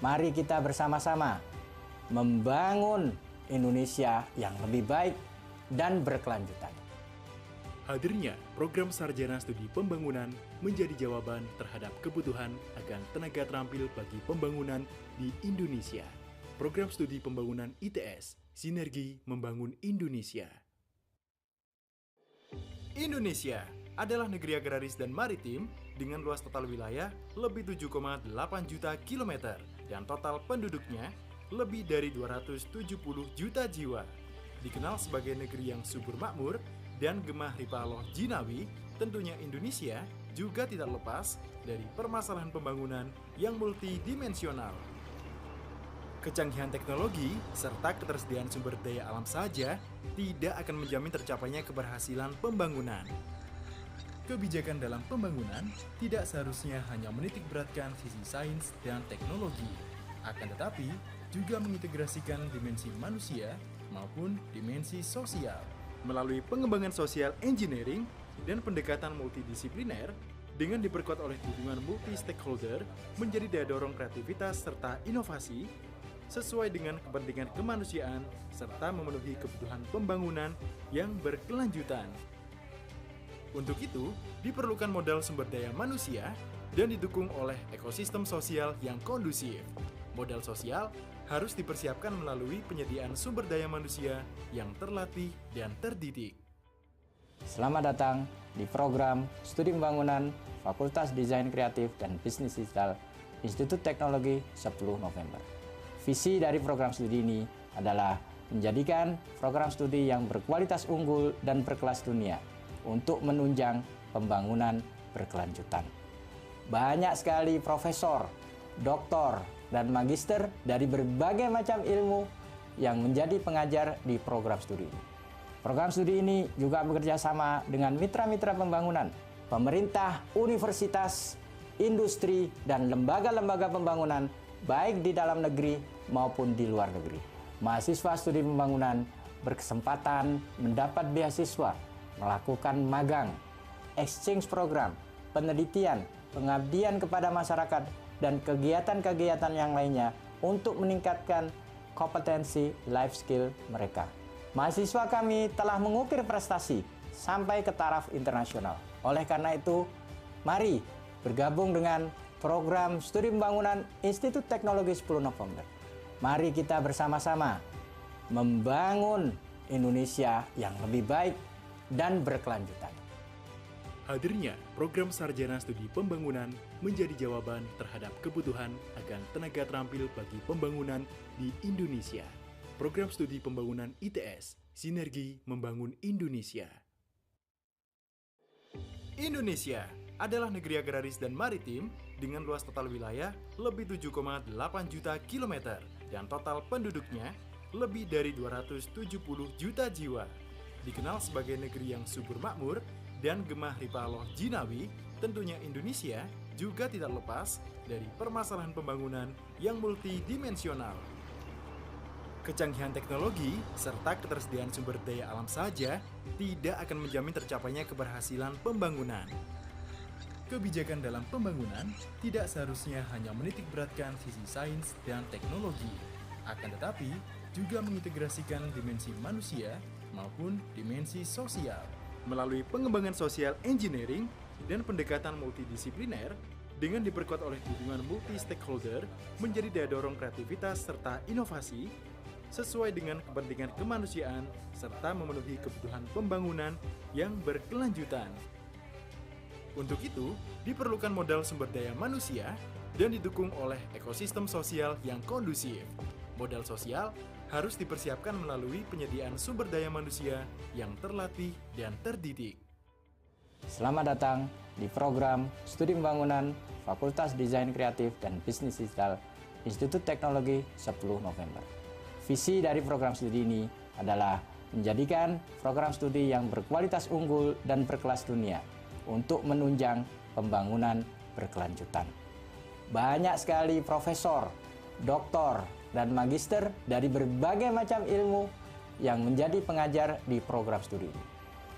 Mari kita bersama-sama membangun Indonesia yang lebih baik dan berkelanjutan. Hadirnya program sarjana studi pembangunan menjadi jawaban terhadap kebutuhan akan tenaga terampil bagi pembangunan di Indonesia. Program studi pembangunan ITS, Sinergi Membangun Indonesia. Indonesia adalah negeri agraris dan maritim dengan luas total wilayah lebih 7,8 juta kilometer dan total penduduknya lebih dari 270 juta jiwa. Dikenal sebagai negeri yang subur makmur dan gemah ripaloh jinawi, tentunya Indonesia juga tidak lepas dari permasalahan pembangunan yang multidimensional. Kecanggihan teknologi serta ketersediaan sumber daya alam saja tidak akan menjamin tercapainya keberhasilan pembangunan. Kebijakan dalam pembangunan tidak seharusnya hanya menitik beratkan sisi sains dan teknologi, akan tetapi juga mengintegrasikan dimensi manusia maupun dimensi sosial. Melalui pengembangan social engineering dan pendekatan multidisipliner dengan diperkuat oleh dukungan multi-stakeholder menjadi daya dorong kreativitas serta inovasi sesuai dengan kepentingan kemanusiaan serta memenuhi kebutuhan pembangunan yang berkelanjutan. Untuk itu, diperlukan modal sumber daya manusia dan didukung oleh ekosistem sosial yang kondusif. Modal sosial harus dipersiapkan melalui penyediaan sumber daya manusia yang terlatih dan terdidik. Selamat datang di program Studi Pembangunan Fakultas Desain Kreatif dan Bisnis Digital Institut Teknologi 10 November. Visi dari program studi ini adalah menjadikan program studi yang berkualitas unggul dan berkelas dunia untuk menunjang pembangunan berkelanjutan. Banyak sekali profesor, doktor, dan magister dari berbagai macam ilmu yang menjadi pengajar di program studi ini. Program studi ini juga bekerja sama dengan mitra-mitra pembangunan, pemerintah, universitas, industri, dan lembaga-lembaga pembangunan baik di dalam negeri maupun di luar negeri. Mahasiswa studi pembangunan berkesempatan mendapat beasiswa, melakukan magang, exchange program, penelitian, pengabdian kepada masyarakat, dan kegiatan-kegiatan yang lainnya untuk meningkatkan kompetensi life skill mereka. Mahasiswa kami telah mengukir prestasi sampai ke taraf internasional. Oleh karena itu, mari bergabung dengan program studi pembangunan Institut Teknologi 10 November. Mari kita bersama-sama membangun Indonesia yang lebih baik dan berkelanjutan. Hadirnya program sarjana studi pembangunan menjadi jawaban terhadap kebutuhan akan tenaga terampil bagi pembangunan di Indonesia. Program studi pembangunan ITS, Sinergi Membangun Indonesia. Indonesia adalah negeri agraris dan maritim dengan luas total wilayah lebih 7,8 juta kilometer dan total penduduknya lebih dari 270 juta jiwa. Dikenal sebagai negeri yang subur makmur dan gemah ripaloh jinawi, tentunya Indonesia juga tidak lepas dari permasalahan pembangunan yang multidimensional. Kecanggihan teknologi serta ketersediaan sumber daya alam saja tidak akan menjamin tercapainya keberhasilan pembangunan. Kebijakan dalam pembangunan tidak seharusnya hanya menitik beratkan sisi sains dan teknologi, akan tetapi juga mengintegrasikan dimensi manusia maupun dimensi sosial. Melalui pengembangan social engineering dan pendekatan multidisipliner dengan diperkuat oleh dukungan multi-stakeholder menjadi daya dorong kreativitas serta inovasi sesuai dengan kepentingan kemanusiaan serta memenuhi kebutuhan pembangunan yang berkelanjutan. Untuk itu, diperlukan modal sumber daya manusia dan didukung oleh ekosistem sosial yang kondusif. Modal sosial harus dipersiapkan melalui penyediaan sumber daya manusia yang terlatih dan terdidik. Selamat datang di program Studi Pembangunan Fakultas Desain Kreatif dan Bisnis Digital Institut Teknologi 10 November. Visi dari program studi ini adalah menjadikan program studi yang berkualitas unggul dan berkelas dunia untuk menunjang pembangunan berkelanjutan. Banyak sekali profesor, doktor, dan magister dari berbagai macam ilmu yang menjadi pengajar di program studi ini.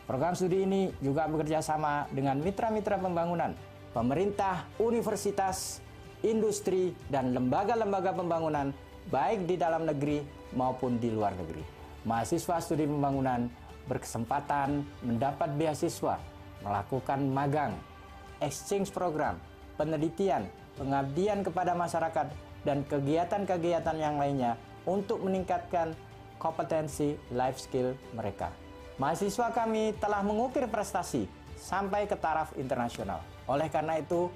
Program studi ini juga bekerja sama dengan mitra-mitra pembangunan, pemerintah, universitas, industri, dan lembaga-lembaga pembangunan baik di dalam negeri maupun di luar negeri. Mahasiswa studi pembangunan berkesempatan mendapat beasiswa, melakukan magang, exchange program, penelitian, pengabdian kepada masyarakat, dan kegiatan-kegiatan yang lainnya untuk meningkatkan kompetensi life skill mereka. Mahasiswa kami telah mengukir prestasi sampai ke taraf internasional. Oleh karena itu,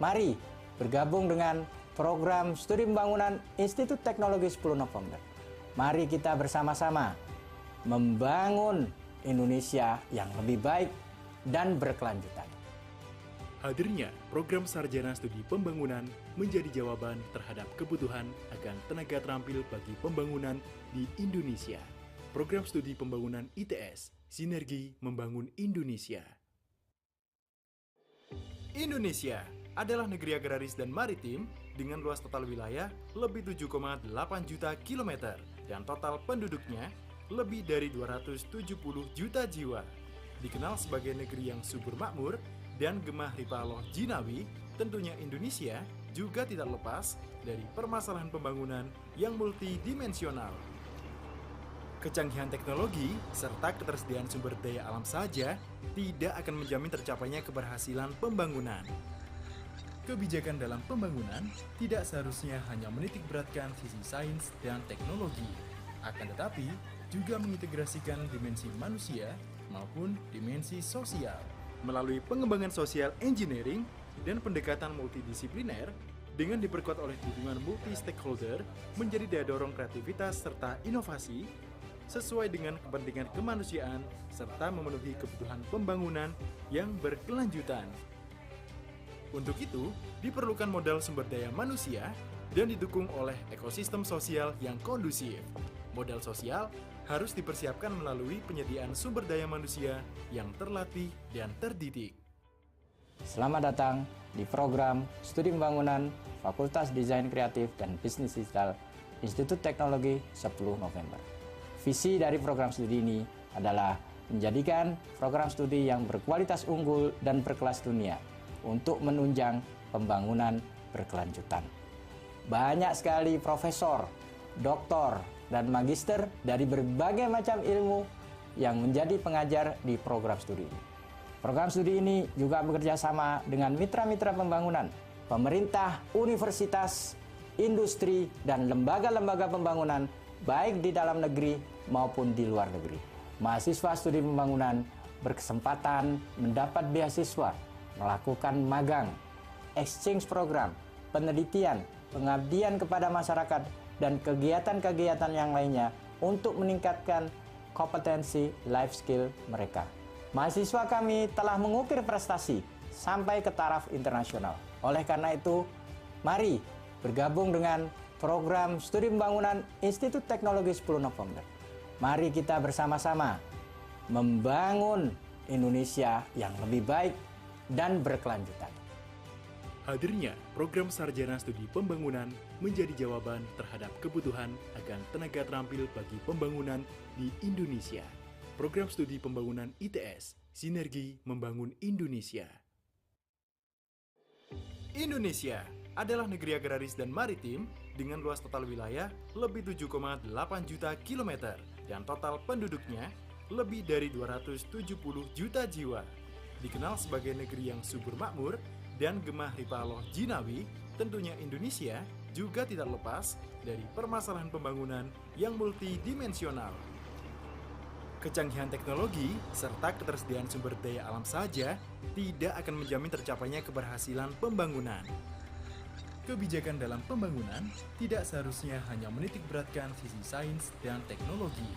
mari bergabung dengan program Studi Pembangunan Institut Teknologi 10 November. Mari kita bersama-sama membangun Indonesia yang lebih baik dan berkelanjutan. Hadirnya program Sarjana Studi Pembangunan menjadi jawaban terhadap kebutuhan akan tenaga terampil bagi pembangunan di Indonesia. Program Studi Pembangunan ITS, Sinergi Membangun Indonesia. Indonesia adalah negeri agraris dan maritim dengan luas total wilayah lebih 7,8 juta kilometer dan total penduduknya lebih dari 270 juta jiwa. Dikenal sebagai negeri yang subur makmur dan gemah ripaloh jinawi, tentunya Indonesia juga tidak lepas dari permasalahan pembangunan yang multidimensional. Kecanggihan teknologi serta ketersediaan sumber daya alam saja tidak akan menjamin tercapainya keberhasilan pembangunan. Kebijakan dalam pembangunan tidak seharusnya hanya menitik beratkan sisi sains dan teknologi, akan tetapi juga mengintegrasikan dimensi manusia maupun dimensi sosial. Melalui pengembangan social engineering dan pendekatan multidisipliner dengan diperkuat oleh dukungan multi-stakeholder menjadi daya dorong kreativitas serta inovasi sesuai dengan kepentingan kemanusiaan serta memenuhi kebutuhan pembangunan yang berkelanjutan. Untuk itu, diperlukan modal sumber daya manusia dan didukung oleh ekosistem sosial yang kondusif. Modal sosial harus dipersiapkan melalui penyediaan sumber daya manusia yang terlatih dan terdidik. Selamat datang di program Studi Pembangunan Fakultas Desain Kreatif dan Bisnis Digital Institut Teknologi 10 November. Visi dari program studi ini adalah menjadikan program studi yang berkualitas unggul dan berkelas dunia untuk menunjang pembangunan berkelanjutan. Banyak sekali profesor, doktor, dan magister dari berbagai macam ilmu yang menjadi pengajar di program studi ini. Program studi ini juga bekerja sama dengan mitra-mitra pembangunan, pemerintah, universitas, industri, dan lembaga-lembaga pembangunan baik di dalam negeri maupun di luar negeri. Mahasiswa studi pembangunan berkesempatan mendapat beasiswa, melakukan magang, exchange program, penelitian, pengabdian kepada masyarakat, dan kegiatan-kegiatan yang lainnya untuk meningkatkan kompetensi life skill mereka. Mahasiswa kami telah mengukir prestasi sampai ke taraf internasional. Oleh karena itu, mari bergabung dengan program Studi Pembangunan Institut Teknologi 10 November. Mari kita bersama-sama membangun Indonesia yang lebih baik dan berkelanjutan. Hadirnya program Sarjana Studi Pembangunan menjadi jawaban terhadap kebutuhan akan tenaga terampil bagi pembangunan di Indonesia. Program Studi Pembangunan ITS, Sinergi Membangun Indonesia. Indonesia adalah negeri agraris dan maritim dengan luas total wilayah lebih 7,8 juta kilometer dan total penduduknya lebih dari 270 juta jiwa. Dikenal sebagai negeri yang subur makmur dan gemah ripaloh jinawi, tentunya Indonesia juga tidak lepas dari permasalahan pembangunan yang multidimensional. Kecanggihan teknologi serta ketersediaan sumber daya alam saja tidak akan menjamin tercapainya keberhasilan pembangunan. Kebijakan dalam pembangunan tidak seharusnya hanya menitikberatkan sisi sains dan teknologi,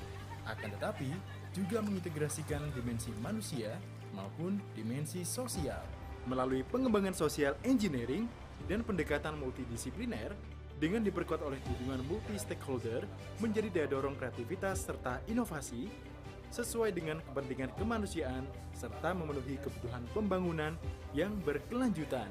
akan tetapi juga mengintegrasikan dimensi manusia maupun dimensi sosial. Melalui pengembangan social engineering dan pendekatan multidisipliner dengan diperkuat oleh dukungan multi-stakeholder menjadi daya dorong kreativitas serta inovasi sesuai dengan kepentingan kemanusiaan serta memenuhi kebutuhan pembangunan yang berkelanjutan.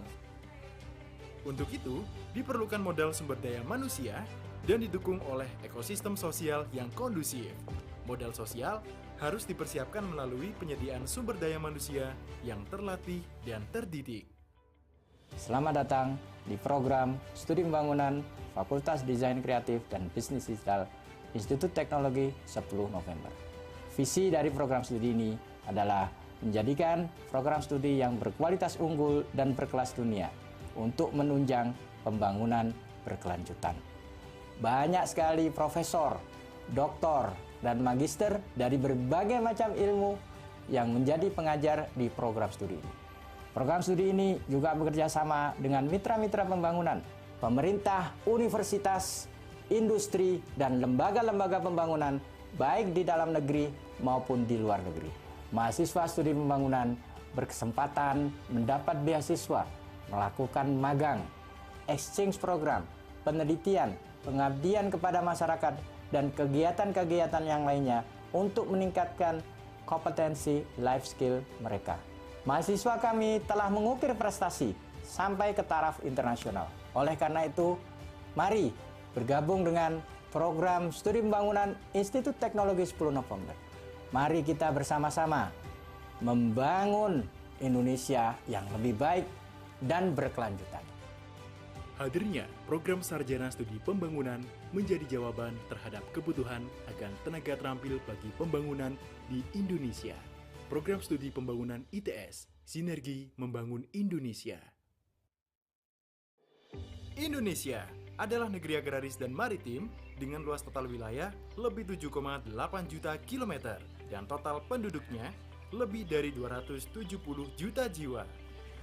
Untuk itu, diperlukan modal sumber daya manusia dan didukung oleh ekosistem sosial yang kondusif. Modal sosial harus dipersiapkan melalui penyediaan sumber daya manusia yang terlatih dan terdidik. Selamat datang di program Studi Pembangunan Fakultas Desain Kreatif dan Bisnis Digital Institut Teknologi 10 November. Visi dari program studi ini adalah menjadikan program studi yang berkualitas unggul dan berkelas dunia untuk menunjang pembangunan berkelanjutan. Banyak sekali profesor, doktor, dan magister dari berbagai macam ilmu yang menjadi pengajar di program studi ini. Program studi ini juga bekerja sama dengan mitra-mitra pembangunan, pemerintah, universitas, industri, dan lembaga-lembaga pembangunan baik di dalam negeri maupun di luar negeri. Mahasiswa studi pembangunan berkesempatan mendapat beasiswa, melakukan magang, exchange program, penelitian, pengabdian kepada masyarakat, dan kegiatan-kegiatan yang lainnya untuk meningkatkan kompetensi life skill mereka. Mahasiswa kami telah mengukir prestasi sampai ke taraf internasional. Oleh karena itu, mari bergabung dengan program Studi Pembangunan Institut Teknologi 10 November. Mari kita bersama-sama membangun Indonesia yang lebih baik dan berkelanjutan. Hadirnya program Sarjana Studi Pembangunan menjadi jawaban terhadap kebutuhan akan tenaga terampil bagi pembangunan di Indonesia. Program Studi Pembangunan ITS, Sinergi Membangun Indonesia. Indonesia adalah negeri agraris dan maritim dengan luas total wilayah lebih 7,8 juta kilometer dan total penduduknya lebih dari 270 juta jiwa.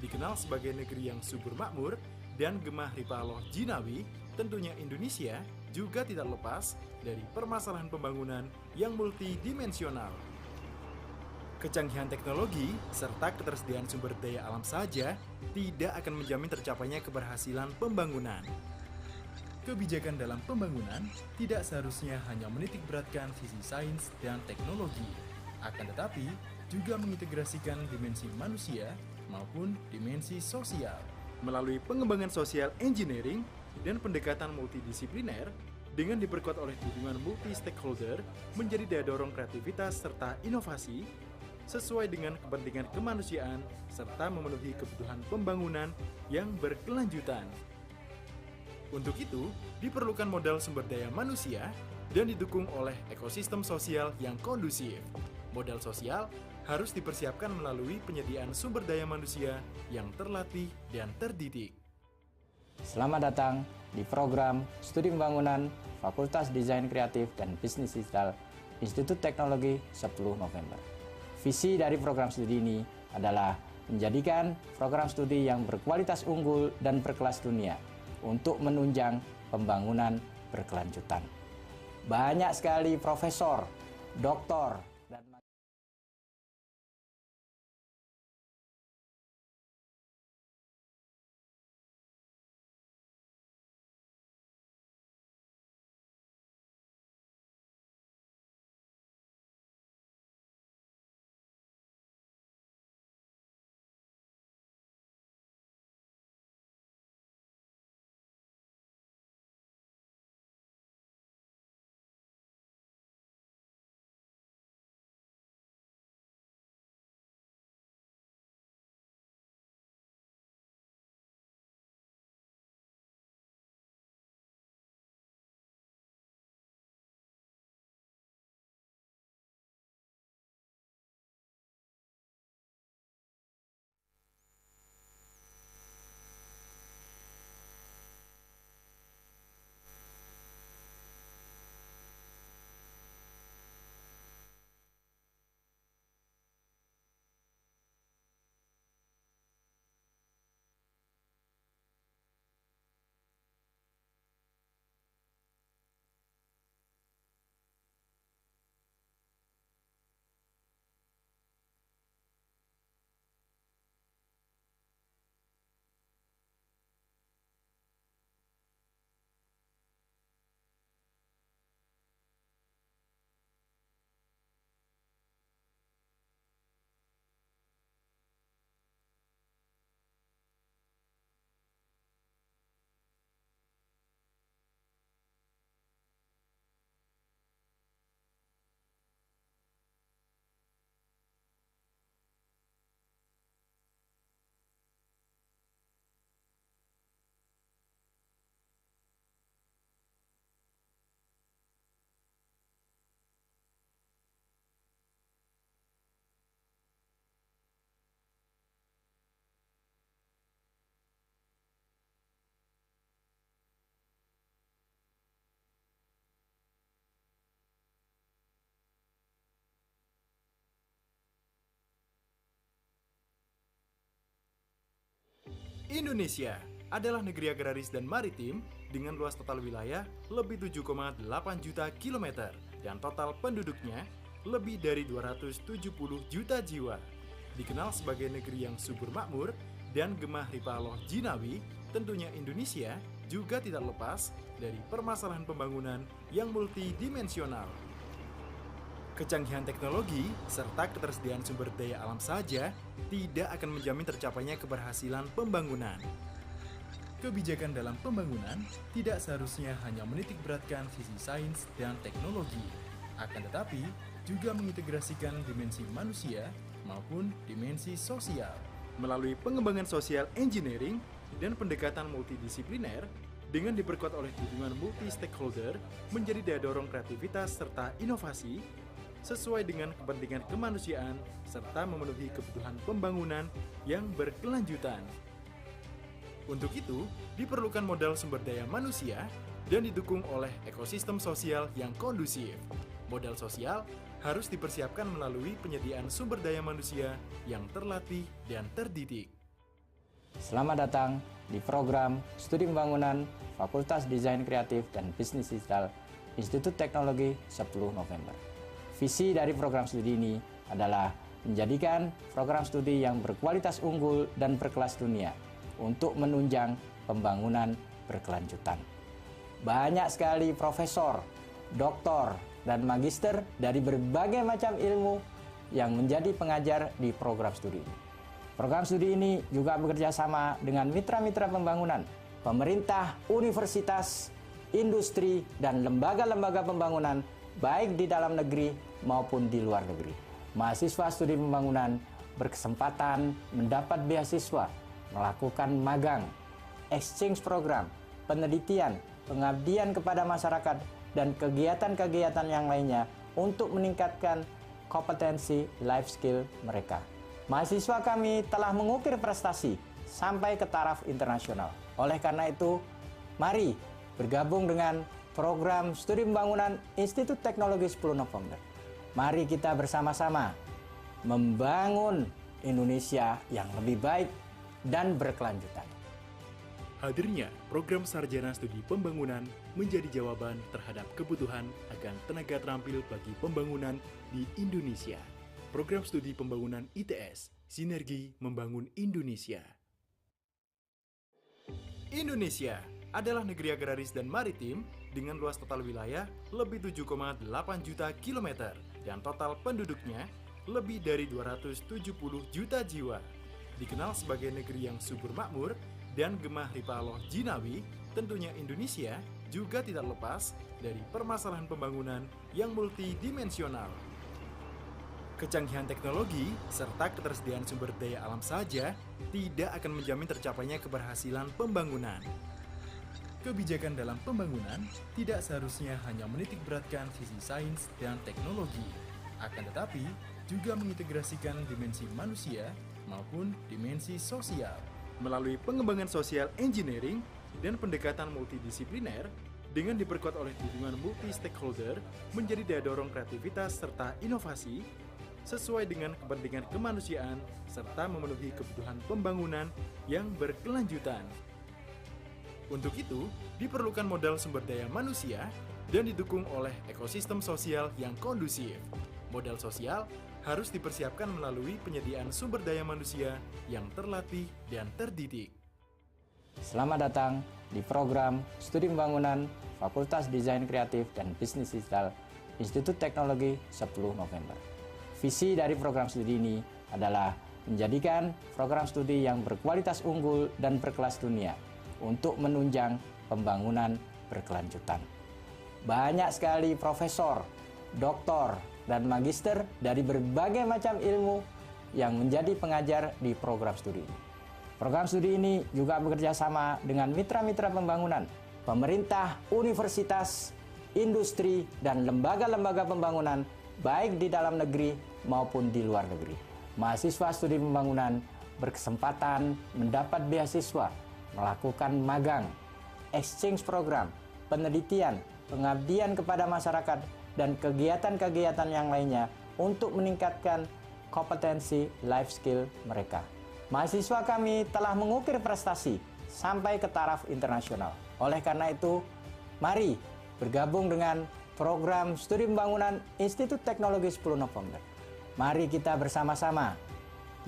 Dikenal sebagai negeri yang subur makmur dan gemah ripaloh jinawi, tentunya Indonesia juga tidak lepas dari permasalahan pembangunan yang multidimensional. Kecanggihan teknologi serta ketersediaan sumber daya alam saja tidak akan menjamin tercapainya keberhasilan pembangunan. Kebijakan dalam pembangunan tidak seharusnya hanya menitikberatkan sisi sains dan teknologi, akan tetapi juga mengintegrasikan dimensi manusia maupun dimensi sosial. Melalui pengembangan social engineering dan pendekatan multidisipliner dengan diperkuat oleh dukungan multi-stakeholder menjadi daya dorong kreativitas serta inovasi sesuai dengan kepentingan kemanusiaan serta memenuhi kebutuhan pembangunan yang berkelanjutan. Untuk itu, diperlukan modal sumber daya manusia dan didukung oleh ekosistem sosial yang kondusif. Modal sosial harus dipersiapkan melalui penyediaan sumber daya manusia yang terlatih dan terdidik. Selamat datang di program Studi Pembangunan Fakultas Desain Kreatif dan Bisnis Digital Institut Teknologi 10 November. Visi dari program studi ini adalah menjadikan program studi yang berkualitas unggul dan berkelas dunia untuk menunjang pembangunan berkelanjutan. Banyak sekali profesor, doktor, dan Indonesia adalah negeri agraris dan maritim dengan luas total wilayah lebih 7,8 juta kilometer dan total penduduknya lebih dari 270 juta jiwa. Dikenal sebagai negeri yang subur makmur dan gemah ripaloh jinawi, tentunya Indonesia juga tidak lepas dari permasalahan pembangunan yang multidimensional. Kecanggihan teknologi serta ketersediaan sumber daya alam saja tidak akan menjamin tercapainya keberhasilan pembangunan. Kebijakan dalam pembangunan tidak seharusnya hanya menitikberatkan sisi sains dan teknologi, akan tetapi juga mengintegrasikan dimensi manusia maupun dimensi sosial. Melalui pengembangan social engineering dan pendekatan multidisipliner dengan diperkuat oleh dukungan multi-stakeholder menjadi daya dorong kreativitas serta inovasi sesuai dengan kepentingan kemanusiaan serta memenuhi kebutuhan pembangunan yang berkelanjutan. Untuk itu, diperlukan modal sumber daya manusia dan didukung oleh ekosistem sosial yang kondusif. Modal sosial harus dipersiapkan melalui penyediaan sumber daya manusia yang terlatih dan terdidik. Selamat datang di program Studi Pembangunan Fakultas Desain Kreatif dan Bisnis Digital Institut Teknologi Sepuluh November. Visi dari program studi ini adalah menjadikan program studi yang berkualitas unggul dan berkelas dunia untuk menunjang pembangunan berkelanjutan. Banyak sekali profesor, doktor, dan magister dari berbagai macam ilmu yang menjadi pengajar di program studi ini. Program studi ini juga bekerja sama dengan mitra-mitra pembangunan, pemerintah, universitas, industri, dan lembaga-lembaga pembangunan baik di dalam negeri maupun di luar negeri. Mahasiswa studi pembangunan berkesempatan mendapat beasiswa, melakukan magang, exchange program, penelitian, pengabdian kepada masyarakat, dan kegiatan-kegiatan yang lainnya untuk meningkatkan kompetensi life skill mereka. Mahasiswa kami telah mengukir prestasi sampai ke taraf internasional. Oleh karena itu, mari bergabung dengan program Studi Pembangunan Institut Teknologi 10 November. Mari kita bersama-sama membangun Indonesia yang lebih baik dan berkelanjutan. Hadirnya program Sarjana Studi Pembangunan menjadi jawaban terhadap kebutuhan akan tenaga terampil bagi pembangunan di Indonesia. Program Studi Pembangunan ITS, Sinergi Membangun Indonesia. Indonesia adalah negeri agraris dan maritim dengan luas total wilayah lebih 7,8 juta kilometer dan total penduduknya lebih dari 270 juta jiwa. Dikenal sebagai negeri yang subur makmur dan gemah ripaloh jinawi, tentunya Indonesia juga tidak lepas dari permasalahan pembangunan yang multidimensional. Kecanggihan teknologi serta ketersediaan sumber daya alam saja tidak akan menjamin tercapainya keberhasilan pembangunan. Kebijakan dalam pembangunan tidak seharusnya hanya menitikberatkan sisi sains dan teknologi, akan tetapi juga mengintegrasikan dimensi manusia maupun dimensi sosial. Melalui pengembangan social engineering dan pendekatan multidisipliner dengan diperkuat oleh dukungan multi-stakeholder menjadi daya dorong kreativitas serta inovasi sesuai dengan kepentingan kemanusiaan serta memenuhi kebutuhan pembangunan yang berkelanjutan. Untuk itu, diperlukan modal sumber daya manusia dan didukung oleh ekosistem sosial yang kondusif. Modal sosial harus dipersiapkan melalui penyediaan sumber daya manusia yang terlatih dan terdidik. Selamat datang di program Studi Pembangunan Fakultas Desain Kreatif dan Bisnis Digital Institut Teknologi 10 November. Visi dari program studi ini adalah menjadikan program studi yang berkualitas unggul dan berkelas dunia untuk menunjang pembangunan berkelanjutan. Banyak sekali profesor, doktor, dan magister dari berbagai macam ilmu yang menjadi pengajar di program studi ini. Program studi ini juga bekerja sama dengan mitra-mitra pembangunan, pemerintah, universitas, industri, dan lembaga-lembaga pembangunan baik di dalam negeri maupun di luar negeri. Mahasiswa studi pembangunan berkesempatan mendapat beasiswa, melakukan magang, exchange program, penelitian, pengabdian kepada masyarakat, dan kegiatan-kegiatan yang lainnya untuk meningkatkan kompetensi life skill mereka. Mahasiswa kami telah mengukir prestasi sampai ke taraf internasional. Oleh karena itu, mari bergabung dengan program studi pembangunan Institut Teknologi 10 November. Mari kita bersama-sama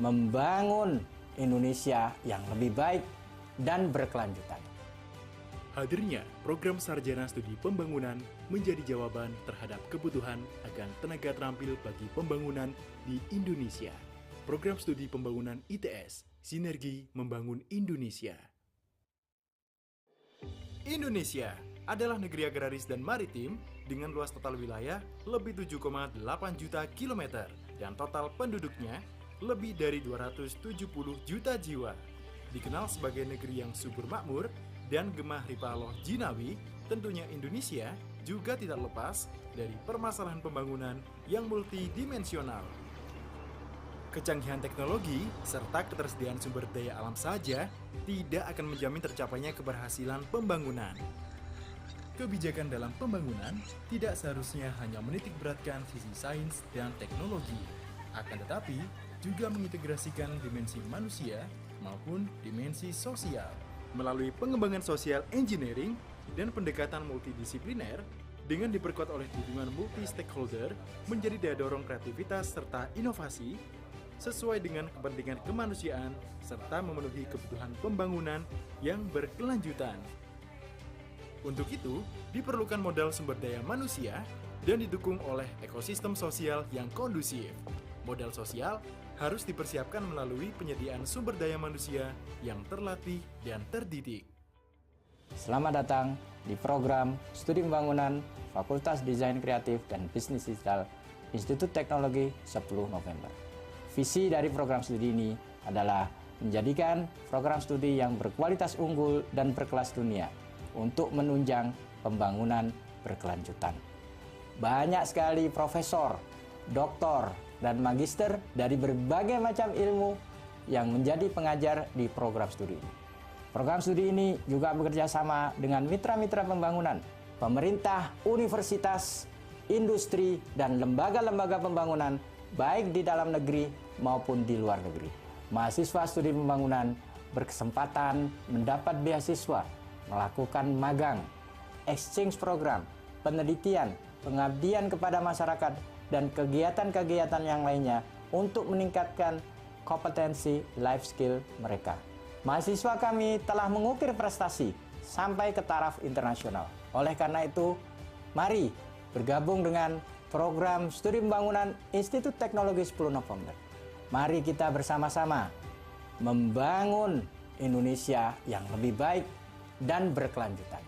membangun Indonesia yang lebih baik dan berkelanjutan. Hadirnya program Sarjana Studi Pembangunan menjadi jawaban terhadap kebutuhan akan tenaga terampil bagi pembangunan di Indonesia. Program Studi Pembangunan ITS, Sinergi Membangun Indonesia. Indonesia adalah negeri agraris dan maritim dengan luas total wilayah lebih 7,8 juta kilometer dan total penduduknya lebih dari 270 juta jiwa. Dikenal sebagai negeri yang subur makmur dan gemah ripaloh jinawi, tentunya Indonesia juga tidak lepas dari permasalahan pembangunan yang multidimensional. Kecanggihan teknologi serta ketersediaan sumber daya alam saja tidak akan menjamin tercapainya keberhasilan pembangunan. Kebijakan dalam pembangunan tidak seharusnya hanya menitik beratkan sisi sains dan teknologi, akan tetapi juga mengintegrasikan dimensi manusia maupun dimensi sosial. Melalui pengembangan social engineering dan pendekatan multidisipliner dengan diperkuat oleh dukungan multi-stakeholder menjadi daya dorong kreativitas serta inovasi sesuai dengan kepentingan kemanusiaan serta memenuhi kebutuhan pembangunan yang berkelanjutan. Untuk itu, diperlukan modal sumber daya manusia dan didukung oleh ekosistem sosial yang kondusif. Modal sosial harus dipersiapkan melalui penyediaan sumber daya manusia yang terlatih dan terdidik. Selamat datang di program Studi Pembangunan Fakultas Desain Kreatif dan Bisnis Digital Institut Teknologi 10 November. Visi dari program studi ini adalah menjadikan program studi yang berkualitas unggul dan berkelas dunia untuk menunjang pembangunan berkelanjutan. Banyak sekali profesor, doktor, dan magister dari berbagai macam ilmu yang menjadi pengajar di program studi ini. Program studi ini juga bekerja sama dengan mitra-mitra pembangunan, pemerintah, universitas, industri, dan lembaga-lembaga pembangunan baik di dalam negeri maupun di luar negeri. Mahasiswa studi pembangunan berkesempatan mendapat beasiswa, melakukan magang, exchange program, penelitian, pengabdian kepada masyarakat, dan kegiatan-kegiatan yang lainnya untuk meningkatkan kompetensi life skill mereka. Mahasiswa kami telah mengukir prestasi sampai ke taraf internasional. Oleh karena itu, mari bergabung dengan program studi pembangunan Institut Teknologi 10 November. Mari kita bersama-sama membangun Indonesia yang lebih baik dan berkelanjutan.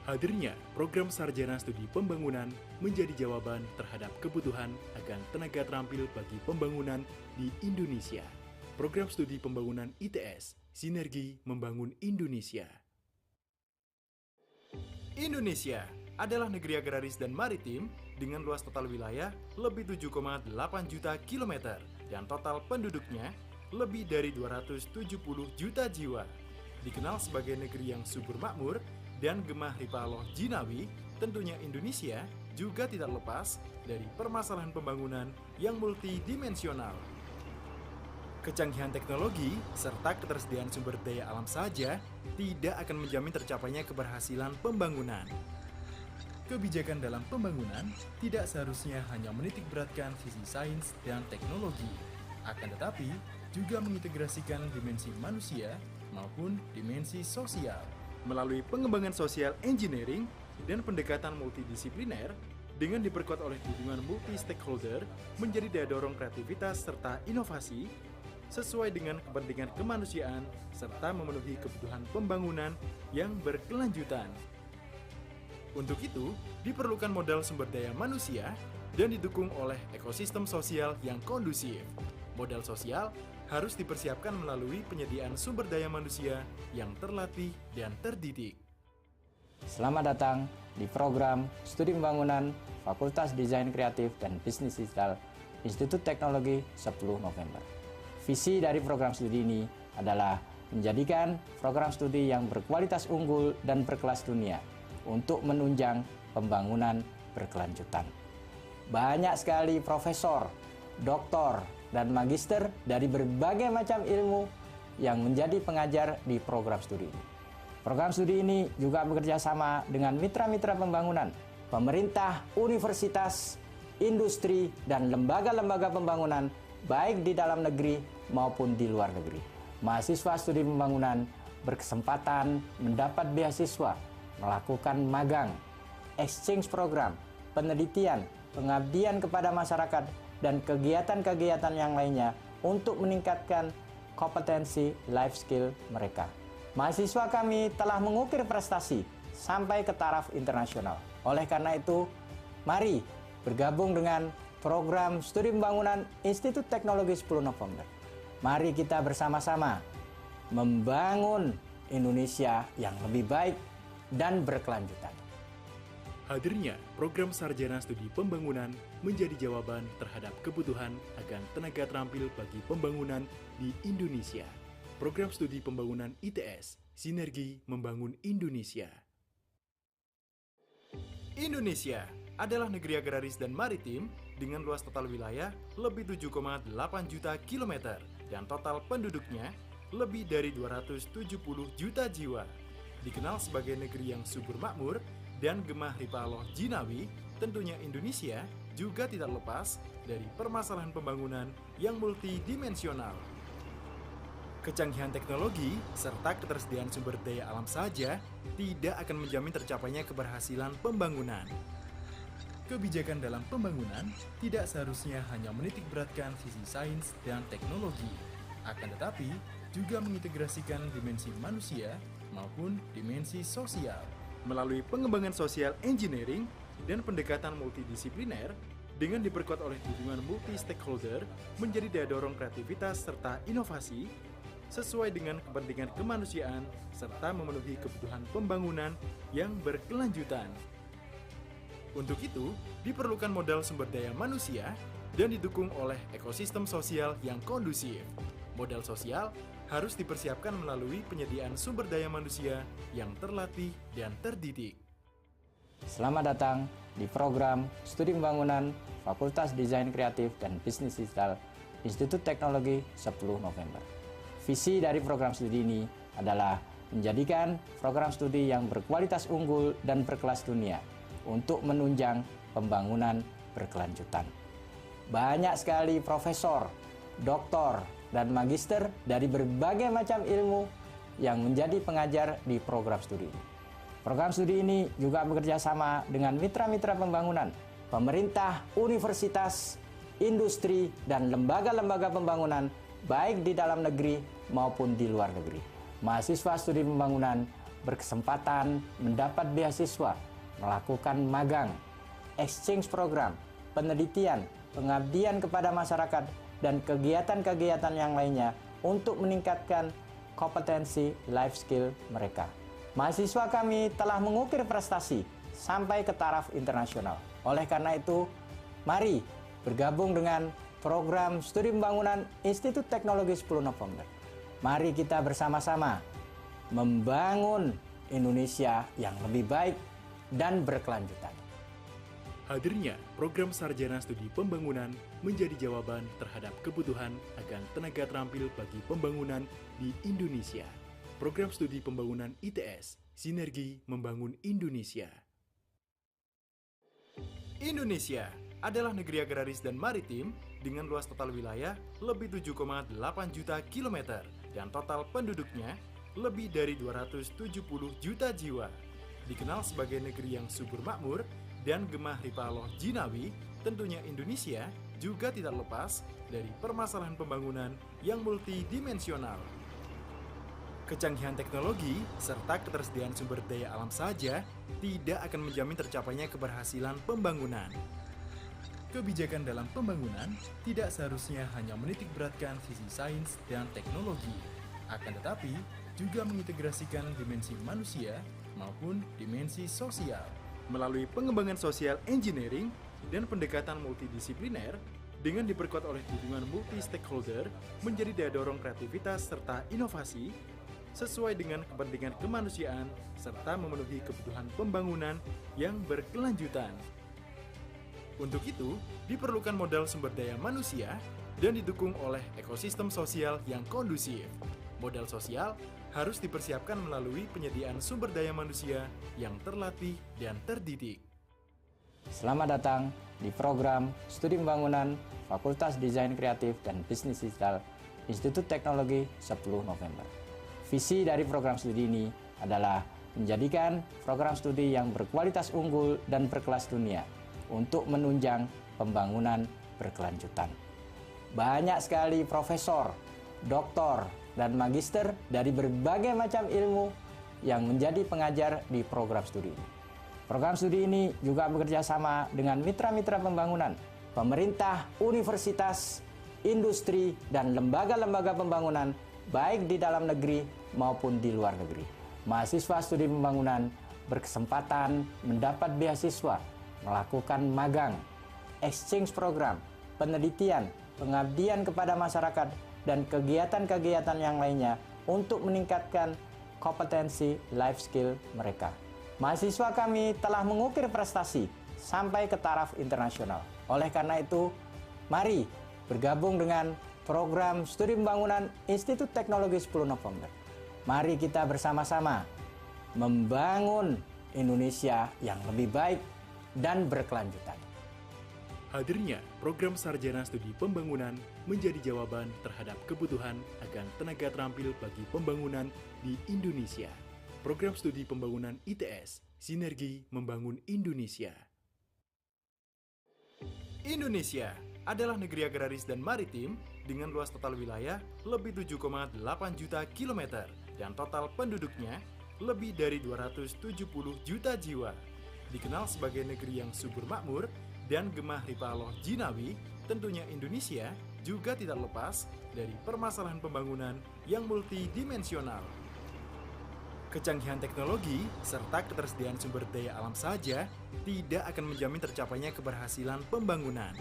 Hadirnya program Sarjana Studi Pembangunan menjadi jawaban terhadap kebutuhan akan tenaga terampil bagi pembangunan di Indonesia. Program Studi Pembangunan ITS, Sinergi Membangun Indonesia. Indonesia adalah negeri agraris dan maritim dengan luas total wilayah lebih 7,8 juta kilometer dan total penduduknya lebih dari 270 juta jiwa. Dikenal sebagai negeri yang subur makmur dan gemah ripaloh jinawi, tentunya Indonesia juga tidak lepas dari permasalahan pembangunan yang multidimensional. Kecanggihan teknologi serta ketersediaan sumber daya alam saja tidak akan menjamin tercapainya keberhasilan pembangunan. Kebijakan dalam pembangunan tidak seharusnya hanya menitik beratkan sisi sains dan teknologi, akan tetapi juga mengintegrasikan dimensi manusia maupun dimensi sosial. Melalui pengembangan social engineering dan pendekatan multidisipliner dengan diperkuat oleh dukungan multi-stakeholder menjadi daya dorong kreativitas serta inovasi sesuai dengan kepentingan kemanusiaan serta memenuhi kebutuhan pembangunan yang berkelanjutan. Untuk itu, diperlukan modal sumber daya manusia dan didukung oleh ekosistem sosial yang kondusif. Modal sosial harus dipersiapkan melalui penyediaan sumber daya manusia yang terlatih dan terdidik. Selamat datang di program Studi Pembangunan Fakultas Desain Kreatif dan Bisnis Digital Institut Teknologi 10 November. Visi dari program studi ini adalah menjadikan program studi yang berkualitas unggul dan berkelas dunia untuk menunjang pembangunan berkelanjutan. Banyak sekali profesor, doktor, dan magister dari berbagai macam ilmu yang menjadi pengajar di program studi ini. Program studi ini juga bekerja sama dengan mitra-mitra pembangunan, pemerintah, universitas, industri, dan lembaga-lembaga pembangunan baik di dalam negeri maupun di luar negeri. Mahasiswa studi pembangunan berkesempatan mendapat beasiswa, melakukan magang, exchange program, penelitian, pengabdian kepada masyarakat, dan kegiatan-kegiatan yang lainnya untuk meningkatkan kompetensi life skill mereka. Mahasiswa kami telah mengukir prestasi sampai ke taraf internasional. Oleh karena itu, mari bergabung dengan program studi pembangunan Institute Teknologi 10 November. Mari kita bersama-sama membangun Indonesia yang lebih baik dan berkelanjutan. Hadirnya program Sarjana Studi Pembangunan menjadi jawaban terhadap kebutuhan akan tenaga terampil bagi pembangunan di Indonesia. Program Studi Pembangunan ITS, Sinergi Membangun Indonesia. Indonesia adalah negeri agraris dan maritim dengan luas total wilayah lebih 7,8 juta kilometer dan total penduduknya lebih dari 270 juta jiwa. Dikenal sebagai negeri yang subur makmur dan gemah ripaloh jinawi, tentunya Indonesia juga tidak lepas dari permasalahan pembangunan yang multidimensional. Kecanggihan teknologi serta ketersediaan sumber daya alam saja tidak akan menjamin tercapainya keberhasilan pembangunan. Kebijakan dalam pembangunan tidak seharusnya hanya menitikberatkan sisi sains dan teknologi, akan tetapi juga mengintegrasikan dimensi manusia maupun dimensi sosial. Melalui pengembangan social engineering dan pendekatan multidisipliner dengan diperkuat oleh dukungan multi-stakeholder menjadi daya dorong kreativitas serta inovasi sesuai dengan kepentingan kemanusiaan serta memenuhi kebutuhan pembangunan yang berkelanjutan. Untuk itu, diperlukan modal sumber daya manusia dan didukung oleh ekosistem sosial yang kondusif. Modal sosial harus dipersiapkan melalui penyediaan sumber daya manusia yang terlatih dan terdidik. Selamat datang di program Studi Pembangunan Fakultas Desain Kreatif dan Bisnis Digital Institut Teknologi 10 November. Visi dari program studi ini adalah menjadikan program studi yang berkualitas unggul dan berkelas dunia untuk menunjang pembangunan berkelanjutan. Banyak sekali profesor, doktor, dan magister dari berbagai macam ilmu yang menjadi pengajar di program studi ini. Program studi ini juga bekerja sama dengan mitra-mitra pembangunan, pemerintah, universitas, industri, dan lembaga-lembaga pembangunan baik di dalam negeri maupun di luar negeri. Mahasiswa studi pembangunan berkesempatan mendapat beasiswa, melakukan magang, exchange program, penelitian, pengabdian kepada masyarakat, dan kegiatan-kegiatan yang lainnya untuk meningkatkan kompetensi life skill mereka. Mahasiswa kami telah mengukir prestasi sampai ke taraf internasional. Oleh karena itu, mari bergabung dengan program studi pembangunan Institut Teknologi 10 November. Mari kita bersama-sama membangun Indonesia yang lebih baik dan berkelanjutan. Hadirnya program Sarjana Studi Pembangunan menjadi jawaban terhadap kebutuhan akan tenaga terampil bagi pembangunan di Indonesia. Program Studi Pembangunan ITS, Sinergi Membangun Indonesia. Indonesia adalah negeri agraris dan maritim dengan luas total wilayah lebih 7,8 juta kilometer dan total penduduknya lebih dari 270 juta jiwa. Dikenal sebagai negeri yang subur makmur dan gemah ripaloh jinawi, tentunya Indonesia juga tidak lepas dari permasalahan pembangunan yang multidimensional. Kecanggihan teknologi serta ketersediaan sumber daya alam saja tidak akan menjamin tercapainya keberhasilan pembangunan. Kebijakan dalam pembangunan tidak seharusnya hanya menitikberatkan sisi sains dan teknologi, akan tetapi juga mengintegrasikan dimensi manusia maupun dimensi sosial. Melalui pengembangan social engineering dan pendekatan multidisipliner dengan diperkuat oleh dukungan multi-stakeholder menjadi daya dorong kreativitas serta inovasi sesuai dengan kepentingan kemanusiaan serta memenuhi kebutuhan pembangunan yang berkelanjutan. Untuk itu, diperlukan modal sumber daya manusia dan didukung oleh ekosistem sosial yang kondusif. Modal sosial harus dipersiapkan melalui penyediaan sumber daya manusia yang terlatih dan terdidik. Selamat datang di program Studi Pembangunan Fakultas Desain Kreatif dan Bisnis Digital Institut Teknologi 10 November. Visi dari program studi ini adalah menjadikan program studi yang berkualitas unggul dan berkelas dunia untuk menunjang pembangunan berkelanjutan. Banyak sekali profesor, doktor, dan magister dari berbagai macam ilmu yang menjadi pengajar di program studi ini. Program studi ini juga bekerja sama dengan mitra-mitra pembangunan, pemerintah, universitas, industri, dan lembaga-lembaga pembangunan baik di dalam negeri maupun di luar negeri. Mahasiswa studi pembangunan berkesempatan mendapat beasiswa, melakukan magang, exchange program, penelitian, pengabdian kepada masyarakat, dan kegiatan-kegiatan yang lainnya untuk meningkatkan kompetensi life skill mereka. Mahasiswa kami telah mengukir prestasi sampai ke taraf internasional. Oleh karena itu, mari bergabung dengan program studi pembangunan Institut Teknologi 10 November. Mari kita bersama-sama membangun Indonesia yang lebih baik dan berkelanjutan. Hadirnya program Sarjana Studi Pembangunan menjadi jawaban terhadap kebutuhan akan tenaga terampil bagi pembangunan di Indonesia. Program Studi Pembangunan ITS, Sinergi Membangun Indonesia. Indonesia adalah negeri agraris dan maritim dengan luas total wilayah lebih 7,8 juta kilometer dan total penduduknya lebih dari 270 juta jiwa. Dikenal sebagai negeri yang subur makmur dan gemah ripaloh jinawi, tentunya Indonesia juga tidak lepas dari permasalahan pembangunan yang multidimensional. Kecanggihan teknologi serta ketersediaan sumber daya alam saja tidak akan menjamin tercapainya keberhasilan pembangunan.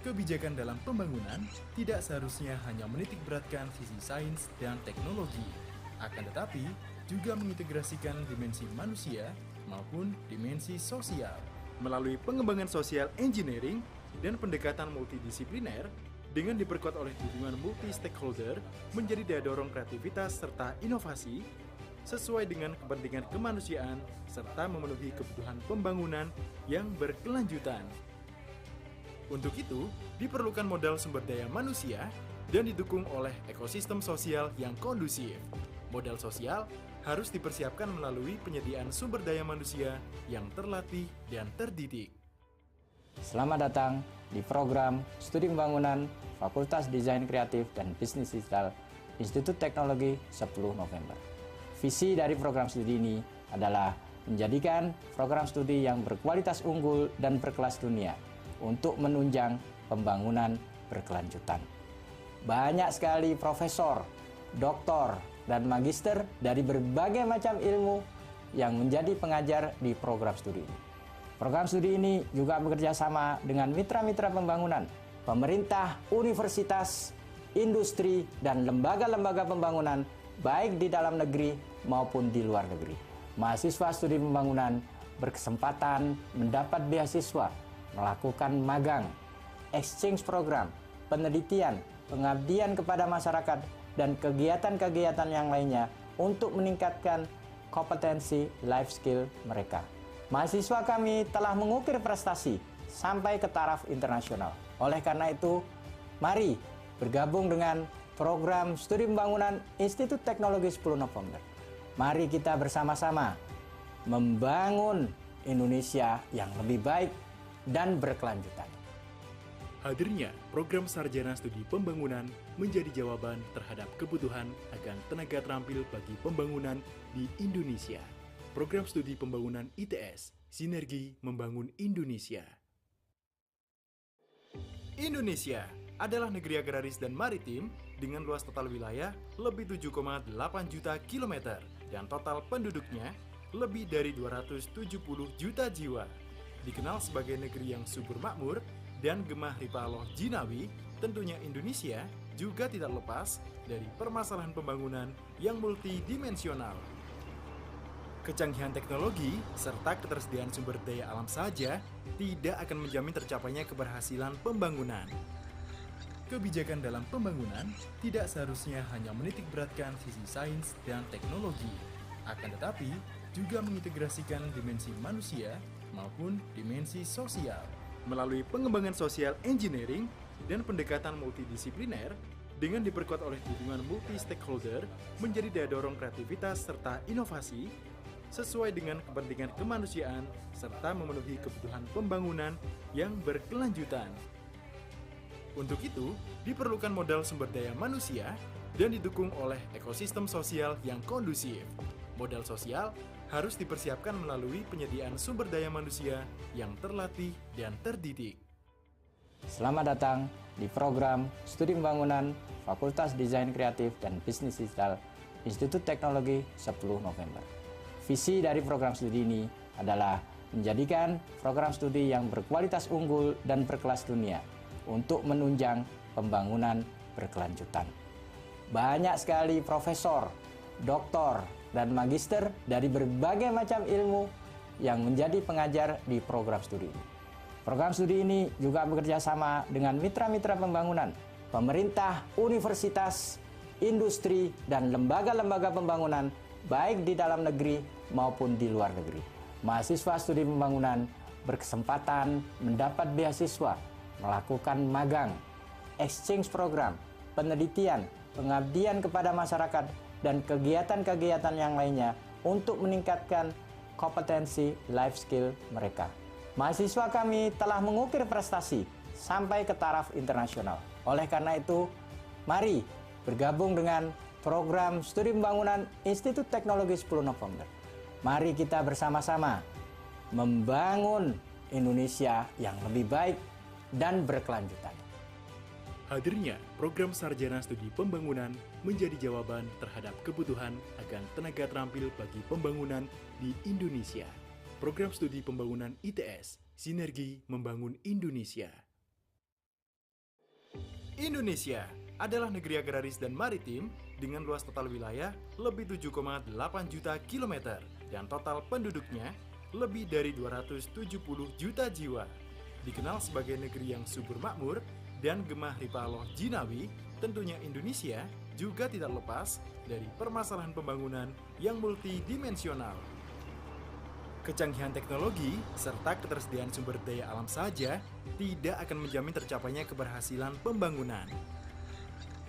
Kebijakan dalam pembangunan tidak seharusnya hanya menitik beratkan sisi sains dan teknologi, akan tetapi juga mengintegrasikan dimensi manusia maupun dimensi sosial. Melalui pengembangan social engineering dan pendekatan multidisipliner dengan diperkuat oleh dukungan multi-stakeholder menjadi daya dorong kreativitas serta inovasi sesuai dengan kepentingan kemanusiaan serta memenuhi kebutuhan pembangunan yang berkelanjutan. Untuk itu, diperlukan modal sumber daya manusia dan didukung oleh ekosistem sosial yang kondusif. Modal sosial harus dipersiapkan melalui penyediaan sumber daya manusia yang terlatih dan terdidik. Selamat datang di program Studi Pembangunan Fakultas Desain Kreatif dan Bisnis Digital Institut Teknologi 10 November. Visi dari program studi ini adalah menjadikan program studi yang berkualitas unggul dan berkelas dunia untuk menunjang pembangunan berkelanjutan. Banyak sekali profesor, doktor, dan magister dari berbagai macam ilmu yang menjadi pengajar di program studi ini. Program studi ini juga bekerja sama dengan mitra-mitra pembangunan, pemerintah, universitas, industri, dan lembaga-lembaga pembangunan baik di dalam negeri maupun di luar negeri. Mahasiswa studi pembangunan berkesempatan mendapat beasiswa, melakukan magang, exchange program, penelitian, pengabdian kepada masyarakat, dan kegiatan-kegiatan yang lainnya untuk meningkatkan kompetensi life skill mereka. Mahasiswa kami telah mengukir prestasi sampai ke taraf internasional. Oleh karena itu, mari bergabung dengan program studi pembangunan Institut Teknologi 10 November. Mari kita bersama-sama membangun Indonesia yang lebih baik dan berkelanjutan. Hadirnya program Sarjana Studi Pembangunan menjadi jawaban terhadap kebutuhan akan tenaga terampil bagi pembangunan di Indonesia. Program Studi Pembangunan ITS, Sinergi Membangun Indonesia. Indonesia adalah negeri agraris dan maritim dengan luas total wilayah lebih 7,8 juta kilometer dan total penduduknya lebih dari 270 juta jiwa. Dikenal sebagai negeri yang subur makmur dan gemah ripaloh jinawi, tentunya Indonesia juga tidak lepas dari permasalahan pembangunan yang multidimensional. Kecanggihan teknologi serta ketersediaan sumber daya alam saja tidak akan menjamin tercapainya keberhasilan pembangunan. Kebijakan dalam pembangunan tidak seharusnya hanya menitik beratkan sisi sains dan teknologi, akan tetapi juga mengintegrasikan dimensi manusia maupun dimensi sosial. Melalui pengembangan social engineering dan pendekatan multidisipliner, dengan diperkuat oleh dukungan multi-stakeholder, menjadi daya dorong kreativitas serta inovasi, sesuai dengan kepentingan kemanusiaan, serta memenuhi kebutuhan pembangunan yang berkelanjutan. Untuk itu, diperlukan modal sumber daya manusia dan didukung oleh ekosistem sosial yang kondusif. Modal sosial harus dipersiapkan melalui penyediaan sumber daya manusia yang terlatih dan terdidik. Selamat datang di program Studi Pembangunan Fakultas Desain Kreatif dan Bisnis Digital Institut Teknologi 10 November. Visi dari program studi ini adalah menjadikan program studi yang berkualitas unggul dan berkelas dunia untuk menunjang pembangunan berkelanjutan. Banyak sekali profesor, doktor, dan magister dari berbagai macam ilmu yang menjadi pengajar di program studi ini. Program studi ini juga bekerja sama dengan mitra-mitra pembangunan, pemerintah, universitas, industri, dan lembaga-lembaga pembangunan baik di dalam negeri maupun di luar negeri. Mahasiswa studi pembangunan berkesempatan mendapat beasiswa, melakukan magang, exchange program, penelitian, pengabdian kepada masyarakat, dan kegiatan-kegiatan yang lainnya untuk meningkatkan kompetensi life skill mereka. Mahasiswa kami telah mengukir prestasi sampai ke taraf internasional. Oleh karena itu, mari bergabung dengan program Studi Pembangunan Institut Teknologi 10 November. Mari kita bersama-sama membangun Indonesia yang lebih baik dan berkelanjutan. Hadirnya program Sarjana Studi Pembangunan menjadi jawaban terhadap kebutuhan akan tenaga terampil bagi pembangunan di Indonesia. Program Studi Pembangunan ITS, Sinergi Membangun Indonesia. Indonesia adalah negeri agraris dan maritim dengan luas total wilayah lebih 7,8 juta kilometer dan total penduduknya lebih dari 270 juta jiwa. Dikenal sebagai negeri yang subur makmur dan gemah ripaloh jinawi, tentunya Indonesia juga tidak lepas dari permasalahan pembangunan yang multidimensional. Kecanggihan teknologi serta ketersediaan sumber daya alam saja tidak akan menjamin tercapainya keberhasilan pembangunan.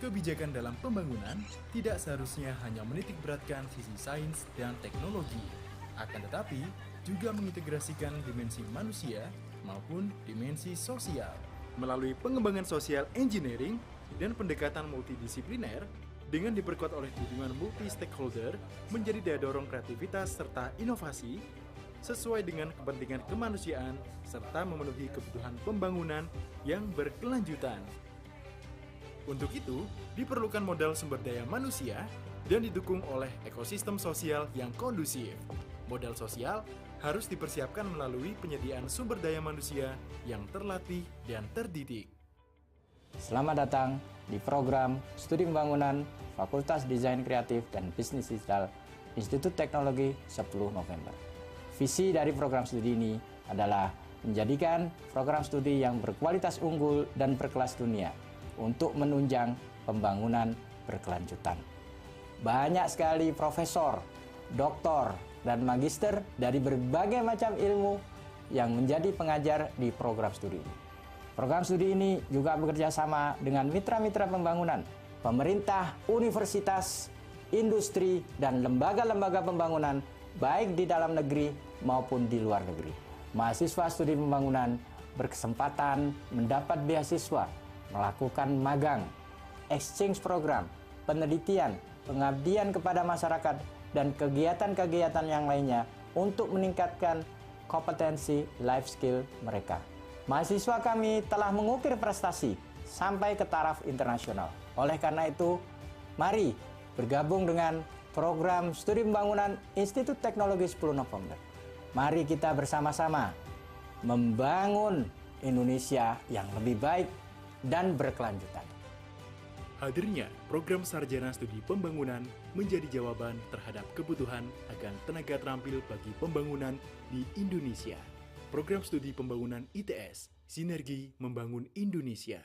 Kebijakan dalam pembangunan tidak seharusnya hanya menitik beratkan sisi sains dan teknologi, akan tetapi juga mengintegrasikan dimensi manusia maupun dimensi sosial. Melalui pengembangan social engineering dan pendekatan multidisipliner, dengan diperkuat oleh dukungan multi-stakeholder, menjadi daya dorong kreativitas serta inovasi, sesuai dengan kepentingan kemanusiaan, serta memenuhi kebutuhan pembangunan yang berkelanjutan. Untuk itu, diperlukan modal sumber daya manusia dan didukung oleh ekosistem sosial yang kondusif. Modal sosial harus dipersiapkan melalui penyediaan sumber daya manusia yang terlatih dan terdidik. Selamat datang di program Studi Pembangunan Fakultas Desain Kreatif dan Bisnis Digital Institut Teknologi 10 November. Visi dari program studi ini adalah menjadikan program studi yang berkualitas unggul dan berkelas dunia untuk menunjang pembangunan berkelanjutan. Banyak sekali profesor, doktor, dan magister dari berbagai macam ilmu yang menjadi pengajar di program studi ini. Program studi ini juga bekerja sama dengan mitra-mitra pembangunan, pemerintah, universitas, industri, dan lembaga-lembaga pembangunan baik di dalam negeri maupun di luar negeri. Mahasiswa studi pembangunan berkesempatan mendapat beasiswa, melakukan magang, exchange program, penelitian, pengabdian kepada masyarakat, dan kegiatan-kegiatan yang lainnya untuk meningkatkan kompetensi life skill mereka. Mahasiswa kami telah mengukir prestasi sampai ke taraf internasional. Oleh karena itu, mari bergabung dengan program Studi Pembangunan Institut Teknologi 10 November. Mari kita bersama-sama membangun Indonesia yang lebih baik dan berkelanjutan. Hadirnya program Sarjana Studi Pembangunan menjadi jawaban terhadap kebutuhan akan tenaga terampil bagi pembangunan di Indonesia. Program Studi Pembangunan ITS, Sinergi Membangun Indonesia.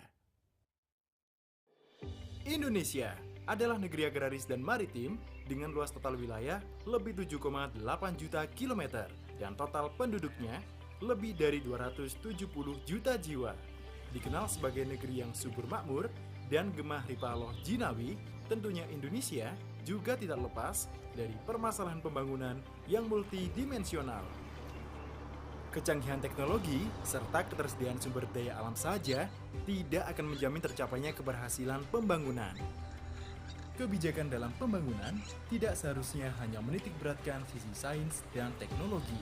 Indonesia adalah negeri agraris dan maritim dengan luas total wilayah lebih 7,8 juta kilometer dan total penduduknya lebih dari 270 juta jiwa. Dikenal sebagai negeri yang subur makmur dan gemah ripaloh jinawi, tentunya Indonesia juga tidak lepas dari permasalahan pembangunan yang multidimensional. Kecanggihan teknologi serta ketersediaan sumber daya alam saja tidak akan menjamin tercapainya keberhasilan pembangunan. Kebijakan dalam pembangunan tidak seharusnya hanya menitik beratkan sisi sains dan teknologi,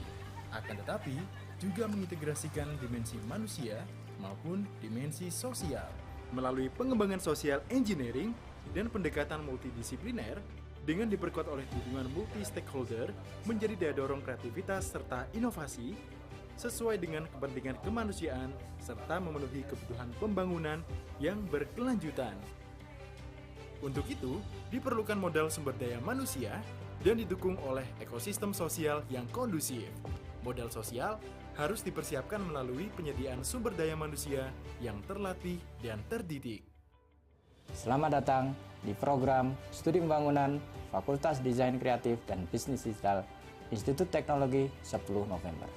akan tetapi juga mengintegrasikan dimensi manusia maupun dimensi sosial. Melalui pengembangan social engineering dan pendekatan multidisipliner, dengan diperkuat oleh dukungan multi-stakeholder menjadi daya dorong kreativitas serta inovasi, sesuai dengan kepentingan kemanusiaan serta memenuhi kebutuhan pembangunan yang berkelanjutan. Untuk itu, diperlukan modal sumber daya manusia dan didukung oleh ekosistem sosial yang kondusif. Modal sosial harus dipersiapkan melalui penyediaan sumber daya manusia yang terlatih dan terdidik. Selamat datang di program Studi Pembangunan Fakultas Desain Kreatif dan Bisnis Digital Institut Teknologi 10 November.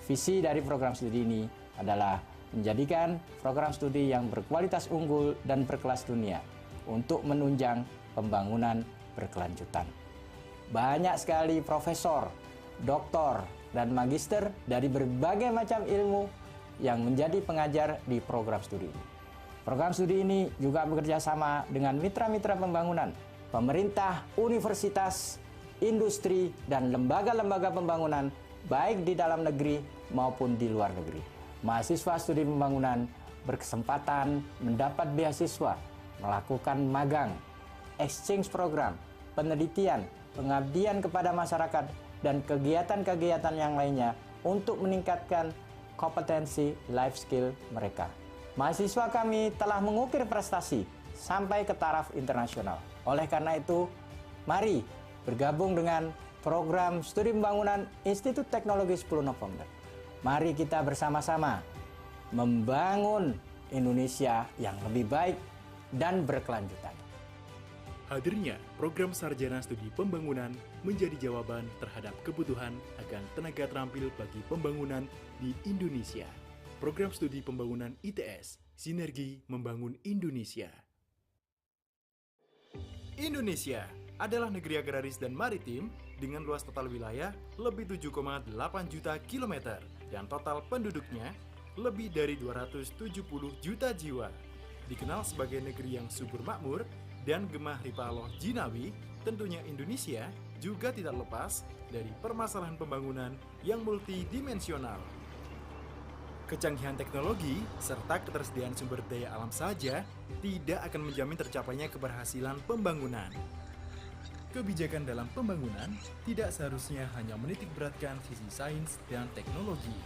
Visi dari program studi ini adalah menjadikan program studi yang berkualitas unggul dan berkelas dunia untuk menunjang pembangunan berkelanjutan. Banyak sekali profesor, doktor, dan magister dari berbagai macam ilmu yang menjadi pengajar di program studi ini. Program studi ini juga bekerja sama dengan mitra-mitra pembangunan, pemerintah, universitas, industri, dan lembaga-lembaga pembangunan baik di dalam negeri maupun di luar negeri. Mahasiswa studi pembangunan berkesempatan mendapat beasiswa, melakukan magang, exchange program, penelitian, pengabdian kepada masyarakat, dan kegiatan-kegiatan yang lainnya untuk meningkatkan kompetensi life skill mereka. Mahasiswa kami telah mengukir prestasi sampai ke taraf internasional. Oleh karena itu, mari bergabung dengan program Studi Pembangunan Institut Teknologi 10 November. Mari kita bersama-sama membangun Indonesia yang lebih baik dan berkelanjutan. Hadirnya program Sarjana Studi Pembangunan menjadi jawaban terhadap kebutuhan akan tenaga terampil bagi pembangunan di Indonesia. Program Studi Pembangunan ITS, Sinergi Membangun Indonesia. Indonesia adalah negeri agraris dan maritim dengan luas total wilayah lebih 7,8 juta kilometer dan total penduduknya lebih dari 270 juta jiwa. Dikenal sebagai negeri yang subur makmur dan gemah ripaloh jinawi, tentunya Indonesia juga tidak lepas dari permasalahan pembangunan yang multidimensional. Kecanggihan teknologi serta ketersediaan sumber daya alam saja tidak akan menjamin tercapainya keberhasilan pembangunan. Kebijakan dalam pembangunan tidak seharusnya hanya menitik beratkan sisi sains dan teknologi,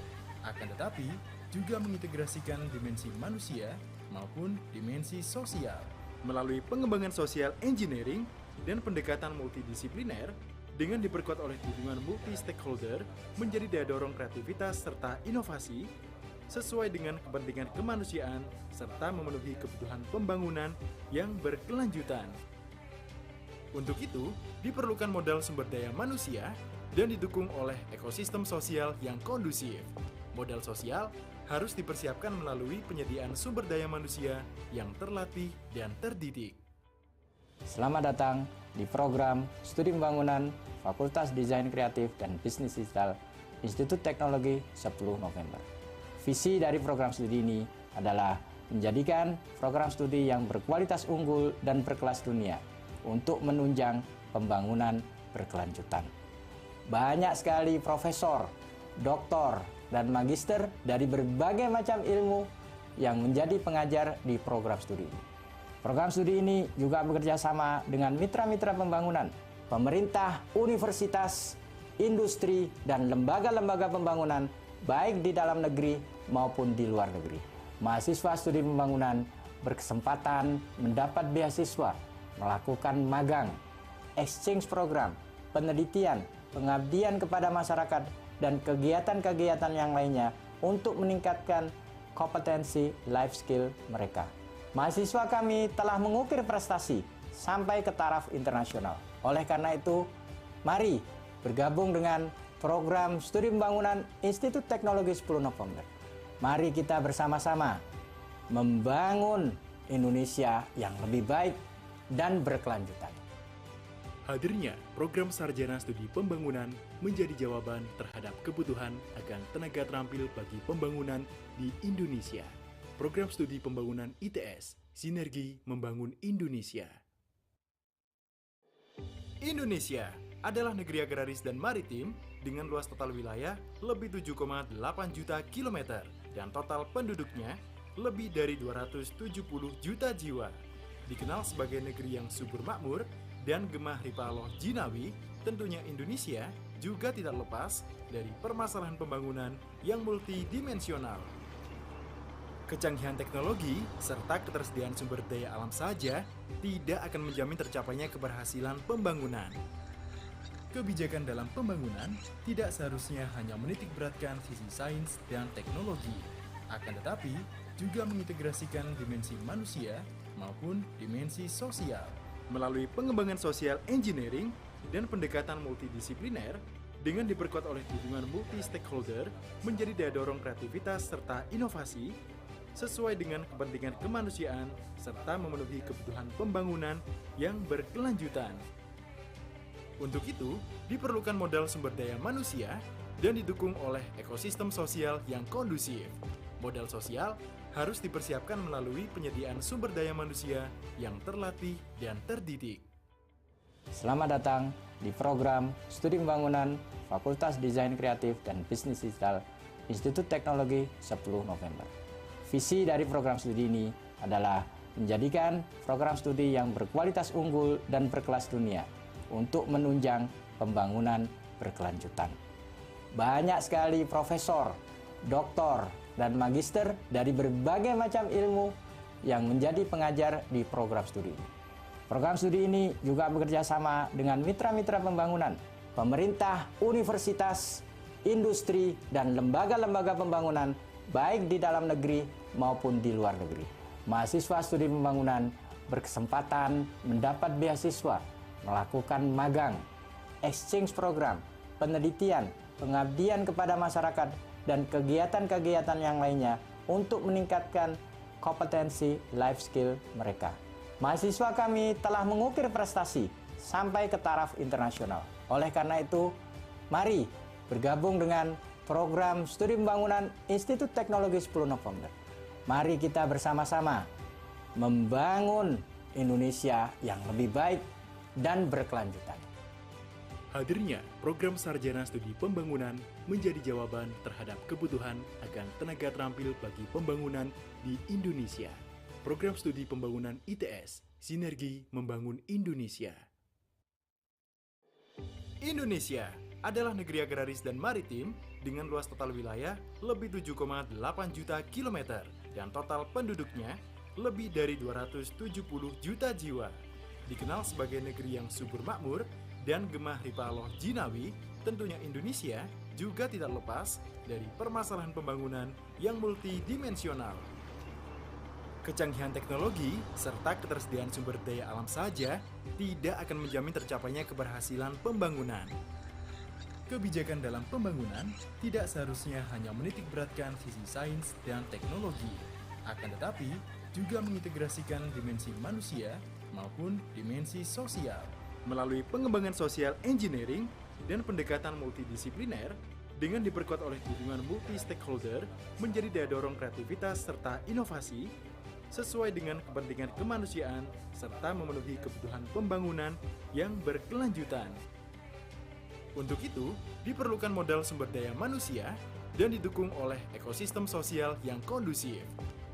akan tetapi juga mengintegrasikan dimensi manusia maupun dimensi sosial. Melalui pengembangan social engineering dan pendekatan multidisipliner, dengan diperkuat oleh dukungan multi-stakeholder menjadi daya dorong kreativitas serta inovasi, sesuai dengan kepentingan kemanusiaan serta memenuhi kebutuhan pembangunan yang berkelanjutan. Untuk itu, diperlukan modal sumber daya manusia dan didukung oleh ekosistem sosial yang kondusif. Modal sosial harus dipersiapkan melalui penyediaan sumber daya manusia yang terlatih dan terdidik. Selamat datang di program Studi Pembangunan Fakultas Desain Kreatif dan Bisnis Digital Institut Teknologi 10 November. Visi dari program studi ini adalah menjadikan program studi yang berkualitas unggul dan berkelas dunia untuk menunjang pembangunan berkelanjutan. Banyak sekali profesor, doktor, dan magister dari berbagai macam ilmu yang menjadi pengajar di program studi ini. Program studi ini juga bekerja sama dengan mitra-mitra pembangunan, pemerintah, universitas, industri, dan lembaga-lembaga pembangunan baik di dalam negeri maupun di luar negeri. Mahasiswa studi pembangunan berkesempatan mendapat beasiswa, melakukan magang, exchange program, penelitian, pengabdian kepada masyarakat, dan kegiatan-kegiatan yang lainnya untuk meningkatkan kompetensi life skill mereka. Mahasiswa kami telah mengukir prestasi sampai ke taraf internasional. Oleh karena itu, mari bergabung dengan program studi pembangunan Institut Teknologi 10 November. Mari kita bersama-sama membangun Indonesia yang lebih baik dan berkelanjutan. Hadirnya program Sarjana Studi Pembangunan menjadi jawaban terhadap kebutuhan akan tenaga terampil bagi pembangunan di Indonesia. Program Studi Pembangunan ITS, Sinergi Membangun Indonesia. Indonesia adalah negeri agraris dan maritim dengan luas total wilayah lebih 7,8 juta kilometer dan total penduduknya lebih dari 270 juta jiwa. Dikenal sebagai negeri yang subur makmur dan gemah ripaloh jinawi, tentunya Indonesia juga tidak lepas dari permasalahan pembangunan yang multidimensional. Kecanggihan teknologi serta ketersediaan sumber daya alam saja tidak akan menjamin tercapainya keberhasilan pembangunan. Kebijakan dalam pembangunan tidak seharusnya hanya menitikberatkan sisi sains dan teknologi, akan tetapi juga mengintegrasikan dimensi manusia maupun dimensi sosial. Melalui pengembangan social engineering dan pendekatan multidisipliner dengan diperkuat oleh dukungan multi-stakeholder menjadi daya dorong kreativitas serta inovasi sesuai dengan kepentingan kemanusiaan serta memenuhi kebutuhan pembangunan yang berkelanjutan. Untuk itu, diperlukan modal sumber daya manusia dan didukung oleh ekosistem sosial yang kondusif. Modal sosial harus dipersiapkan melalui penyediaan sumber daya manusia yang terlatih dan terdidik. Selamat datang di program Studi Pembangunan Fakultas Desain Kreatif dan Bisnis Digital Institut Teknologi 10 November. Visi dari program studi ini adalah menjadikan program studi yang berkualitas unggul dan berkelas dunia untuk menunjang pembangunan berkelanjutan. Banyak sekali profesor, doktor, dan magister dari berbagai macam ilmu yang menjadi pengajar di program studi ini. Program studi ini juga bekerja sama dengan mitra-mitra pembangunan, pemerintah, universitas, industri, dan lembaga-lembaga pembangunan baik di dalam negeri maupun di luar negeri. Mahasiswa studi pembangunan berkesempatan mendapat beasiswa, melakukan magang, exchange program, penelitian, pengabdian kepada masyarakat, dan kegiatan-kegiatan yang lainnya untuk meningkatkan kompetensi life skill mereka. Mahasiswa kami telah mengukir prestasi sampai ke taraf internasional. Oleh karena itu, mari bergabung dengan program studi pembangunan Institut Teknologi 10 November. Mari kita bersama-sama membangun Indonesia yang lebih baik dan berkelanjutan. Hadirnya program Sarjana Studi Pembangunan menjadi jawaban terhadap kebutuhan akan tenaga terampil bagi pembangunan di Indonesia. Program Studi Pembangunan ITS, Sinergi Membangun Indonesia. Indonesia adalah negeri agraris dan maritim dengan luas total wilayah lebih 7,8 juta kilometer dan total penduduknya lebih dari 270 juta jiwa. Dikenal sebagai negeri yang subur makmur dan gemah ripaloh jinawi, tentunya Indonesia juga tidak lepas dari permasalahan pembangunan yang multidimensional. Kecanggihan teknologi serta ketersediaan sumber daya alam saja tidak akan menjamin tercapainya keberhasilan pembangunan. Kebijakan dalam pembangunan tidak seharusnya hanya menitikberatkan sisi sains dan teknologi, akan tetapi juga mengintegrasikan dimensi manusia maupun dimensi sosial. Melalui pengembangan social engineering dan pendekatan multidisipliner dengan diperkuat oleh dukungan multi-stakeholder menjadi daya dorong kreativitas serta inovasi sesuai dengan kepentingan kemanusiaan serta memenuhi kebutuhan pembangunan yang berkelanjutan. Untuk itu, diperlukan modal sumber daya manusia dan didukung oleh ekosistem sosial yang kondusif.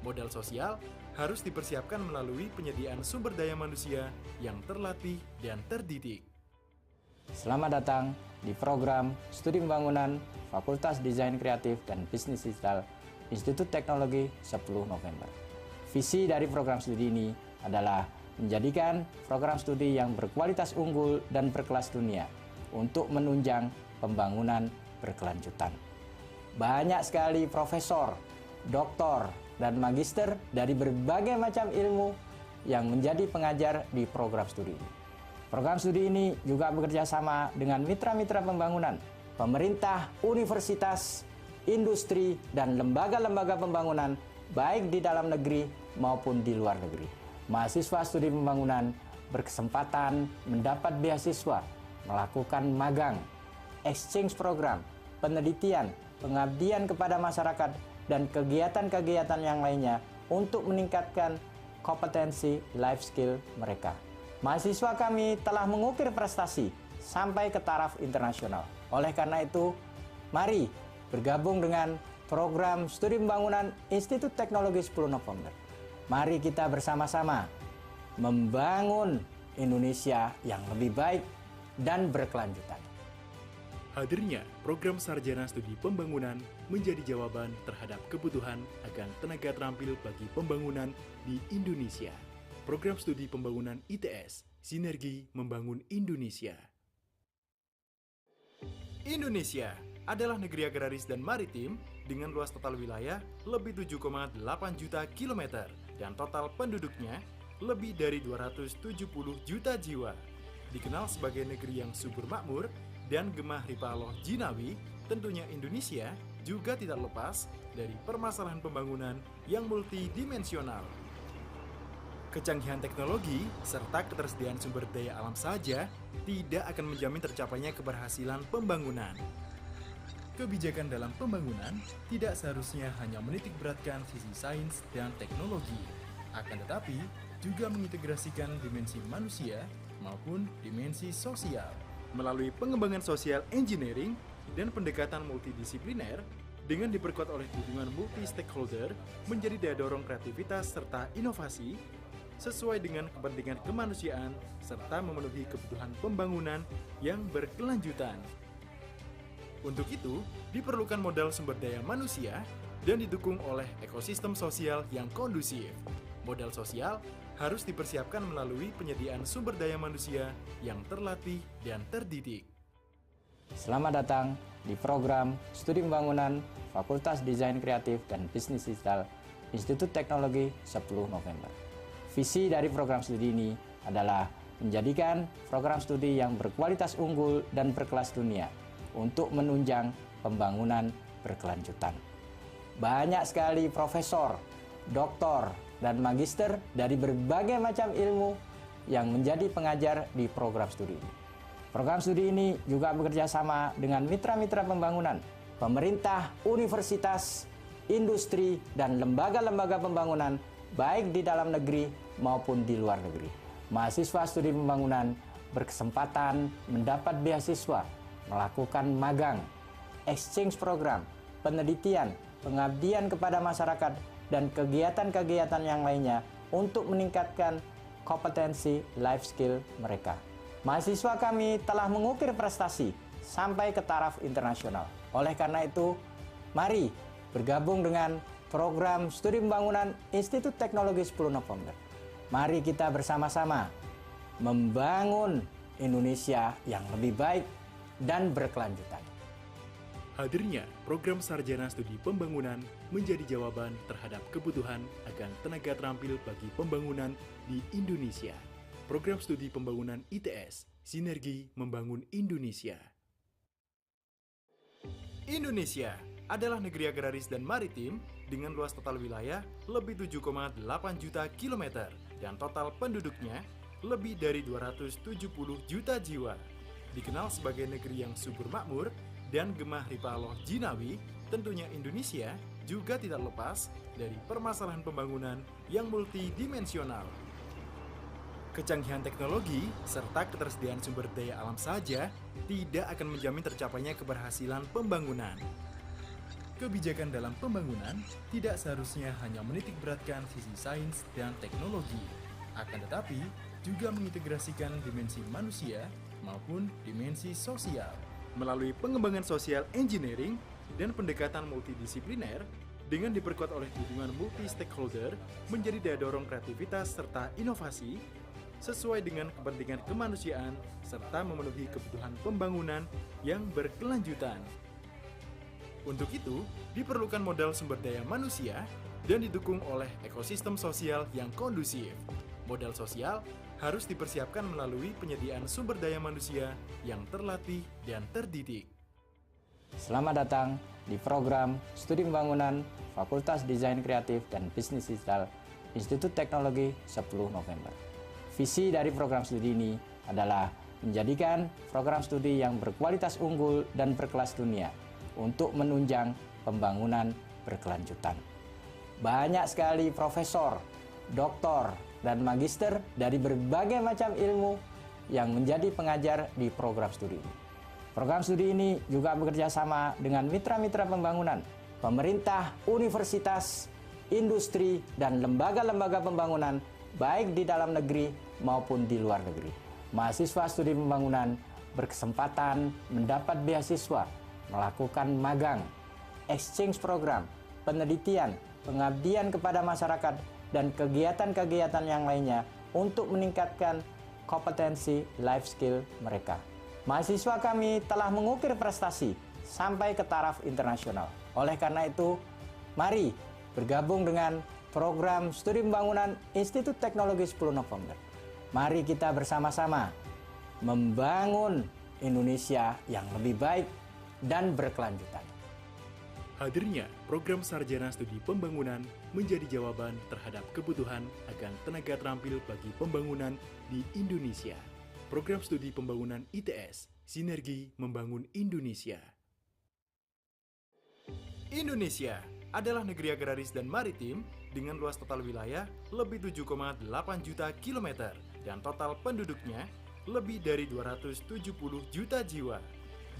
Modal sosial harus dipersiapkan melalui penyediaan sumber daya manusia yang terlatih dan terdidik. Selamat datang di program Studi Pembangunan Fakultas Desain Kreatif dan Bisnis Digital Institut Teknologi 10 November. Visi dari program studi ini adalah menjadikan program studi yang berkualitas unggul dan berkelas dunia untuk menunjang pembangunan berkelanjutan. Banyak sekali profesor, doktor, dan magister dari berbagai macam ilmu yang menjadi pengajar di program studi ini. Program studi ini juga bekerja sama dengan mitra-mitra pembangunan, pemerintah, universitas, industri, dan lembaga-lembaga pembangunan baik di dalam negeri maupun di luar negeri. Mahasiswa studi pembangunan berkesempatan mendapat beasiswa, melakukan magang, exchange program, penelitian, pengabdian kepada masyarakat, dan kegiatan-kegiatan yang lainnya untuk meningkatkan kompetensi life skill mereka. Mahasiswa kami telah mengukir prestasi sampai ke taraf internasional. Oleh karena itu, mari bergabung dengan program studi pembangunan Institute Teknologi 10 Nopember. Mari kita bersama-sama membangun Indonesia yang lebih baik dan berkelanjutan. Hadirnya program sarjana studi pembangunan menjadi jawaban terhadap kebutuhan akan tenaga terampil bagi pembangunan di Indonesia. Program studi pembangunan ITS, Sinergi Membangun Indonesia. Indonesia adalah negeri agraris dan maritim dengan luas total wilayah lebih 7,8 juta kilometer dan total penduduknya lebih dari 270 juta jiwa. Dikenal sebagai negeri yang subur makmur dan gemah ripaloh jinawi, tentunya Indonesia juga tidak lepas dari permasalahan pembangunan yang multidimensional. Kecanggihan teknologi serta ketersediaan sumber daya alam saja tidak akan menjamin tercapainya keberhasilan pembangunan. Kebijakan dalam pembangunan tidak seharusnya hanya menitik beratkan sisi sains dan teknologi, akan tetapi juga mengintegrasikan dimensi manusia maupun dimensi sosial. Melalui pengembangan social engineering dan pendekatan multidisipliner dengan diperkuat oleh dukungan multi-stakeholder menjadi daya dorong kreativitas serta inovasi sesuai dengan kepentingan kemanusiaan serta memenuhi kebutuhan pembangunan yang berkelanjutan. Untuk itu, diperlukan modal sumber daya manusia dan didukung oleh ekosistem sosial yang kondusif. Modal sosial harus dipersiapkan melalui penyediaan sumber daya manusia yang terlatih dan terdidik. Selamat datang di program Studi Pembangunan Fakultas Desain Kreatif dan Bisnis Digital Institut Teknologi 10 November. Visi dari program studi ini adalah menjadikan program studi yang berkualitas unggul dan berkelas dunia untuk menunjang pembangunan berkelanjutan. Banyak sekali profesor, doktor, dan magister dari berbagai macam ilmu yang menjadi pengajar di program studi ini. Program studi ini juga bekerja sama dengan mitra-mitra pembangunan, pemerintah, universitas, industri, dan lembaga-lembaga pembangunan baik di dalam negeri maupun di luar negeri. Mahasiswa studi pembangunan berkesempatan mendapat beasiswa, melakukan magang, exchange program, penelitian, pengabdian kepada masyarakat, dan kegiatan-kegiatan yang lainnya untuk meningkatkan kompetensi life skill mereka. Mahasiswa kami telah mengukir prestasi sampai ke taraf internasional. Oleh karena itu, mari bergabung dengan program studi pembangunan Institut Teknologi 10 Nopember. Mari kita bersama-sama membangun Indonesia yang lebih baik dan berkelanjutan. Hadirnya program sarjana studi pembangunan menjadi jawaban terhadap kebutuhan akan tenaga terampil bagi pembangunan di Indonesia. Program studi pembangunan ITS, Sinergi Membangun Indonesia. Indonesia adalah negeri agraris dan maritim dengan luas total wilayah lebih 7,8 juta kilometer dan total penduduknya lebih dari 270 juta jiwa. Dikenal sebagai negeri yang subur makmur dan gemah ripaloh jinawi, tentunya Indonesia juga tidak lepas dari permasalahan pembangunan yang multidimensional. Kecanggihan teknologi serta ketersediaan sumber daya alam saja tidak akan menjamin tercapainya keberhasilan pembangunan. Kebijakan dalam pembangunan tidak seharusnya hanya menitik beratkan sisi sains dan teknologi, akan tetapi juga mengintegrasikan dimensi manusia maupun dimensi sosial. Melalui pengembangan social engineering dan pendekatan multidisipliner dengan diperkuat oleh dukungan multi-stakeholder menjadi daya dorong kreativitas serta inovasi sesuai dengan kepentingan kemanusiaan serta memenuhi kebutuhan pembangunan yang berkelanjutan. Untuk itu, diperlukan modal sumber daya manusia dan didukung oleh ekosistem sosial yang kondusif. Modal sosial harus dipersiapkan melalui penyediaan sumber daya manusia yang terlatih dan terdidik. Selamat datang di program Studi Pembangunan Fakultas Desain Kreatif dan Bisnis Digital Institut Teknologi 10 November. Visi dari program studi ini adalah menjadikan program studi yang berkualitas unggul dan berkelas dunia untuk menunjang pembangunan berkelanjutan. Banyak sekali profesor, doktor, dan magister dari berbagai macam ilmu yang menjadi pengajar di program studi ini. Program studi ini juga bekerja sama dengan mitra-mitra pembangunan, pemerintah, universitas, industri, dan lembaga-lembaga pembangunan baik di dalam negeri maupun di luar negeri. Mahasiswa studi pembangunan berkesempatan mendapat beasiswa, melakukan magang, exchange program, penelitian, pengabdian kepada masyarakat, dan kegiatan-kegiatan yang lainnya untuk meningkatkan kompetensi life skill mereka. Mahasiswa kami telah mengukir prestasi sampai ke taraf internasional. Oleh karena itu, mari bergabung dengan program Studi Pembangunan Institut Teknologi 10 November. Mari kita bersama-sama membangun Indonesia yang lebih baik dan berkelanjutan. Hadirnya program Sarjana Studi Pembangunan menjadi jawaban terhadap kebutuhan akan tenaga terampil bagi pembangunan di Indonesia. Program Studi Pembangunan ITS, Sinergi Membangun Indonesia. Indonesia adalah negeri agraris dan maritim dengan luas total wilayah lebih 7,8 juta kilometer dan total penduduknya lebih dari 270 juta jiwa.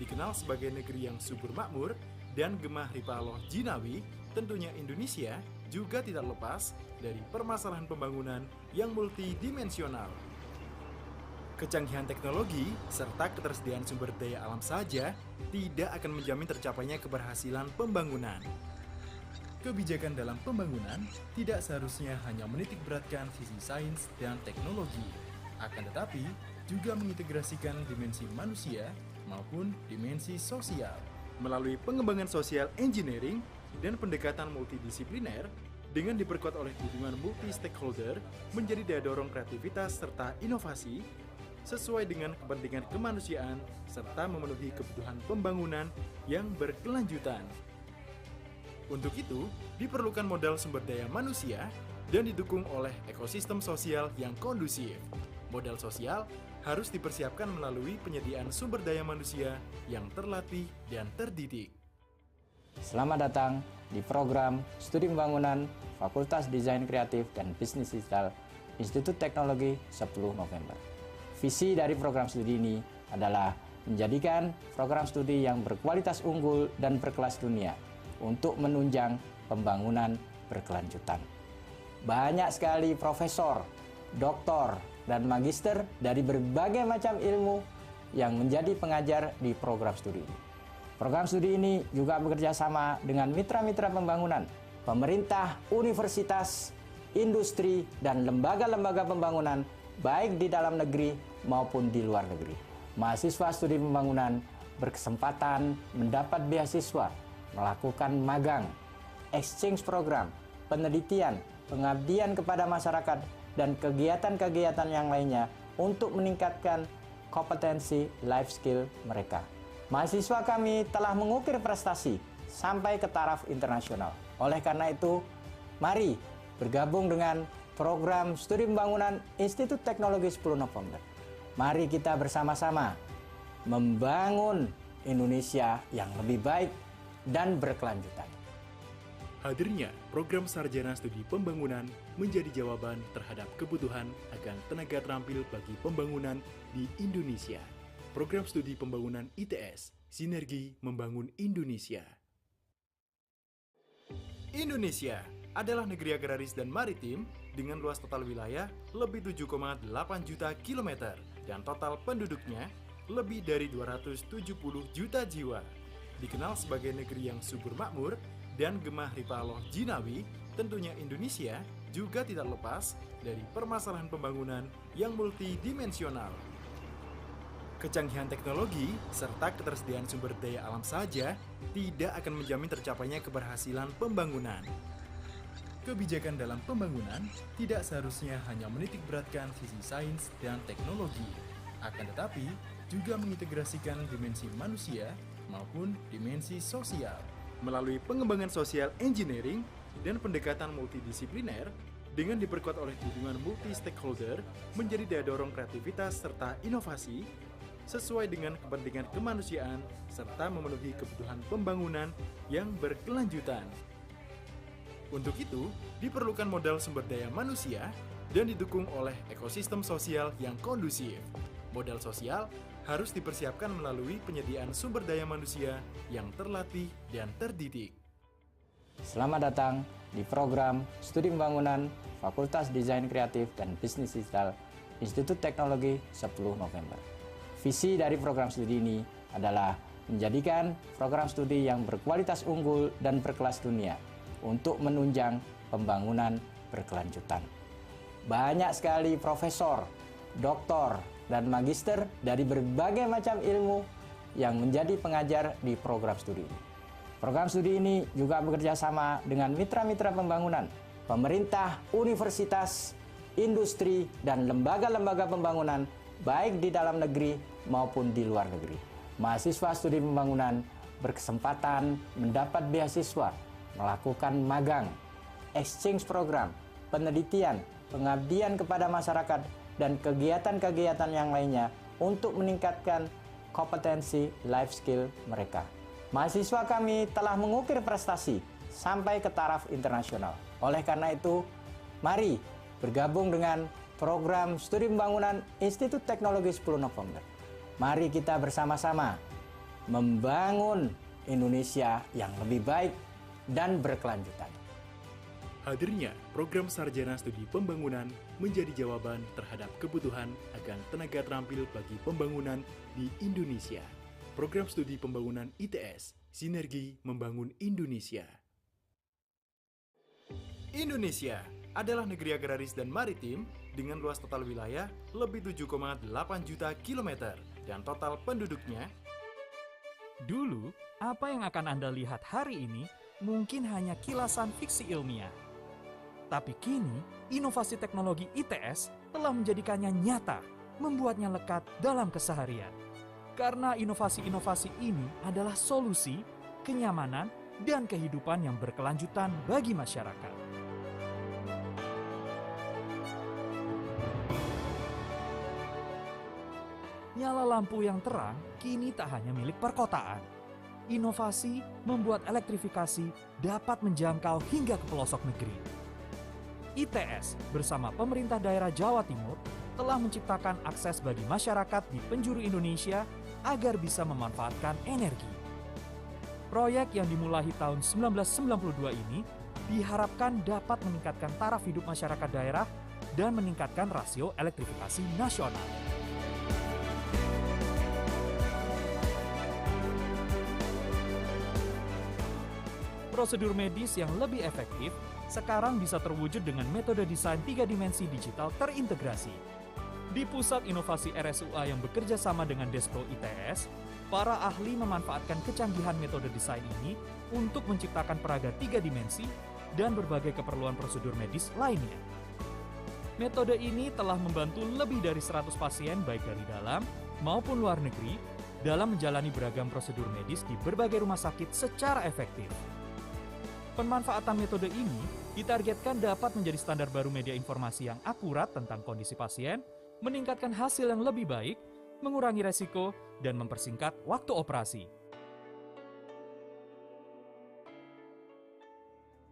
Dikenal sebagai negeri yang subur makmur dan gemah ripaloh jinawi, tentunya Indonesia juga tidak lepas dari permasalahan pembangunan yang multidimensional. Kecanggihan teknologi serta ketersediaan sumber daya alam saja tidak akan menjamin tercapainya keberhasilan pembangunan. Kebijakan dalam pembangunan tidak seharusnya hanya menitik beratkan sisi sains dan teknologi, akan tetapi juga mengintegrasikan dimensi manusia maupun dimensi sosial. Melalui pengembangan social engineering dan pendekatan multidisipliner dengan diperkuat oleh dukungan multi-stakeholder menjadi daya dorong kreativitas serta inovasi sesuai dengan kepentingan kemanusiaan serta memenuhi kebutuhan pembangunan yang berkelanjutan. Untuk itu, diperlukan modal sumber daya manusia dan didukung oleh ekosistem sosial yang kondusif. Modal sosial harus dipersiapkan melalui penyediaan sumber daya manusia yang terlatih dan terdidik. Selamat datang di program Studi Pembangunan Fakultas Desain Kreatif dan Bisnis Digital Institut Teknologi 10 November. Visi dari program studi ini adalah menjadikan program studi yang berkualitas unggul dan berkelas dunia untuk menunjang pembangunan berkelanjutan. Banyak sekali profesor, doktor, dan magister dari berbagai macam ilmu yang menjadi pengajar di program studi ini. Program studi ini juga bekerja sama dengan mitra-mitra pembangunan, pemerintah, universitas, industri, dan lembaga-lembaga pembangunan baik di dalam negeri maupun di luar negeri. Mahasiswa studi pembangunan berkesempatan mendapat beasiswa, melakukan magang, exchange program, penelitian, pengabdian kepada masyarakat, dan kegiatan-kegiatan yang lainnya untuk meningkatkan kompetensi life skill mereka. Mahasiswa kami telah mengukir prestasi sampai ke taraf internasional. Oleh karena itu, mari bergabung dengan program Studi Pembangunan Institut Teknologi 10 November. Mari kita bersama-sama membangun Indonesia yang lebih baik dan berkelanjutan. Hadirnya program Sarjana Studi Pembangunan menjadi jawaban terhadap kebutuhan akan tenaga terampil bagi pembangunan di Indonesia. Program Studi Pembangunan ITS, Sinergi Membangun Indonesia. Indonesia adalah negeri agraris dan maritim dengan luas total wilayah lebih 7,8 juta kilometer dan total penduduknya lebih dari 270 juta jiwa. Dikenal sebagai negeri yang subur makmur dan gemah ripaloh jinawi, tentunya Indonesia juga tidak lepas dari permasalahan pembangunan yang multidimensional. Kecanggihan teknologi serta ketersediaan sumber daya alam saja tidak akan menjamin tercapainya keberhasilan pembangunan. Kebijakan dalam pembangunan tidak seharusnya hanya menitik beratkan sisi sains dan teknologi, akan tetapi juga mengintegrasikan dimensi manusia maupun dimensi sosial. Melalui pengembangan social engineering dan pendekatan multidisipliner, dengan diperkuat oleh dukungan multi-stakeholder, menjadi daya dorong kreativitas serta inovasi, sesuai dengan kepentingan kemanusiaan, serta memenuhi kebutuhan pembangunan yang berkelanjutan. Untuk itu, diperlukan modal sumber daya manusia dan didukung oleh ekosistem sosial yang kondusif. Modal sosial harus dipersiapkan melalui penyediaan sumber daya manusia yang terlatih dan terdidik. Selamat datang di program Studi Pembangunan Fakultas Desain Kreatif dan Bisnis Digital Institut Teknologi 10 November. Visi dari program studi ini adalah menjadikan program studi yang berkualitas unggul dan berkelas dunia untuk menunjang pembangunan berkelanjutan. Banyak sekali profesor, doktor, dan magister dari berbagai macam ilmu yang menjadi pengajar di program studi ini. Program studi ini juga bekerja sama dengan mitra-mitra pembangunan, pemerintah, universitas, industri, dan lembaga-lembaga pembangunan baik di dalam negeri maupun di luar negeri. Mahasiswa studi pembangunan berkesempatan mendapat beasiswa, melakukan magang, exchange program, penelitian, pengabdian kepada masyarakat, dan kegiatan-kegiatan yang lainnya untuk meningkatkan kompetensi life skill mereka. Mahasiswa kami telah mengukir prestasi sampai ke taraf internasional. Oleh karena itu, mari bergabung dengan program studi pembangunan Institut Teknologi 10 November. Mari kita bersama-sama membangun Indonesia yang lebih baik dan berkelanjutan. Hadirnya program sarjana studi pembangunan menjadi jawaban terhadap kebutuhan akan tenaga terampil bagi pembangunan di Indonesia. Program studi pembangunan ITS, Sinergi Membangun Indonesia. Indonesia adalah negeri agraris dan maritim dengan luas total wilayah lebih 7,8 juta kilometer dan total penduduknya. Dulu, apa yang akan Anda lihat hari ini mungkin hanya kilasan fiksi ilmiah. Tapi kini, inovasi teknologi ITS telah menjadikannya nyata, membuatnya lekat dalam keseharian. Karena inovasi-inovasi ini adalah solusi, kenyamanan, dan kehidupan yang berkelanjutan bagi masyarakat. Nyala lampu yang terang kini tak hanya milik perkotaan. Inovasi membuat elektrifikasi dapat menjangkau hingga ke pelosok negeri. ITS bersama pemerintah daerah Jawa Timur telah menciptakan akses bagi masyarakat di penjuru Indonesia agar bisa memanfaatkan energi. Proyek yang dimulai tahun 1992 ini diharapkan dapat meningkatkan taraf hidup masyarakat daerah dan meningkatkan rasio elektrifikasi nasional. Prosedur medis yang lebih efektif sekarang bisa terwujud dengan metode desain 3 dimensi digital terintegrasi. Di Pusat Inovasi RSUA yang bekerja sama dengan Despro ITS, para ahli memanfaatkan kecanggihan metode desain ini untuk menciptakan peraga 3 dimensi dan berbagai keperluan prosedur medis lainnya. Metode ini telah membantu lebih dari 100 pasien baik dari dalam maupun luar negeri dalam menjalani beragam prosedur medis di berbagai rumah sakit secara efektif. Pemanfaatan metode ini ditargetkan dapat menjadi standar baru media informasi yang akurat tentang kondisi pasien, meningkatkan hasil yang lebih baik, mengurangi resiko, dan mempersingkat waktu operasi.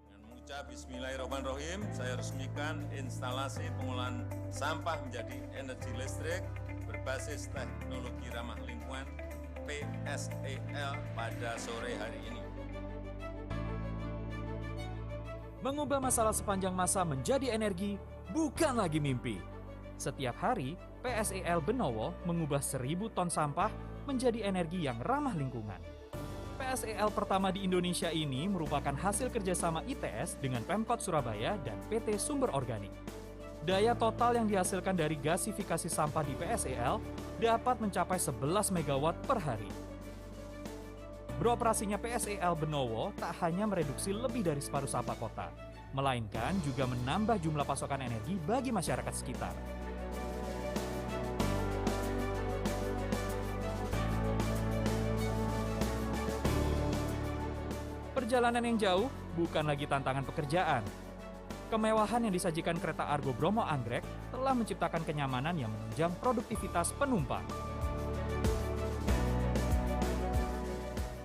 Dengan mengucap Bismillahirrahmanirrahim, saya resmikan instalasi pengolahan sampah menjadi energi listrik berbasis teknologi ramah lingkungan PSEL pada sore hari ini. Mengubah masalah sepanjang masa menjadi energi bukan lagi mimpi. Setiap hari, PSEL Benowo mengubah 1.000 ton sampah menjadi energi yang ramah lingkungan. PSEL pertama di Indonesia ini merupakan hasil kerjasama ITS dengan Pemkot Surabaya dan PT Sumber Organik. Daya total yang dihasilkan dari gasifikasi sampah di PSEL dapat mencapai 11 MW per hari. Beroperasinya PSEL Benowo tak hanya mereduksi lebih dari separuh sampah kota, melainkan juga menambah jumlah pasokan energi bagi masyarakat sekitar. Perjalanan yang jauh bukan lagi tantangan pekerjaan. Kemewahan yang disajikan kereta Argo Bromo Anggrek telah menciptakan kenyamanan yang menunjang produktivitas penumpang.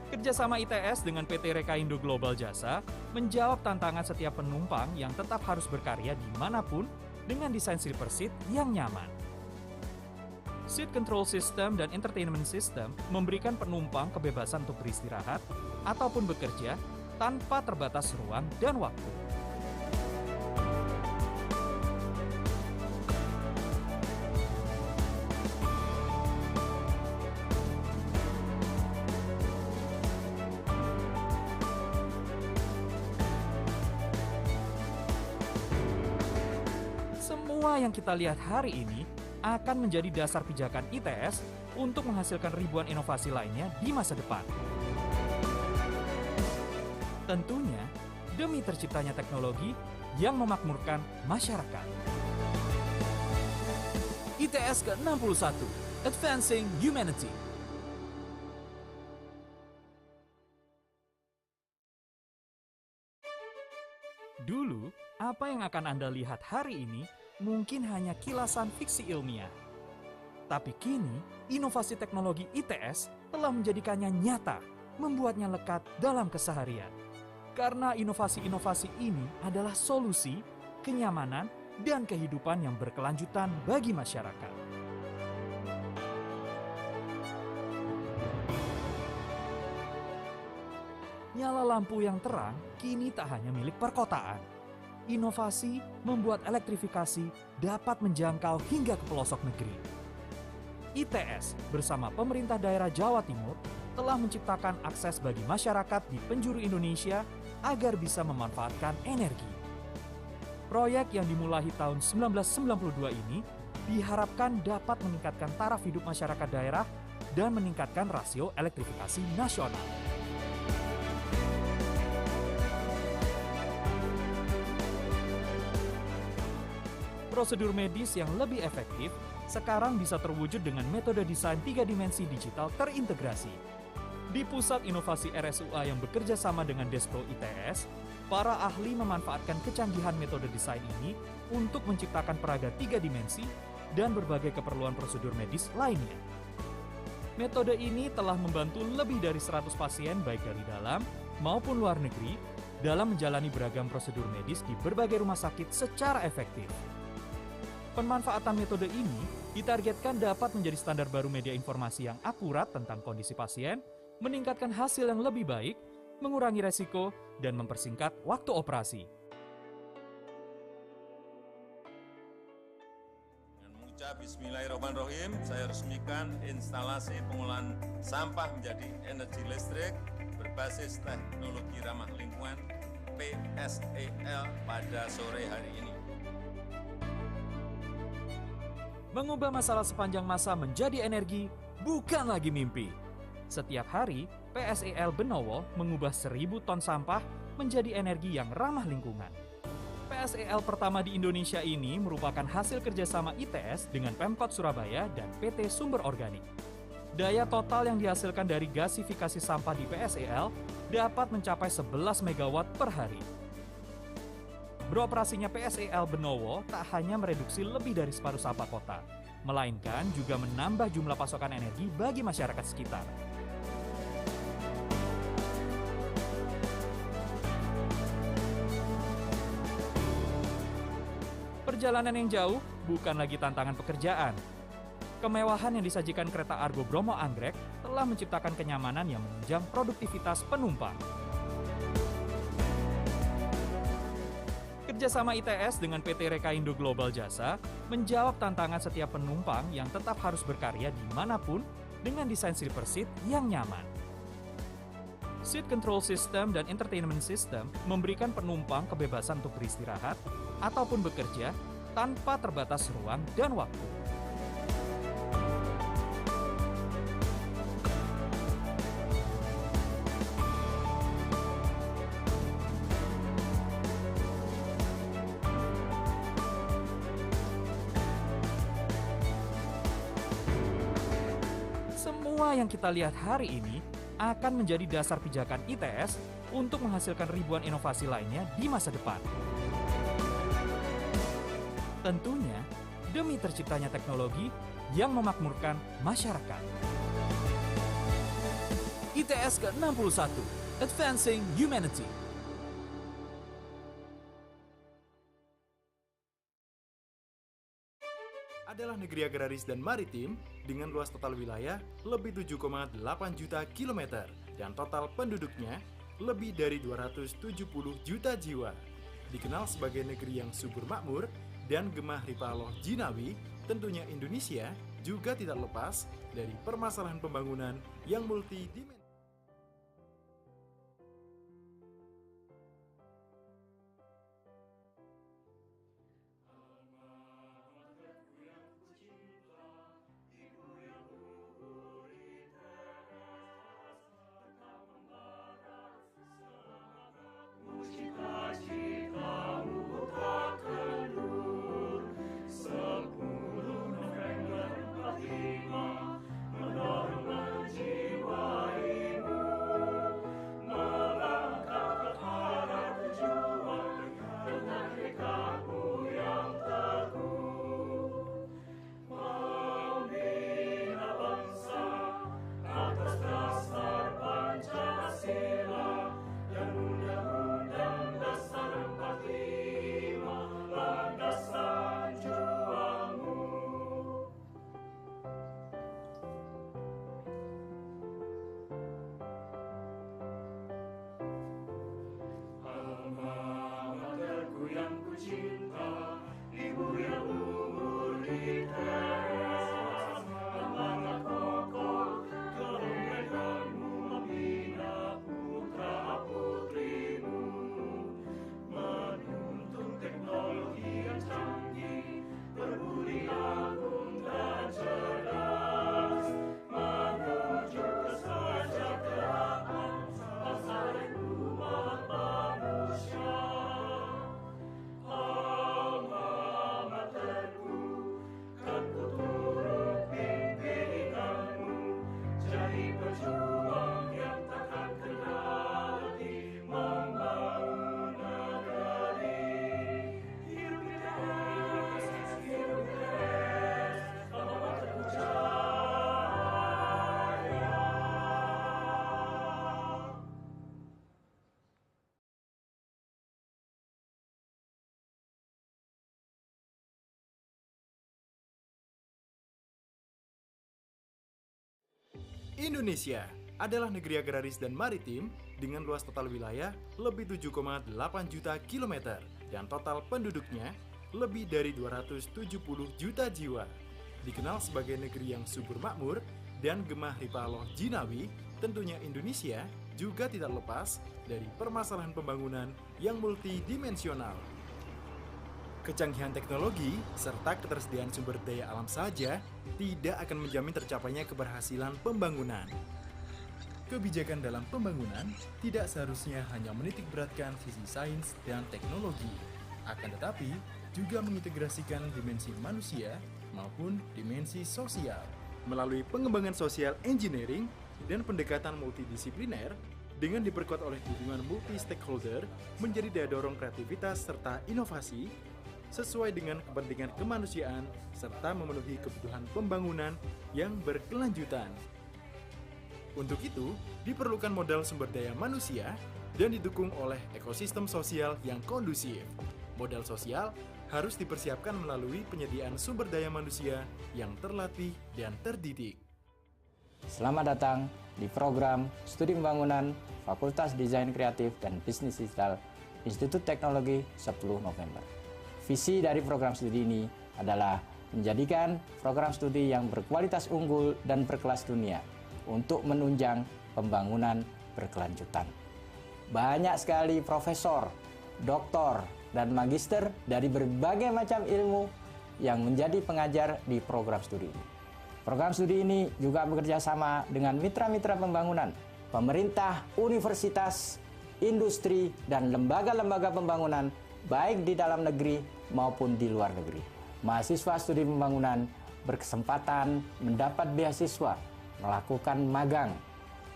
Kerjasama ITS dengan PT Rekaindo Global Jasa menjawab tantangan setiap penumpang yang tetap harus berkarya dimanapun dengan desain sleeper seat yang nyaman. Seat Control System dan Entertainment System memberikan penumpang kebebasan untuk beristirahat ataupun bekerja tanpa terbatas ruang dan waktu. Semua yang kita lihat hari ini akan menjadi dasar pijakan ITS untuk menghasilkan ribuan inovasi lainnya di masa depan. Tentunya demi terciptanya teknologi yang memakmurkan masyarakat. ITS ke-61, Advancing Humanity. Dulu, apa yang akan Anda lihat hari ini mungkin hanya kilasan fiksi ilmiah. Tapi kini, inovasi teknologi ITS telah menjadikannya nyata, membuatnya lekat dalam keseharian. Karena inovasi-inovasi ini adalah solusi, kenyamanan, dan kehidupan yang berkelanjutan bagi masyarakat. Nyala lampu yang terang kini tak hanya milik perkotaan. Inovasi membuat elektrifikasi dapat menjangkau hingga ke pelosok negeri. ITS bersama pemerintah daerah Jawa Timur telah menciptakan akses bagi masyarakat di penjuru Indonesia agar bisa memanfaatkan energi. Proyek yang dimulai tahun 1992 ini diharapkan dapat meningkatkan taraf hidup masyarakat daerah dan meningkatkan rasio elektrifikasi nasional. Prosedur medis yang lebih efektif sekarang bisa terwujud dengan metode desain 3 dimensi digital terintegrasi. Di Pusat Inovasi RSUA yang bekerja sama dengan Desko ITS, para ahli memanfaatkan kecanggihan metode desain ini untuk menciptakan peraga 3 dimensi dan berbagai keperluan prosedur medis lainnya. Metode ini telah membantu lebih dari 100 pasien baik dari dalam maupun luar negeri dalam menjalani beragam prosedur medis di berbagai rumah sakit secara efektif. Pemanfaatan metode ini ditargetkan dapat menjadi standar baru media informasi yang akurat tentang kondisi pasien, meningkatkan hasil yang lebih baik, mengurangi resiko, dan mempersingkat waktu operasi. Dengan mengucap Bismillahirrahmanirrahim, saya resmikan instalasi pengolahan sampah menjadi energi listrik berbasis teknologi ramah lingkungan PSEL pada sore hari ini. Mengubah masalah sepanjang masa menjadi energi bukan lagi mimpi. Setiap hari, PSEL Benowo mengubah 1.000 ton sampah menjadi energi yang ramah lingkungan. PSEL pertama di Indonesia ini merupakan hasil kerjasama ITS dengan Pemkot Surabaya dan PT Sumber Organik. Daya total yang dihasilkan dari gasifikasi sampah di PSEL dapat mencapai 11 MW per hari. Beroperasinya PSEL Benowo tak hanya mereduksi lebih dari separuh sampah kota, melainkan juga menambah jumlah pasokan energi bagi masyarakat sekitar. Perjalanan yang jauh bukan lagi tantangan pekerjaan. Kemewahan yang disajikan kereta Argo Bromo Anggrek telah menciptakan kenyamanan yang menunjang produktivitas penumpang. Kerjasama ITS dengan PT Rekaindo Global Jasa menjawab tantangan setiap penumpang yang tetap harus berkarya dimanapun dengan desain sleeper seat yang nyaman. Seat Control System dan Entertainment System memberikan penumpang kebebasan untuk beristirahat ataupun bekerja tanpa terbatas ruang dan waktu. Semua yang kita lihat hari ini akan menjadi dasar pijakan ITS untuk menghasilkan ribuan inovasi lainnya di masa depan. Tentunya demi terciptanya teknologi yang memakmurkan masyarakat. ITS ke-61, Advancing Humanity. Adalah negeri agraris dan maritim dengan luas total wilayah lebih 7,8 juta kilometer dan total penduduknya lebih dari 270 juta jiwa. Dikenal sebagai negeri yang subur makmur dan gemah ripaloh jinawi, tentunya Indonesia juga tidak lepas dari permasalahan pembangunan yang multidimensi. Sepuluh November 45 mendorong menjiwaimu, melangkah ke arah tujuan dengan tekadmu yang teguh, membina bangsa atas dasar Pancasila dan Undang-Undang Dasar 45 landasan juangmu. Alma materku yang ku cinta, ibu yang umur di teras, semangat kokoh kelembekanmu membina putra-putrimu, menuntun teknologi yang canggih, berbudi agung dan cerdas, menuju kesejahteraan bangsa dan umat manusia. Alma materku, kan ku turut bimbinganmu, jadi pejuang yang takkan kenal letih membangun negeri. Hidup ITS, hidup ITS, alma materku jaya. Indonesia adalah negeri agraris dan maritim dengan luas total wilayah lebih 7,8 juta kilometer dan total penduduknya lebih dari 270 juta jiwa. Dikenal sebagai negeri yang subur makmur dan gemah ripaloh jinawi, tentunya Indonesia juga tidak lepas dari permasalahan pembangunan yang multidimensional. Kecanggihan teknologi serta ketersediaan sumber daya alam saja tidak akan menjamin tercapainya keberhasilan pembangunan. Kebijakan dalam pembangunan tidak seharusnya hanya menitik beratkan sisi sains dan teknologi, akan tetapi juga mengintegrasikan dimensi manusia maupun dimensi sosial. Melalui pengembangan social engineering dan pendekatan multidisipliner dengan diperkuat oleh dukungan multi-stakeholder menjadi daya dorong kreativitas serta inovasi sesuai dengan kepentingan kemanusiaan serta memenuhi kebutuhan pembangunan yang berkelanjutan. Untuk itu, diperlukan modal sumber daya manusia dan didukung oleh ekosistem sosial yang kondusif. Modal sosial harus dipersiapkan melalui penyediaan sumber daya manusia yang terlatih dan terdidik. Selamat datang di program Studi Pembangunan Fakultas Desain Kreatif dan Bisnis Digital Institut Teknologi Sepuluh Nopember. Visi dari program studi ini adalah menjadikan program studi yang berkualitas unggul dan berkelas dunia untuk menunjang pembangunan berkelanjutan. Banyak sekali profesor, doktor, dan magister dari berbagai macam ilmu yang menjadi pengajar di program studi ini. Program studi ini juga bekerja sama dengan mitra-mitra pembangunan, pemerintah, universitas, industri, dan lembaga-lembaga pembangunan baik di dalam negeri maupun di luar negeri. Mahasiswa studi pembangunan berkesempatan mendapat beasiswa melakukan magang,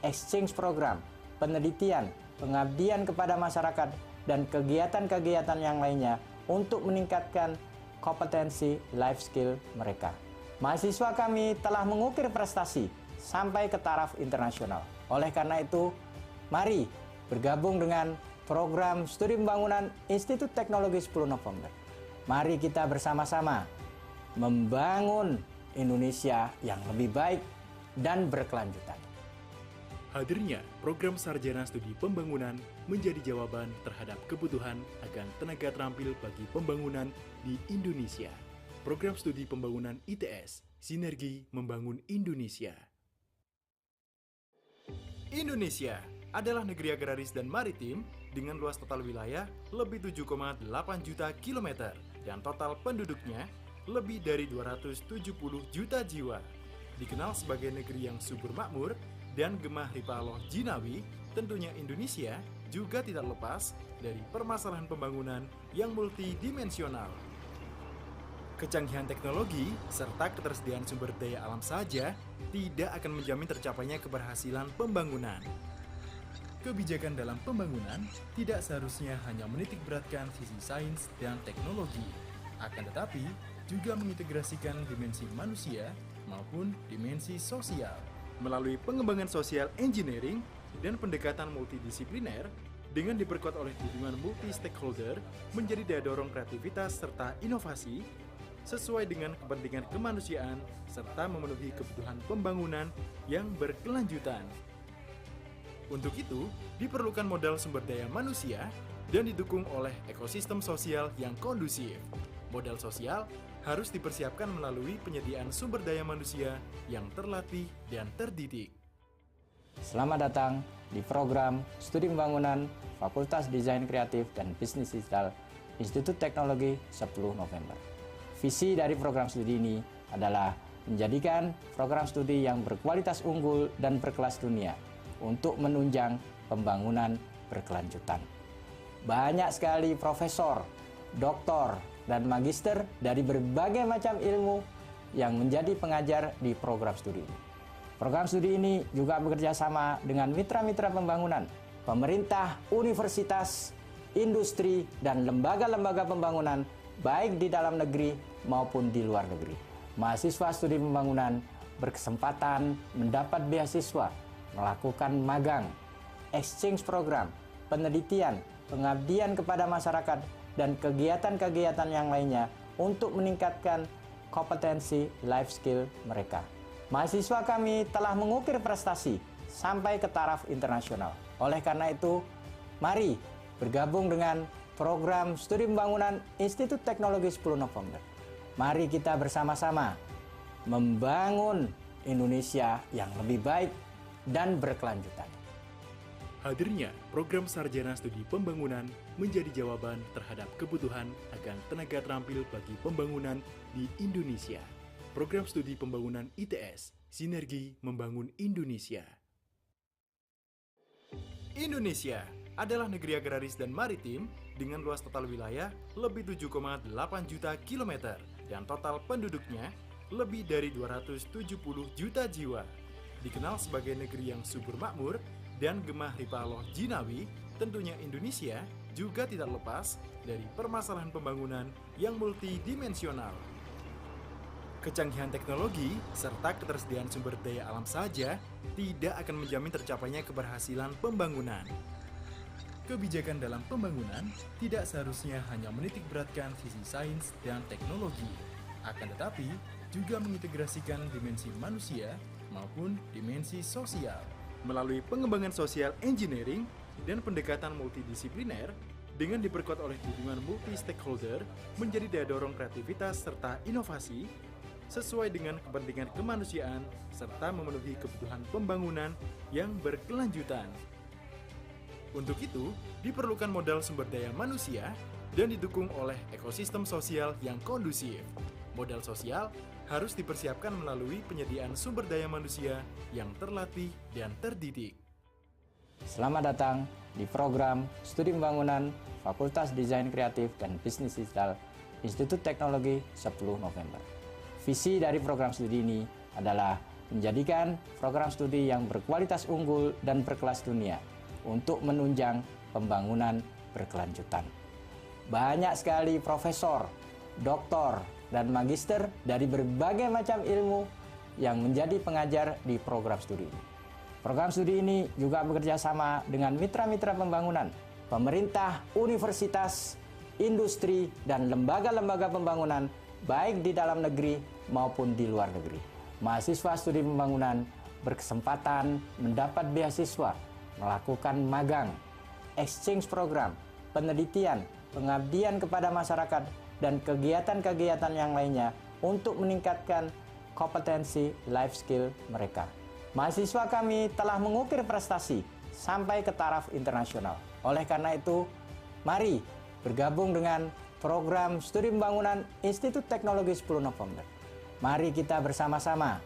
exchange program, penelitian, pengabdian kepada masyarakat, dan kegiatan-kegiatan yang lainnya untuk meningkatkan kompetensi life skill mereka. Mahasiswa kami telah mengukir prestasi sampai ke taraf internasional. Oleh karena itu, mari bergabung dengan program studi pembangunan Institut Teknologi 10 November. Mari kita bersama-sama membangun Indonesia yang lebih baik dan berkelanjutan. Hadirnya program Sarjana Studi Pembangunan menjadi jawaban terhadap kebutuhan akan tenaga terampil bagi pembangunan di Indonesia. Program Studi Pembangunan ITS, Sinergi Membangun Indonesia. Indonesia adalah negeri agraris dan maritim dengan luas total wilayah lebih 7,8 juta kilometer dan total penduduknya lebih dari 270 juta jiwa. Dikenal sebagai negeri yang subur makmur dan gemah ripaloh jinawi, tentunya Indonesia juga tidak lepas dari permasalahan pembangunan yang multidimensional. Kecanggihan teknologi serta ketersediaan sumber daya alam saja tidak akan menjamin tercapainya keberhasilan pembangunan. Kebijakan dalam pembangunan tidak seharusnya hanya menitik beratkan sisi sains dan teknologi, akan tetapi juga mengintegrasikan dimensi manusia maupun dimensi sosial. Melalui pengembangan social engineering dan pendekatan multidisipliner dengan diperkuat oleh dukungan multi-stakeholder menjadi daya dorong kreativitas serta inovasi sesuai dengan kepentingan kemanusiaan serta memenuhi kebutuhan pembangunan yang berkelanjutan. Untuk itu, diperlukan modal sumber daya manusia dan didukung oleh ekosistem sosial yang kondusif. Modal sosial harus dipersiapkan melalui penyediaan sumber daya manusia yang terlatih dan terdidik. Selamat datang di program Studi Pembangunan Fakultas Desain Kreatif dan Bisnis Digital Institut Teknologi 10 November. Visi dari program studi ini adalah menjadikan program studi yang berkualitas unggul dan berkelas dunia untuk menunjang pembangunan berkelanjutan. Banyak sekali profesor, doktor, dan magister dari berbagai macam ilmu yang menjadi pengajar di program studi ini. Program studi ini juga bekerja sama dengan mitra-mitra pembangunan, pemerintah, universitas, industri, dan lembaga-lembaga pembangunan baik di dalam negeri maupun di luar negeri. Mahasiswa studi pembangunan berkesempatan mendapat beasiswa, melakukan magang, exchange program, penelitian, pengabdian kepada masyarakat, dan kegiatan-kegiatan yang lainnya untuk meningkatkan kompetensi life skill mereka. Mahasiswa kami telah mengukir prestasi sampai ke taraf internasional. Oleh karena itu, mari bergabung dengan program studi pembangunan Institut Teknologi 10 November. Mari kita bersama-sama membangun Indonesia yang lebih baik dan berkelanjutan. Hadirnya program Sarjana Studi Pembangunan menjadi jawaban terhadap kebutuhan akan tenaga terampil bagi pembangunan di Indonesia. Program Studi Pembangunan ITS, Sinergi Membangun Indonesia. Indonesia adalah negeri agraris dan maritim dengan luas total wilayah lebih 7,8 juta kilometer dan total penduduknya lebih dari 270 juta jiwa. Dikenal sebagai negeri yang subur makmur dan gemah ripaloh jinawi, tentunya Indonesia juga tidak lepas dari permasalahan pembangunan yang multidimensional. Kecanggihan teknologi serta ketersediaan sumber daya alam saja tidak akan menjamin tercapainya keberhasilan pembangunan. Kebijakan dalam pembangunan tidak seharusnya hanya menitik beratkan sisi sains dan teknologi, akan tetapi juga mengintegrasikan dimensi manusia maupun dimensi sosial. Melalui pengembangan social engineering dan pendekatan multidisipliner dengan diperkuat oleh dukungan multi-stakeholder menjadi daya dorong kreativitas serta inovasi sesuai dengan kepentingan kemanusiaan serta memenuhi kebutuhan pembangunan yang berkelanjutan. Untuk itu, diperlukan modal sumber daya manusia dan didukung oleh ekosistem sosial yang kondusif. Modal sosial harus dipersiapkan melalui penyediaan sumber daya manusia yang terlatih dan terdidik. Selamat datang di program Studi Pembangunan Fakultas Desain Kreatif dan Bisnis Digital Institut Teknologi 10 November. Visi dari program studi ini adalah menjadikan program studi yang berkualitas unggul dan berkelas dunia untuk menunjang pembangunan berkelanjutan. Banyak sekali profesor, doktor, dan magister dari berbagai macam ilmu yang menjadi pengajar di program studi ini. Program studi ini juga bekerja sama dengan mitra-mitra pembangunan, pemerintah, universitas, industri, dan lembaga-lembaga pembangunan baik di dalam negeri maupun di luar negeri. Mahasiswa studi pembangunan berkesempatan mendapat beasiswa, melakukan magang, exchange program, penelitian, pengabdian kepada masyarakat, dan kegiatan-kegiatan yang lainnya untuk meningkatkan kompetensi life skill mereka. Mahasiswa kami telah mengukir prestasi sampai ke taraf internasional. Oleh karena itu, mari bergabung dengan program studi pembangunan Institut Teknologi 10 November. Mari kita bersama-sama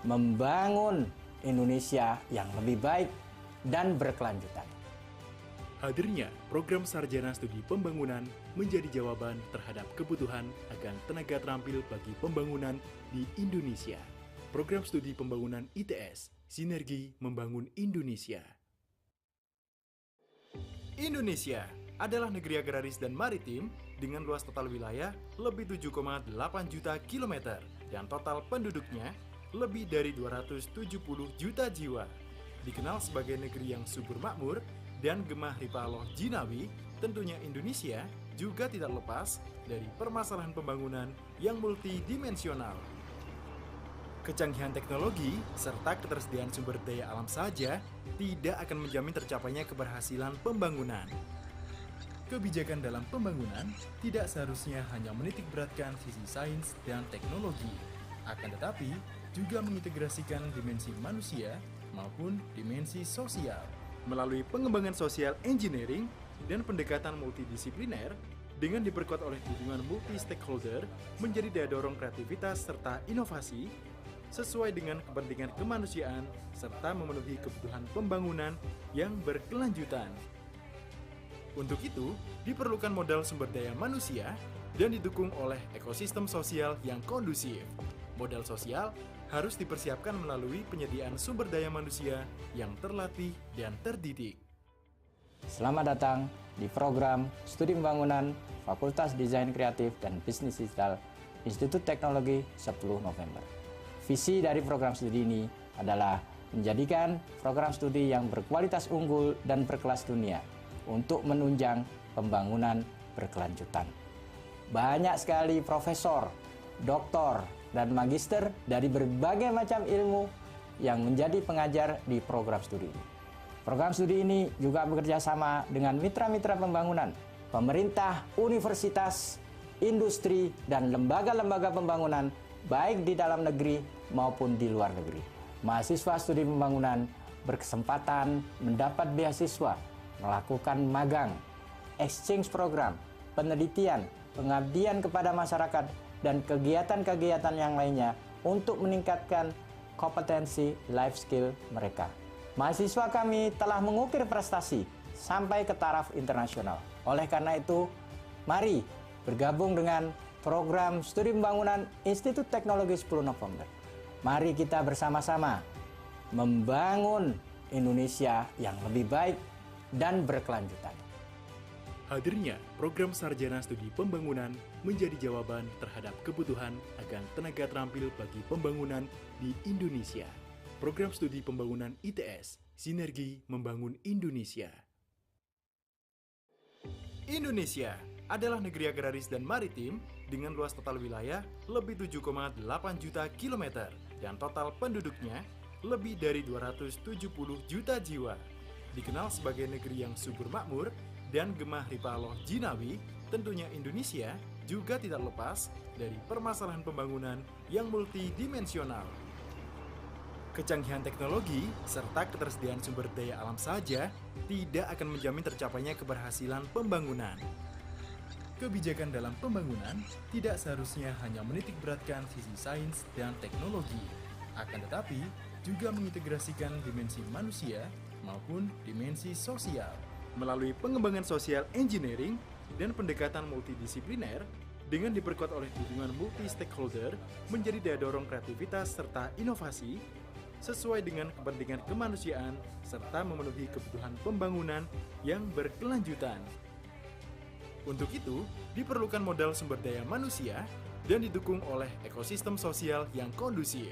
membangun Indonesia yang lebih baik dan berkelanjutan. Hadirnya program Sarjana Studi Pembangunan menjadi jawaban terhadap kebutuhan akan tenaga terampil bagi pembangunan di Indonesia. Program Studi Pembangunan ITS, Sinergi Membangun Indonesia. Indonesia adalah negeri agraris dan maritim dengan luas total wilayah lebih 7,8 juta kilometer dan total penduduknya lebih dari 270 juta jiwa. Dikenal sebagai negeri yang subur makmur dan gemah ripaloh jinawi, tentunya Indonesia juga tidak lepas dari permasalahan pembangunan yang multidimensional. Kecanggihan teknologi serta ketersediaan sumber daya alam saja tidak akan menjamin tercapainya keberhasilan pembangunan. Kebijakan dalam pembangunan tidak seharusnya hanya menitik beratkan sisi sains dan teknologi, akan tetapi juga mengintegrasikan dimensi manusia maupun dimensi sosial. Melalui pengembangan social engineering dan pendekatan multidisipliner dengan diperkuat oleh dukungan multi-stakeholder menjadi daya dorong kreativitas serta inovasi sesuai dengan kepentingan kemanusiaan serta memenuhi kebutuhan pembangunan yang berkelanjutan. Untuk itu, diperlukan modal sumber daya manusia dan didukung oleh ekosistem sosial yang kondusif. Modal sosial harus dipersiapkan melalui penyediaan sumber daya manusia yang terlatih dan terdidik. Selamat datang di program Studi Pembangunan Fakultas Desain Kreatif dan Bisnis Digital Institut Teknologi 10 November. Visi dari program studi ini adalah menjadikan program studi yang berkualitas unggul dan berkelas dunia untuk menunjang pembangunan berkelanjutan. Banyak sekali profesor, doktor, dan magister dari berbagai macam ilmu yang menjadi pengajar di program studi ini. Program studi ini juga bekerja sama dengan mitra-mitra pembangunan, pemerintah, universitas, industri, dan lembaga-lembaga pembangunan baik di dalam negeri maupun di luar negeri. Mahasiswa studi pembangunan berkesempatan mendapat beasiswa, melakukan magang, exchange program, penelitian, pengabdian kepada masyarakat, dan kegiatan-kegiatan yang lainnya untuk meningkatkan kompetensi life skill mereka. Mahasiswa kami telah mengukir prestasi sampai ke taraf internasional. Oleh karena itu, mari bergabung dengan program studi pembangunan Institut Teknologi 10 November. Mari kita bersama-sama membangun Indonesia yang lebih baik dan berkelanjutan. Hadirnya program Sarjana Studi Pembangunan menjadi jawaban terhadap kebutuhan akan tenaga terampil bagi pembangunan di Indonesia. Program Studi Pembangunan ITS, Sinergi Membangun Indonesia. Indonesia adalah negeri agraris dan maritim dengan luas total wilayah lebih 7,8 juta kilometer dan total penduduknya lebih dari 270 juta jiwa. Dikenal sebagai negeri yang subur makmur dan gemah ripaloh jinawi, tentunya Indonesia juga tidak lepas dari permasalahan pembangunan yang multidimensional. Kecanggihan teknologi serta ketersediaan sumber daya alam saja tidak akan menjamin tercapainya keberhasilan pembangunan. Kebijakan dalam pembangunan tidak seharusnya hanya menitik beratkan sisi sains dan teknologi, akan tetapi juga mengintegrasikan dimensi manusia maupun dimensi sosial. Melalui pengembangan social engineering dan pendekatan multidisipliner dengan diperkuat oleh dukungan multi-stakeholder menjadi daya dorong kreativitas serta inovasi sesuai dengan kepentingan kemanusiaan serta memenuhi kebutuhan pembangunan yang berkelanjutan. Untuk itu, diperlukan modal sumber daya manusia dan didukung oleh ekosistem sosial yang kondusif.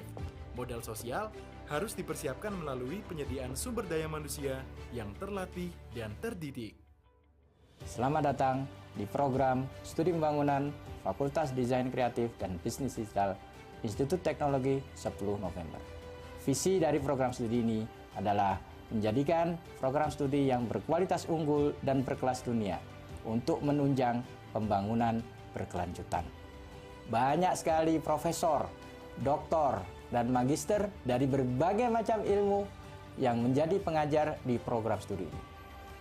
Modal sosial harus dipersiapkan melalui penyediaan sumber daya manusia yang terlatih dan terdidik. Selamat datang di program Studi Pembangunan Fakultas Desain Kreatif dan Bisnis Digital Institut Teknologi 10 November. Visi dari program studi ini adalah menjadikan program studi yang berkualitas unggul dan berkelas dunia untuk menunjang pembangunan berkelanjutan. Banyak sekali profesor, doktor, dan magister dari berbagai macam ilmu yang menjadi pengajar di program studi ini.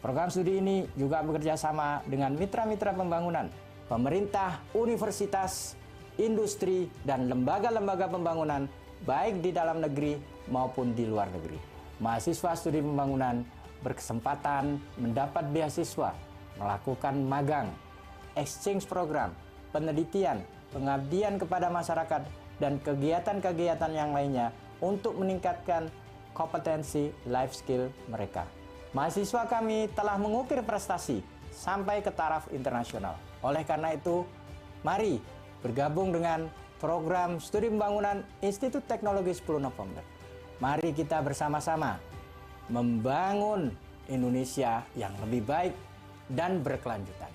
Program studi ini juga bekerja sama dengan mitra-mitra pembangunan, pemerintah, universitas, industri, dan lembaga-lembaga pembangunan baik di dalam negeri maupun di luar negeri. Mahasiswa studi pembangunan berkesempatan mendapat beasiswa, melakukan magang, exchange program, penelitian, pengabdian kepada masyarakat, dan kegiatan-kegiatan yang lainnya untuk meningkatkan kompetensi life skill mereka. Mahasiswa kami telah mengukir prestasi sampai ke taraf internasional. Oleh karena itu, mari bergabung dengan program Studi Pembangunan Institut Teknologi 10 November. Mari kita bersama-sama membangun Indonesia yang lebih baik dan berkelanjutan.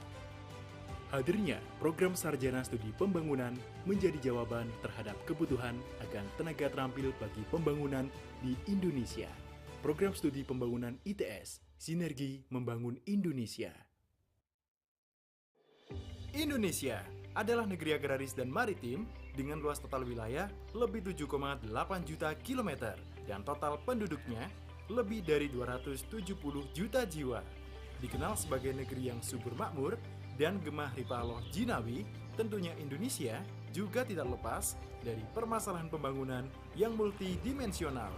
Hadirnya program Sarjana Studi Pembangunan menjadi jawaban terhadap kebutuhan akan tenaga terampil bagi pembangunan di Indonesia. Program Studi Pembangunan ITS, Sinergi Membangun Indonesia. Indonesia adalah negeri agraris dan maritim dengan luas total wilayah lebih 7,8 juta kilometer dan total penduduknya lebih dari 270 juta jiwa. Dikenal sebagai negeri yang subur makmur dan gemah ripaloh jinawi, tentunya Indonesia juga tidak lepas dari permasalahan pembangunan yang multidimensional.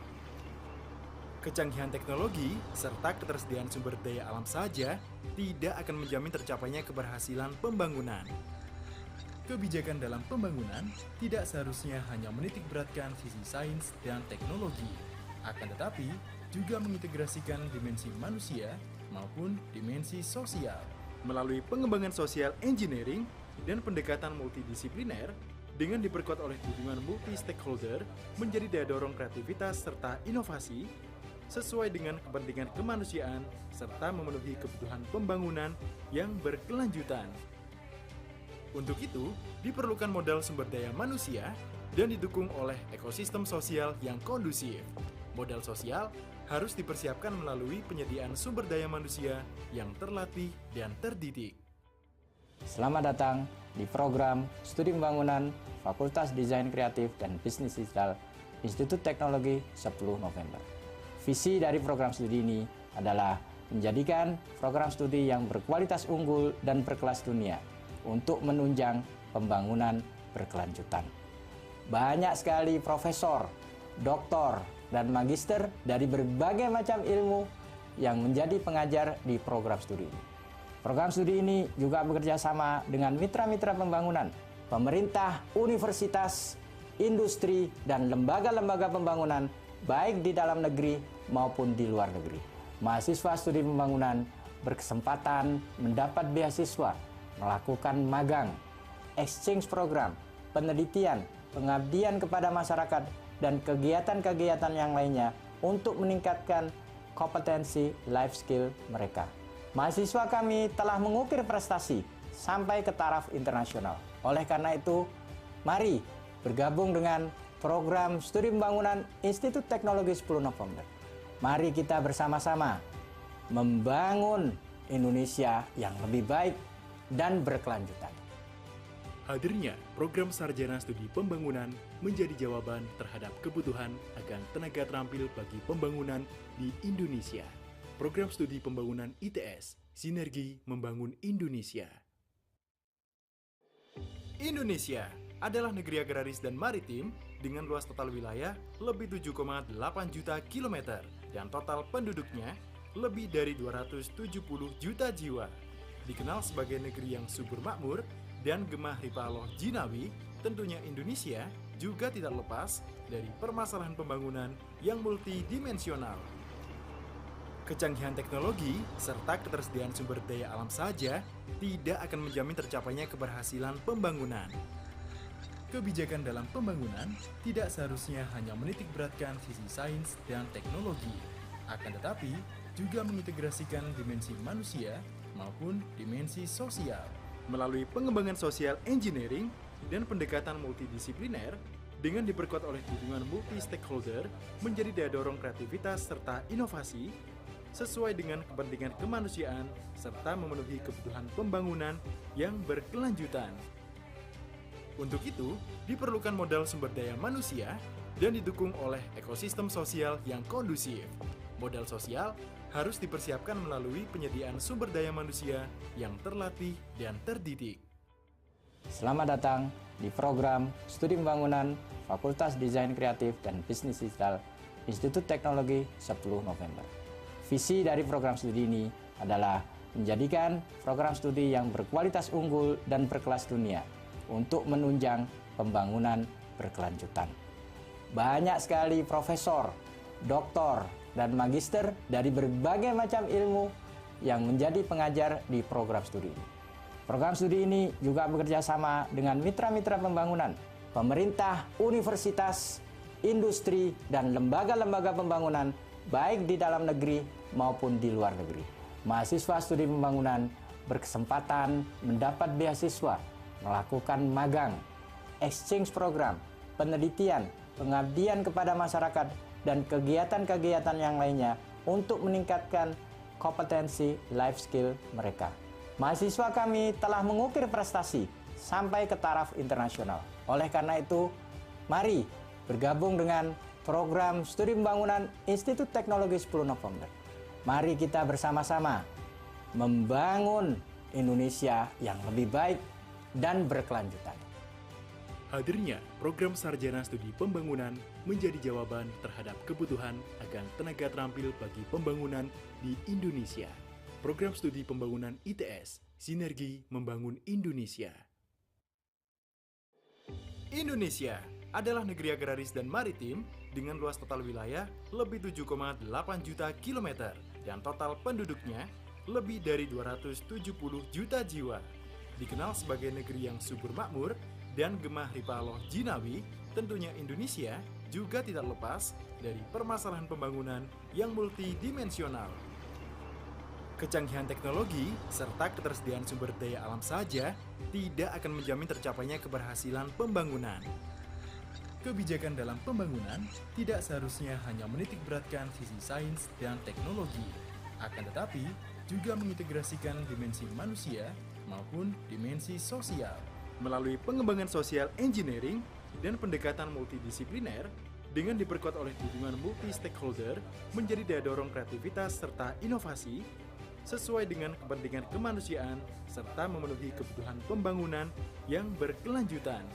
Kecanggihan teknologi serta ketersediaan sumber daya alam saja tidak akan menjamin tercapainya keberhasilan pembangunan. Kebijakan dalam pembangunan tidak seharusnya hanya menitikberatkan sisi sains dan teknologi, akan tetapi juga mengintegrasikan dimensi manusia maupun dimensi sosial. Melalui pengembangan social engineering dan pendekatan multidisipliner dengan diperkuat oleh dukungan multi-stakeholder menjadi daya dorong kreativitas serta inovasi sesuai dengan kepentingan kemanusiaan serta memenuhi kebutuhan pembangunan yang berkelanjutan. Untuk itu, diperlukan modal sumber daya manusia dan didukung oleh ekosistem sosial yang kondusif. Modal sosial harus dipersiapkan melalui penyediaan sumber daya manusia yang terlatih dan terdidik. Selamat datang di program Studi Pembangunan Fakultas Desain Kreatif dan Bisnis Digital Institut Teknologi 10 November. Visi dari program studi ini adalah menjadikan program studi yang berkualitas unggul dan berkelas dunia untuk menunjang pembangunan berkelanjutan. Banyak sekali profesor, doktor, dan magister dari berbagai macam ilmu yang menjadi pengajar di program studi ini. Program studi ini juga bekerja sama dengan mitra-mitra pembangunan, pemerintah, universitas, industri, dan lembaga-lembaga pembangunan baik di dalam negeri maupun di luar negeri. Mahasiswa studi pembangunan berkesempatan mendapat beasiswa, melakukan magang, exchange program, penelitian, pengabdian kepada masyarakat, dan kegiatan-kegiatan yang lainnya untuk meningkatkan kompetensi life skill mereka. Mahasiswa kami telah mengukir prestasi sampai ke taraf internasional. Oleh karena itu, mari bergabung dengan program Studi Pembangunan Institut Teknologi 10 November. Mari kita bersama-sama membangun Indonesia yang lebih baik dan berkelanjutan. Hadirnya program Sarjana Studi Pembangunan menjadi jawaban terhadap kebutuhan akan tenaga terampil bagi pembangunan di Indonesia. Program Studi Pembangunan ITS, Sinergi Membangun Indonesia. Indonesia adalah negeri agraris dan maritim dengan luas total wilayah lebih 7,8 juta kilometer dan total penduduknya lebih dari 270 juta jiwa. Dikenal sebagai negeri yang subur makmur dan Gemah Ripaloh Jinawi, tentunya Indonesia juga tidak lepas dari permasalahan pembangunan yang multidimensional. Kecanggihan teknologi serta ketersediaan sumber daya alam saja tidak akan menjamin tercapainya keberhasilan pembangunan. Kebijakan dalam pembangunan tidak seharusnya hanya menitikberatkan sisi sains dan teknologi, akan tetapi juga mengintegrasikan dimensi manusia maupun dimensi sosial. Melalui pengembangan social engineering dan pendekatan multidisipliner, dengan diperkuat oleh dukungan multi-stakeholder menjadi daya dorong kreativitas serta inovasi, sesuai dengan kepentingan kemanusiaan serta memenuhi kebutuhan pembangunan yang berkelanjutan. Untuk itu, diperlukan modal sumber daya manusia dan didukung oleh ekosistem sosial yang kondusif. Modal sosial harus dipersiapkan melalui penyediaan sumber daya manusia yang terlatih dan terdidik. Selamat datang di program Studi Pembangunan Fakultas Desain Kreatif dan Bisnis Digital Institut Teknologi 10 November. Visi dari program studi ini adalah menjadikan program studi yang berkualitas unggul dan berkelas dunia untuk menunjang pembangunan berkelanjutan. Banyak sekali profesor, doktor, dan magister dari berbagai macam ilmu yang menjadi pengajar di program studi ini. Program studi ini juga bekerja sama dengan mitra-mitra pembangunan, pemerintah, universitas, industri, dan lembaga-lembaga pembangunan baik di dalam negeri maupun di luar negeri. Mahasiswa studi pembangunan berkesempatan mendapat beasiswa, melakukan magang, exchange program, penelitian, pengabdian kepada masyarakat, dan kegiatan-kegiatan yang lainnya untuk meningkatkan kompetensi life skill mereka. Mahasiswa kami telah mengukir prestasi sampai ke taraf internasional. Oleh karena itu, mari bergabung dengan program Studi Pembangunan Institut Teknologi 10 November. Mari kita bersama-sama membangun Indonesia yang lebih baik dan berkelanjutan. Hadirnya program Sarjana Studi Pembangunan menjadi jawaban terhadap kebutuhan akan tenaga terampil bagi pembangunan di Indonesia. Program Studi Pembangunan ITS, Sinergi Membangun Indonesia. Indonesia adalah negeri agraris dan maritim dengan luas total wilayah lebih 7,8 juta kilometer dan total penduduknya lebih dari 270 juta jiwa. Dikenal sebagai negeri yang subur makmur dan Gemah Ripaloh Jinawi, tentunya Indonesia juga tidak lepas dari permasalahan pembangunan yang multidimensional. Kecanggihan teknologi serta ketersediaan sumber daya alam saja tidak akan menjamin tercapainya keberhasilan pembangunan. Kebijakan dalam pembangunan tidak seharusnya hanya menitikberatkan sisi sains dan teknologi, akan tetapi juga mengintegrasikan dimensi manusia maupun dimensi sosial. Melalui pengembangan social engineering dan pendekatan multidisipliner, dengan diperkuat oleh dukungan multi-stakeholder menjadi daya dorong kreativitas serta inovasi, sesuai dengan kepentingan kemanusiaan serta memenuhi kebutuhan pembangunan yang berkelanjutan.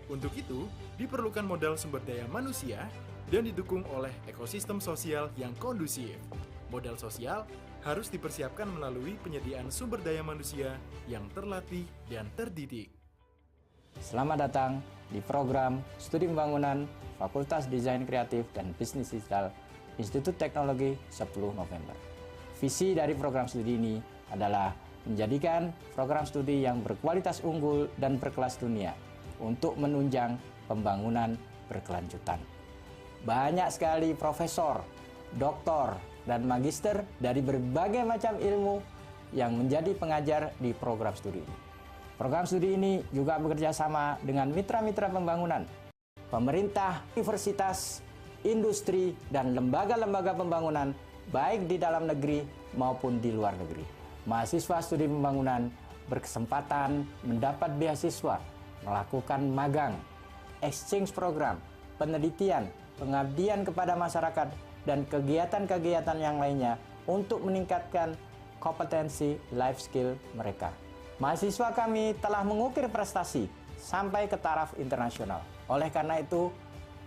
Untuk itu, diperlukan modal sumber daya manusia dan didukung oleh ekosistem sosial yang kondusif. Modal sosial harus dipersiapkan melalui penyediaan sumber daya manusia yang terlatih dan terdidik. Selamat datang di program Studi Pembangunan Fakultas Desain Kreatif dan Bisnis Digital Institut Teknologi 10 November. Visi dari program studi ini adalah menjadikan program studi yang berkualitas unggul dan berkelas dunia untuk menunjang pembangunan berkelanjutan. Banyak sekali profesor, doktor, dan magister dari berbagai macam ilmu yang menjadi pengajar di program studi ini. Program studi ini juga bekerja sama dengan mitra-mitra pembangunan, pemerintah, universitas, industri, dan lembaga-lembaga pembangunan baik di dalam negeri maupun di luar negeri. Mahasiswa studi pembangunan berkesempatan mendapat beasiswa, melakukan magang, exchange program, penelitian, pengabdian kepada masyarakat, dan kegiatan-kegiatan yang lainnya untuk meningkatkan kompetensi life skill mereka. Mahasiswa kami telah mengukir prestasi sampai ke taraf internasional. Oleh karena itu,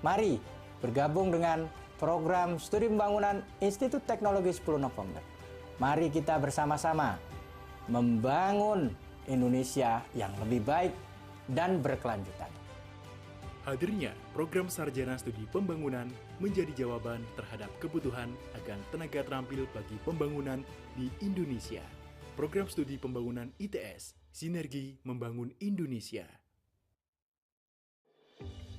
mari bergabung dengan program Studi Pembangunan Institut Teknologi 10 November. Mari kita bersama-sama membangun Indonesia yang lebih baik dan berkelanjutan. Hadirnya program Sarjana Studi Pembangunan menjadi jawaban terhadap kebutuhan akan tenaga terampil bagi pembangunan di Indonesia. Program Studi Pembangunan ITS, Sinergi Membangun Indonesia.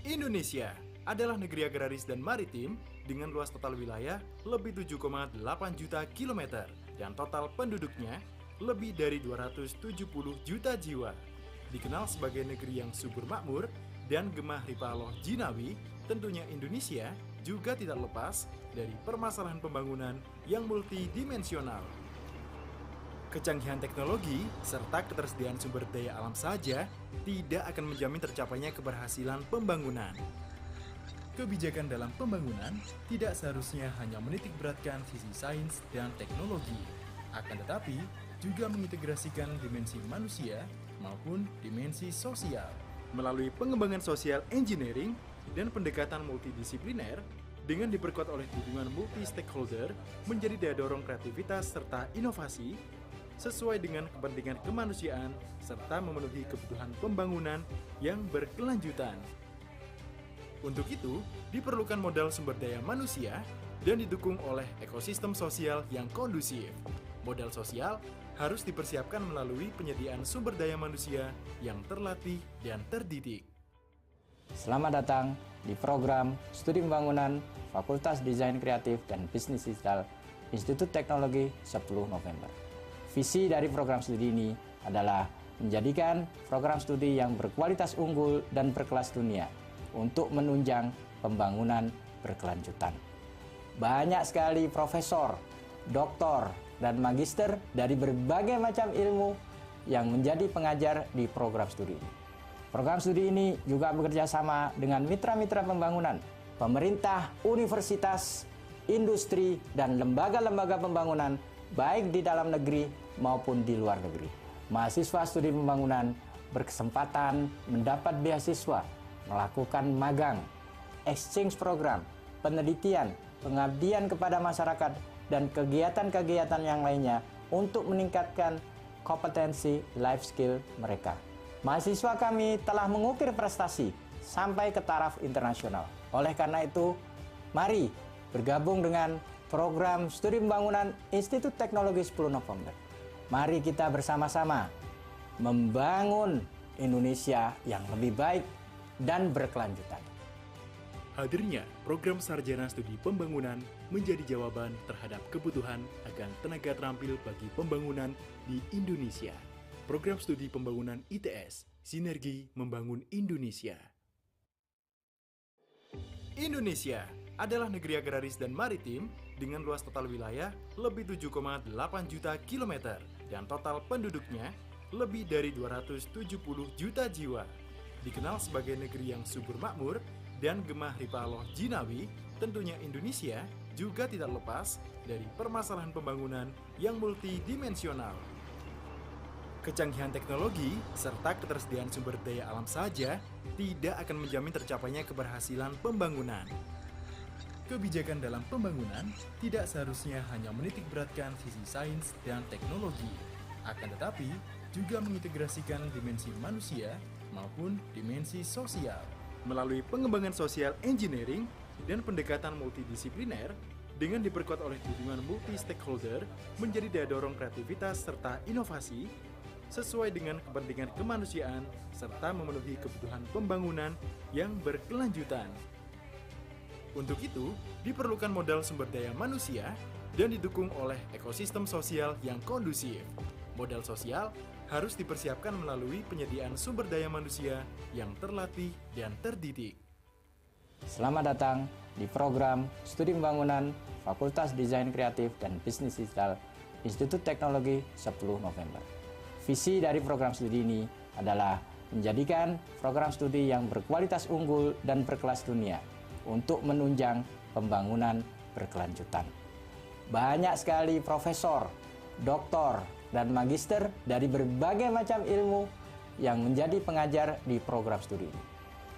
Indonesia adalah negeri agraris dan maritim dengan luas total wilayah lebih 7,8 juta kilometer dan total penduduknya lebih dari 270 juta jiwa. Dikenal sebagai negeri yang subur makmur dan gemah ripaloh jinawi, tentunya Indonesia juga tidak lepas dari permasalahan pembangunan yang multidimensional. Kecanggihan teknologi serta ketersediaan sumber daya alam saja tidak akan menjamin tercapainya keberhasilan pembangunan. Kebijakan dalam pembangunan tidak seharusnya hanya menitikberatkan sisi sains dan teknologi, akan tetapi juga mengintegrasikan dimensi manusia maupun dimensi sosial. Melalui pengembangan social engineering dan pendekatan multidisipliner dengan diperkuat oleh dukungan multi-stakeholder menjadi daya dorong kreativitas serta inovasi sesuai dengan kepentingan kemanusiaan serta memenuhi kebutuhan pembangunan yang berkelanjutan. Untuk itu, diperlukan modal sumber daya manusia dan didukung oleh ekosistem sosial yang kondusif. Modal sosial harus dipersiapkan melalui penyediaan sumber daya manusia yang terlatih dan terdidik. Selamat datang di program Studi Pembangunan Fakultas Desain Kreatif dan Bisnis Digital Institut Teknologi Sepuluh November. Visi dari program studi ini adalah menjadikan program studi yang berkualitas unggul dan berkelas dunia untuk menunjang pembangunan berkelanjutan. Banyak sekali profesor, doktor, dan magister dari berbagai macam ilmu yang menjadi pengajar di program studi ini. Program studi ini juga bekerja sama dengan mitra-mitra pembangunan, pemerintah, universitas, industri, dan lembaga-lembaga pembangunan baik di dalam negeri maupun di luar negeri. Mahasiswa studi pembangunan berkesempatan mendapat beasiswa, melakukan magang, exchange program, penelitian, pengabdian kepada masyarakat, dan kegiatan-kegiatan yang lainnya untuk meningkatkan kompetensi life skill mereka. Mahasiswa kami telah mengukir prestasi sampai ke taraf internasional. Oleh karena itu, mari bergabung dengan program Studi Pembangunan Institut Teknologi 10 November. Mari kita bersama-sama membangun Indonesia yang lebih baik dan berkelanjutan. Hadirnya program Sarjana Studi Pembangunan menjadi jawaban terhadap kebutuhan akan tenaga terampil bagi pembangunan di Indonesia. Program Studi Pembangunan ITS, Sinergi Membangun Indonesia. Indonesia adalah negeri agraris dan maritim dengan luas total wilayah lebih 7,8 juta kilometer dan total penduduknya lebih dari 270 juta jiwa. Dikenal sebagai negeri yang subur makmur dan gemah ripaloh jinawi, tentunya Indonesia juga tidak lepas dari permasalahan pembangunan yang multidimensional. Kecanggihan teknologi serta ketersediaan sumber daya alam saja tidak akan menjamin tercapainya keberhasilan pembangunan. Kebijakan dalam pembangunan tidak seharusnya hanya menitikberatkan sisi sains dan teknologi, akan tetapi juga mengintegrasikan dimensi manusia maupun dimensi sosial. Melalui pengembangan social engineering dan pendekatan multidisipliner dengan diperkuat oleh dukungan multi-stakeholder menjadi daya dorong kreativitas serta inovasi sesuai dengan kepentingan kemanusiaan serta memenuhi kebutuhan pembangunan yang berkelanjutan. Untuk itu, diperlukan modal sumber daya manusia dan didukung oleh ekosistem sosial yang kondusif. Modal sosial harus dipersiapkan melalui penyediaan sumber daya manusia yang terlatih dan terdidik. Selamat datang di program Studi Pembangunan Fakultas Desain Kreatif dan Bisnis Digital Institut Teknologi 10 November. Visi dari program studi ini adalah menjadikan program studi yang berkualitas unggul dan berkelas dunia untuk menunjang pembangunan berkelanjutan. Banyak sekali profesor, doktor, dan magister dari berbagai macam ilmu yang menjadi pengajar di program studi ini.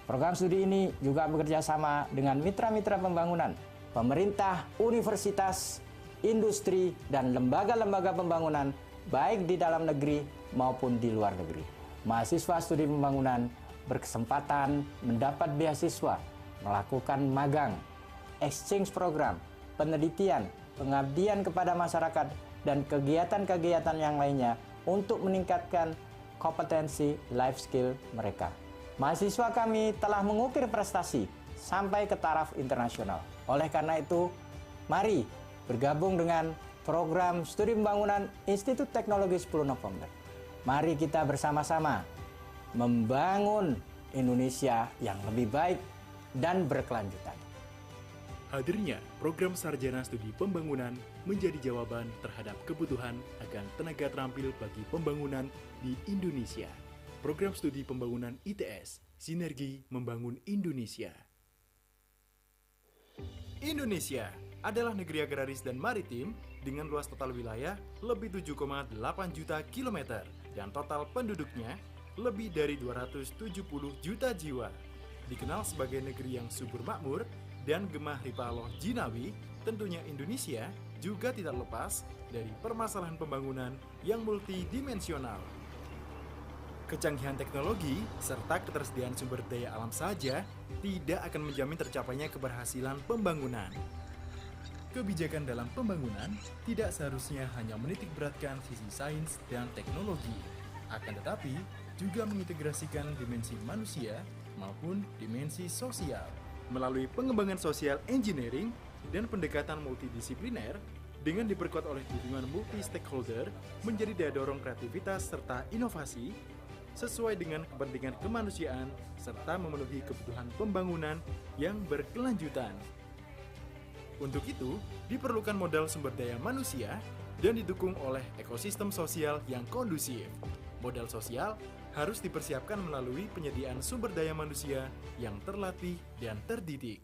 Program studi ini juga bekerja sama dengan mitra-mitra pembangunan, pemerintah, universitas, industri, dan lembaga-lembaga pembangunan baik di dalam negeri maupun di luar negeri. Mahasiswa studi pembangunan berkesempatan mendapat beasiswa, melakukan magang, exchange program, penelitian, pengabdian kepada masyarakat, dan kegiatan-kegiatan yang lainnya untuk meningkatkan kompetensi life skill mereka. Mahasiswa kami telah mengukir prestasi sampai ke taraf internasional. Oleh karena itu, mari bergabung dengan program studi pembangunan Institute Teknologi 10 November. Mari kita bersama-sama membangun Indonesia yang lebih baik dan berkelanjutan. Hadirnya program Sarjana Studi Pembangunan menjadi jawaban terhadap kebutuhan akan tenaga terampil bagi pembangunan di Indonesia. Program Studi Pembangunan ITS, Sinergi Membangun Indonesia. Indonesia adalah negeri agraris dan maritim dengan luas total wilayah lebih 7,8 juta kilometer dan total penduduknya lebih dari 270 juta jiwa. Dikenal sebagai negeri yang subur makmur dan gemah ripaloh jinawi, tentunya Indonesia juga tidak lepas dari permasalahan pembangunan yang multidimensional. Kecanggihan teknologi serta ketersediaan sumber daya alam saja tidak akan menjamin tercapainya keberhasilan pembangunan. Kebijakan dalam pembangunan tidak seharusnya hanya menitikberatkan sisi sains dan teknologi, akan tetapi juga mengintegrasikan dimensi manusia maupun dimensi sosial. Melalui pengembangan social engineering dan pendekatan multidisipliner dengan diperkuat oleh dukungan multi-stakeholder menjadi daya dorong kreativitas serta inovasi sesuai dengan kepentingan kemanusiaan serta memenuhi kebutuhan pembangunan yang berkelanjutan. Untuk itu, diperlukan modal sumber daya manusia dan didukung oleh ekosistem sosial yang kondusif. Modal sosial harus dipersiapkan melalui penyediaan sumber daya manusia yang terlatih dan terdidik.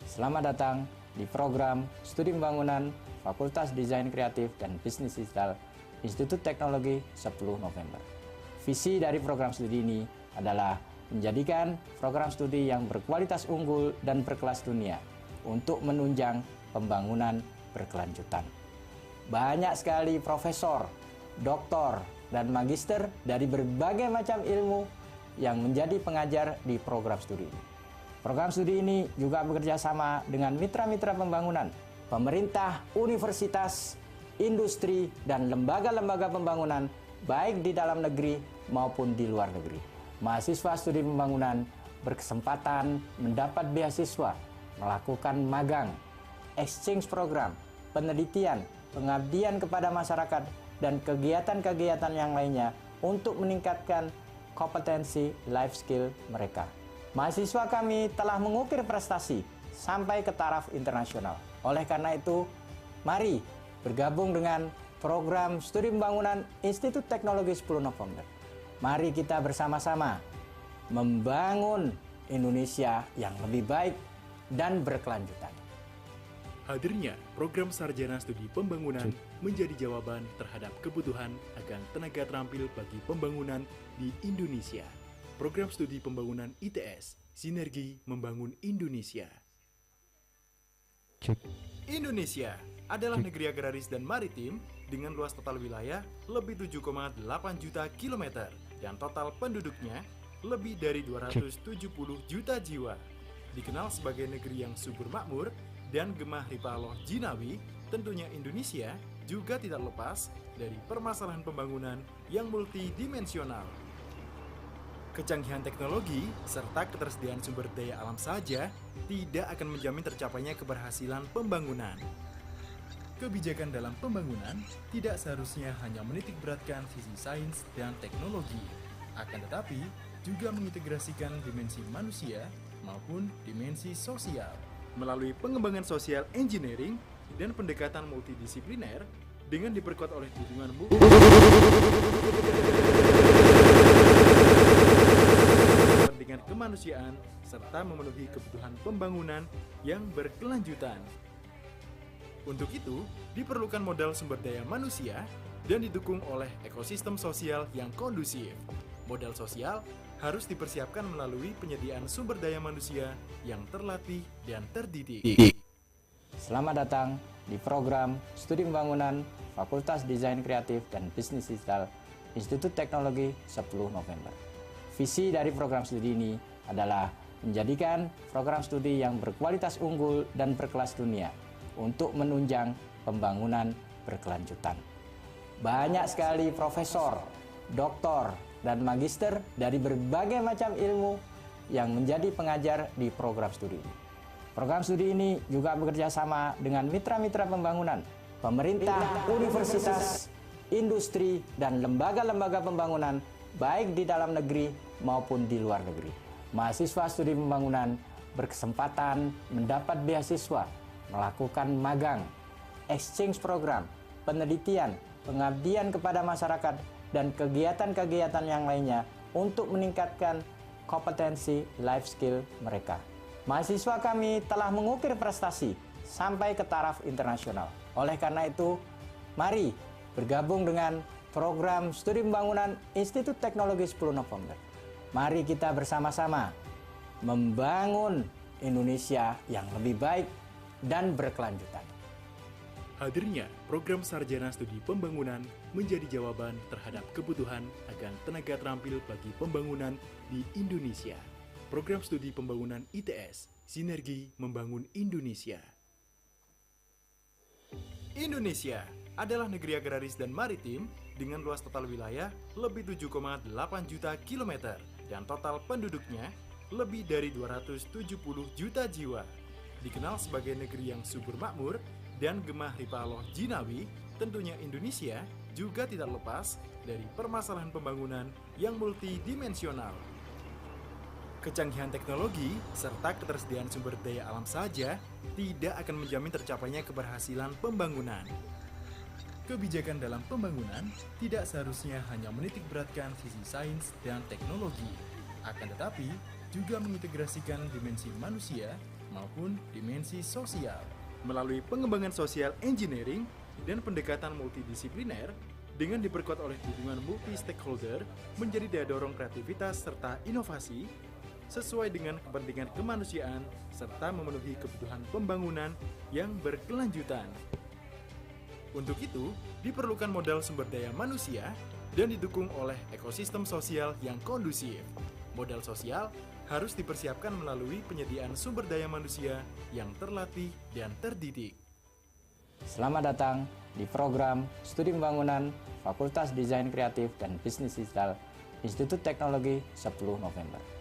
Selamat datang di program Studi Pembangunan Fakultas Desain Kreatif dan Bisnis Digital Institut Teknologi 10 November. Visi dari program studi ini adalah menjadikan program studi yang berkualitas unggul dan berkelas dunia untuk menunjang pembangunan berkelanjutan. Banyak sekali profesor, doktor, dan magister dari berbagai macam ilmu yang menjadi pengajar di program studi ini. Program studi ini juga bekerja sama dengan mitra-mitra pembangunan, pemerintah, universitas, industri, dan lembaga-lembaga pembangunan baik di dalam negeri maupun di luar negeri. Mahasiswa studi pembangunan berkesempatan mendapat beasiswa, melakukan magang, exchange program, penelitian, pengabdian kepada masyarakat, dan kegiatan-kegiatan yang lainnya untuk meningkatkan kompetensi life skill mereka. Mahasiswa kami telah mengukir prestasi sampai ke taraf internasional. Oleh karena itu, mari bergabung dengan program studi pembangunan Institut Teknologi 10 November. Mari kita bersama-sama membangun Indonesia yang lebih baik dan berkelanjutan. Hadirnya program Sarjana Studi Pembangunan menjadi jawaban terhadap kebutuhan akan tenaga terampil bagi pembangunan di Indonesia. Program Studi Pembangunan ITS, Sinergi Membangun Indonesia. Indonesia adalah negeri agraris dan maritim dengan luas total wilayah lebih 7,8 juta kilometer dan total penduduknya lebih dari 270 juta jiwa. Dikenal sebagai negeri yang subur makmur dan gemah ripaloh jinawi, tentunya Indonesia juga tidak lepas dari permasalahan pembangunan yang multidimensional. Kecanggihan teknologi serta ketersediaan sumber daya alam saja tidak akan menjamin tercapainya keberhasilan pembangunan. Kebijakan dalam pembangunan tidak seharusnya hanya menitikberatkan sisi sains dan teknologi, akan tetapi juga mengintegrasikan dimensi manusia maupun dimensi sosial. Melalui pengembangan social engineering dan pendekatan multidisipliner dengan diperkuat oleh dukungan kepentingan kemanusiaan serta memenuhi kebutuhan pembangunan yang berkelanjutan. Untuk itu, diperlukan modal sumber daya manusia dan didukung oleh ekosistem sosial yang kondusif. Modal sosial harus dipersiapkan melalui penyediaan sumber daya manusia yang terlatih dan terdidik. Selamat datang di program Studi Pembangunan Fakultas Desain Kreatif dan Bisnis Digital Institut Teknologi 10 November. Visi dari program studi ini adalah menjadikan program studi yang berkualitas unggul dan berkelas dunia untuk menunjang pembangunan berkelanjutan. Banyak sekali profesor, doktor, dan magister dari berbagai macam ilmu yang menjadi pengajar di program studi ini. Program studi ini juga bekerja sama dengan mitra-mitra pembangunan, pemerintah, universitas, industri, dan lembaga-lembaga pembangunan baik di dalam negeri maupun di luar negeri. Mahasiswa studi pembangunan berkesempatan mendapat beasiswa, melakukan magang, exchange program, penelitian, pengabdian kepada masyarakat, dan kegiatan-kegiatan yang lainnya untuk meningkatkan kompetensi life skill mereka. Mahasiswa kami telah mengukir prestasi sampai ke taraf internasional. Oleh karena itu, mari bergabung dengan program studi pembangunan Institut Teknologi 10 November. Mari kita bersama-sama membangun Indonesia yang lebih baik dan berkelanjutan. Hadirnya program Sarjana Studi Pembangunan menjadi jawaban terhadap kebutuhan akan tenaga terampil bagi pembangunan di Indonesia. Program Studi Pembangunan ITS, Sinergi Membangun Indonesia. Indonesia adalah negeri agraris dan maritim dengan luas total wilayah lebih 7,8 juta kilometer dan total penduduknya lebih dari 270 juta jiwa. Dikenal sebagai negeri yang subur makmur dan gemah ripaloh jinawi, tentunya Indonesia juga tidak lepas dari permasalahan pembangunan yang multidimensional. Kecanggihan teknologi serta ketersediaan sumber daya alam saja tidak akan menjamin tercapainya keberhasilan pembangunan. Kebijakan dalam pembangunan tidak seharusnya hanya menitikberatkan sisi sains dan teknologi, akan tetapi juga mengintegrasikan dimensi manusia maupun dimensi sosial. Melalui pengembangan social engineering dan pendekatan multidisipliner dengan diperkuat oleh hubungan multi-stakeholder menjadi daya dorong kreativitas serta inovasi sesuai dengan kepentingan kemanusiaan serta memenuhi kebutuhan pembangunan yang berkelanjutan. Untuk itu, diperlukan modal sumber daya manusia dan didukung oleh ekosistem sosial yang kondusif. Modal sosial harus dipersiapkan melalui penyediaan sumber daya manusia yang terlatih dan terdidik. Selamat datang di program Studi Pembangunan Fakultas Desain Kreatif dan Bisnis Digital Institut Teknologi 10 November.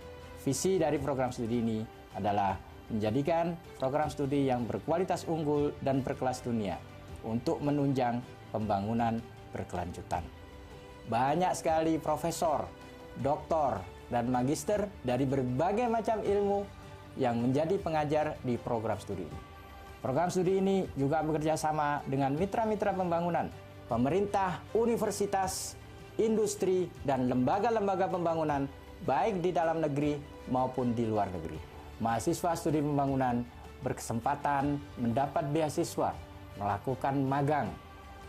Visi dari program studi ini adalah menjadikan program studi yang berkualitas unggul dan berkelas dunia untuk menunjang pembangunan berkelanjutan. Banyak sekali profesor, doktor, dan magister dari berbagai macam ilmu yang menjadi pengajar di program studi ini. Program studi ini juga bekerja sama dengan mitra-mitra pembangunan, pemerintah, universitas, industri, dan lembaga-lembaga pembangunan baik di dalam negeri maupun di luar negeri. Mahasiswa studi pembangunan berkesempatan mendapat beasiswa, melakukan magang,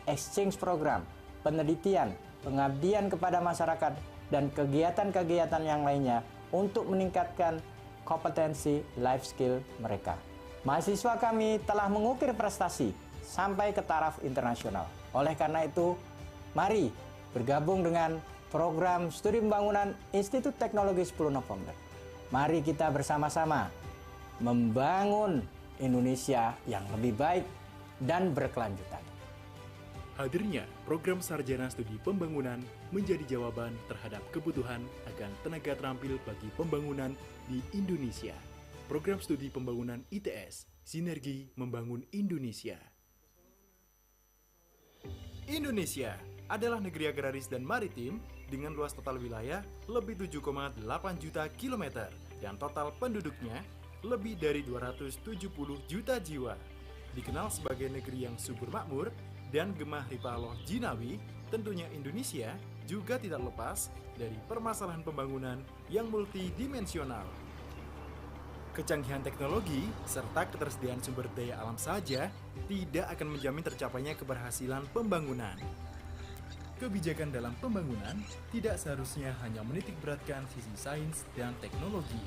exchange program, penelitian, pengabdian kepada masyarakat, dan kegiatan-kegiatan yang lainnya untuk meningkatkan kompetensi life skill mereka. Mahasiswa kami telah mengukir prestasi sampai ke taraf internasional. Oleh karena itu, mari bergabung dengan program studi pembangunan Institut Teknologi 10 November. Mari kita bersama-sama membangun Indonesia yang lebih baik dan berkelanjutan. Hadirnya program Sarjana Studi Pembangunan menjadi jawaban terhadap kebutuhan akan tenaga terampil bagi pembangunan di Indonesia. Program Studi Pembangunan ITS, Sinergi Membangun Indonesia. Indonesia adalah negeri agraris dan maritim dengan luas total wilayah lebih 7,8 juta kilometer dan total penduduknya lebih dari 270 juta jiwa. Dikenal sebagai negeri yang subur makmur dan gemah ripaloh jinawi, tentunya Indonesia juga tidak lepas dari permasalahan pembangunan yang multidimensional. Kecanggihan teknologi serta ketersediaan sumber daya alam saja tidak akan menjamin tercapainya keberhasilan pembangunan. Kebijakan dalam pembangunan tidak seharusnya hanya menitikberatkan sisi sains dan teknologi,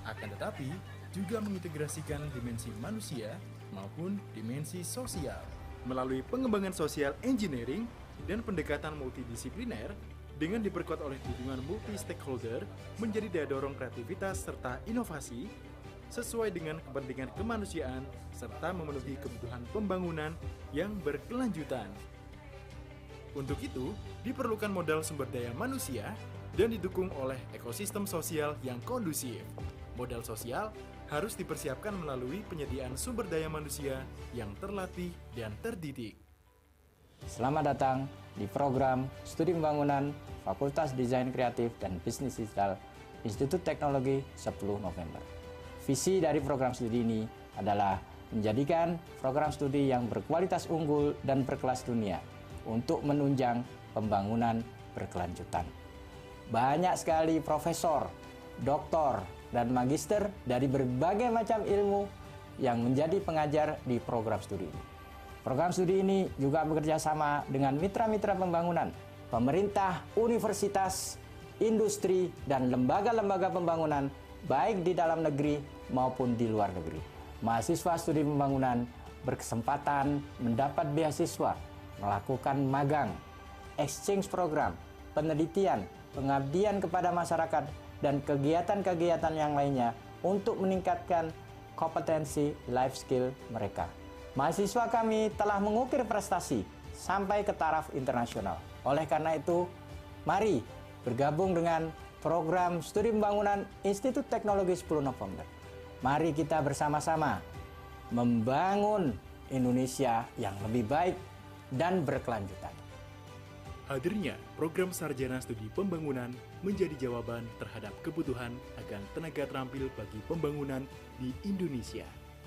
akan tetapi juga mengintegrasikan dimensi manusia maupun dimensi sosial. Melalui pengembangan social engineering dan pendekatan multidisipliner, dengan diperkuat oleh dukungan multi-stakeholder, menjadi daya dorong kreativitas serta inovasi, sesuai dengan kepentingan kemanusiaan, serta memenuhi kebutuhan pembangunan yang berkelanjutan. Untuk itu, diperlukan modal sumber daya manusia dan didukung oleh ekosistem sosial yang kondusif. Modal sosial harus dipersiapkan melalui penyediaan sumber daya manusia yang terlatih dan terdidik. Selamat datang di program Studi Pembangunan Fakultas Desain Kreatif dan Bisnis Digital Institut Teknologi 10 November. Visi dari program studi ini adalah menjadikan program studi yang berkualitas unggul dan berkelas dunia untuk menunjang pembangunan berkelanjutan. Banyak sekali profesor, doktor, dan magister dari berbagai macam ilmu yang menjadi pengajar di program studi ini. Program studi ini juga bekerja sama dengan mitra-mitra pembangunan, pemerintah, universitas, industri, dan lembaga-lembaga pembangunan baik di dalam negeri maupun di luar negeri. Mahasiswa studi pembangunan berkesempatan mendapat beasiswa, melakukan magang, exchange program, penelitian, pengabdian kepada masyarakat, dan kegiatan-kegiatan yang lainnya untuk meningkatkan kompetensi life skill mereka. Mahasiswa kami telah mengukir prestasi sampai ke taraf internasional. Oleh karena itu, mari bergabung dengan program Studi Pembangunan Institut Teknologi 10 November. Mari kita bersama-sama membangun Indonesia yang lebih baik dan berkelanjutan. Hadirnya program Sarjana Studi Pembangunan menjadi jawaban terhadap kebutuhan akan tenaga terampil bagi pembangunan di Indonesia.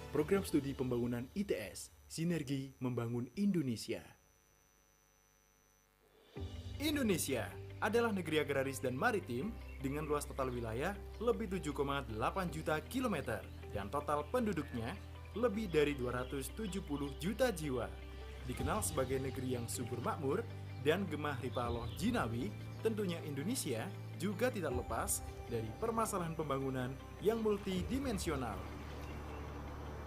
Program Studi Pembangunan ITS, Sinergi Membangun Indonesia. Indonesia adalah negeri agraris dan maritim dengan luas total wilayah lebih 7,8 juta kilometer dan total penduduknya lebih dari 270 juta jiwa. Dikenal sebagai negeri yang subur makmur dan gemah ripaloh jinawi, tentunya Indonesia juga tidak lepas dari permasalahan pembangunan yang multidimensional.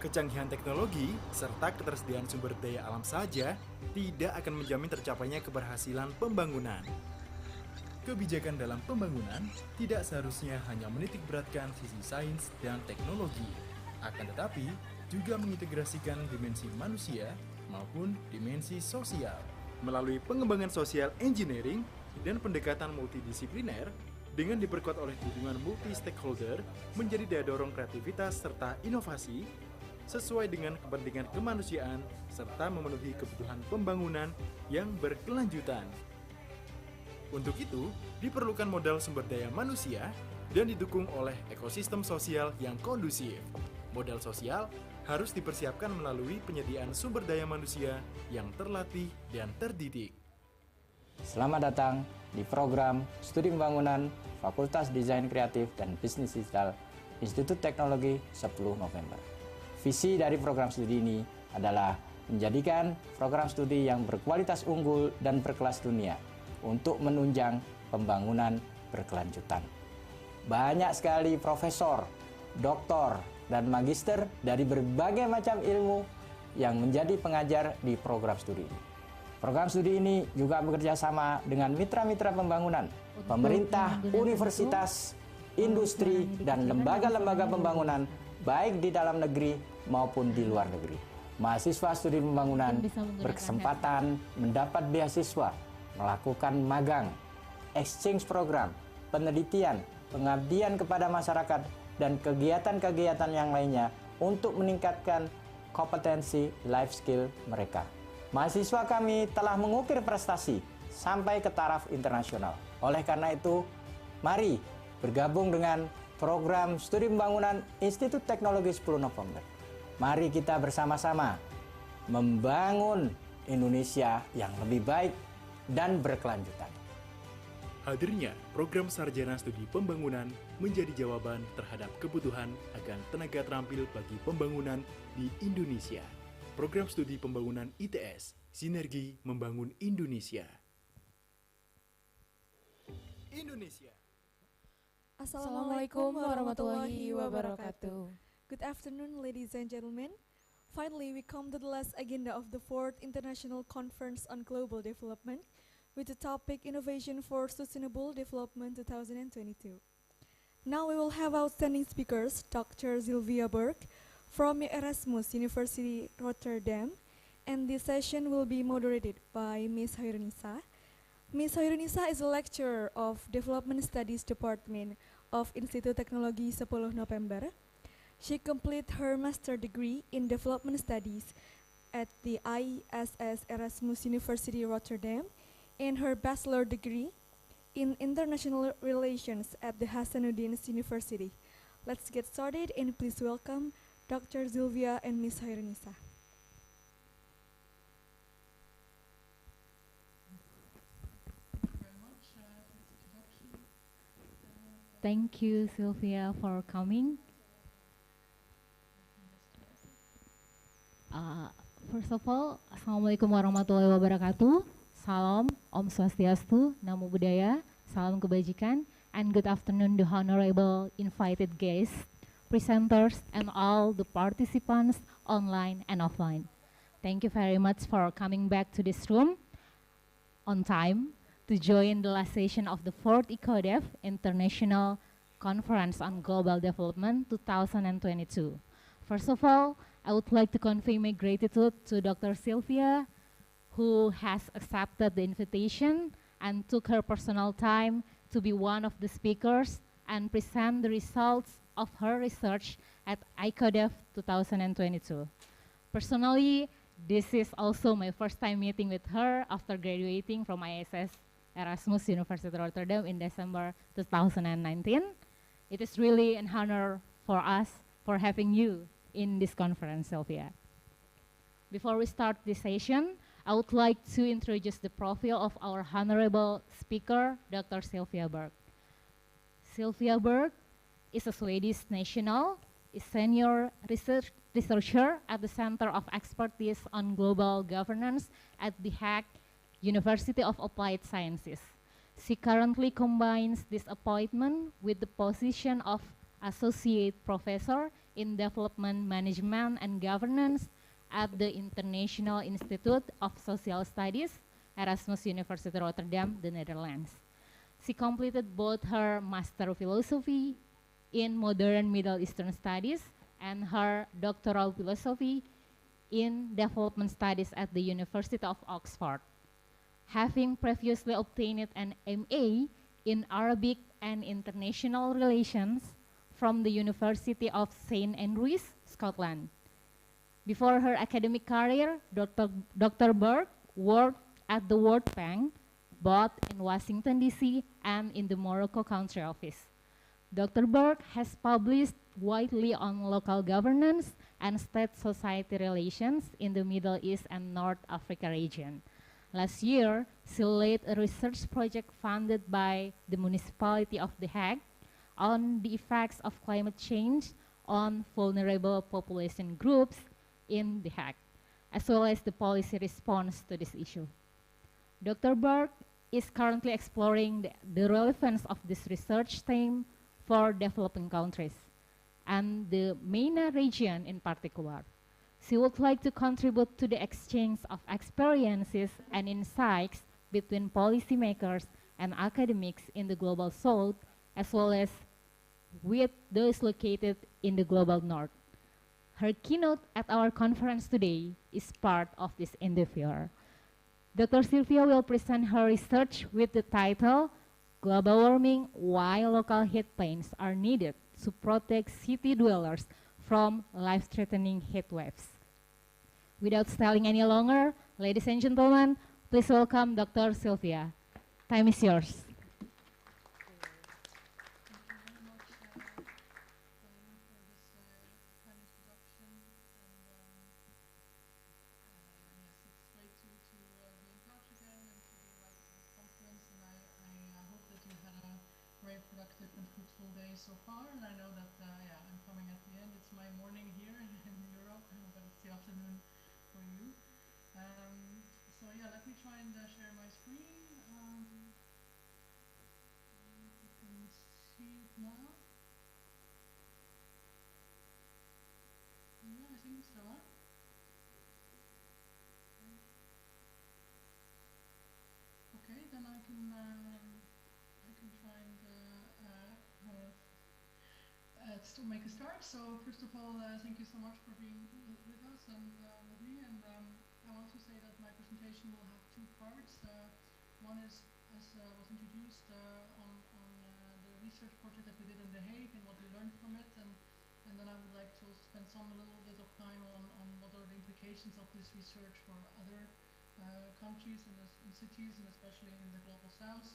Kecanggihan teknologi serta ketersediaan sumber daya alam saja tidak akan menjamin tercapainya keberhasilan pembangunan. Kebijakan dalam pembangunan tidak seharusnya hanya menitik beratkan sisi sains dan teknologi, akan tetapi juga mengintegrasikan dimensi manusia maupun dimensi sosial. Melalui pengembangan social engineering dan pendekatan multidisipliner, dengan diperkuat oleh dukungan multi-stakeholder, menjadi daya dorong kreativitas serta inovasi, sesuai dengan kepentingan kemanusiaan, serta memenuhi kebutuhan pembangunan yang berkelanjutan. Untuk itu, diperlukan modal sumber daya manusia dan didukung oleh ekosistem sosial yang kondusif. Modal sosial harus dipersiapkan melalui penyediaan sumber daya manusia yang terlatih dan terdidik. Selamat datang di program Studi Pembangunan Fakultas Desain Kreatif dan Bisnis Digital Institut Teknologi 10 November. Visi dari program studi ini adalah menjadikan program studi yang berkualitas unggul dan berkelas dunia untuk menunjang pembangunan berkelanjutan. Banyak sekali profesor, doktor, dan magister dari berbagai macam ilmu yang menjadi pengajar di program studi ini. Program studi ini juga bekerja sama dengan mitra-mitra pembangunan, pemerintah, universitas, industri, dan lembaga-lembaga pembangunan baik di dalam negeri maupun di luar negeri. Mahasiswa studi pembangunan berkesempatan mendapat beasiswa, melakukan magang, exchange program, penelitian, pengabdian kepada masyarakat, dan kegiatan-kegiatan yang lainnya untuk meningkatkan kompetensi life skill mereka. Mahasiswa kami telah mengukir prestasi sampai ke taraf internasional. Oleh karena itu, mari bergabung dengan program Studi Pembangunan Institut Teknologi 10 November. Mari kita bersama-sama membangun Indonesia yang lebih baik dan berkelanjutan. Hadirnya program Sarjana Studi Pembangunan menjadi jawaban terhadap kebutuhan akan tenaga terampil bagi pembangunan di Indonesia. Program Studi Pembangunan ITS, Sinergi Membangun Indonesia. Indonesia. Assalamualaikum warahmatullahi wabarakatuh. Good afternoon, ladies and gentlemen. Finally, we come to the last agenda of the 4th International Conference on Global Development with the topic Innovation for Sustainable Development 2022. Now we will have outstanding speakers, Dr. Sylvia Berg from Erasmus University Rotterdam, and this session will be moderated by Ms. Hairunisa. Ms. Hairunisa is a lecturer of Development Studies Department of Institute Teknologi Sepuluh Nopember. She completed her master degree in Development Studies at the ISS Erasmus University Rotterdam and her bachelor degree in International Relations at the Hasanuddin University. Let's get started and please welcome Dr. Sylvia and Ms. Hairunisa. Thank you, Sylvia, for coming. First of all, Assalamualaikum warahmatullahi wabarakatuh. Salam, Om Swastiastu, Namo Buddhaya, Salam Kebajikan, and good afternoon to honorable invited guests, presenters, and all the participants online and offline. Thank you very much for coming back to this room on time to join the last session of the 4th ICODEV International Conference on Global Development 2022. First of all, I would like to convey my gratitude to Dr. Sylvia, who has accepted the invitation and took her personal time to be one of the speakers and present the results of her research at ICODEV 2022. Personally, this is also my first time meeting with her after graduating from ISS Erasmus University Rotterdam in December 2019. It is really an honor for us for having you in this conference, Sylvia. Before we start this session, I would like to introduce the profile of our honorable speaker, Dr. Sylvia Berg. Sylvia Berg is a Swedish national, a senior researcher at the Center of Expertise on Global Governance at The Hague University of Applied Sciences. She currently combines this appointment with the position of Associate Professor in Development Management and Governance at the International Institute of Social Studies, Erasmus University Rotterdam, the Netherlands. She completed both her Master of Philosophy in Modern Middle Eastern Studies and her Doctoral Philosophy in Development Studies at the University of Oxford. Having previously obtained an MA in Arabic and International Relations from the University of St. Andrews, Scotland. Before her academic career, Dr. Berg worked at the World Bank, both in Washington, D.C. and in the Morocco country office. Dr. Berg has published widely on local governance and state-society relations in the Middle East and North Africa region. Last year, she led a research project funded by the municipality of The Hague on the effects of climate change on vulnerable population groups in The Hague, as well as the policy response to this issue. Dr. Berg is currently exploring the relevance of this research theme for developing countries and the MENA region in particular. She would like to contribute to the exchange of experiences and insights between policymakers and academics in the global south, as well as with those located in the global north. Her keynote at our conference today is part of this endeavor. Dr. Sylvia will present her research with the title, Global Warming, Why Local Heat Planes Are Needed to Protect City Dwellers from Life-Threatening Heat Waves. Without stalling any longer, ladies and gentlemen, please welcome Dr. Sylvia. Time is yours. Very productive and fruitful day so far, and I know that I'm coming at the end. It's my morning here in Europe, but it's the afternoon for you. Let me try and share my screen. You can see it now. Yeah, I think so. try and still make a start. So first of all, thank you so much for being with us and with me. And I want to say that my presentation will have two parts. One is, as was introduced, on the research project that we did in The Hague and what we learned from it. And then I would like to spend a little bit of time on what are the implications of this research for other countries and cities, and especially in the Global South,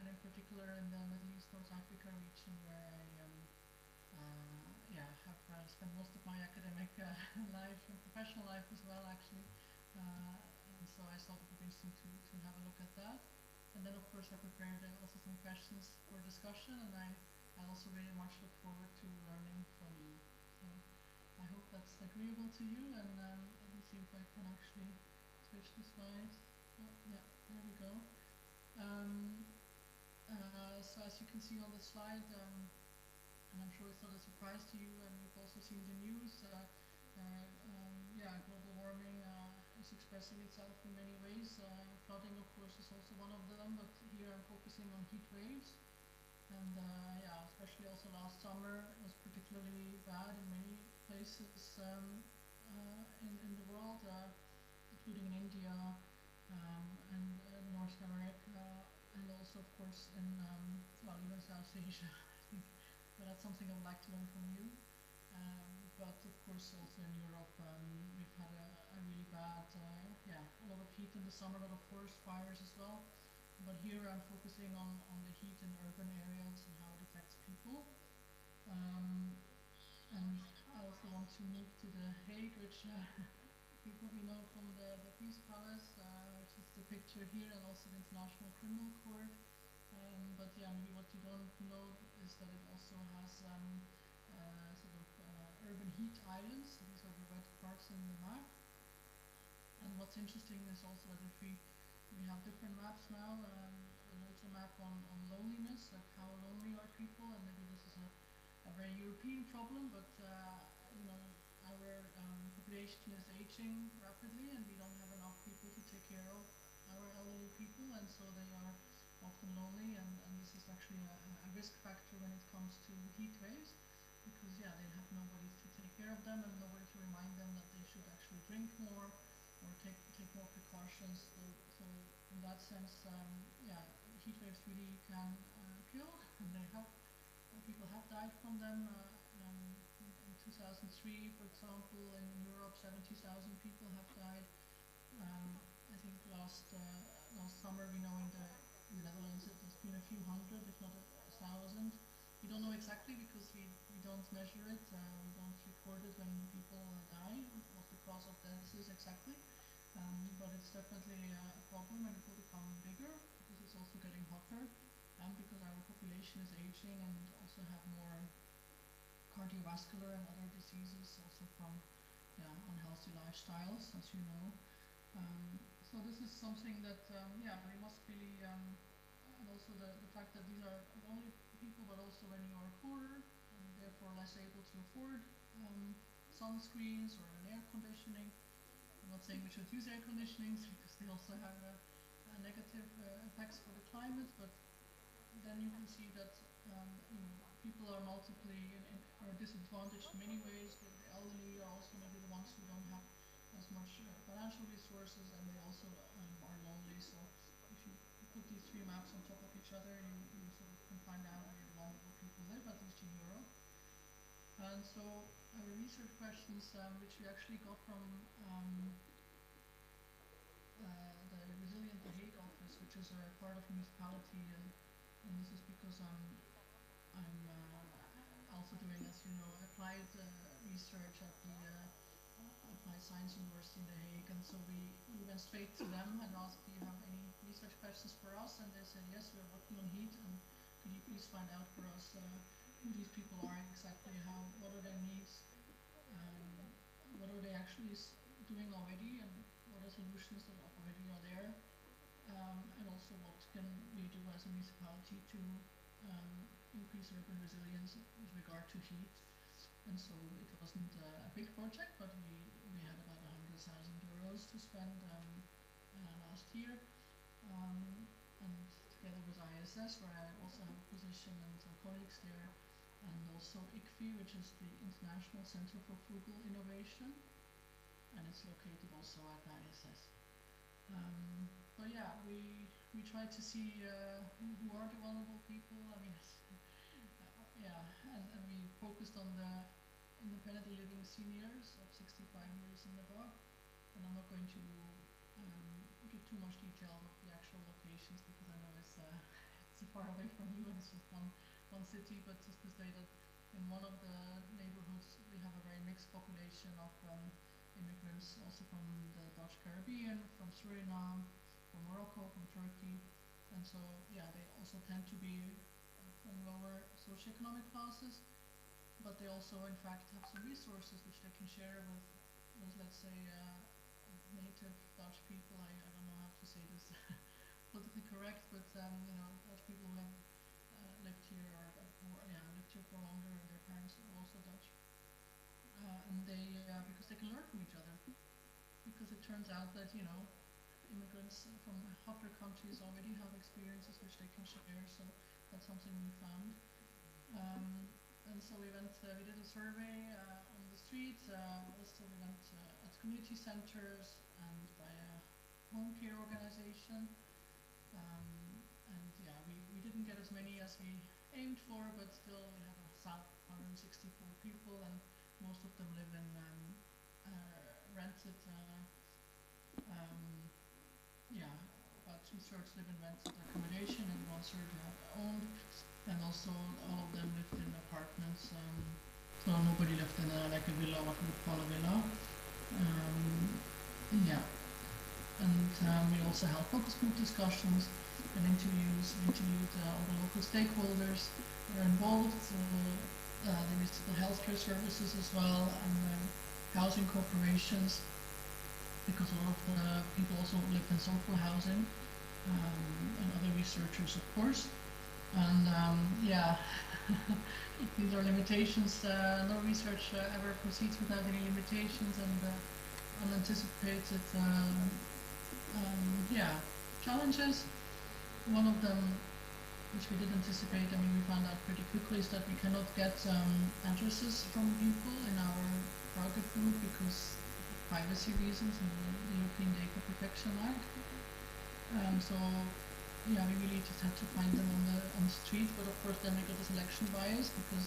and in particular in the Middle East, North Africa region, where I have spent most of my academic life and professional life as well, actually. And so I thought it would be interesting to have a look at that. And then, of course, I prepared also some questions for discussion, and I also very much look forward to learning from you. So I hope that's agreeable to you, and let me see if I can actually switch the slides. Oh, yeah, there we go. So as you can see on the slide, and I'm sure it's not a surprise to you, and you've also seen the news, global warming is expressing itself in many ways. Flooding, of course, is also one of them, but here I'm focusing on heat waves. And especially also last summer was particularly bad in many places in the world, including in India and North America, and also, of course, in even South Asia, I think. But that's something I would like to learn from you. But of course, also in Europe, we've had a really bad, a lot of heat in the summer, a lot of forest fires as well. But here I'm focusing on the heat in urban areas and how it affects people. And I also want to move to The Hague, which you probably know from the Peace Palace, which is the picture here, and also the International Criminal Court. But maybe what you don't know is that it also has urban heat islands. These are the red parts in the map. And what's interesting is also that if we have different maps now. There's a map on loneliness, like how lonely are people, and maybe this is a very European problem, but our population is aging rapidly, and we don't have enough people to take care of our elderly people, and so they are often lonely, and this is actually a risk factor when it comes to heat waves, because they have nobody to take care of them and nobody to remind them that they should actually drink more or take more precautions. So in that sense, heat waves really can kill, and people have died from them. In 2003, for example, in Europe, 70,000 people have died. I think last summer, we know in the Netherlands it has been a few hundred, if not 1,000. We don't know exactly because we don't measure it, we don't record it when people die, what the cause of death is exactly. But it's definitely a problem, and it will become bigger because it's also getting hotter, and because our population is aging and also have more cardiovascular and other diseases also from unhealthy lifestyles, as you know. So this is something that we must really, and also the fact that these are not only people but also when you are poorer and therefore less able to afford sunscreens or air conditioning. I'm not saying we should use air conditionings because they also have negative effects for the climate, but then you can see that people are are disadvantaged in many ways. The elderly are also maybe the ones who don't have as much financial resources, and they also are lonely. So if you put these three maps on top of each other, you sort of can find out where the vulnerable people live, at least in Europe. And so our research questions, which we actually got from the Resilient The Hague office, which is a part of municipality, and this is because I'm also doing, as you know, applied research at the Applied Science University in The Hague, and so we went straight to them and asked, do you have any research questions for us? And they said, yes, we're working on heat, and could you please find out for us who these people are exactly, what are their needs, what are they actually doing already, and what are solutions that already are there, and also what can we do as a municipality to increase urban resilience with regard to heat. And so it wasn't a big project, but we had about 100,000 euros to spend last year, and together with ISS, where I also have a position and some colleagues there, and also ICFI, which is the International Center for Frugal Innovation, and it's located also at ISS. But yeah, we try to see who are the vulnerable people. I mean, yeah, and we focused on the independently living seniors of 65 years and above. And I'm not going to give too much detail of the actual locations because I know it's far away from you and it's just one city, but just to say that in one of the neighborhoods we have a very mixed population of immigrants, also from the Dutch Caribbean, from Suriname, from Morocco, from Turkey, and so yeah, they also tend to be from lower socioeconomic classes, but they also in fact have some resources which they can share with let's say native Dutch people. I don't know how to say this politically correct, but you know, Dutch people who have lived here or lived here for longer, and their parents are also Dutch, and they because they can learn from each other, because it turns out that, you know, immigrants from hotter countries already have experiences which they can share, so that's something we found. And so we did a survey on the streets, also we went at community centers and by a home care organization. And yeah, we didn't get as many as we aimed for, but still we had 164 people, and most of them live in rented, about 2/3 live in rented accommodation and 1/3 have owned. And also all of them lived in apartments, so nobody lived in like a villa, what we would call a villa. Yeah, and we also held focus group discussions and interviews. We interviewed all the local stakeholders that are involved, the municipal healthcare services as well, and housing corporations, because a lot of the people also lived in social housing, and other researchers, of course. And yeah, these are limitations. No research ever proceeds without any limitations and unanticipated challenges. One of them, which we did anticipate, I mean, we found out pretty quickly, is that we cannot get addresses from people in our target group because of privacy reasons and the European Data Protection Act. So yeah, we really just had to find them on the street, but of course then we got a selection bias because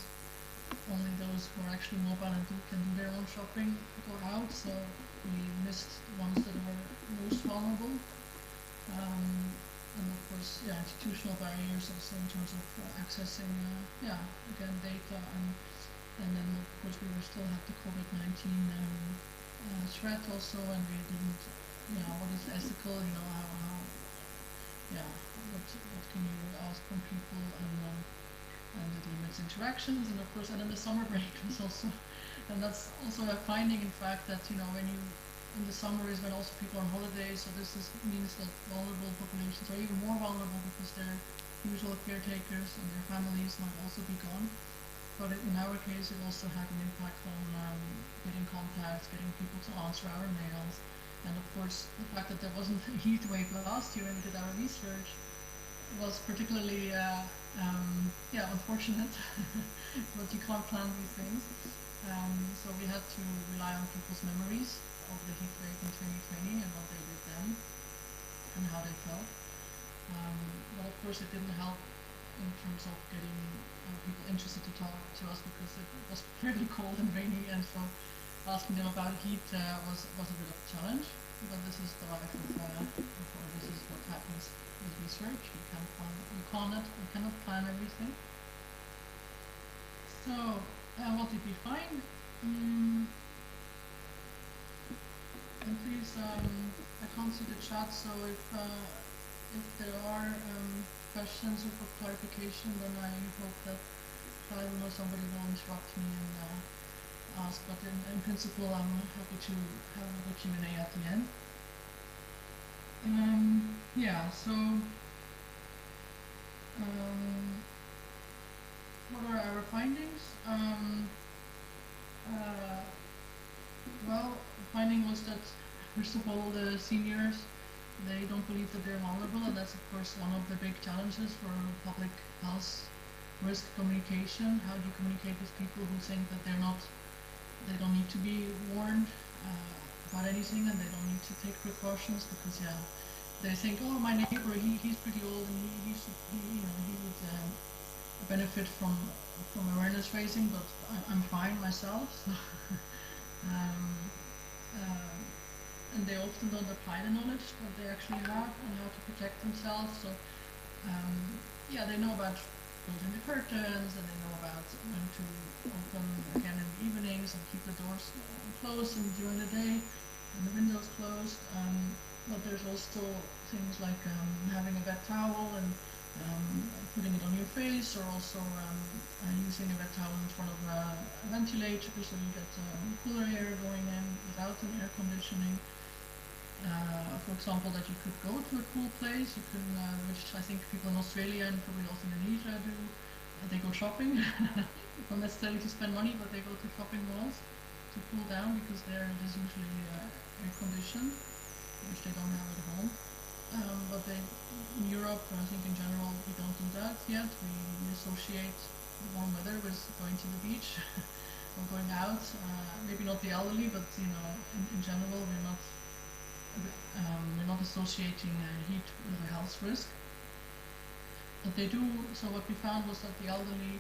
only those who are actually mobile and can do their own shopping go out, so we missed the ones that were most vulnerable. And of course, yeah, institutional barriers also in terms of accessing, again, data, and then of course we still have the COVID-19 threat also, and we didn't, what is ethical, what can you ask from people, and it limits interactions, and of course, and then the summer break was also, and that's also a finding, in fact, that, when you, in the summer is when also people are on holiday, so this means that vulnerable populations are even more vulnerable because their usual caretakers and their families might also be gone. But in our case, it also had an impact on getting contacts, getting people to answer our mails. And of course, the fact that there wasn't a heat wave last year when we did our research was particularly unfortunate, but you can't plan these things. So we had to rely on people's memories of the heat wave in 2020 and what they did then and how they felt. But of course, it didn't help in terms of getting people interested to talk to us because it was pretty cold and rainy, and so asking them about heat was a bit of a challenge. But this is the life of this is what happens with research. We cannot plan everything. So what did we find? And please, I can't see the chat, so if there are questions or for clarification, then I hope that I don't know, somebody will interrupt me and ask, but in principle I'm happy to have a Q&A at the end. What are our findings? Well, the finding was that, first of all, the seniors they don't believe that they're vulnerable, and that's of course one of the big challenges for public health risk communication. How do you communicate with people who think that they don't need to be warned about anything, and they don't need to take precautions because they think, oh, my neighbor, he's pretty old, and he would benefit from awareness raising, but I'm fine myself. And they often don't apply the knowledge that they actually have on how to protect themselves. So they know about closing the curtains, and they know about when to open again in the evenings and keep the doors closed and during the day and the windows closed. But there's also things like having a wet towel and putting it on your face, or also using a wet towel in front of a ventilator so you get cooler air going in without an air conditioning. For example, that you could go to a cool place, you can, which I think people in Australia and probably also Indonesia do. They go shopping, not necessarily to spend money, but they go to shopping malls to cool down because there it is usually air conditioned, which they don't have at home. But in Europe, I think in general, we don't do that yet. We associate warm weather with going to the beach or going out. Maybe not the elderly, but in general, we're not associating heat with a health risk. But they do. So what we found was that the elderly,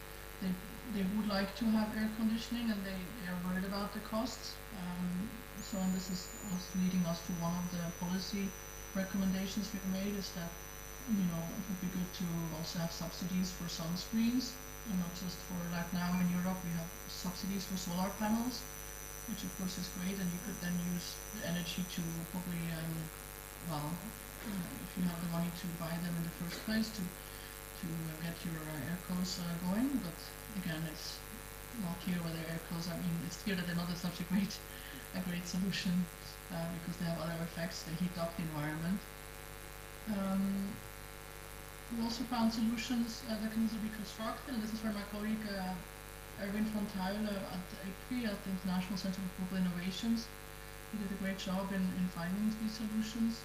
they would like to have air conditioning, and they are worried about the costs. And this is also leading us to one of the policy recommendations we've made, is that it would be good to also have subsidies for sunscreens, and not just for, like now in Europe we have subsidies for solar panels, which of course is great, and you could then use the energy to probably, if you have the money to buy them in the first place, to get your air cos going. But again, it's not clear whether air cos, it's clear that they're not such a great solution because they have other effects. They heat up the environment. We also found solutions that can easily be constructed, and this is where my colleague Erwin van Tuylen at ICODEV, at the International Center for Global Innovations, he did a great job in finding these solutions,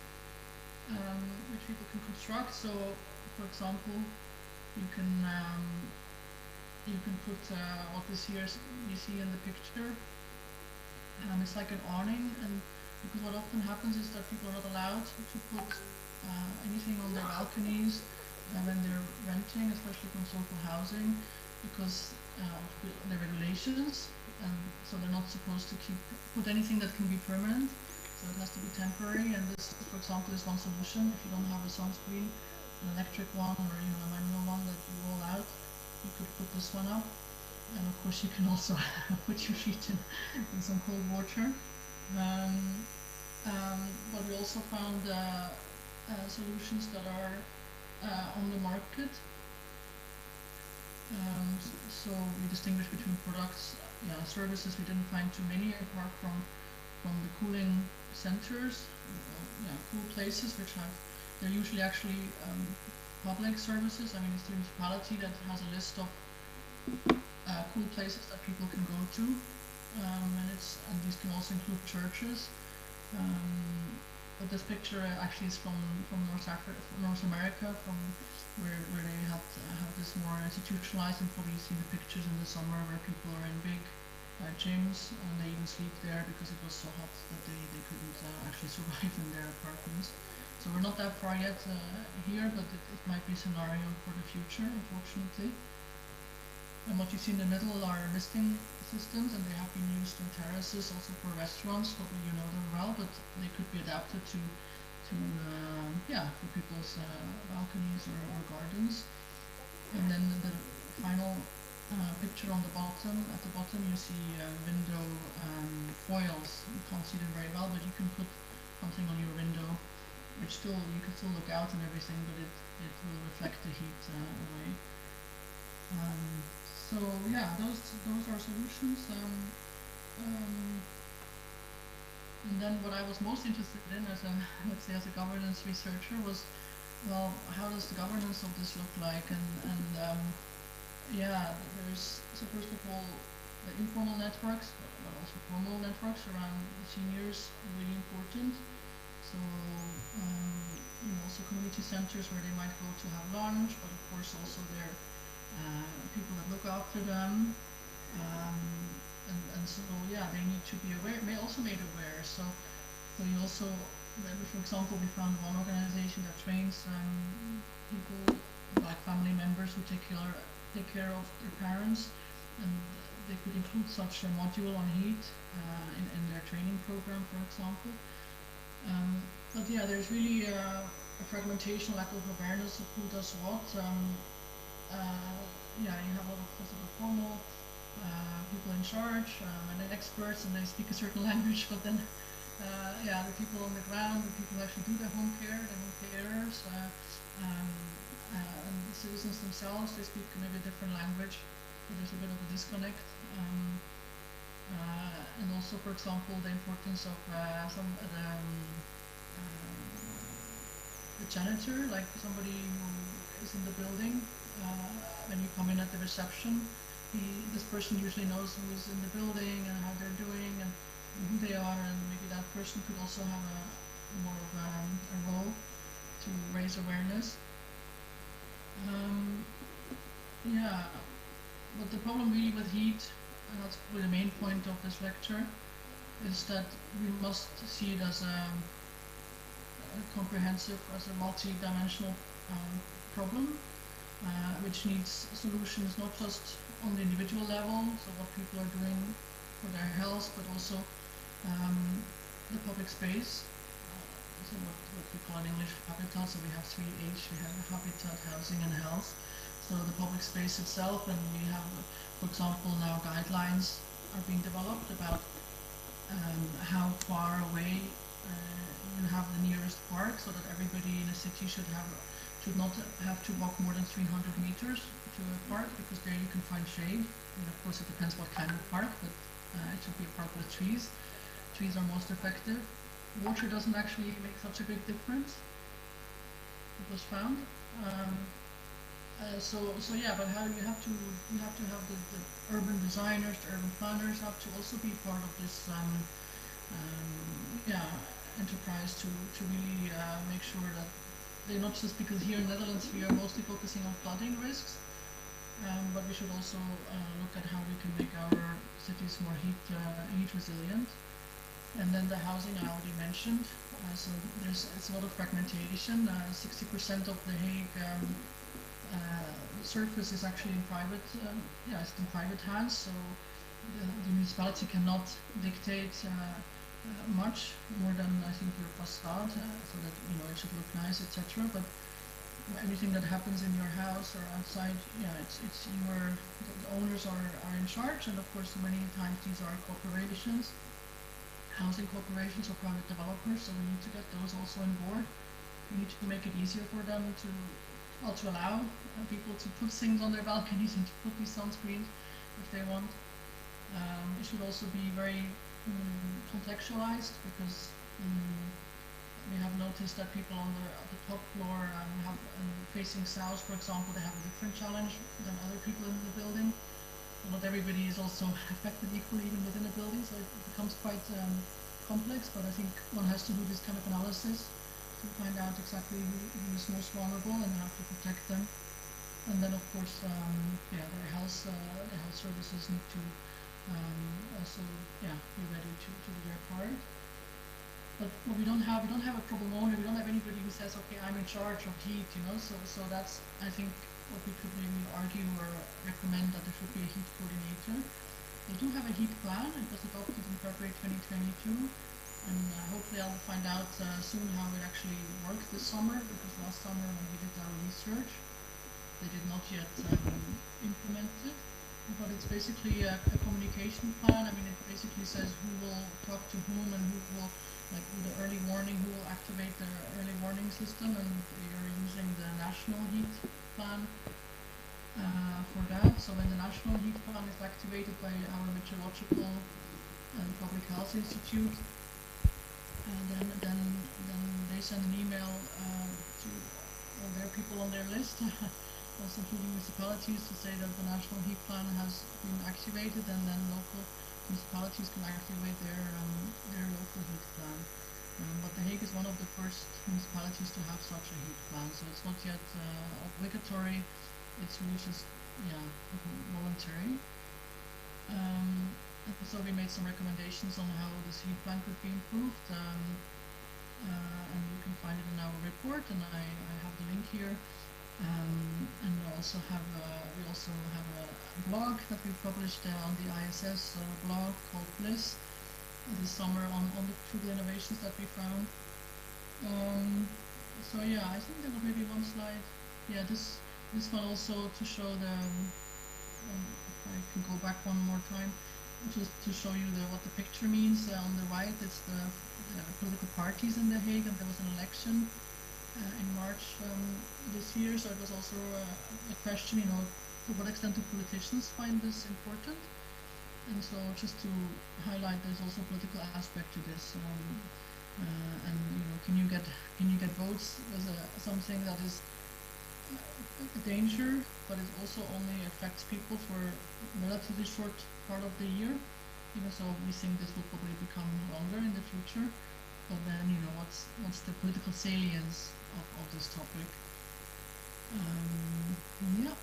which people can construct. So, for example, you can put what this here you see in the picture. It's like an awning, and because what often happens is that people are not allowed to put anything on their balconies when they're renting, especially from social housing, because the regulations, and so they're not supposed to put anything that can be permanent, so it has to be temporary. And this, for example, is one solution. If you don't have a sunscreen, an electric one or a manual one that you roll out, you could put this one up. And of course you can also put your feet in some cold water. But we also found solutions that are on the market. So we distinguish between products, services. We didn't find too many apart from the cooling centers, cool places, which they're usually actually public services. I mean, it's the municipality that has a list of cool places that people can go to, and these can also include churches. But this picture actually is from North America, from where they have this more institutionalized, and probably see the pictures in the summer where people are in big gyms, and they even sleep there because it was so hot that they couldn't actually survive in their apartments. So we're not that far yet here, but it might be a scenario for the future, unfortunately. And what you see in the middle are misting systems, and they have been used on terraces, also for restaurants. Probably you know them well, but they could be adapted to for people's balconies or gardens. And then the final picture on the bottom. At the bottom you see window foils. You can't see them very well, but you can put something on your window, which you can still look out and everything, but it will reflect the heat away. So yeah, those are solutions. And then what I was most interested in as a governance researcher was, well, how does the governance of this look like? There's, so first of all, the informal networks, but also formal networks around seniors are really important. So also community centers where they might go to have lunch, but of course also there people that look after them. And so yeah, they need to be aware, also made aware. So we also, for example, we found one organization that trains people, like family members who take care of their parents, and they could include such a module on heat in their training program, for example. But yeah, there's really a fragmentation, lack of awareness of who does what. Yeah, you have a lot of sort of formal people in charge and then experts, and they speak a certain language, but then yeah, the people on the ground, the people who actually do the home care, the home carers, and the citizens themselves, they speak maybe a different language, so there's a bit of a disconnect. And also, for example, the importance of the janitor, like somebody who is in the building. When you come in at the reception, this person usually knows who is in the building and how they're doing and who they are, and maybe that person could also have more of a role to raise awareness. Yeah, but the problem really with heat, and that's really the main point of this lecture, is that we must see it as a comprehensive, as a multi-dimensional problem, which needs solutions not just on the individual level, so what people are doing for their health, but also the public space, so what we call in English habitat. So we have 3H, we have habitat, housing and health. So the public space itself, and we have, for example, now guidelines are being developed about how far away you have the nearest park, so that everybody in a city should not have to walk more than 300 meters to a park, because there you can find shade. And of course, it depends what kind of park, but it should be a park with trees. Trees are most effective. Water doesn't actually make such a big difference, it was found. So yeah, but how you have to have the urban designers, the urban planners have to also be part of this enterprise to really make sure that they're not just, because here in the Netherlands we are mostly focusing on flooding risks, but we should also look at how we can make our cities more heat resilient. And then the housing I already mentioned. So it's a lot of fragmentation. 60% of the Hague surface is actually in private. It's in private hands. So the municipality cannot dictate much more than, I think, your facade, so that it should look nice, etc. But anything that happens in your house or outside, it's the owners are in charge, and of course many times these are corporations, housing corporations or private developers. So we need to get those also on board. We need to make it easier for them to allow people to put things on their balconies and to put these sunscreens if they want. It should also be very contextualized, because we have noticed that people on the top floor facing south, for example, they have a different challenge than other people in the building. Not everybody is also affected equally even within a building, so it becomes quite complex, but I think one has to do this kind of analysis to find out exactly who is most vulnerable and how to protect them. And then of course, the health services need to also be ready to do their part. But we don't have a problem owner, we don't have anybody who says, okay, I'm in charge of heat, so that's, I think, what we could maybe argue or recommend, that there should be a heat coordinator. We do have a heat plan. It was adopted in February 2022, and hopefully I'll find out soon how it actually worked this summer, because last summer when we did our research, they did not yet implement it. But it's basically a communication plan. I mean, it basically says who will talk to whom and who will, like with the early warning, who will activate the early warning system, and we are using the national heat plan for that. So when the national heat plan is activated by our meteorological and public health institute, then they send an email to all their people on their list, also including municipalities, to say that the national heat plan has been activated, and then local municipalities can activate their local heat plan. But The Hague is one of the first municipalities to have such a heat plan, so it's not yet obligatory. It's really just voluntary. And so we made some recommendations on how this heat plan could be improved, and you can find it in our report. And I have the link here. And we also have a blog that we published on the ISS blog called Bliss this summer on the frugal innovations that we found. So yeah, I think there was maybe one slide. Yeah, this one also to show the. If I can go back one more time, just to show you what the picture means. On the right, it's the political parties in The Hague, and there was an election in March this year, so it was also a question, to what extent do politicians find this important? And so just to highlight, there's also a political aspect to this, and can you get votes as something that is a danger, but it also only affects people for a relatively short part of the year. So we think this will probably become longer in the future. But then, what's the political salience of this topic? Yeah.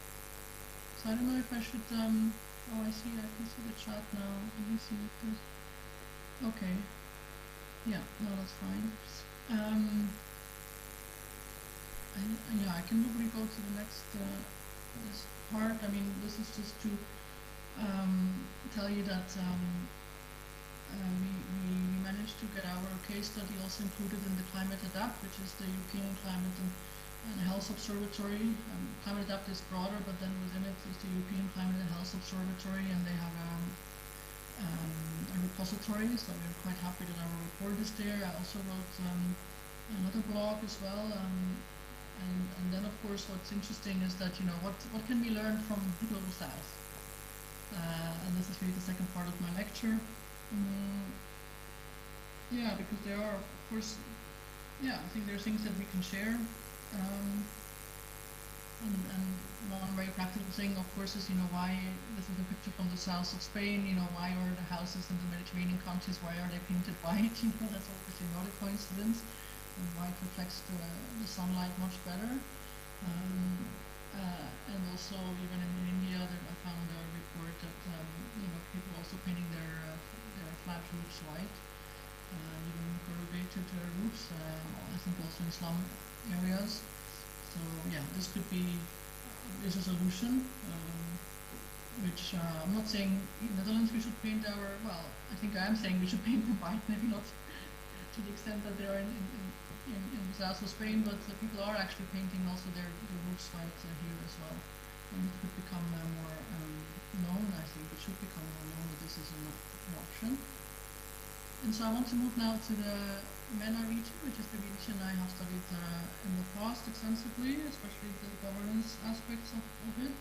So I don't know if I should. Oh, I can see the chat now. Let me see if there's. Okay. Yeah. No, that's fine. I can probably go to the next this part. I mean, this is just to tell you that. We managed to get our case study also included in the Climate Adapt, which is the European Climate and Health Observatory. Climate Adapt is broader, but then within it is the European Climate and Health Observatory, and they have a repository, so we're quite happy that our report is there. I also wrote another blog as well, and then of course what's interesting is that, what can we learn from the Global South? And this is really the second part of my lecture. Yeah, because there are, of course, I think there are things that we can share. And one very practical thing, of course, is, why this is a picture from the south of Spain. Why are the houses in the Mediterranean countries, why are they painted white? That's obviously not a coincidence. And white reflects the sunlight much better. And also, even in India, I found a report that people also painting their flat roofs white, even corrugated roofs. I think also in slum areas. So yeah, this could be a solution. Which I'm not saying in the Netherlands we should paint our. Well, I think I am saying we should paint them white. Maybe not to the extent that they are in the south of Spain, but people are actually painting also their roofs white here as well. And it could become more known. I think it should become more known that this is an option. And so I want to move now to the MENA region, which is the region I have studied in the past extensively, especially the governance aspects of it.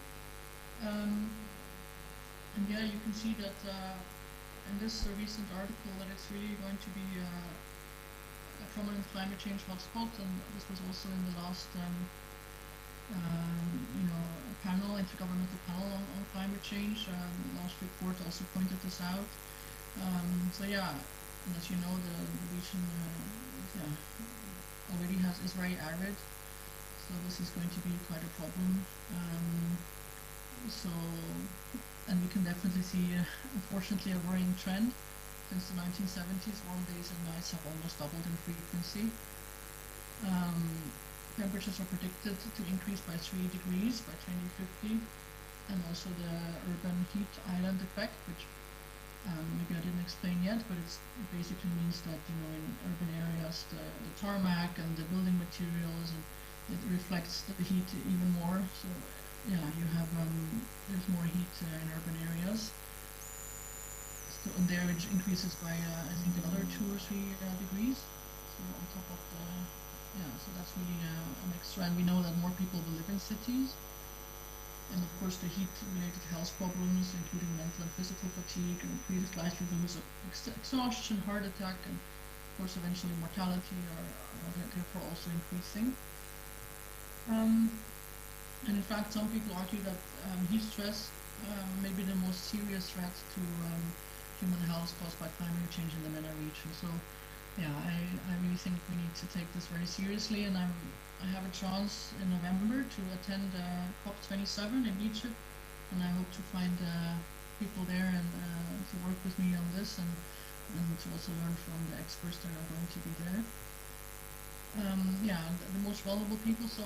And yeah, you can see that in this recent article that it's really going to be a prominent climate change hotspot, and this was also in the last intergovernmental panel on climate change. The last report also pointed this out. So yeah, and as you know, the region already is very arid, so this is going to be quite a problem. And we can definitely see, unfortunately, a worrying trend. Since the 1970s, warm days and nights have almost doubled in frequency. Temperatures are predicted to increase by 3 degrees by 2050, and also the urban heat island effect, which maybe I didn't explain yet, but it basically means that in urban areas the tarmac and the building materials, and it reflects the heat even more. So yeah, you have there's more heat in urban areas. So and there it increases by I think another 2 or 3 degrees. So on top of so that's really an extra. And we know that more people will live in cities. And of course, the heat-related health problems, including mental and physical fatigue, and increased livelihoods of exhaustion, heart attack, and of course, eventually mortality are therefore also increasing. And in fact, some people argue that heat stress may be the most serious threat to human health caused by climate change in the MENA region. So yeah, I really think we need to take this very seriously, and I have a chance in November to attend COP27 in Egypt, and I hope to find people there and to work with me on this, and to also learn from the experts that are going to be there. Yeah, the most vulnerable people. So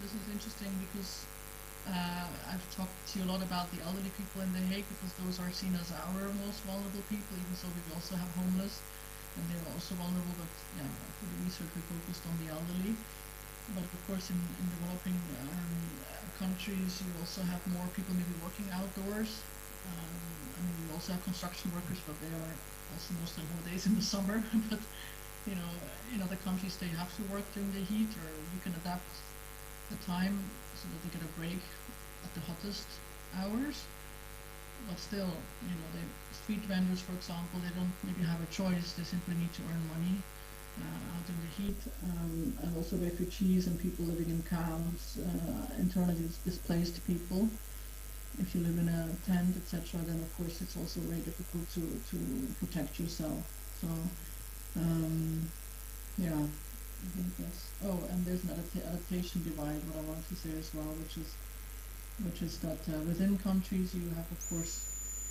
this is interesting because I've talked to you a lot about the elderly people in The Hague, because those are seen as our most vulnerable people, even though we also have homeless and they're also vulnerable, but yeah, for the research we focused on the elderly. But of course in developing countries you also have more people maybe working outdoors. I mean, we also have construction workers, but they are also mostly on holidays in the summer. But in other countries they have to work during the heat, or you can adapt the time so that they get a break at the hottest hours. But still, the street vendors, for example, they don't maybe have a choice. They simply need to earn money out in the heat, and also refugees and people living in camps, internally displaced people. If you live in a tent, etc., then of course it's also very difficult to protect yourself. So, yeah, I think that's. Oh, and there's an adaptation divide. What I want to say as well, which is that within countries you have, of course,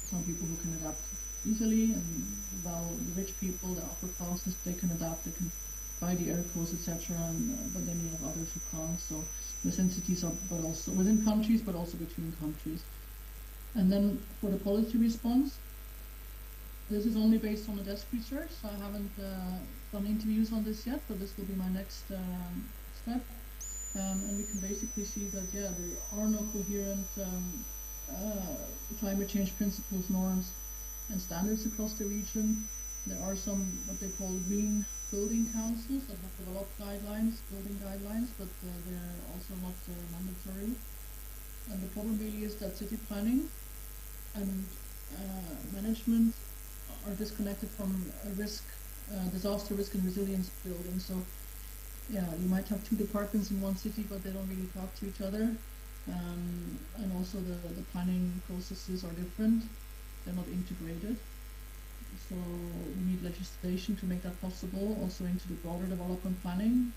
some people who can adapt easily, and while the rich people, the upper classes, they can adapt, they can buy the air clothes, etc. But then you have others who can't. So within cities, but also within countries, but also between countries. And then for the policy response, this is only based on the desk research. So I haven't done interviews on this yet, but this will be my next step. And we can basically see that, yeah, there are no coherent climate change principles, norms, and standards across the region. There are some what they call green building councils that have developed building guidelines, but they're also not mandatory. And the problem really is that city planning and management are disconnected from disaster risk and resilience building. So yeah, you might have two departments in one city, but they don't really talk to each other. And also the planning processes are different. They're not integrated. So we need legislation to make that possible, also into the broader development planning,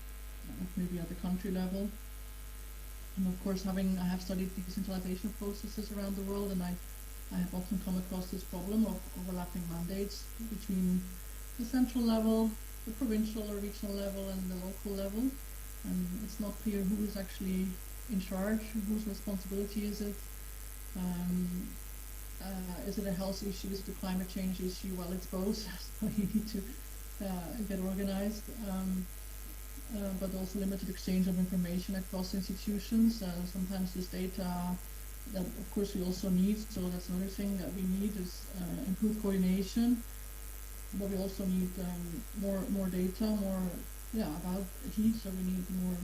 maybe at the country level. And of course, I have studied decentralization processes around the world, and I have often come across this problem of overlapping mandates between the central level, the provincial or regional level, and the local level. And it's not clear who is actually in charge, whose responsibility is it. Is it a health issue? Is it a climate change issue? Well, it's both, so you need to get organized. But also limited exchange of information across institutions. Sometimes this data that, of course, we also need, so that's another thing that we need is improved coordination. But we also need more data, about heat, so we need more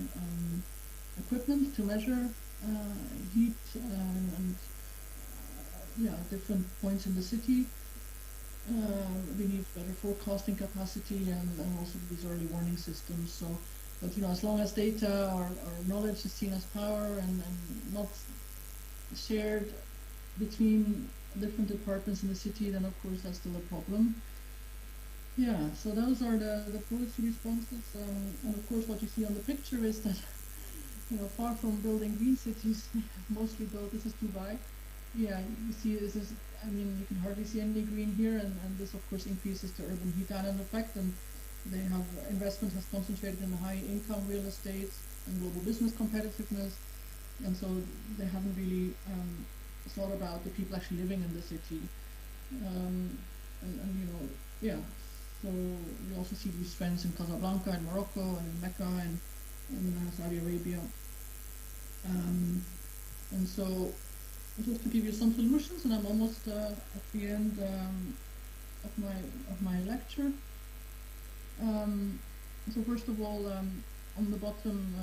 equipment to measure heat and different points in the city. We need better forecasting capacity and also these early warning systems. So, but as long as data or knowledge is seen as power and not shared between different departments in the city, then of course that's still a problem. Yeah, so those are the policy responses. And of course what you see on the picture is that, far from building green cities, mostly built, this is Dubai. Yeah, you see this is, you can hardly see any green here, and this of course increases the urban heat island effect, and they have investment has concentrated in the high income real estate and global business competitiveness, and so they haven't really thought about the people actually living in the city. So you also see these trends in Casablanca and Morocco and in Mecca and in Saudi Arabia. And so just to give you some solutions, and I'm almost at the end of my lecture. So first of all, on the bottom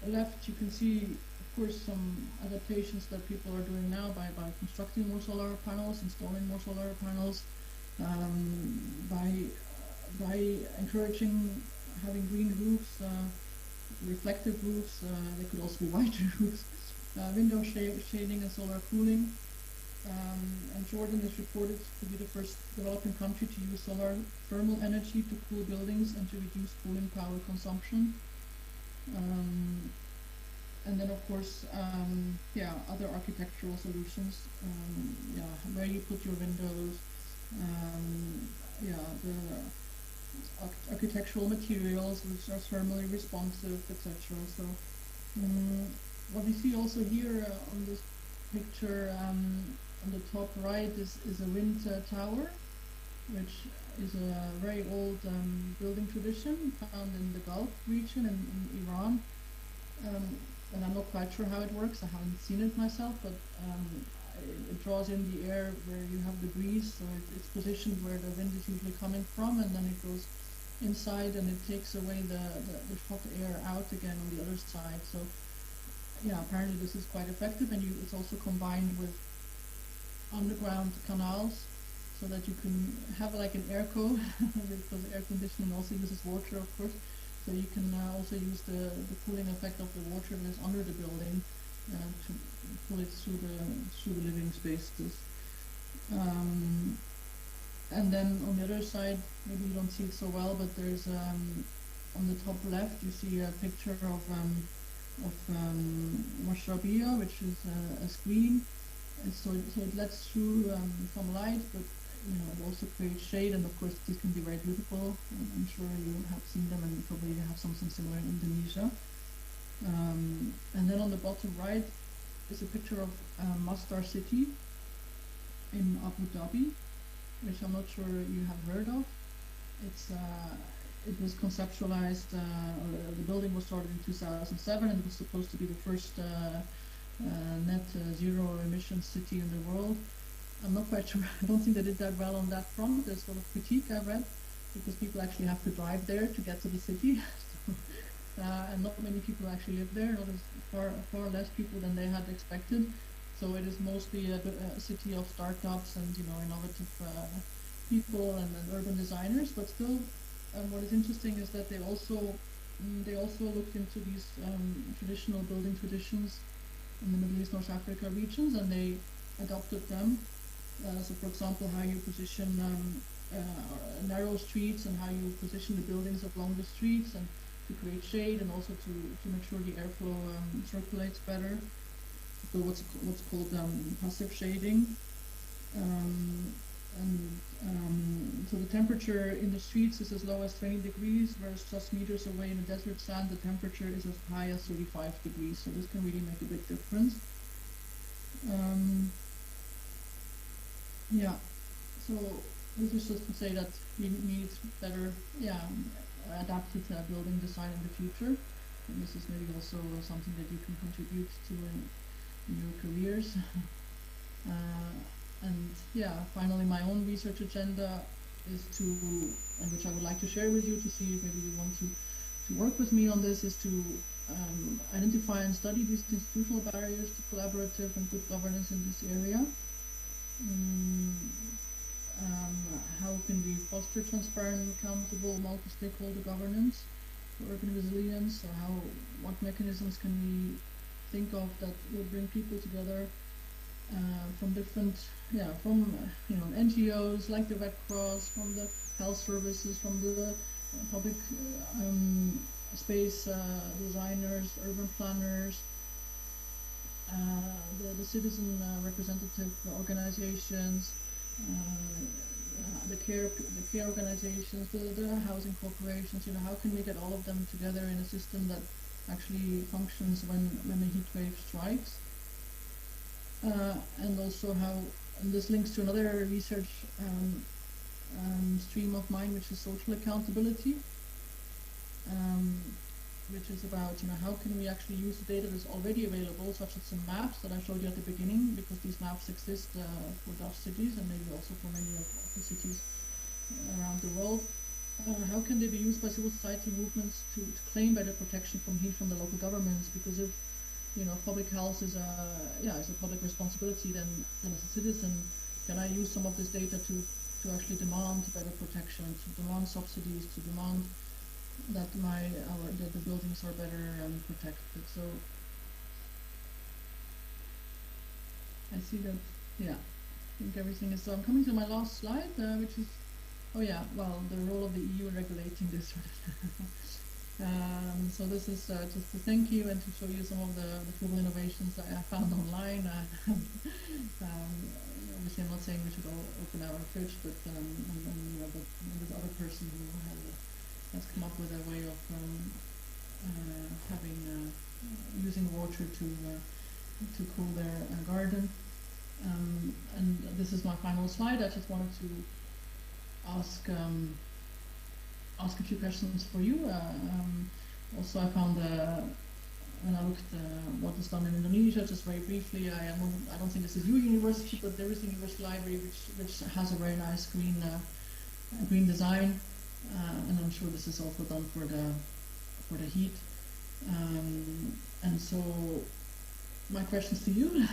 left, you can see, of course, some adaptations that people are doing now by constructing more solar panels, installing more solar panels, by encouraging having green roofs, reflective roofs. They could also be white roofs. Window shading and solar cooling. And Jordan is reported to be the first developing country to use solar thermal energy to cool buildings and to reduce cooling power consumption. And then, of course, other architectural solutions, where you put your windows, the architectural materials which are thermally responsive, etc. So, what we see also here on this picture, on the top right is a wind tower, which is a very old building tradition found in the Gulf region in Iran. And I'm not quite sure how it works. I haven't seen it myself, but it draws in the air where you have the breeze, so it's positioned where the wind is usually coming from, and then it goes inside and it takes away the hot air out again on the other side. So yeah, apparently this is quite effective, and it's also combined with underground canals so that you can have like an airco because air conditioning also uses water, of course. So you can also use the cooling effect of the water that's under the building to pull it through the living spaces. And then on the other side, maybe you don't see it so well, but there's on the top left you see a picture of Mashrabiyah, which is a screen, and so it lets through some light, but it also creates shade, and of course these can be very beautiful. I'm sure you have seen them, and probably you have something similar in Indonesia. And then on the bottom right is a picture of Masdar City in Abu Dhabi, which I'm not sure you have heard of. It was conceptualized, the building was started in 2007, and it was supposed to be the first net zero emission city in the world. I'm not quite sure. I don't think they did that well on that front. There's a lot of critique I've read, because people actually have to drive there to get to the city. And not many people actually live there, not as far less people than they had expected. So it is mostly a city of startups and innovative people and urban designers. But still, what is interesting is that they also looked into these traditional building traditions in the Middle East, North Africa regions, and they adopted them. So, for example, how you position narrow streets, and how you position the buildings along the streets, and to create shade, and also to make sure the airflow circulates better. So what's called passive shading. So the temperature in the streets is as low as 20 degrees, whereas just meters away in the desert sand, the temperature is as high as 35 degrees. So this can really make a big difference. So this is just to say that we need better, adapted building design in the future. And this is maybe also something that you can contribute to in your careers. Finally, my own research agenda is and which I would like to share with you to see if maybe you want to work with me on this, is to identify and study these institutional barriers to collaborative and good governance in this area. How can we foster transparent, accountable, multi-stakeholder governance for urban resilience? Or what mechanisms can we think of that will bring people together from different, from NGOs like the Red Cross, from the health services, from the public space designers, urban planners, the citizen representative organizations, the care organizations, the housing corporations. How can we get all of them together in a system that actually functions when a heat wave strikes? And also and this links to another research stream of mine, which is social accountability, which is about how can we actually use the data that's already available, such as some maps that I showed you at the beginning, because these maps exist for Dutch cities and maybe also for many of the cities around the world. How can they be used by civil society movements to claim better protection from heat from the local governments? Because if public health is a public responsibility, then as a citizen, can I use some of this data to actually demand better protection, to demand subsidies, to demand that the buildings are better protected? So I see that, think everything is. So I'm coming to my last slide, which is, oh yeah, well, the role of the EU in regulating this sort of. So this is just to thank you and to show you some of the frugal innovations that I found online. Obviously, I'm not saying we should all open our fridge, but but this other person who has come up with a way of having using water to cool their garden. And this is my final slide. I just wanted to ask a few questions for you. Also, I found when I looked what is done in Indonesia, just very briefly. I don't think this is your university, but there is a university library which has a very nice green design, and I'm sure this is also done for the heat. And so my questions to you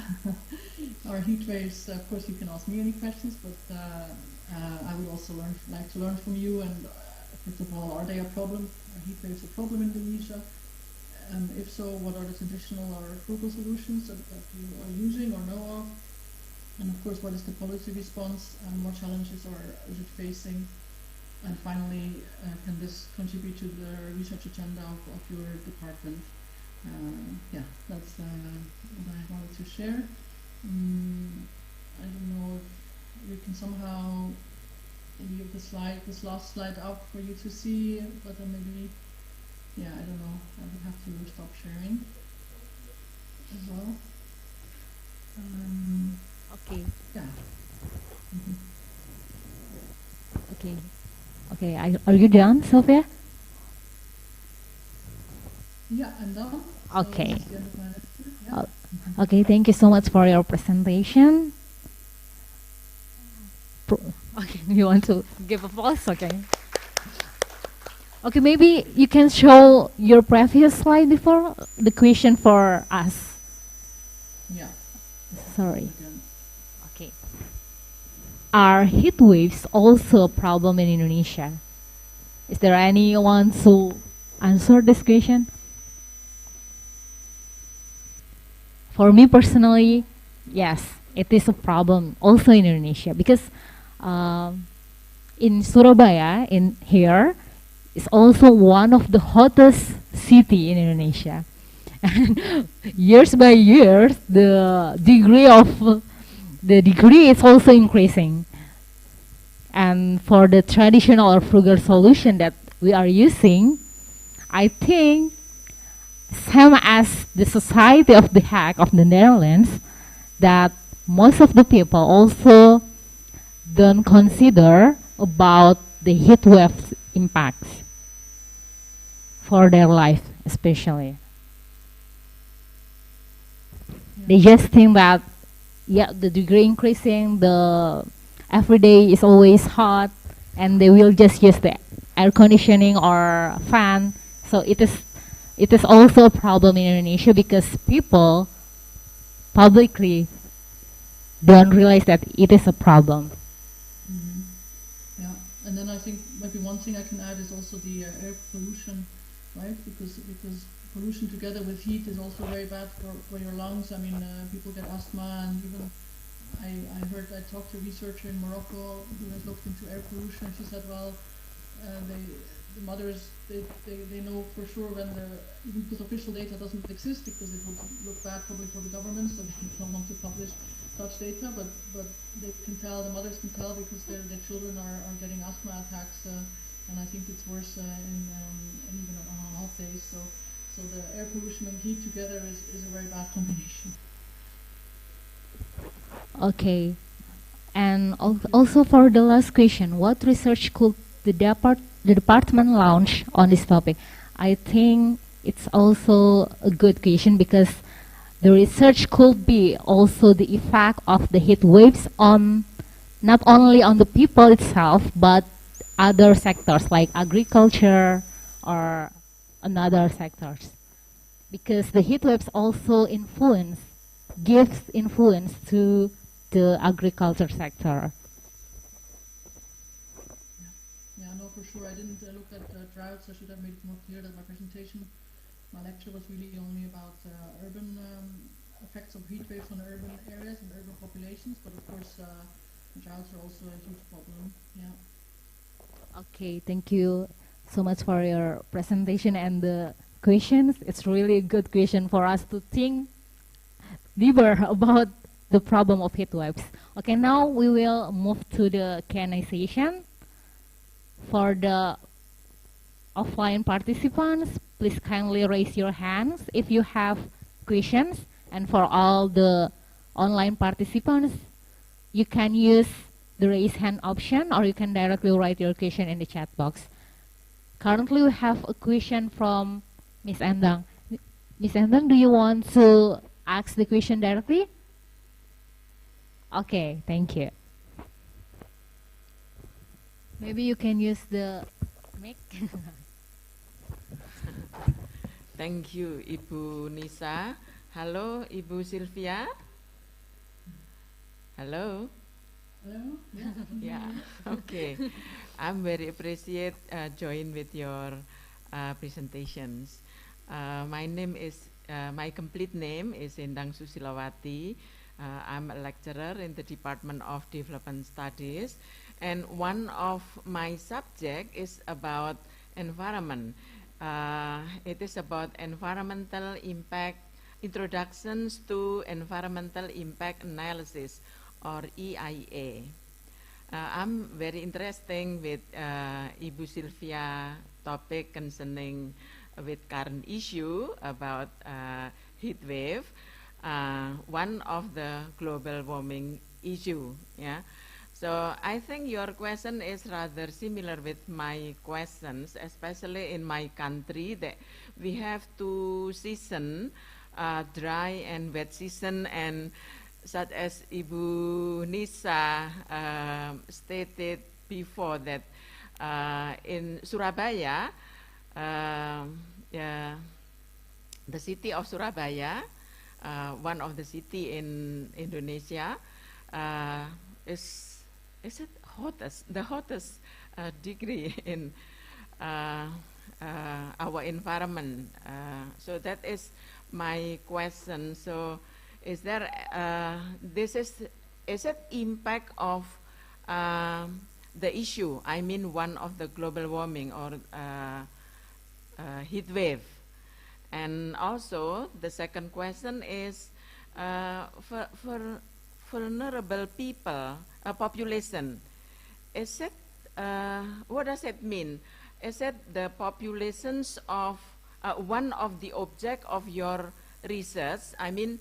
are heat waves. Of course, you can ask me any questions, but I would also like to learn from you. And first of all, are they a problem? Are heat waves a problem in Indonesia? And if so, what are the traditional or frugal solutions that you are using or know of? And of course, what is the policy response and what challenges is it facing? And finally, can this contribute to the research agenda of your department? Yeah, that's what I wanted to share. I don't know if we can somehow leave this last slide up for you to see, but then maybe, yeah, I don't know, I would have to stop sharing as well. Okay. Yeah. Okay. Okay, are you done, Sophia? Yeah, I'm done. Okay. So this is the end of my lecture. Yeah. Okay, thank you so much for your presentation. Okay, you want to give applause? Okay. Okay, maybe you can show your previous slide before the question for us. Yeah. Sorry. Okay. Are heat waves also a problem in Indonesia? Is there anyone to answer this question? For me personally, yes, it is a problem also in Indonesia because in Surabaya, in here, is also one of the hottest city in Indonesia. And years by years, the degree is also increasing. And for the traditional or frugal solution that we are using, I think same as the Society of the Hague of the Netherlands, that most of the people also don't consider about the heat wave impacts for their life, especially. They just think that, yeah, the degree increasing, the every day is always hot, and they will just use the air conditioning or fan. So it is also a problem in Indonesia because people publicly don't realize that it is a problem. Yeah, and then I think maybe one thing I can add is also the air pollution, right? Because pollution together with heat is also very bad for your lungs. I mean, people get asthma, and even I talked to a researcher in Morocco who has looked into air pollution. She said, well, the mothers, they know for sure when even because official data doesn't exist because it would look bad probably for the government, so they don't want to publish such data, but they can tell, the mothers can tell because their children are getting asthma attacks, and I think it's worse even on hot days. So the air pollution and heat together is a very bad combination. Okay, and also for the last question, what research could the department launch on this topic? I think it's also a good question because the research could be also the effect of the heat waves on not only on the people itself, but other sectors like agriculture or another sectors. Because the heat waves also gives influence to the agriculture sector. Yeah, no, for sure. I didn't look at droughts. I should have made it more clear that my lecture was really only about urban effects of heat waves on urban areas and urban populations, but of course, droughts are also a huge problem. Yeah. Okay, thank you so much for your presentation and the questions. It's really a good question for us to think deeper about the problem of heat waves. Okay, now we will move to the Q&A session. For the offline participants, please kindly raise your hands if you have questions. And for all the online participants, you can use the raise hand option, or you can directly write your question in the chat box. Currently, we have a question from Miss Endang. Miss Endang, do you want to ask the question directly? Okay, thank you. Maybe you can use the mic. Thank you, Ibu Nisa. Halo, Ibu Sylvia. Hello. Hello? Yeah, okay. I'm very appreciate join with your presentations. My name is, my complete name is Endang Susilawati. I'm a lecturer in the Department of Development Studies, and one of my subject is about environment. It is about environmental impact, introductions to environmental impact analysis, or EIA. I'm very interested with Ibu Sylvia topic concerning with current issue about heat wave, one of the global warming issue. Yeah. So I think your question is rather similar with my questions, especially in my country that we have two seasons, dry and wet season, and such as Ibu Nisa stated before that in Surabaya, the city of Surabaya, one of the city in Indonesia, is it hottest, the hottest degree in our environment. So that is my question. So is there is it impact of the issue? I mean, one of the global warming or heat wave. And also the second question is for vulnerable people, population. Is it what does it mean? Is it the populations of one of the object of your research? I mean,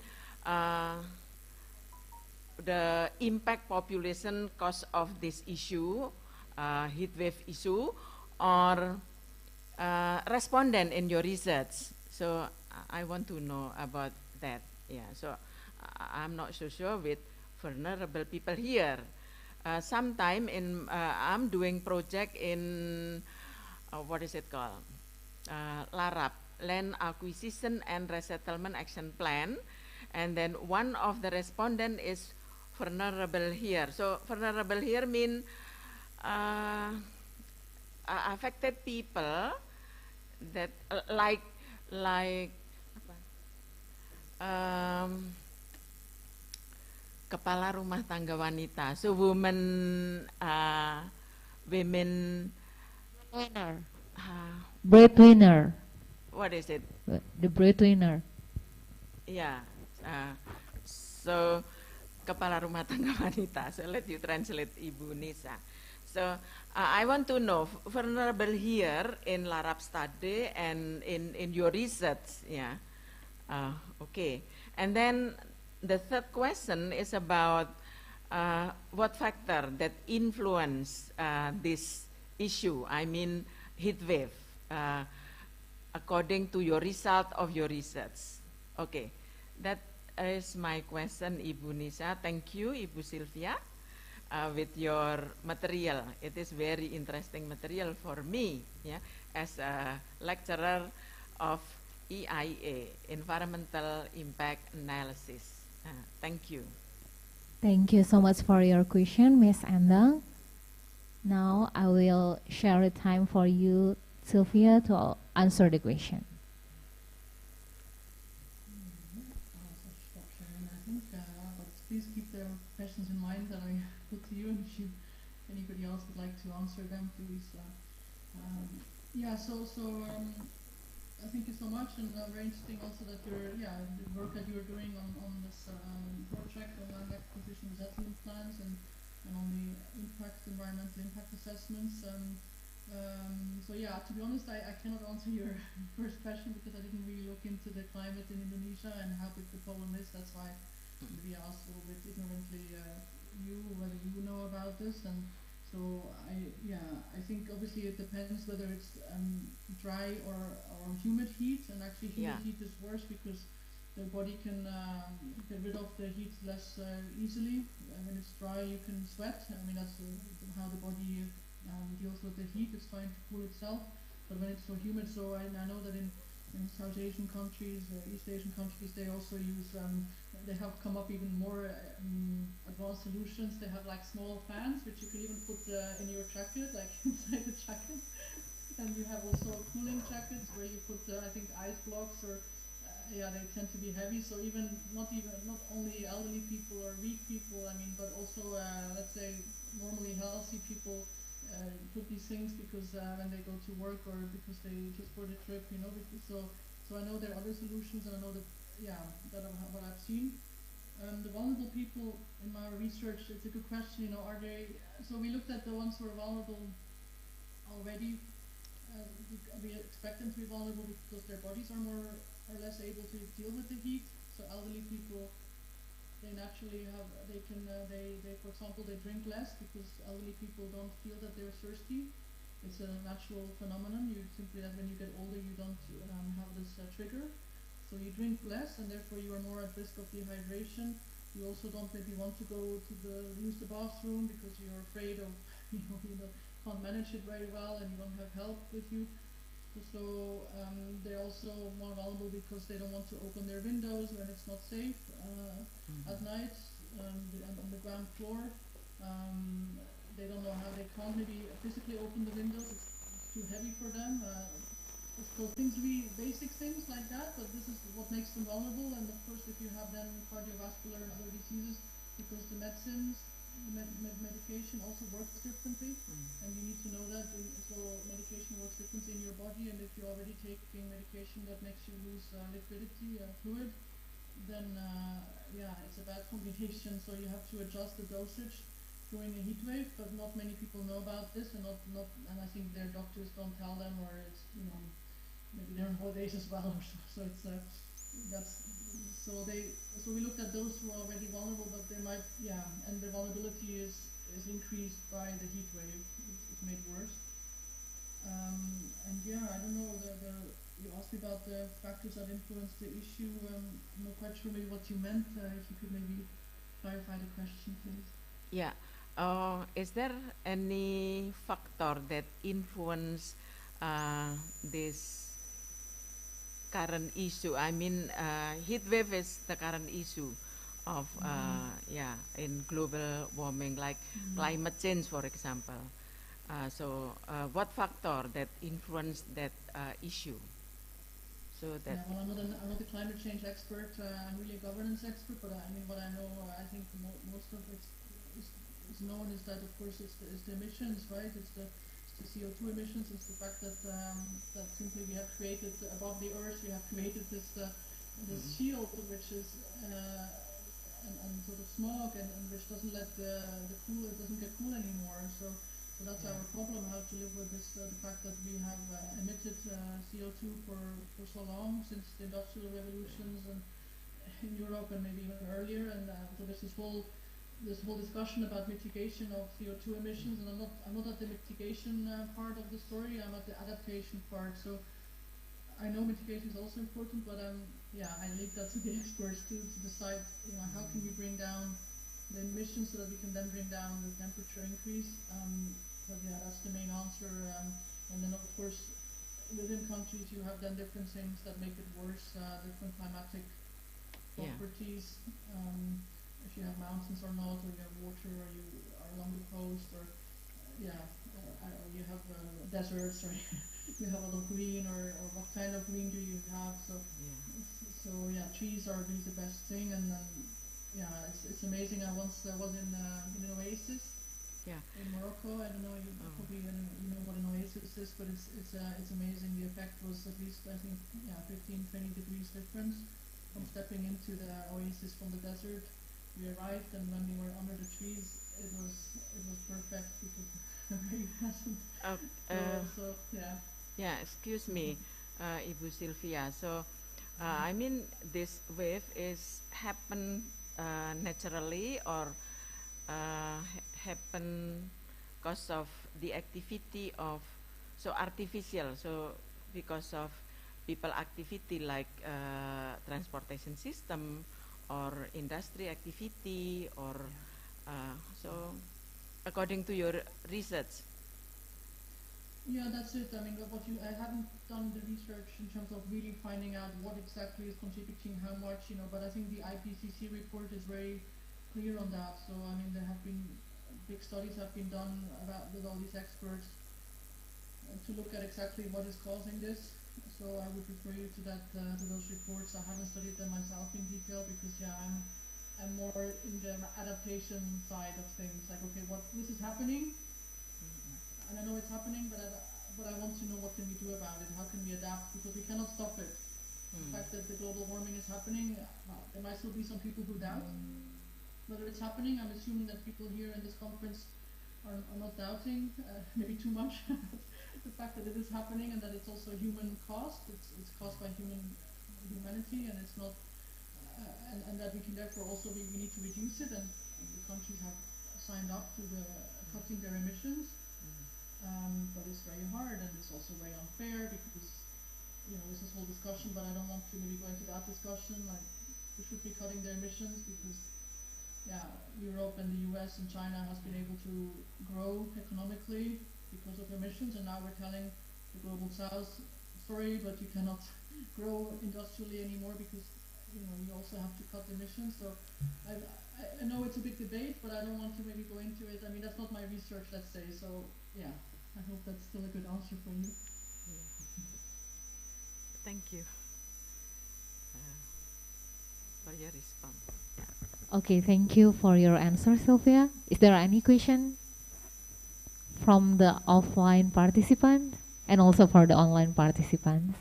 the impact population cause of this issue, heat wave issue, or respondent in your research. So I want to know about that. Yeah. So I'm not so sure with vulnerable people here. Sometime in I'm doing project in what is it called? LARAP, Land Acquisition and Resettlement Action Plan, and then one of the respondent is vulnerable here. So vulnerable here mean affected people that like kepala rumah tangga wanita, so women, women, breadwinner. What is it? The breadwinner. Yeah. So kepala rumah tangga wanita. So let you translate, Ibu Nisa. So I want to know vulnerable here in LARAP study and in your research. Yeah. Okay. And then the third question is about what factor that influence this issue, I mean heat wave, according to your result of your research. Okay, that is my question, Ibu Nisa. Thank you, Ibu Sylvia, with your material. It is very interesting material for me, yeah, as a lecturer of EIA, Environmental Impact Analysis. Thank you. Thank you so much for your question, Ms. Endang. Now I will share the time for you, Sylvia, to answer the question. questions in mind that I put to you, and if anybody else would like to answer them, please. Thank you so much, and very interesting also that the work that you're doing on this project on land acquisition resettlement plans and on the environmental impact assessments. To be honest, I cannot answer your first question because I didn't really look into the climate in Indonesia and how big the problem is. That's why maybe I asked a little bit ignorantly whether you know about this. And so I think obviously it depends whether it's dry or humid heat, and actually humid heat is worse because the body can get rid of the heat less easily. When it's dry, you can sweat. I mean, that's how the body deals with the heat. It's trying to cool itself. But when it's so humid, I know that in South Asian countries, East Asian countries, they also use, they have come up even more advanced solutions. They have like small fans, which you can even put in your jacket, like inside the jacket. And you have also cooling jackets where you put, I think, ice blocks or, they tend to be heavy. So not only elderly people or weak people, but also, let's say, normally healthy people put these things because when they go to work or because they just for the trip, so I know there are other solutions, and I know that what I've seen. The vulnerable people in my research, it's a good question, are they, so we looked at the ones who are vulnerable already. We expect them to be vulnerable because their bodies are more or less able to deal with the heat. So elderly people, they naturally have, they for example, they drink less because elderly people don't feel that they're thirsty. It's a natural phenomenon. You simply, that when you get older, you don't have this trigger. So you drink less, and therefore you are more at risk of dehydration. You also don't maybe want to go to use the bathroom because you're afraid of, can't manage it very well, and you don't have help with you. So they're also more vulnerable because they don't want to open their windows when it's not safe at night on the ground floor. They don't know how, they can't maybe physically open the windows, it's too heavy for them. So things really basic things like that, but this is what makes them vulnerable. And of course, if you have then cardiovascular and other diseases, because the medicines, medication also works differently, and you need to know that. So medication works differently in your body, and if you're already taking medication that makes you lose liquidity, fluid, then it's a bad combination. So you have to adjust the dosage during a heat wave, but not many people know about this, and and I think their doctors don't tell them, or it's maybe they're on holidays as well, or so it's so we looked at those who are already vulnerable, but they might and their vulnerability is increased by the heat wave. It's made worse. I don't know. You asked me about the factors that influence the issue. I'm not quite sure maybe what you meant. If you could maybe clarify the question, please. Yeah. Is there any factor that influence this current issue? I mean, heat wave is the current issue of in global warming, like climate change, for example. What factor that influence that issue? So that well, I'm not a climate change expert. I'm really a governance expert, but what I know, I think most of it is known is that, of course, it's the emissions, right? It's the CO2 emissions. It's the fact that that simply we have created above the earth, we have created this shield, which is and sort of smog, and which doesn't let it doesn't get cool anymore. So that's our problem, how to live with this, the fact that we have emitted CO2 for so long, since the industrial revolutions and in Europe and maybe even earlier, and so there's this whole discussion about mitigation of CO2 emissions, and I'm not at the mitigation part of the story. I'm at the adaptation part. So I know mitigation is also important, but I leave that to the experts to decide. How can we bring down the emissions so that we can then bring down the temperature increase. But that's the main answer. And then of course, within countries you have then different things that make it worse. Different climatic properties. If you have mountains or not, or you have water, or you are along the coast, or you have deserts, or you have a lot of green, or what kind of green do you have? So trees are really the best thing, and then yeah, it's amazing. I once was in an oasis Yeah. in Morocco. I don't know, you probably you know what an oasis is, but it's amazing. The effect was at least, I think, 15, 20 degrees difference from stepping into the oasis from the desert. We arrived, and when we were under the trees, it was perfect. It was very pleasant. So yeah. Yeah, excuse me, Ibu Sylvia. So, I mean, this wave is happen naturally or happen because of the activity of artificial. So because of people activity like transportation system or industry activity or so according to your research. Yeah, that's it. I mean, I haven't done the research in terms of really finding out what exactly is contributing how much, but I think the IPCC report is very clear on that. So, I mean, there have been big studies have been done with all these experts to look at exactly what is causing this. So I would refer you to those reports. I haven't studied them myself in detail because, I'm more in the adaptation side of things. Like, okay, this is happening, and I know it's happening, but I want to know what can we do about it. How can we adapt? Because we cannot stop it. The fact that the global warming is happening, there might still be some people who doubt whether it's happening. I'm assuming that people here in this conference are not doubting, maybe too much, the fact that it is happening and that it's also human caused. It's caused by humanity, and it's not, and that we can therefore also we need to reduce it. And the countries have signed up to cutting their emissions. But it's very hard, and it's also very unfair because there's this whole discussion. But I don't want to maybe go into that discussion. Like, we should be cutting their emissions because Europe and the US and China has been able to grow economically because of emissions, and now we're telling the global south, sorry, but you cannot grow industrially anymore because you also have to cut emissions. So I know it's a big debate, but I don't want to maybe go into it. I mean, that's not my research, let's say. So yeah, I hope that's still a good answer for you. Thank you for your response. Okay, thank you for your answer, Sylvia. Is there any question from the offline participant and also for the online participants?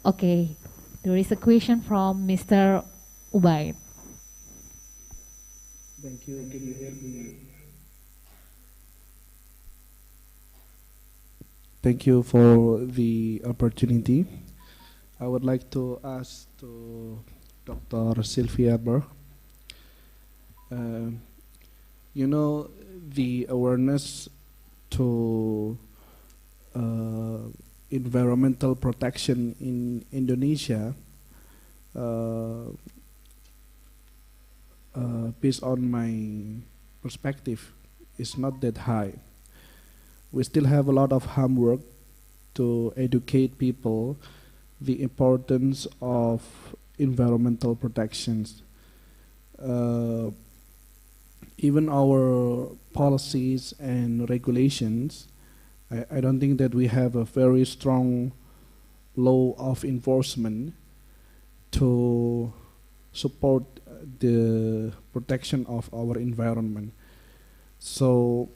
Okay, there is a question from Mr. Ubaid. Thank you. Can you hear me? Thank you for the opportunity. I would like to ask to Dr. Sylvia Burr. The awareness to environmental protection in Indonesia, based on my perspective, is not that high. We still have a lot of homework to educate people the importance of environmental protections. Even our policies and regulations, I don't think that we have a very strong law of enforcement to support the protection of our environment. So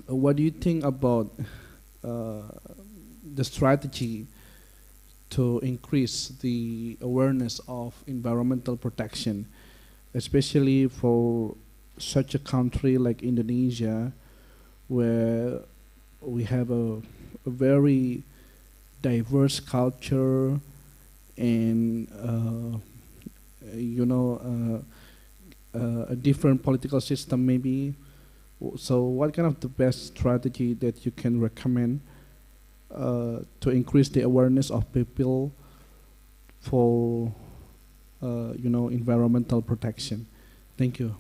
what do you think about the strategy to increase the awareness of environmental protection, especially for such a country like Indonesia, where we have a very diverse culture and a different political system maybe. So what kind of the best strategy that you can recommend to increase the awareness of people for environmental protection? Thank you.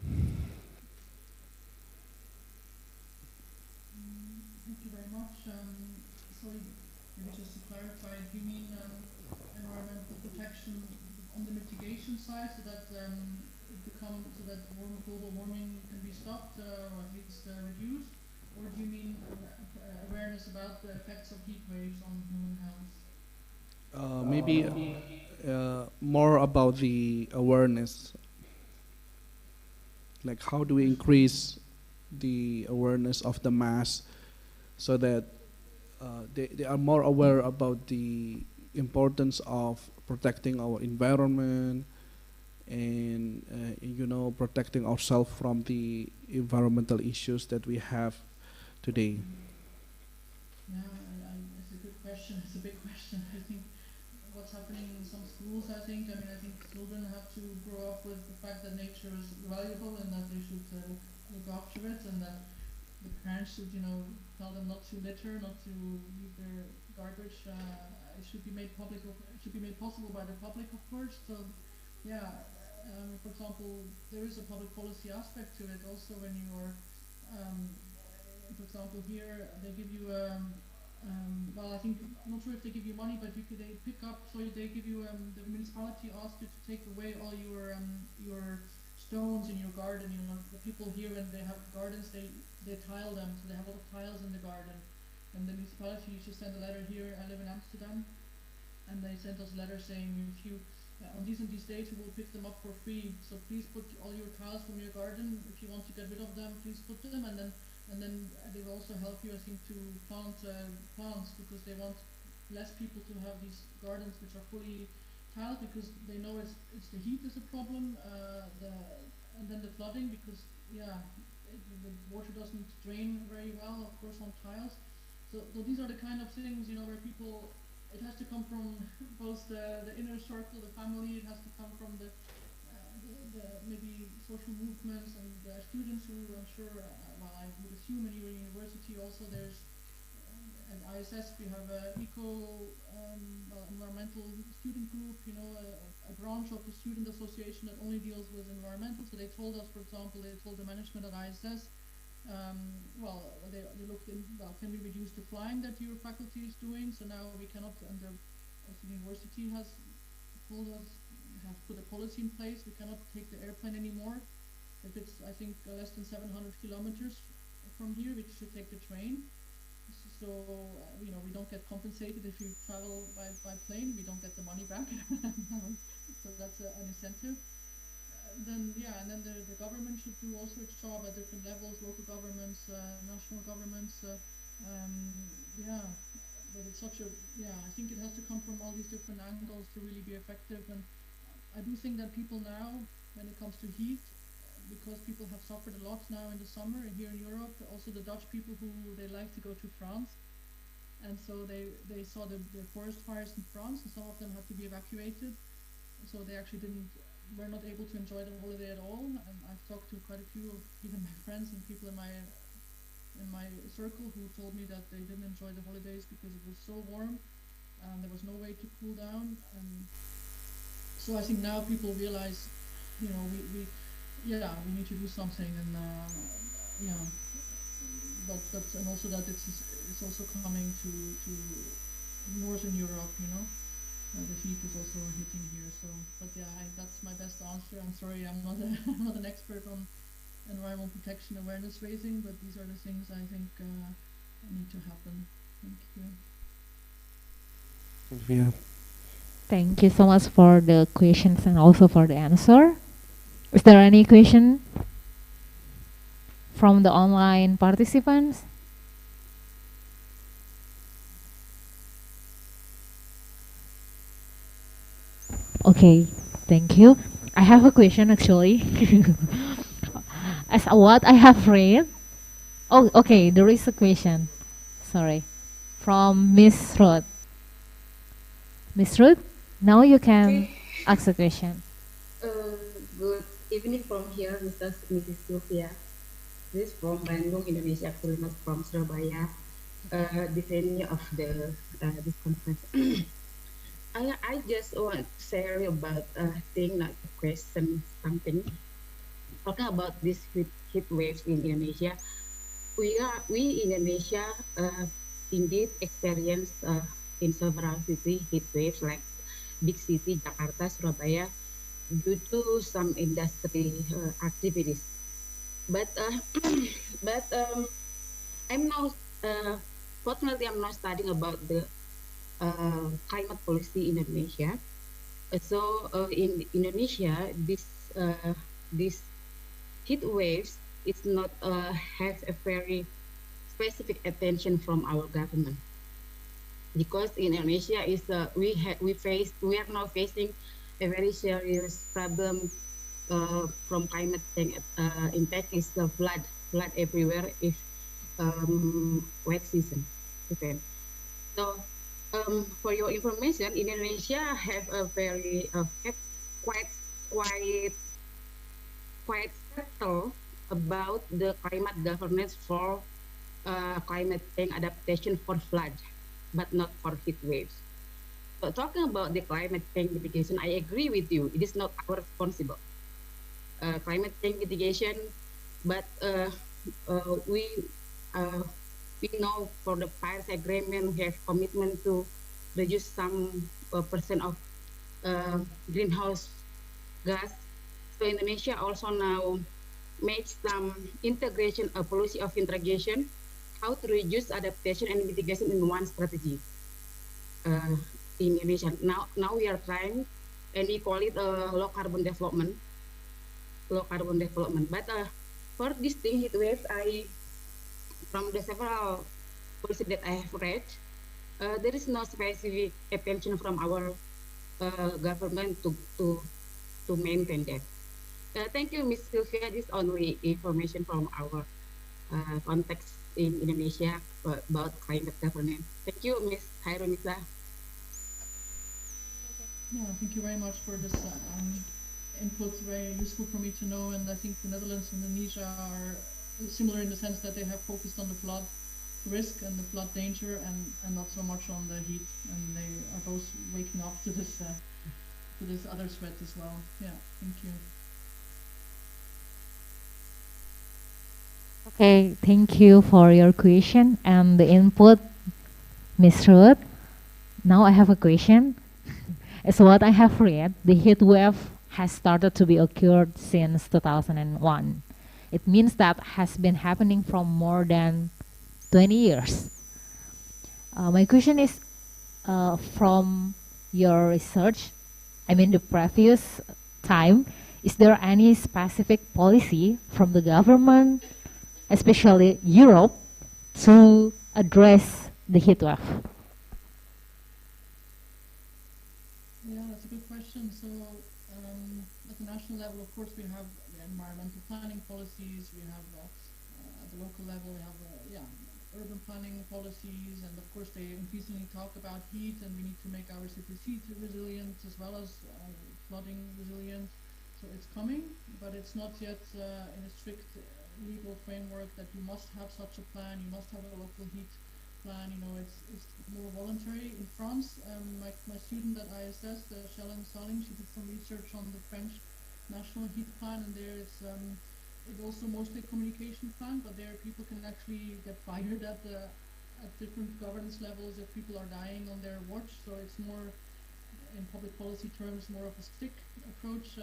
Thank you very much. Sorry, maybe just side so that so that global warming can be stopped or at least reduced, or do you mean awareness about the effects of heat waves on human health? Maybe more about the awareness. Like, how do we increase the awareness of the mass so that they are more aware about the importance of protecting our environment and protecting ourselves from the environmental issues that we have today. Yeah, it's a good question. It's a big question. I think what's happening in some schools, I think children have to grow up with the fact that nature is valuable and that they should look after it, and that the parents should, tell them not to litter, not to leave their garbage. It should be made public. It should be made possible by the public, of course. So, yeah. For example, there is a public policy aspect to it. Also, when you are, for example, here they give you. Well, I'm not sure if they give you money, but they pick up. So they give you. The municipality asks you to take away all your stones in your garden. The people here, when they have gardens, they tile them, so they have a lot of tiles in the garden. And the municipality used to send a letter here. I live in Amsterdam, and they sent us a letter saying, if you on these and these days we will pick them up for free. So please put all your tiles from your garden. If you want to get rid of them, please put them, and then they will also help you, I think, to plant plants, because they want less people to have these gardens which are fully tiled, because they know it's the heat is a problem, and then the flooding, because the water doesn't drain very well, of course, on tiles. So these are the kind of things, where people, it has to come from both the inner circle, the family. It has to come from the maybe social movements and the students who, I'm sure, well, I would assume in your university also there's at ISS we have a environmental student group, a branch of the student association that only deals with environmental. So they told us, for example, they told the management at ISS, they looked in, can we reduce the flying that your faculty is doing? So now we cannot, and the university has told us, have put a policy in place, we cannot take the airplane anymore. If it's, I think, less than 700 kilometers from here, we should take the train. So, we don't get compensated if you travel by plane, we don't get the money back. So that's an incentive. Then the government should do also its job at different levels, local governments, national governments. But it's such a, I think it has to come from all these different angles to really be effective. And I do think that people now, when it comes to heat, because people have suffered a lot now in the summer and here in Europe, also the Dutch people who they like to go to France, and so they saw the forest fires in France, and some of them had to be evacuated, so they actually were not able to enjoy the holiday at all. And I've talked to quite a few of even my friends and people in my circle who told me that they didn't enjoy the holidays because it was so warm and there was no way to cool down. And so I think now people realize, we need to do something, and but and also that it's also coming to Northern Europe, the heat is also hitting here. So, but that's my best answer. I'm sorry, I'm not an expert on environmental protection awareness raising, but these are the things I think need to happen. Thank you. Sylvia. Thank you so much for the questions and also for the answer. Is there any question from the online participants? Okay, thank you. I have a question actually. As what I have read. Oh, okay, there is a question. Sorry. From Miss Ruth. Miss Ruth, now you can ask a question. Good evening from here, Mrs. Sylvia. This is from Bandung, Indonesia, actually not from Surabaya. The venue of this conference. I just want to share about a thing, not a question, something. Talking about these heat waves in Indonesia, we in Indonesia indeed experience in several city heat waves, like big city Jakarta, Surabaya, due to some industry activities. But but I'm now fortunately I'm now studying about the climate policy in Indonesia. So in Indonesia, this heat waves is not have a very specific attention from our government, because in Indonesia is we are now facing a very serious problem from climate change. Impact is the flood everywhere if wet season. Okay. So for your information, Indonesia have a very have quite quite settled about the climate governance for climate change adaptation for flood, but not for heat waves. So talking about the climate change mitigation, I agree with you. It is not our responsible. Climate change mitigation, but we we know for the Paris Agreement we have commitment to reduce some percent of greenhouse gas. So Indonesia also now makes some integration, a policy of integration, how to reduce adaptation and mitigation in one strategy in Indonesia. Now we are trying, and we call it low carbon development. Low carbon development. But for this thing, heat waves, from the several policy that I have read, there is no specific attention from our government to maintain that. Thank you, Ms. Sylvia. This is only information from our context in Indonesia about climate governance. Thank you, Ms. Hairunisa. Yeah, thank you very much for this input. Very useful for me to know, and I think the Netherlands and Indonesia are similar in the sense that they have focused on the flood risk and the flood danger, and not so much on the heat. And they are both waking up to this other threat as well. Yeah, thank you. Okay, thank you for your question and the input, Ms. Ruth. Now I have a question. As what I have read, the heat wave has started to be occurred since 2001. It means that has been happening from more than 20 years. My question is, from your research, I mean the previous time, is there any specific policy from the government, especially Europe, to address the heat wave? Yeah, that's a good question. So at the national level, of course, we have the environmental planning policies. We have at the local level, we have urban planning policies, and of course, they increasingly talk about heat, and we need to make our cities heat resilient as well as flooding resilient. So it's coming, but it's not yet in a strict legal framework that you must have such a plan. You must have a local heat plan. You know, it's more voluntary. In France, my student at ISS, Shellen Saling, she did some research on the French national heat plan, and there it's also mostly a communication plan, but there people can actually get fired at different governance levels if people are dying on their watch. So it's more, in public policy terms, more of a stick approach.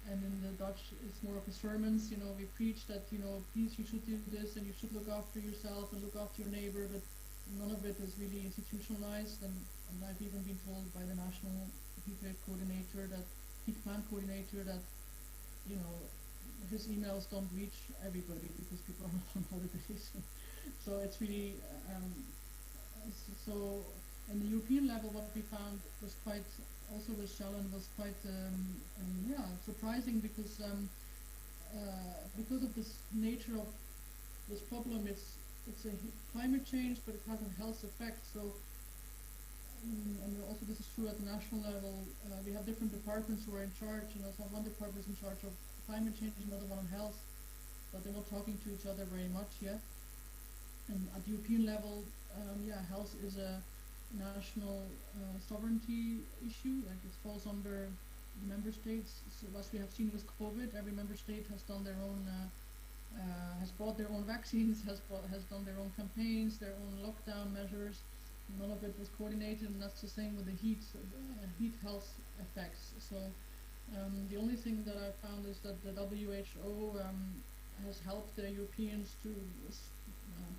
And in the Dutch, it's more of a sermons. You know, we preach that, you know, please, you should do this, and you should look after yourself and look after your neighbor, but none of it is really institutionalized. And I've even been told by the national heat wave coordinator, that heat plan coordinator, that, you know, his emails don't reach everybody because people are on holidays. So it's really so in the European level, what we found was quite, also with Shellen, was quite surprising, because of this nature of this problem, it's a climate change, but it has a health effect. So and also this is true at the national level. We have different departments who are in charge. You know, so one department is in charge of climate change, another one on health, but they're not talking to each other very much yet. And at the European level, health is a national sovereignty issue. Like, it falls under the member states. So as we have seen with COVID, every member state has done their own, has bought their own vaccines, has done their own campaigns, their own lockdown measures. None of it was coordinated, and that's the same with the heat health effects. So The only thing that I found is that the WHO has helped the Europeans to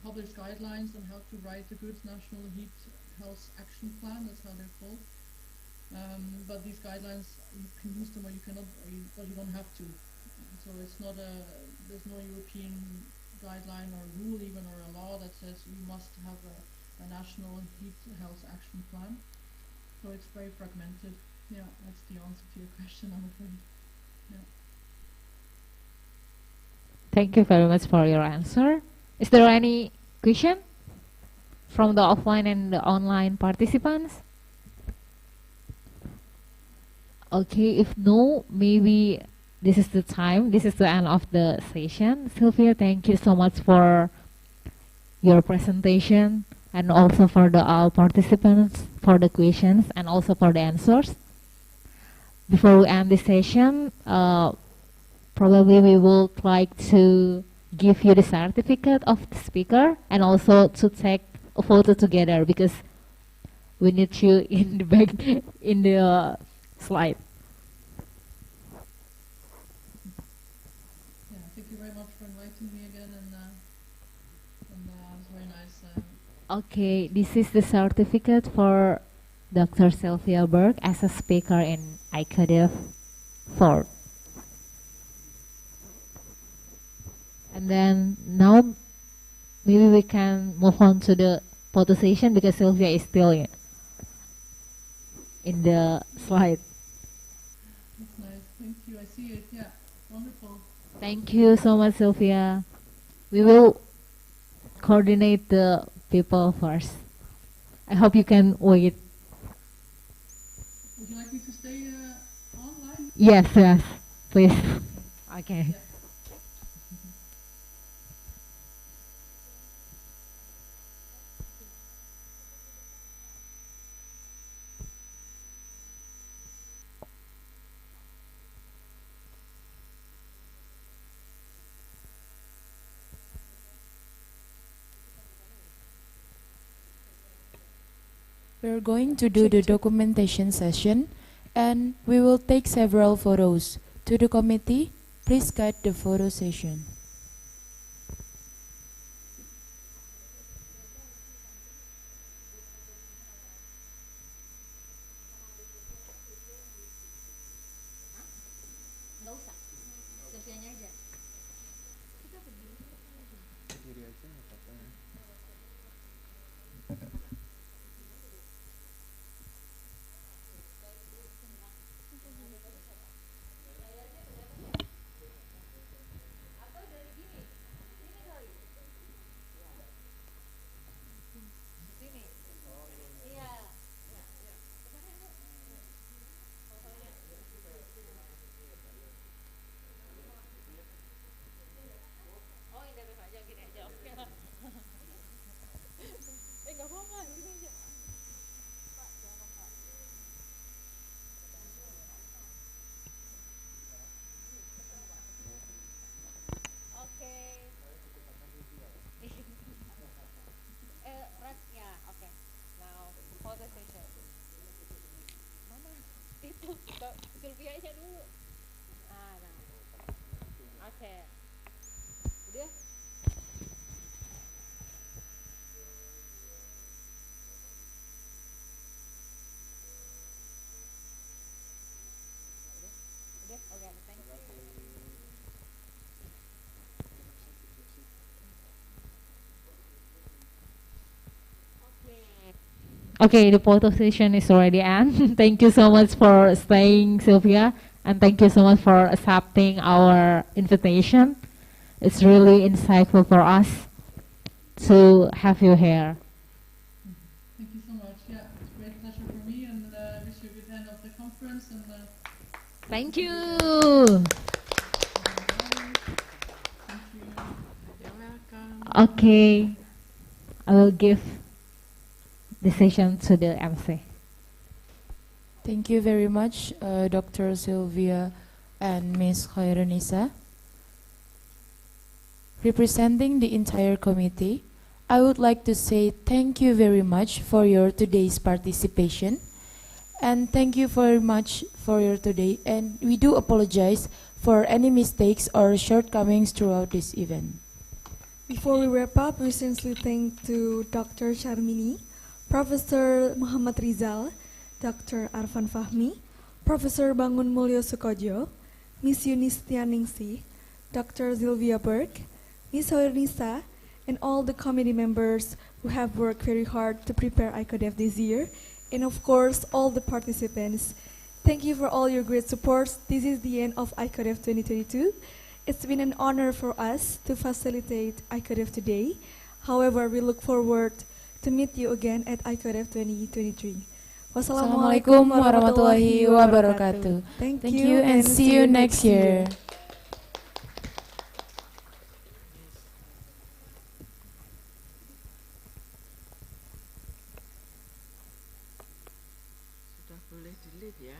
publish guidelines on how to write a good national heat health action plan. That's how they're called. But these guidelines, you can use them or you cannot, but you don't have to. So it's not there's no European guideline or rule even or a law that says you must have a national heat health action plan. So it's very fragmented. Yeah, that's the answer to your question, I'm afraid. Yeah. Thank you very much for your answer. Is there any question from the offline and the online participants? Okay, if no, maybe this is the time. This is the end of the session. Sylvia, thank you so much for your presentation and also for the all participants for the questions and also for the answers. Before we end this session, probably we would like to give you the certificate of the speaker and also to take a photo together because we need you in the back in the slide. Yeah, thank you very much for inviting me again, and it's very nice. Okay, this is the certificate for Dr. Sylvia Berg as a speaker in ICODEV 4. And then now maybe we can move on to the photo session because Sylvia is still in the slide. That's nice. Thank you. I see it. Yeah, wonderful. Thank you so much, Sylvia. We will coordinate the people first. I hope you can wait. Would you like me to stay online? Yes, yes, please. Okay. Yeah. We're going to do the documentation session and we will take several photos. To the committee, please guide the photo session. Nggak usah, Sylvia-nya aja. Diri aja nggak apa-apa. Sylvia-nya dulu. Nah. Oke. Udah? Udah? Oke, thank you. Okay, the photo session is already end. Thank you so much for staying, Sylvia, and thank you so much for accepting our invitation. It's really insightful for us to have you here. Thank you so much. Yeah, it's a great pleasure for me, and wish you a good end of the conference. And thank you. Thank you. You're welcome. Okay, I will give the session to the MC. Thank you very much, Dr. Sylvia and Ms. Khairunisa. Representing the entire committee, I would like to say thank you very much for your today's participation. And thank you very much for your today. And we do apologize for any mistakes or shortcomings throughout this event. Before we wrap up, we sincerely thank to Dr. Sharmini, Professor Muhammad Rizal, Dr. Arfan Fahmi, Professor Bangun Mulyo Sukojo, Miss Yunistianingsih, Dr. Sylvia Burke, Miss Hoirnisa, and all the committee members who have worked very hard to prepare ICODEV this year, and of course all the participants. Thank you for all your great support. This is the end of ICODEV 2022. It's been an honor for us to facilitate ICODEV today. However, we look forward to meet you again at ICODEV 2023. Wassalamualaikum warahmatullahi wabarakatuh. Thank Thank you and see you next year. Sudah boleh delete ya.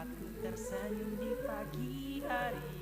Tempatku tersenyum di pagi hari.